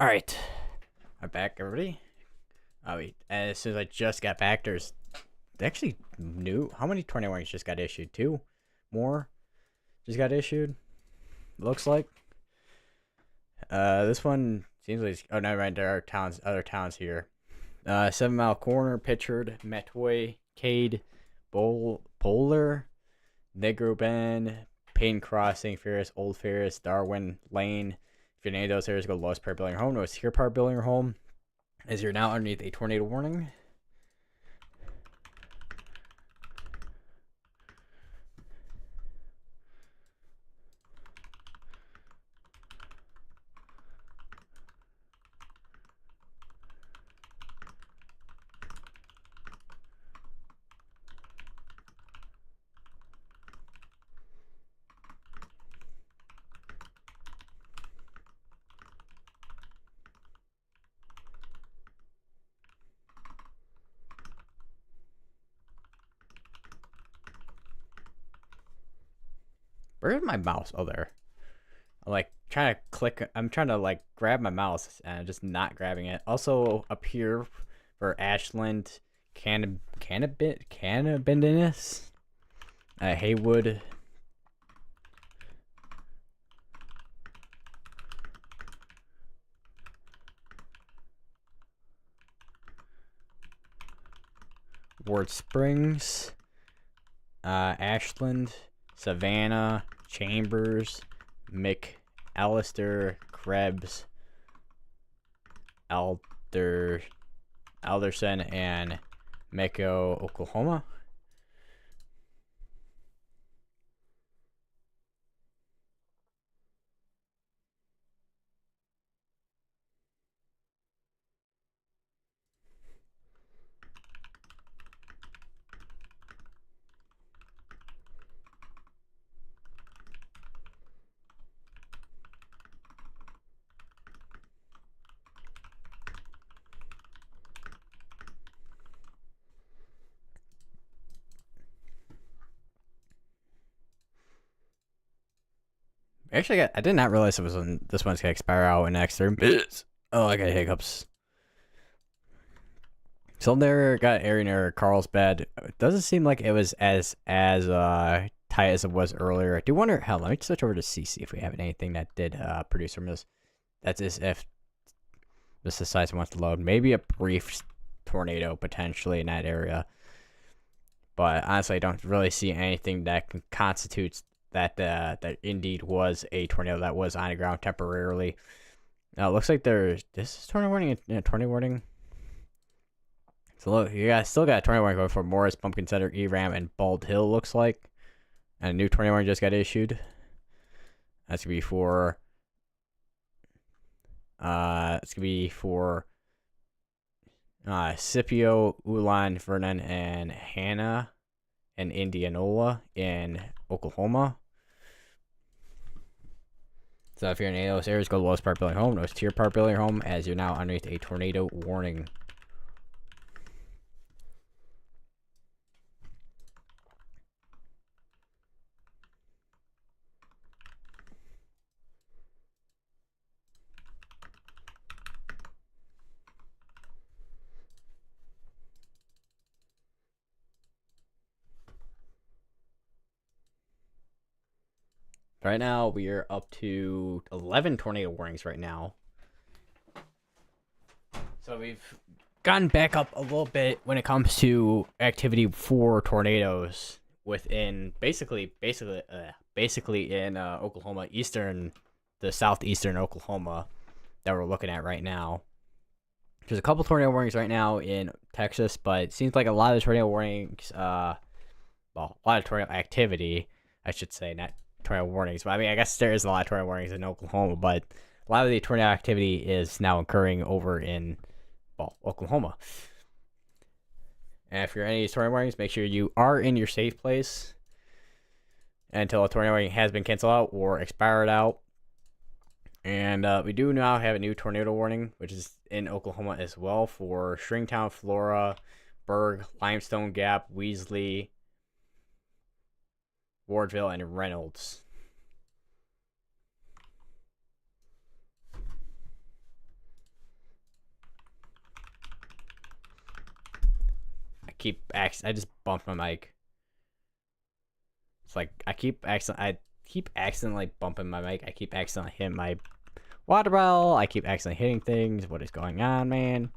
Speaker 1: All right, I'm back, everybody. as soon as I just got back, there's actually new. How many tornado warnings just got issued? Two more just got issued. Looks like. This one seems like. Oh, no, right. There are other towns here. 7 Mile Corner, Pitchard, Metoy, Cade, Bowler, Negro Bend, Payne Crossing, Ferris, Old Ferris, Darwin, Lane. If you're in any of those areas, go to lowest part building your home. Lowest tier part building your home, as you're now underneath a tornado warning. Where's my mouse? Oh, there. I'm like trying to click. I'm trying to like grab my mouse and I'm just not grabbing it. Also up here for Ashland, Cannabindinus, Haywood, Ward Springs, Ashland, Savannah, Chambers, McAllister, Krebs, Alderson, and Mecco, Oklahoma. Actually, I did not realize it was this one's gonna expire out in the next 3 minutes. Oh, I got hiccups. So there got area near Carlsbad. It doesn't seem like it was as tight as it was earlier. I do wonder. Hell, let me switch over to CC if we have anything that did produce from this. That's as if the size wants to load. Maybe a brief tornado potentially in that area. But honestly, I don't really see anything that constitutes that indeed was a tornado that was on the ground temporarily. Now it looks like this is tornado warning. Tornado warning. So look, you guys still got a tornado warning going for Morris, Pumpkin Center, ERAM, and Bald Hill. Looks like, and a new tornado warning just got issued. That's gonna be for. It's gonna be for. Scipio, Ulan, Vernon, and Hannah, and Indianola in Oklahoma. So if you're in any of those areas, go to lowest part building home, lowest tier part building home, as you're now underneath a tornado warning. Right now, we are up to 11 tornado warnings right now. So we've gotten back up a little bit when it comes to activity for tornadoes within basically in Oklahoma, the southeastern Oklahoma that we're looking at right now. There's a couple tornado warnings right now in Texas, but it seems like a lot of the tornado warnings, a lot of tornado activity, I should say, not tornado warnings, but I mean, I guess there is a lot of tornado warnings in Oklahoma, but a lot of the tornado activity is now occurring over in Oklahoma. And if you're in any of these tornado warnings, make sure you are in your safe place until a tornado warning has been canceled out or expired out. And we do now have a new tornado warning, which is in Oklahoma as well, for Stringtown, Flora, Berg, Limestone Gap, Weasley, Wardville, and Reynolds. I just bumped my mic. It's like I keep accidentally bumping my mic. I keep accidentally hitting my water bottle. I keep accidentally hitting things. What is going on, man?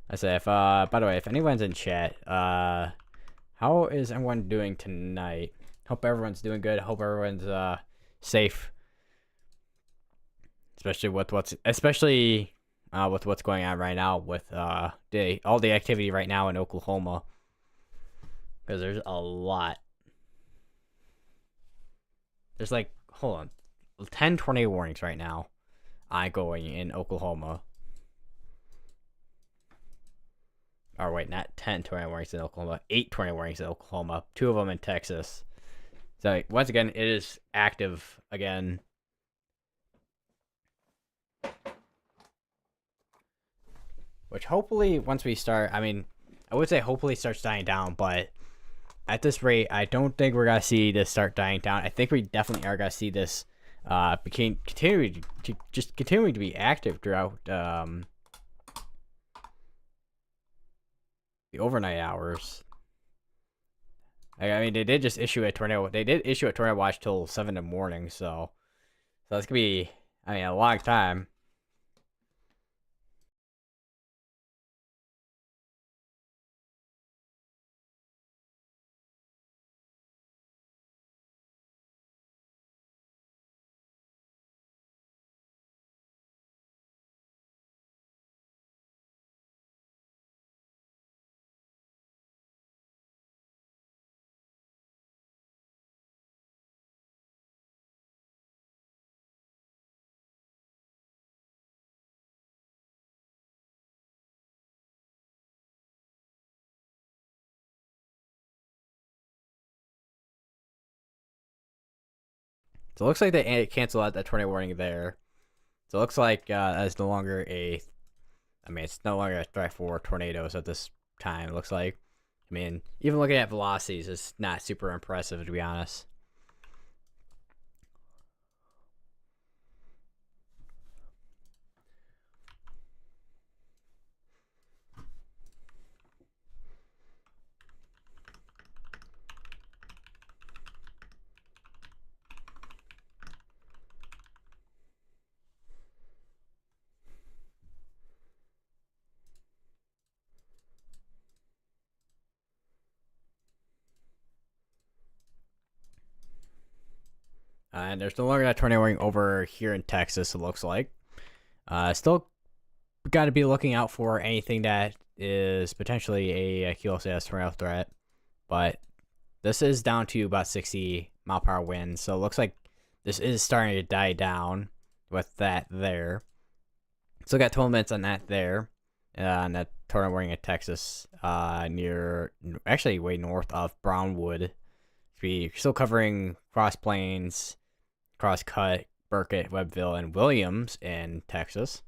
Speaker 1: I say if by the way, if anyone's in chat, how is everyone doing tonight? Hope everyone's doing good. Hope everyone's safe. Especially with what's going on right now with all the activity right now in Oklahoma. Because there's a lot. There's like, hold on, 10 tornado warnings right now ongoing in Oklahoma. Or wait, not 10 tornado warnings in Oklahoma, 8 tornado warnings in Oklahoma, 2 of them in Texas. So once again, it is active again. Which hopefully once we start, I mean, I would say hopefully starts dying down, but at this rate, I don't think we're gonna see this start dying down. I think we definitely are gonna see this continuing to be active throughout the overnight hours. I mean, they did just issue a tornado. They did issue a tornado watch till 7 in the morning, so that's gonna be, I mean, a long time. So it looks like they canceled out that tornado warning there. So it looks like it's no longer it's no longer a threat for tornadoes at this time. It looks like. I mean, even looking at velocities, it's not super impressive, to be honest. And there's no longer that tornado warning over here in Texas, it looks like. Still got to be looking out for anything that is potentially a QLCS tornado threat. But this is down to about 60-mile-per-hour winds. So it looks like this is starting to die down with that there. Still got 12 minutes on that there. On that tornado warning in Texas, actually way north of Brownwood. Still covering Cross Plains, Crosscut, Burkett, Webbville, and Williams in Texas.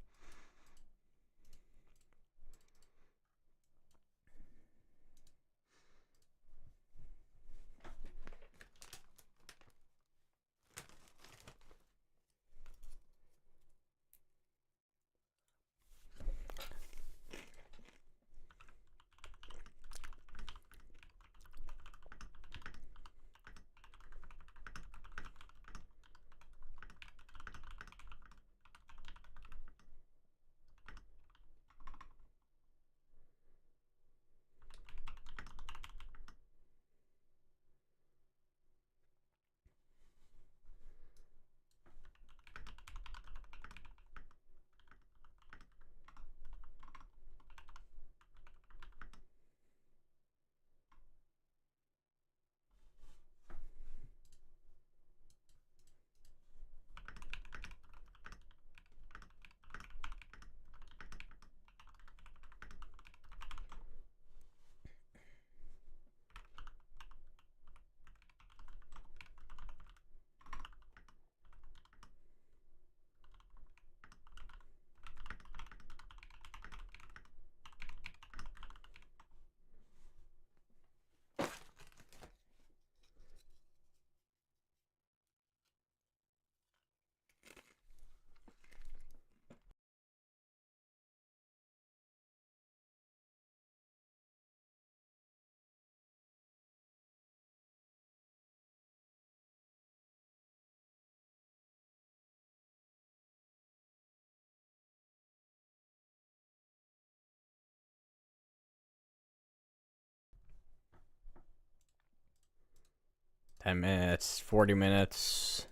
Speaker 1: 10 minutes, 40 minutes.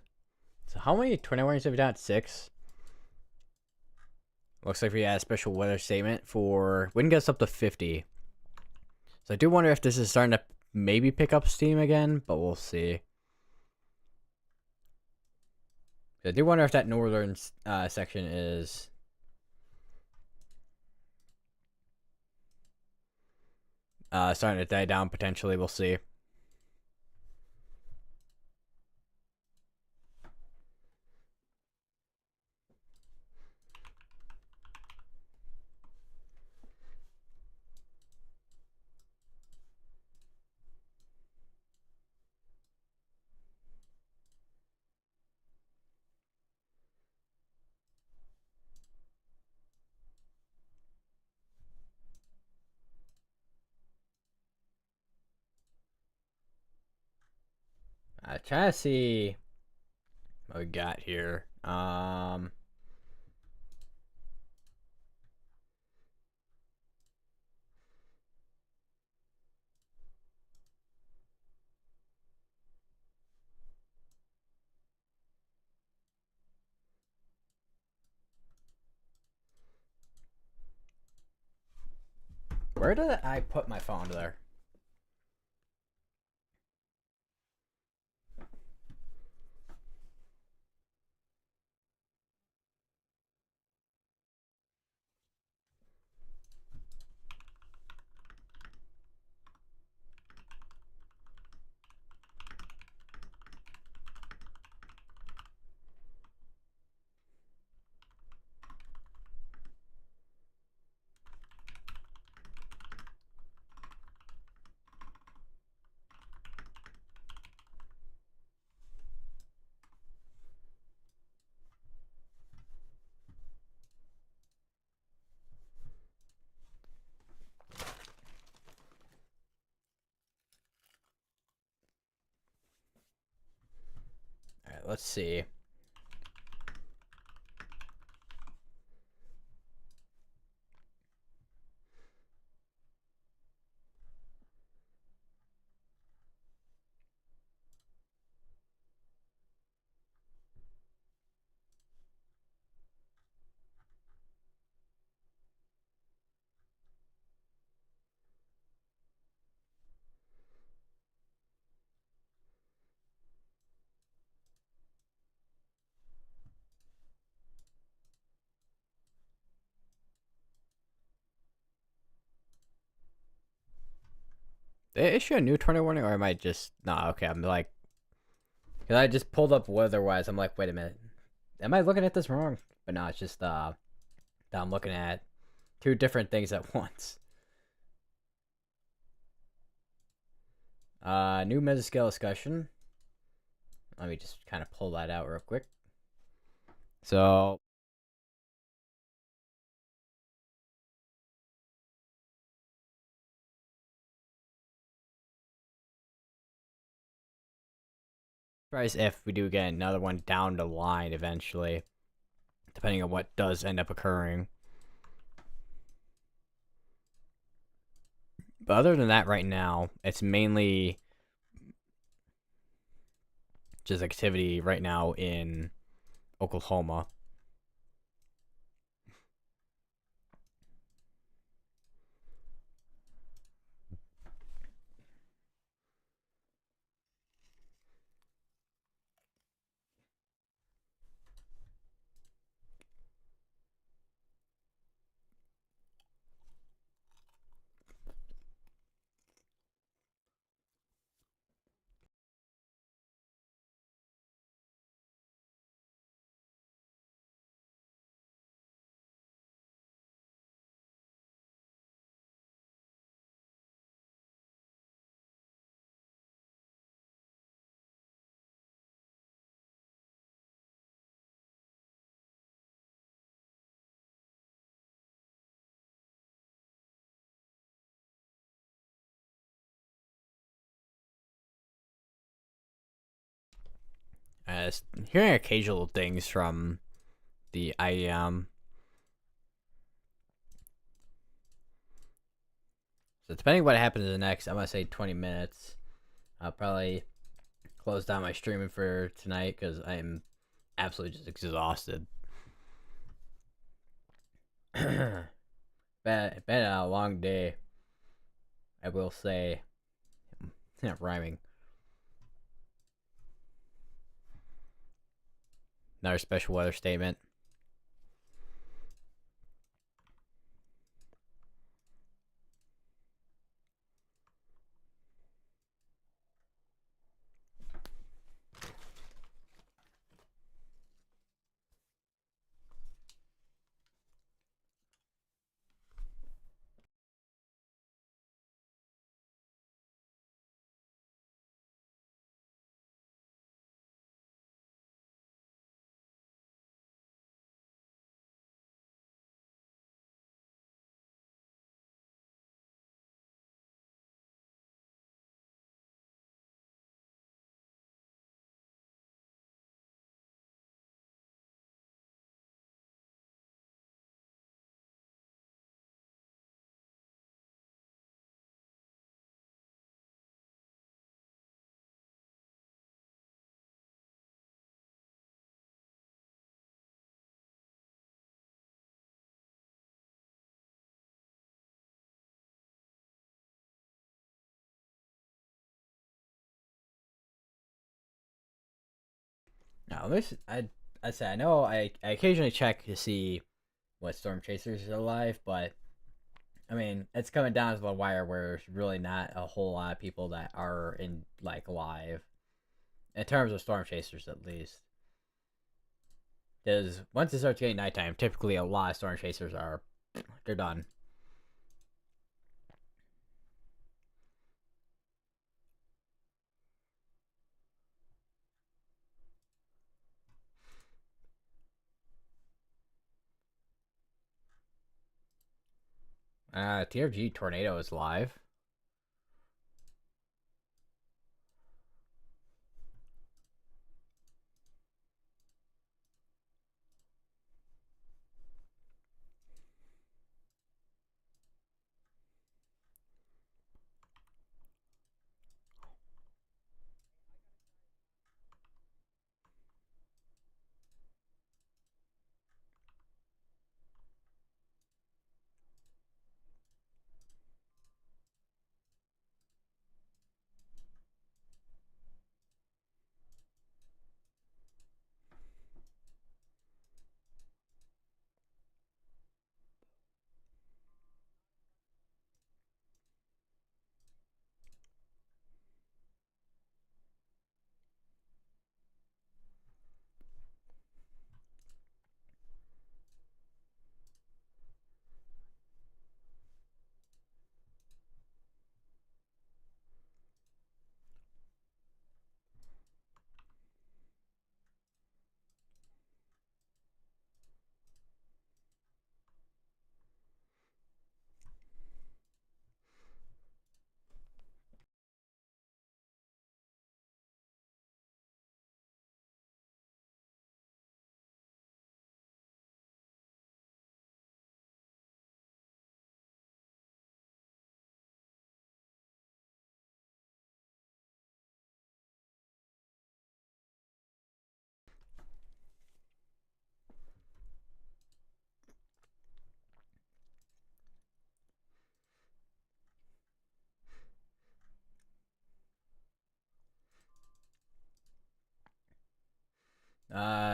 Speaker 1: So how many 20 warnings have we done? 6. Looks like we had a special weather statement for wind gusts up to 50. So I do wonder if this is starting to maybe pick up steam again, but we'll see. I do wonder if that northern section is starting to die down potentially. We'll see. Trying to see what we got here. Where did I put my phone there? All right, let's see. They issue a new tornado warning, or am I just nah? Okay, I'm like, cause I just pulled up weather-wise. I'm like, wait a minute, am I looking at this wrong? But no, it's just that I'm looking at 2 different things at once. New mesoscale discussion. Let me just kind of pull that out real quick. So surprised if we do get another one down the line eventually, depending on what does end up occurring. But other than that, right now, it's mainly just activity right now in Oklahoma. Hearing occasional things from the IEM. So depending on what happens in the next, I'm gonna say 20 minutes. I'll probably close down my streaming for tonight because I'm absolutely just exhausted. Been a long day, I will say. Not rhyming. Another special weather statement. Now, this I say I know I occasionally check to see what Storm Chasers is alive, but I mean it's coming down to the wire where there's really not a whole lot of people that are in like live in terms of Storm Chasers at least. Because once it starts getting nighttime, typically a lot of Storm Chasers are they're done. TRG Tornado is live.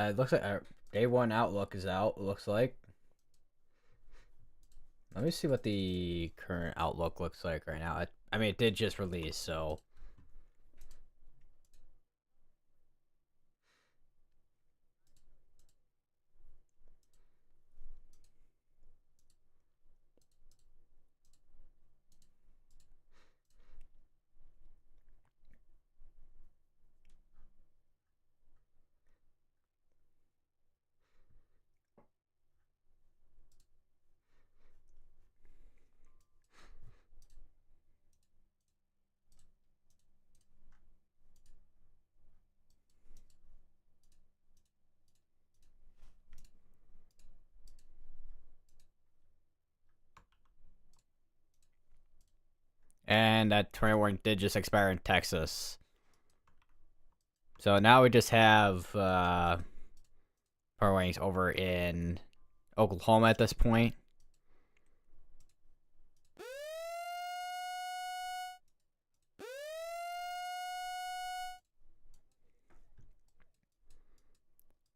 Speaker 1: It looks like day one outlook is out. It looks like. Let me see what the current outlook looks like right now. I mean, it did just release, so and that tornado warning did just expire in Texas. So now we just have power wings over in Oklahoma at this point.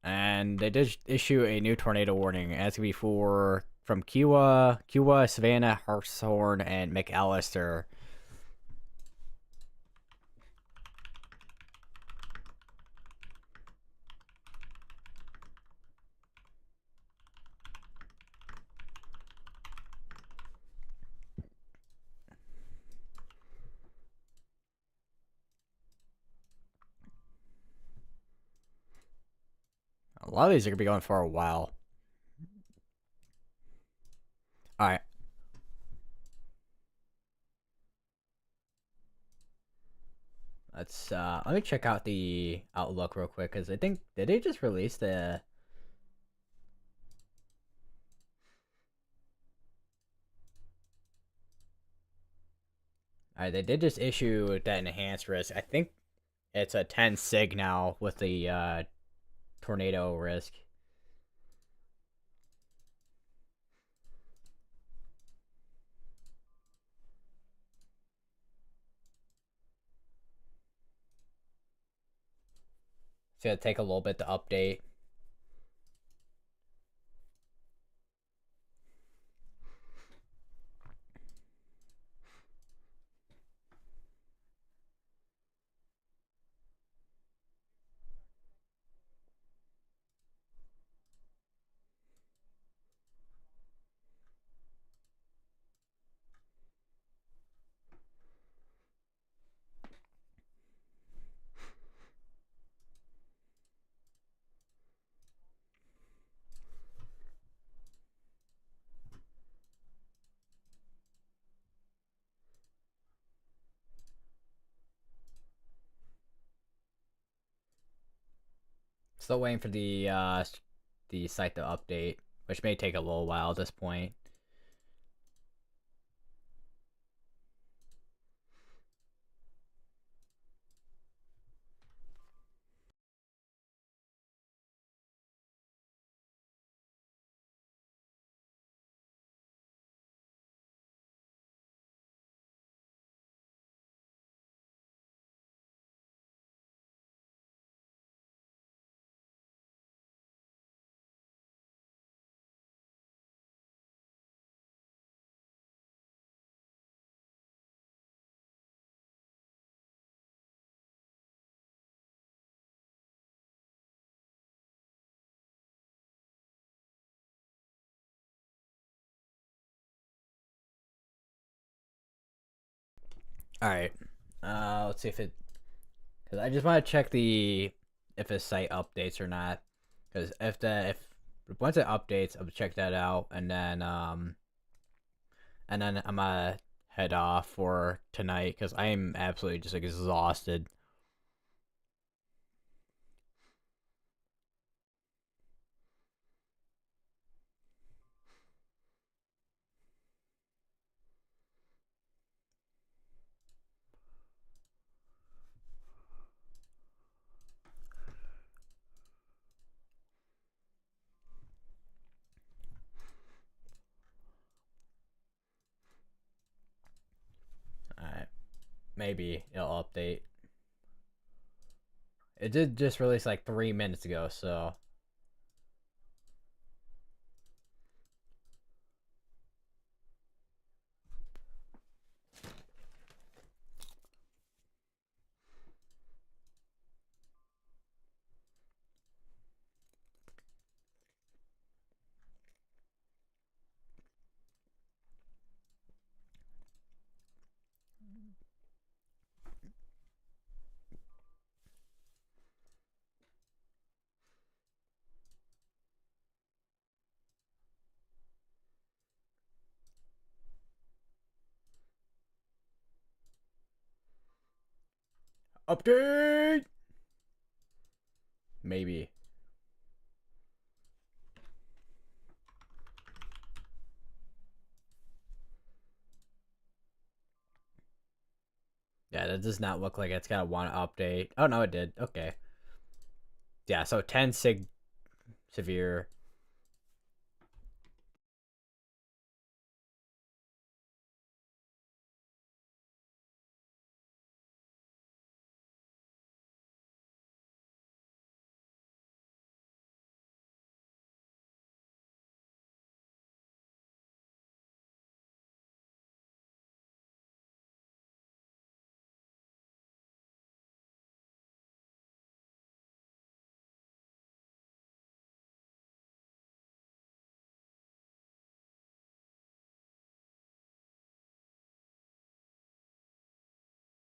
Speaker 1: And they did issue a new tornado warning, as before, from Kiowa, Savannah, Hartshorn, and McAllister. A lot of these are gonna be going for a while. All right. Let me check out the outlook real quick, because I think, did they just release the? All right, they did just issue that enhanced risk. I think it's a 10 sig now with the tornado risk. It's gonna take a little bit to update. Still waiting for the site to update, which may take a little while at this point. All right. Let's see if it, because I just want to check the if the site updates or not. Because if once it updates, I'll check that out, and then I'm gonna head off for tonight because I am absolutely just like exhausted. All right, maybe it'll update. It did just release like 3 minutes ago, so update. Maybe. Yeah, that does not look like it's gonna want to update. Oh no, it did. Okay. yeah, so 10 sig severe.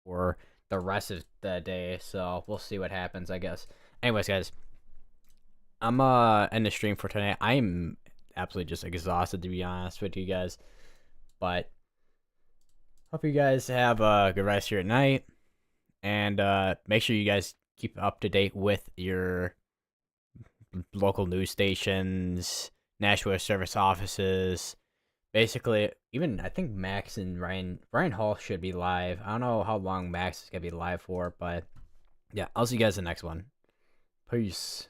Speaker 1: For the rest of the day, so we'll see what happens, I guess. Anyways, guys, I'm end the stream for tonight. I'm absolutely just exhausted, to be honest with you guys, but hope you guys have a good rest of your night, and make sure you guys keep up to date with your local news stations, National Service offices. Basically, even I think Max and Ryan Hall should be live. I don't know how long Max is gonna be live for, but yeah, I'll see you guys in the next one. Peace.